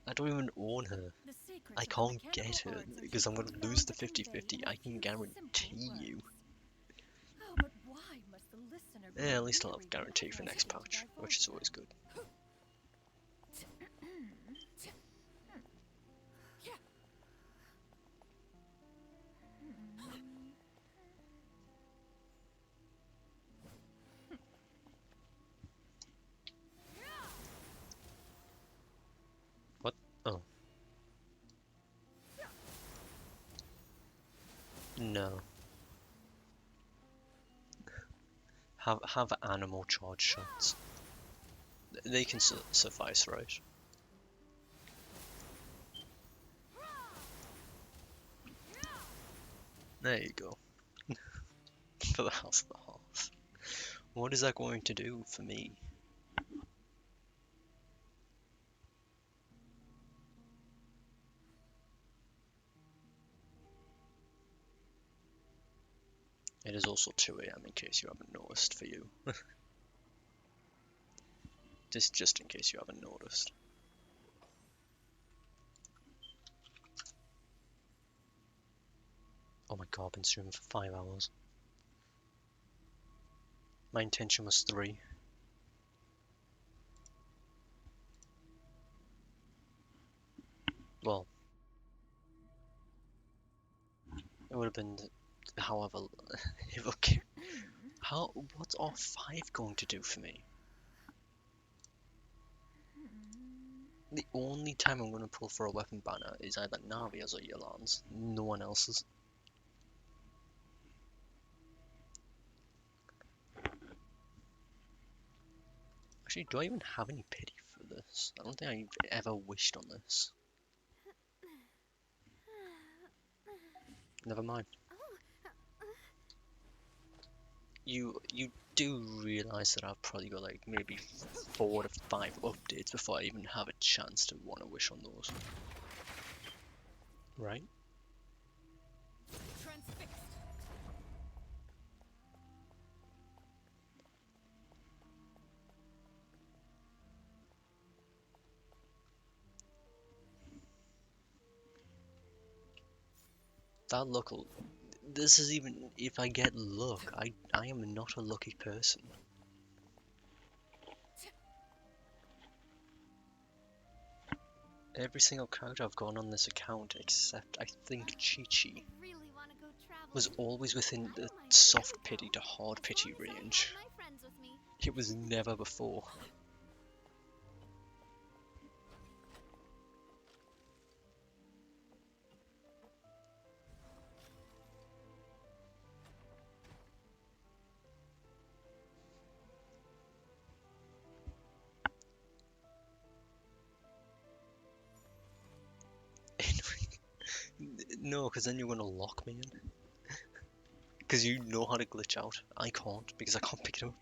I don't even own her. I can't get her because I'm gonna lose the 50-50. I can guarantee you. Oh, but why must the listener be Yeah, at least I'll have guarantee for next patch, which is always good. What? Oh. No. Have animal charge shots. They can suffice, right? There you go. For the House of the Hearth. What is that going to do for me? It is also 2 AM in case you haven't noticed for you. Just in case you haven't noticed. Oh my god, I've been streaming for 5 hours. My intention was 3. Well, it would have been, however, okay. What's R5 going to do for me? The only time I'm going to pull for a weapon banner is either Navia's or Yolan's. No one else's. Actually, do I even have any pity for this? I don't think I've ever wished on this. Never mind. You do realise that I've probably got like maybe 4 to 5 updates before I even have a chance to want to wish on those. Right? That luck, this is even, if I get luck, I am not a lucky person. Every single character I've gone on this account, except I think Chi-Chi, was always within the soft pity to hard pity range. It was never before. No, because then you're going to lock me in. Because you know how to glitch out. I can't, because I can't pick it up.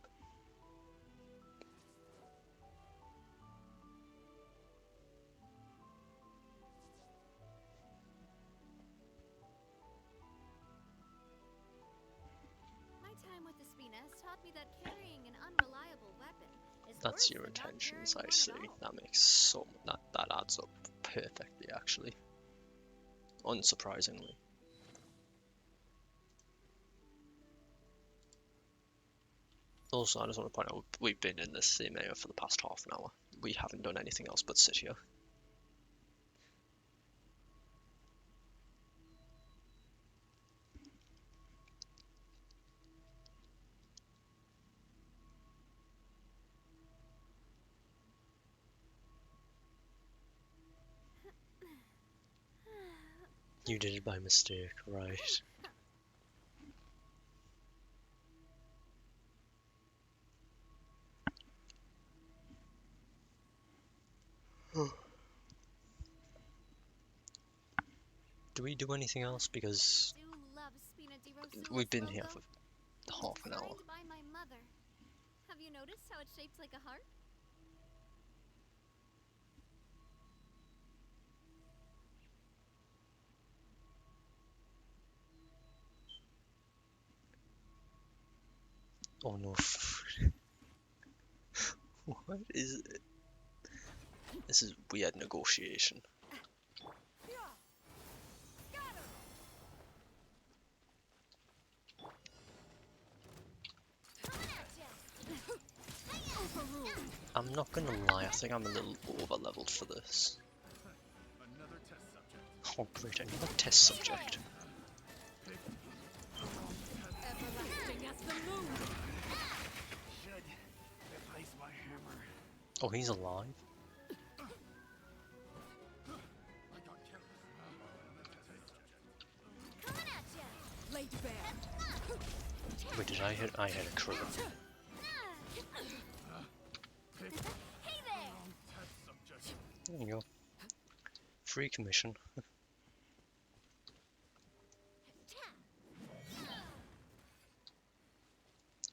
My Despina has taught me that carrying an unreliable weapon is That's worse your than not intentions, carrying I one see. at all. That makes so that adds up perfectly, actually. Unsurprisingly. Also, I just want to point out we've been in this same area for the past half an hour. We haven't done anything else but sit here. You did it by mistake, right? Do we do anything else? Because Do love Spina di Rosula's we've been here logo. for half an hour. Designed by my mother. Have you noticed how it's shaped like a heart? Oh no. What is it? This is weird negotiation. I'm not gonna lie, I think I'm a little over leveled for this. Oh great, another test subject. Oh, he's alive? Wait, did I hit? I hit a crew. There you go. Free commission.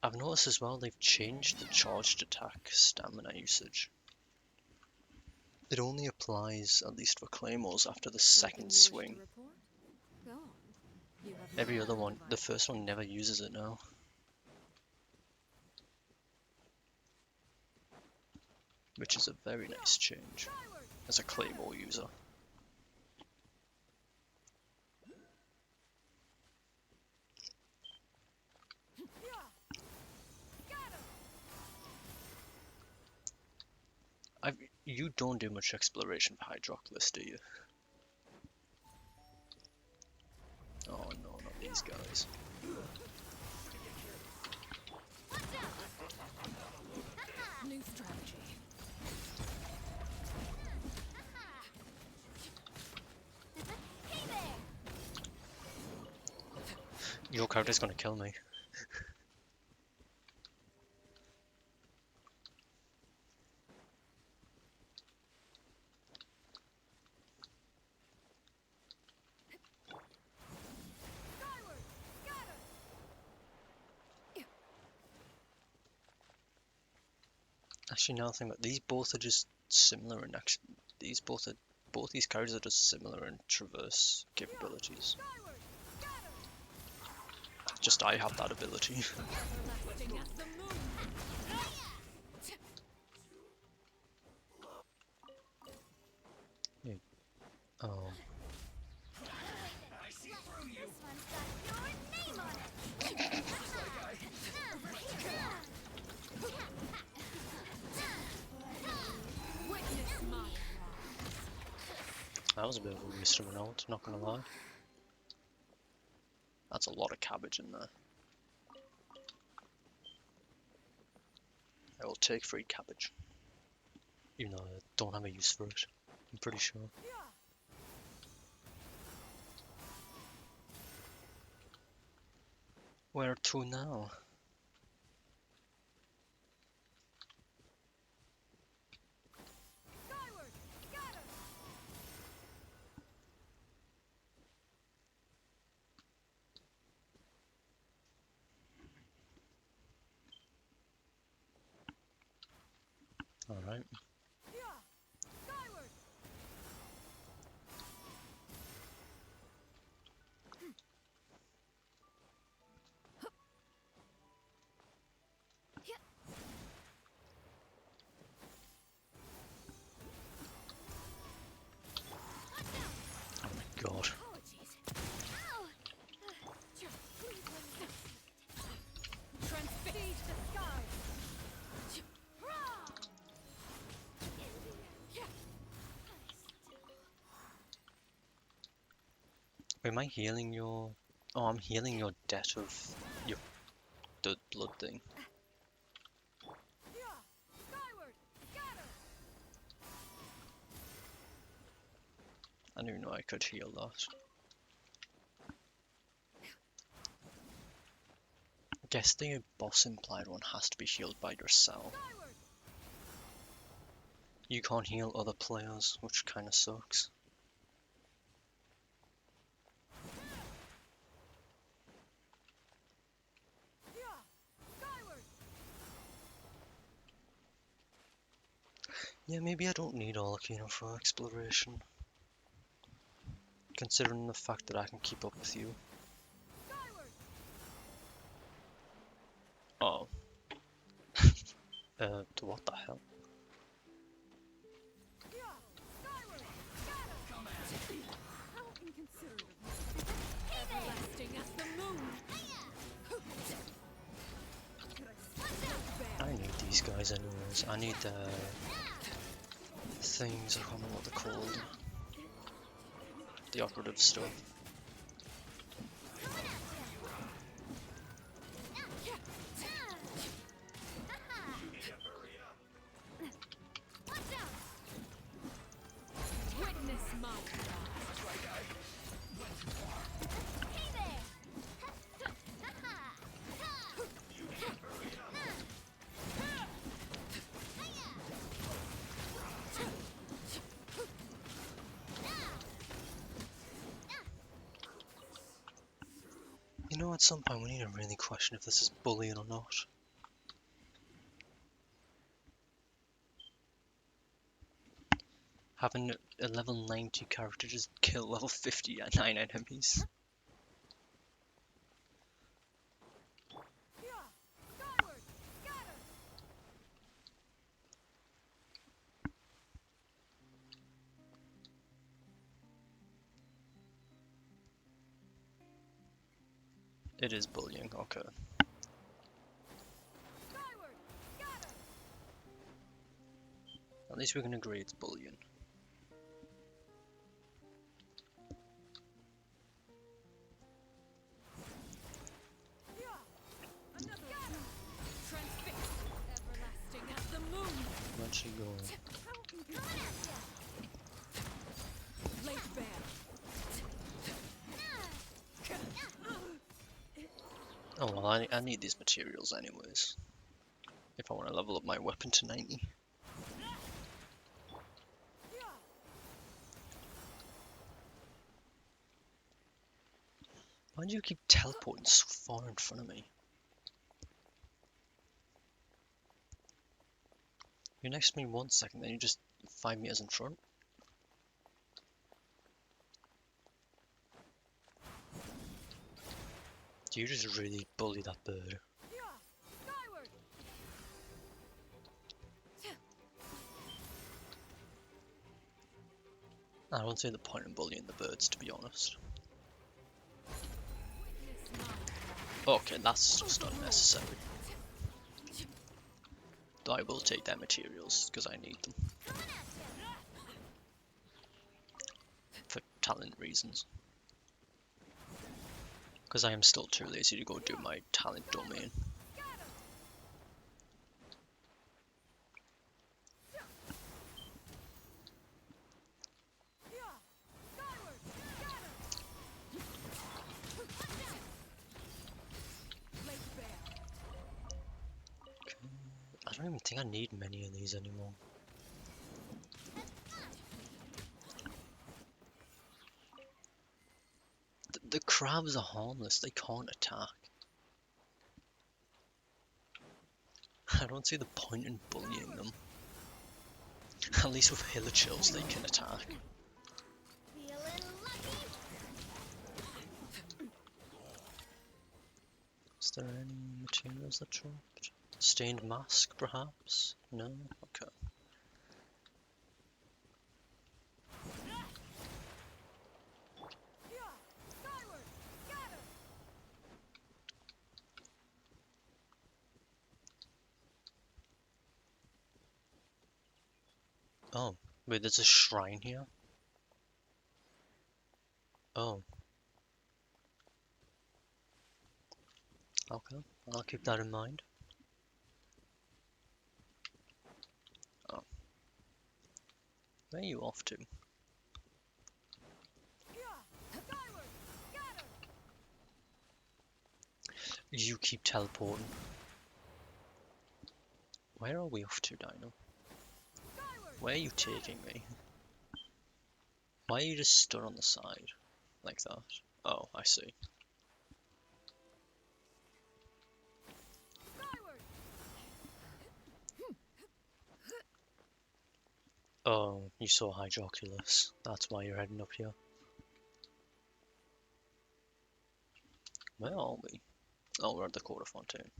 I've noticed as well they've changed the charged attack stamina usage. It only applies, at least for claymores, after the second swing. Every other one, the first one never uses it now. Which is a very nice change, as a claymore user. You don't do much exploration for Hydroculus, do you? Oh no, not these guys. New strategy. Your character's gonna kill me. Actually, now I think that these both are just similar in action. Both these characters are just similar in traverse capabilities. Just I have that ability. Yeah. Oh. That was a bit of a waste of an ult, not gonna lie. That's a lot of cabbage in there. I will take free cabbage. Even though I don't have a use for it, I'm pretty sure. Where to now? Alright. am I healing your... Oh, I'm healing your debt of your blood thing. I didn't know I could heal that. I guess the boss implied one has to be healed by yourself. You can't heal other players, which kinda sucks. Yeah, maybe I don't need Arlecchino for exploration. Considering the fact that I can keep up with you. Oh. What the hell? I need these guys anyways. I need the things, I can't remember what they're called. The operative stuff. You know, at some point we need to really question if this is bullying or not. Having a level 90 character just kill level 59 enemies. It is bullying, okay. At least we can agree it's bullying. Where'd she go? Oh well, I need these materials anyways. If I want to level up my weapon to 90. Why do you keep teleporting so far in front of me? You're next to me 1 second, then you're just 5 meters in front. Do you just really bully that bird? I don't see the point in bullying the birds, to be honest. Okay, that's just unnecessary. Though I will take their materials, because I need them. For talent reasons. Because I am still too lazy to go do my talent domain. I don't even think I need many of these anymore. The crabs are harmless, they can't attack. I don't see the point in bullying them. At least with Hillachills they can attack. Is there any materials that dropped? Stained mask, perhaps? No? Okay. Oh, wait, there's a shrine here? Oh. Okay, I'll keep that in mind. Oh. Where are you off to? You keep teleporting. Where are we off to, Dino? Where are you taking me? Why are you just stood on the side? Like that? Oh, I see. Oh, you saw Hydroculus. That's why you're heading up here. Where are we? Oh, we're at the Quarter Fontaine.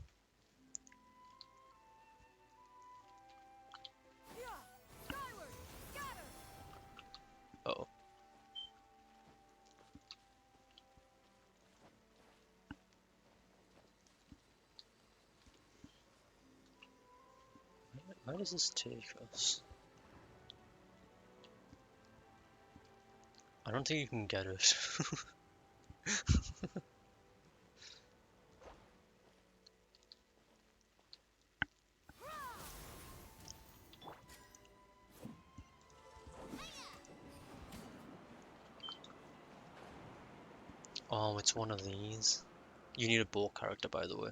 Oh. Where does this take us? I don't think you can get it. Oh, it's one of these. You need a bow character, by the way.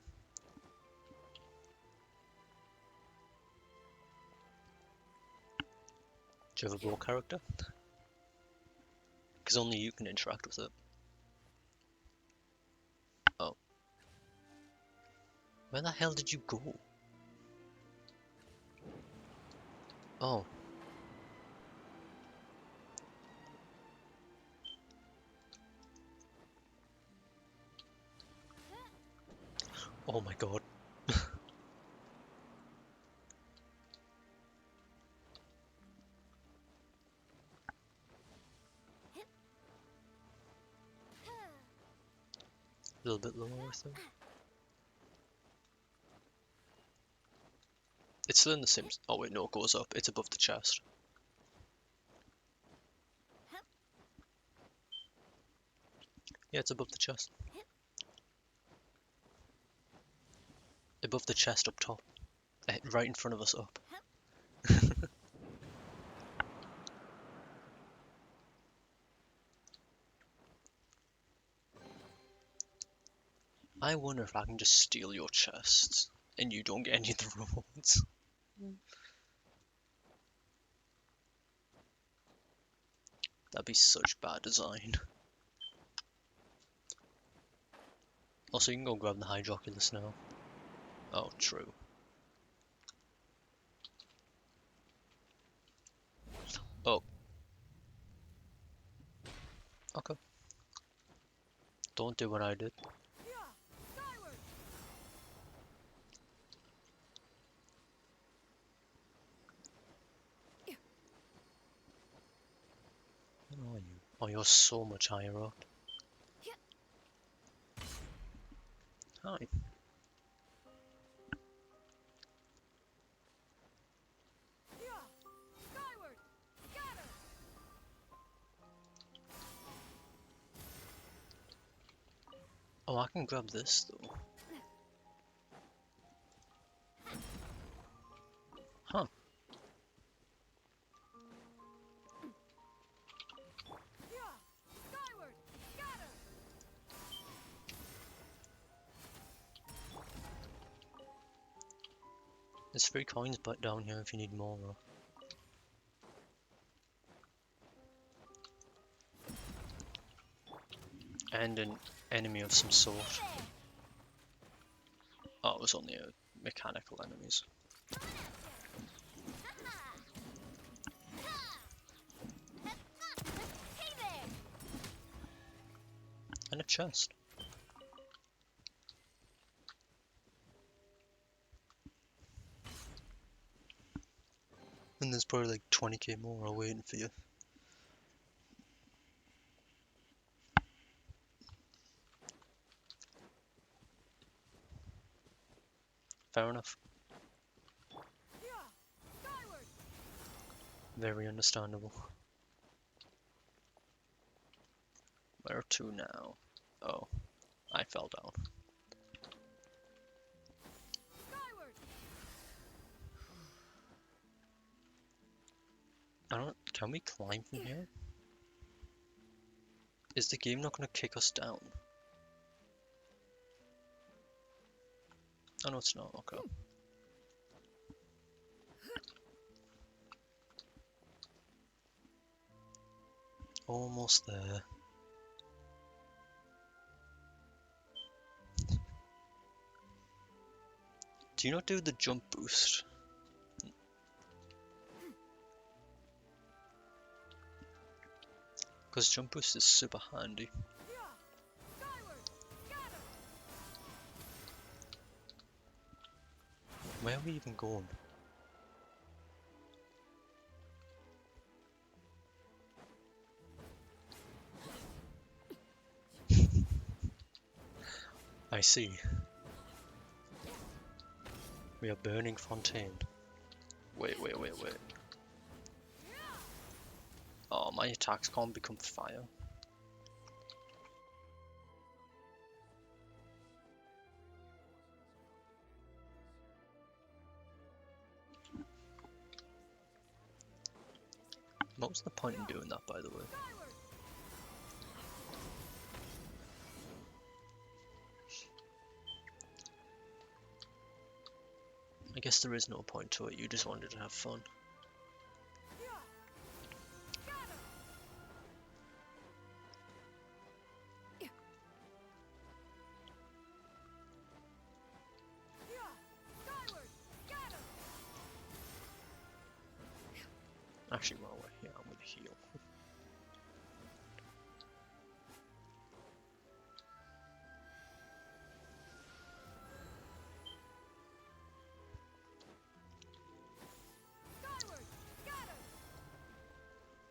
Do you have a bow character? Because only you can interact with it. Oh. Where the hell did you go? Oh. Oh my god. A little bit lower, I think. It's still in the same. Oh wait, no, it goes up. It's above the chest. Yeah, it's above the chest. Above the chest up top. Right in front of us up. I wonder if I can just steal your chests and you don't get any of the rewards. That'd be such bad design. Also, you can go grab the Hydroculus now. Oh, true. Oh. Okay. Don't do what I did. Where are you? Oh, you're so much higher up. Hi. Oh, I can grab this though. Huh. There's 3 coins but down here if you need more. And an enemy of some sort. Oh, it was only a mechanical enemies. And a chest. And there's probably like 20k more waiting for you. Fair enough. Very understandable. Where to now? Oh, I fell down. I don't. Can we climb from here? Is the game not going to kick us down? Oh no, it's not. Okay. Almost there. Do you not do the jump boost? Because jump boost is super handy. Where are we even going? I see. We are burning Fontaine. Wait. Oh, my attacks can't become fire. What was the point in doing that, by the way? I guess there is no point to it, you just wanted to have fun. Actually, while we're here, I'm gonna heal.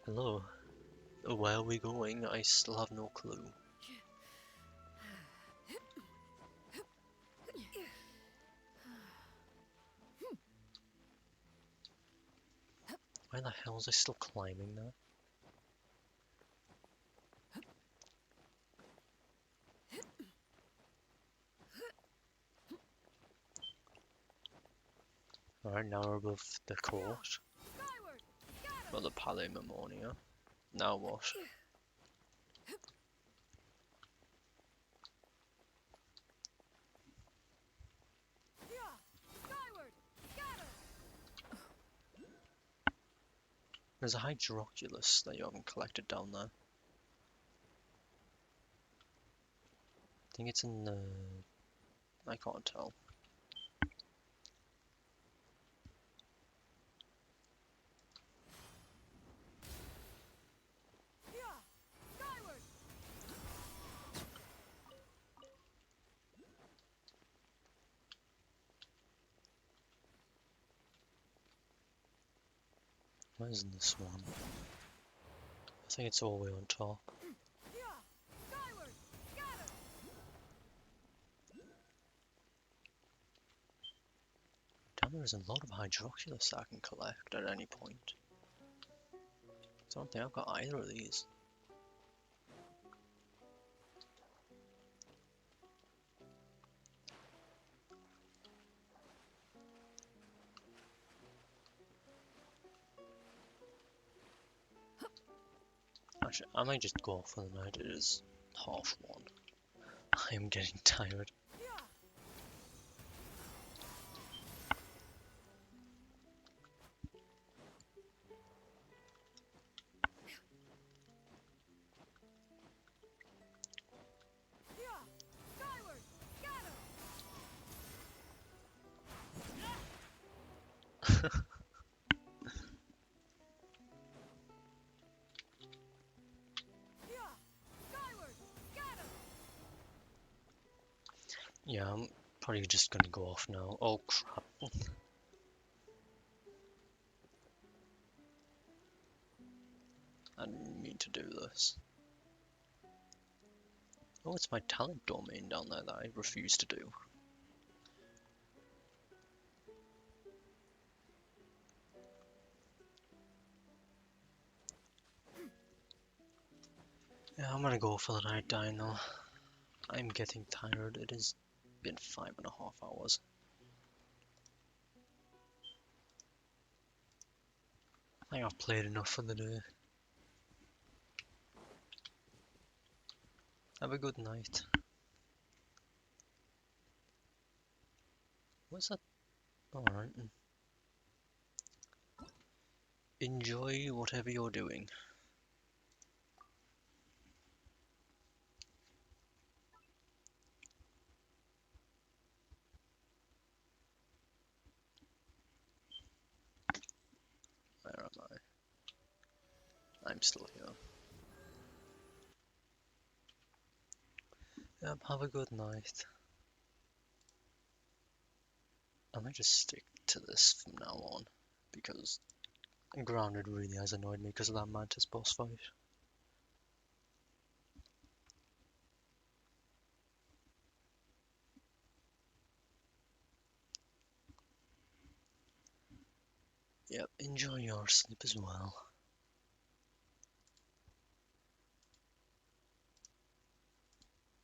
Hello. Where are we going? I still have no clue. Why the hell is I still climbing there? Alright, now we're above the court. Well, the Palais Memmonia. Now what? There's a Hydroculus that you haven't collected down there. I think it's in the... I can't tell. Where's this one? I think it's all the way on top. Damn, there's a lot of Hydroculus I can collect at any point. I don't think I've got either of these. Actually, I might just go off for the night. It is 1:30. I am getting tired. Yeah, I'm probably just gonna go off now. Oh crap. I didn't mean to do this. Oh, it's my talent domain down there that I refuse to do. Yeah, I'm gonna go for the night dino. I'm getting tired. It has been 5.5 hours. I think I've played enough for the day. Have a good night. What's that? Alright. Enjoy whatever you're doing. Where am I? I'm still here. Yep, have a good night. I might just stick to this from now on, because Grounded really has annoyed me because of that Mantis boss fight. Yep, enjoy your sleep as well.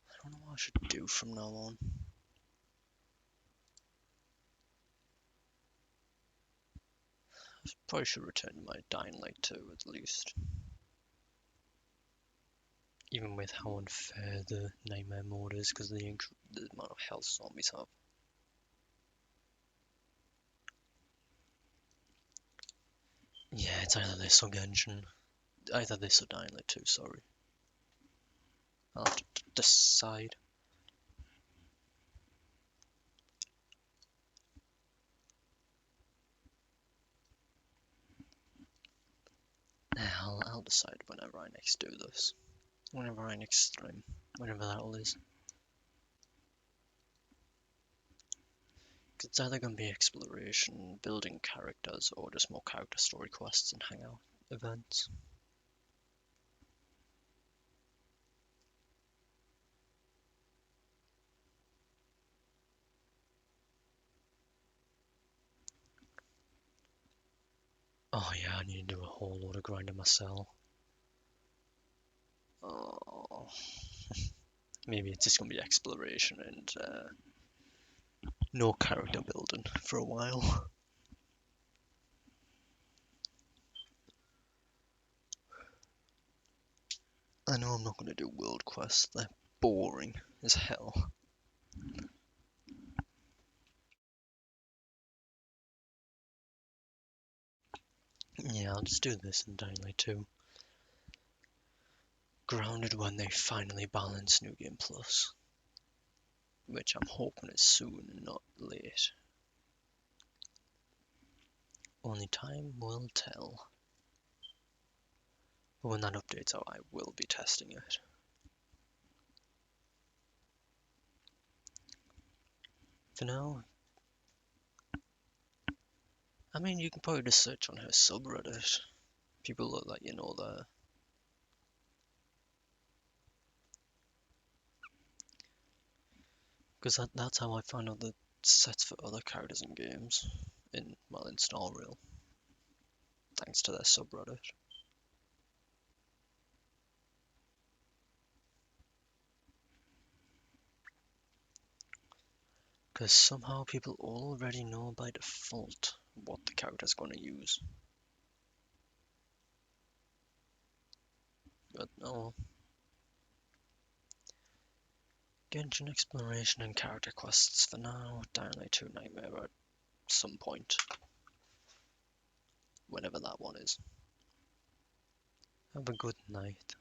I don't know what I should do from now on. I probably should return to my Dying Light 2 at least. Even with how unfair the Nightmare mode is because of the amount of health zombies have. Yeah, it's either this or Genshin. Either this or Dying Light 2, sorry. I'll have to decide. I'll decide whenever I next do this. Whenever I next stream. Whenever that all is. It's either going to be exploration, building characters, or just more character story quests and hangout events. Oh yeah, I need to do a whole load of grinding myself. Oh. Maybe it's just going to be exploration and no character building for a while. I know I'm not going to do world quests, they're boring as hell. Yeah, I'll just do this in Dying Light 2. Grounded when they finally balance New Game Plus. Which I'm hoping is soon and not late. Only time will tell. But when that updates out, I will be testing it. For now, I mean, you can probably just search on her subreddit. People will let you know there. Because that's how I find out the sets for other characters in games. In Star Rail. Thanks to their subreddit. Because somehow people already know by default what the character's going to use. But no. Genshin exploration and character quests for now. Dying Light 2 Nightmare at some point. Whenever that one is. Have a good night.